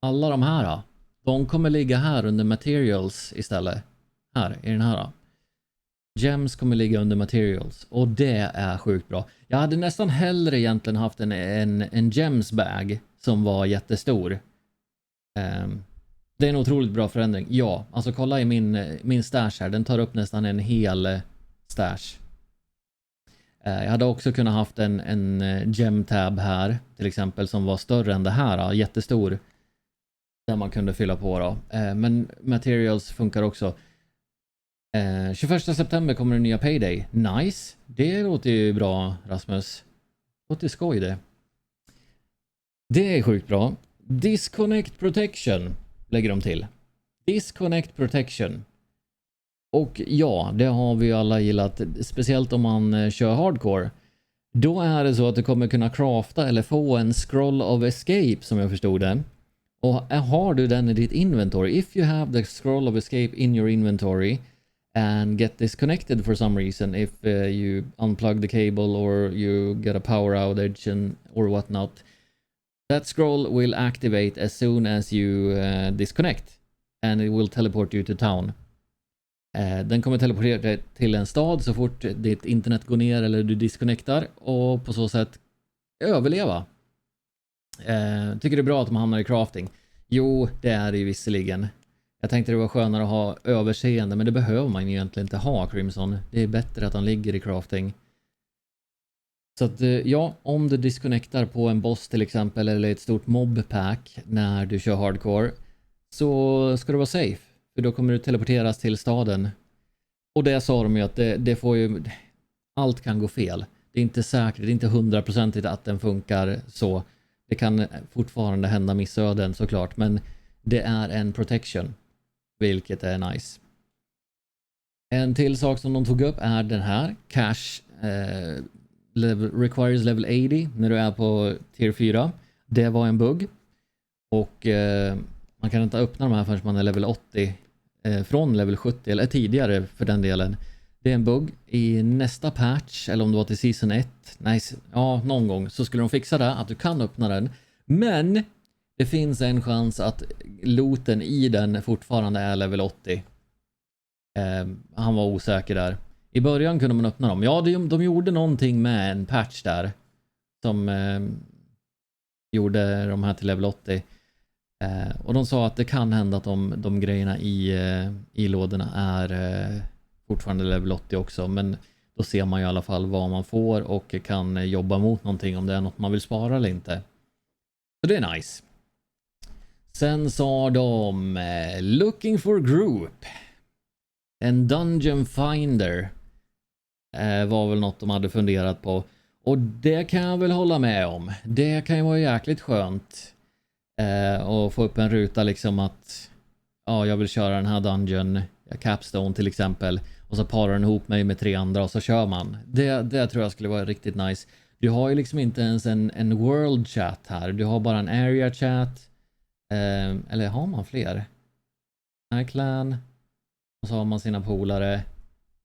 Alla de här, de kommer ligga här under materials istället. Här, i den här. Gems kommer ligga under materials. Och det är sjukt bra. Jag hade nästan hellre egentligen haft en gems bag som var jättestor. Det är en otroligt bra förändring. Ja, alltså kolla i min stash här. Den tar upp nästan en hel stash. Jag hade också kunnat haft en gem tab här till exempel som var större än det här. Jättestor. Där man kunde fylla på då. Men materials funkar också. 21 september kommer en nya Payday. Nice. Det låter ju bra, Rasmus. Det låter skoj det. Det är sjukt bra. Disconnect Protection lägger de till. Disconnect Protection. Och ja, det har vi ju alla gillat. Speciellt om man kör hardcore. Då är det så att du kommer kunna crafta eller få en scroll of escape som jag förstod det. Och har du den i ditt inventory. If you have the scroll of escape in your inventory and get disconnected for some reason, if you unplug the cable or you get a power outage or whatnot, that scroll will activate as soon as you disconnect and it will teleport you to town. Den kommer teleportera dig till en stad så fort ditt internet går ner eller du disconnectar och på så sätt överleva. Tycker det är bra att de hamnar i crafting? Jo, det är det ju visserligen. Jag tänkte det var skönare att ha överseende, men det behöver man ju egentligen inte ha, Crimson. Det är bättre att han ligger i crafting. Så att ja, om du disconnectar på en boss till exempel eller ett stort mobpack när du kör hardcore så ska du vara safe. För då kommer du teleporteras till staden. Och det sa de ju att det får ju... Allt kan gå fel. Det är inte säkert, det är inte 100% att den funkar så. Det kan fortfarande hända missöden såklart, men det är en protection. Vilket är nice. En till sak som de tog upp är den här. Cash requires level 80 när du är på tier 4. Det var en bugg. Och man kan inte öppna de här förrän man är level 80. Från level 70 eller tidigare för den delen. Det är en bugg. I nästa patch, eller om det var till season 1. Nice. Ja, någon gång så skulle de fixa det. Att du kan öppna den. Men det finns en chans att looten i den fortfarande är level 80. Han var osäker där. I början kunde man öppna dem. Ja, de gjorde någonting med en patch där. Som gjorde de här till level 80. Och de sa att det kan hända att de grejerna i lådorna är fortfarande level 80 också. Men då ser man i alla fall vad man får och kan jobba mot någonting om det är något man vill spara eller inte. Så det är nice. Sen sa de looking for group. En dungeon finder var väl något de hade funderat på. Och det kan jag väl hålla med om. Det kan ju vara jäkligt skönt. Och få upp en ruta liksom att ja, jag vill köra den här dungeon, Capstone till exempel. Och så parar den ihop mig med 3 andra och så kör man. Det tror jag skulle vara riktigt nice. Du har ju liksom inte ens en world chat här. Du har bara en area chat. Eller har man fler? Clan. Och så har man sina polare.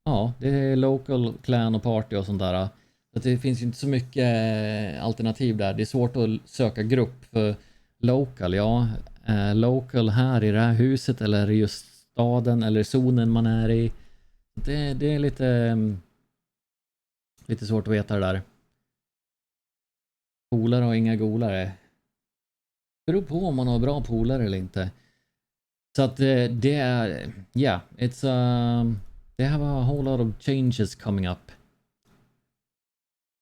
Ja, det är local, clan och party och sånt där. Så det finns ju inte så mycket alternativ där. Det är svårt att söka grupp för local. Ja, local här i det här huset eller just staden eller zonen man är i. Det är lite svårt att veta det där. Polare och inga golare. Det beror på om man har bra polare eller inte. Så att det är, yeah, it's they have a whole lot of changes coming up.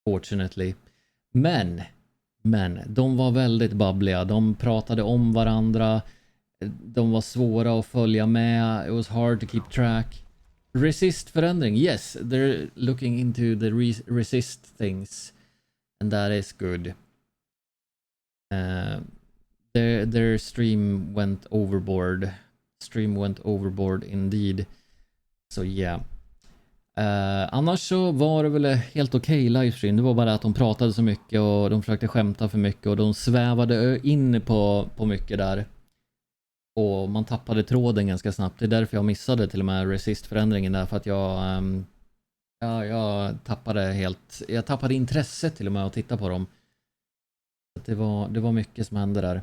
Fortunately. Men de var väldigt babbliga. De pratade om varandra. De var svåra att följa med. It was hard to keep track. Resist förändring. Yes, they're looking into the resist things. And that is good. Their stream went overboard. Stream went overboard indeed. Så yeah. Annars så var det väl helt okej livestream. Det var bara att de pratade så mycket och de försökte skämta för mycket och de svävade in på mycket där. Och man tappade tråden ganska snabbt. Det är därför jag missade till och med resist-förändringen där, för att jag tappade intresset till och med att titta på dem. Det var mycket som hände där.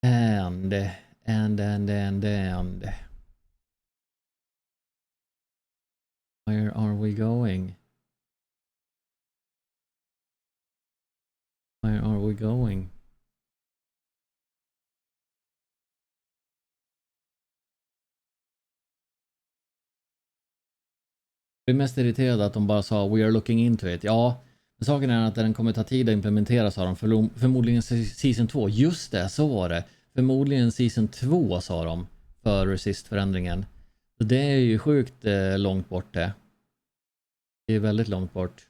And where are we going? Where are we going? Jag är mest irriterad att de bara sa we are looking into it. Ja, men saken är att den kommer ta tid att implementera, sa de. Förmodligen season 2. Just det, så var det. Förmodligen season 2 sa de för resist-förändringen. Så det är ju sjukt långt bort det. Det är väldigt långt bort.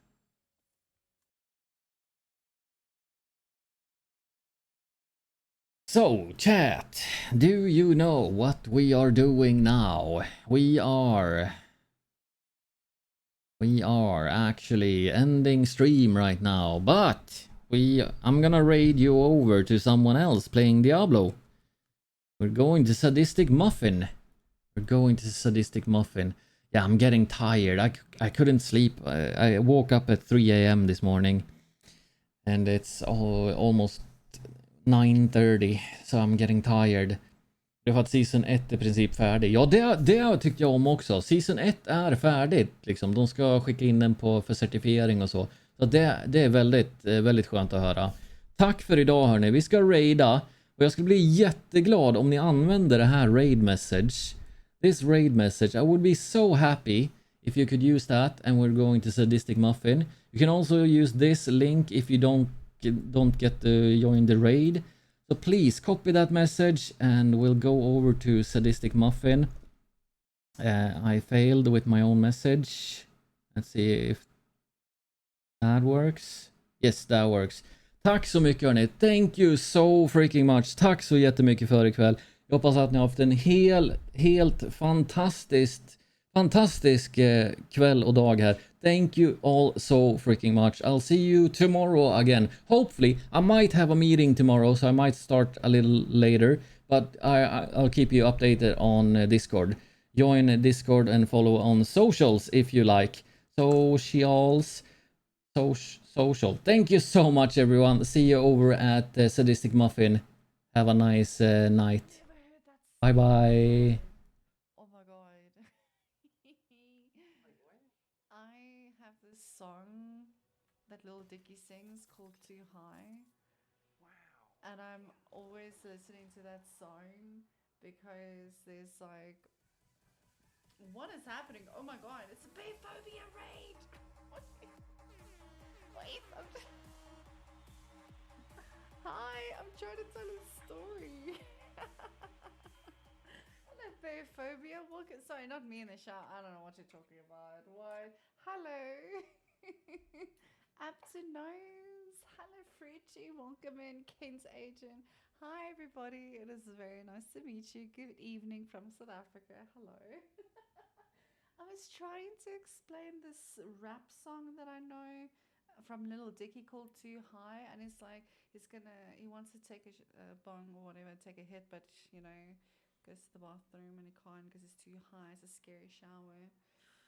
So, chat. Do you know what we are doing now? We are actually ending stream right now, but I'm gonna raid you over to someone else playing Diablo. We're going to Sadistic Muffin. Yeah, I'm getting tired. I couldn't sleep. I woke up at 3 a.m. this morning. And it's almost 9:30. So I'm getting tired. Det är för att Season 1 är i princip färdig. Ja, det tyckte jag om också. Season 1 är färdigt. Liksom. De ska skicka in den för certifiering och så. Så det är väldigt, väldigt skönt att höra. Tack för idag hörni. Vi ska raida. Och jag skulle bli jätteglad om ni använder det här raid message. This raid message. I would be so happy if you could use that. And we're going to Sadistic Muffin. You can also use this link if you don't get to join the raid. So please copy that message and we'll go over to Sadistic Muffin. I failed with my own message. Let's see if that works. Yes, that works. Tack så mycket hörni. Thank you so freaking much. Tack så jättemycket för ikväll. Jag hoppas att ni har haft en helt fantastisk kväll och dag här. Thank you all so freaking much. I'll see you tomorrow again. Hopefully, I might have a meeting tomorrow, so I might start a little later. But I'll keep you updated on Discord. Join Discord and follow on socials if you like. Social. Thank you so much, everyone. See you over at Sadistic Muffin. Have a nice night. Bye bye. Oh my god. I have this song that Little Dicky sings called Too High. Wow. And I'm always listening to that song because there's like, what is happening? Oh my god, it's a bee phobia raid! Wait, Hi, I'm trying to tell a story. Hello, phobia. Welcome. Sorry, not me in the shower. I don't know what you're talking about. What? Hello. Up to nose. Hello, Fruity. Welcome in, Kent's agent. Hi, everybody. It is very nice to meet you. Good evening from South Africa. Hello. I was trying to explain this rap song that I know from Little Dicky called Too High, and it's like he wants to take a bong or whatever, take a hit, but you know, goes to the bathroom and he can't because it's too high. It's a scary shower.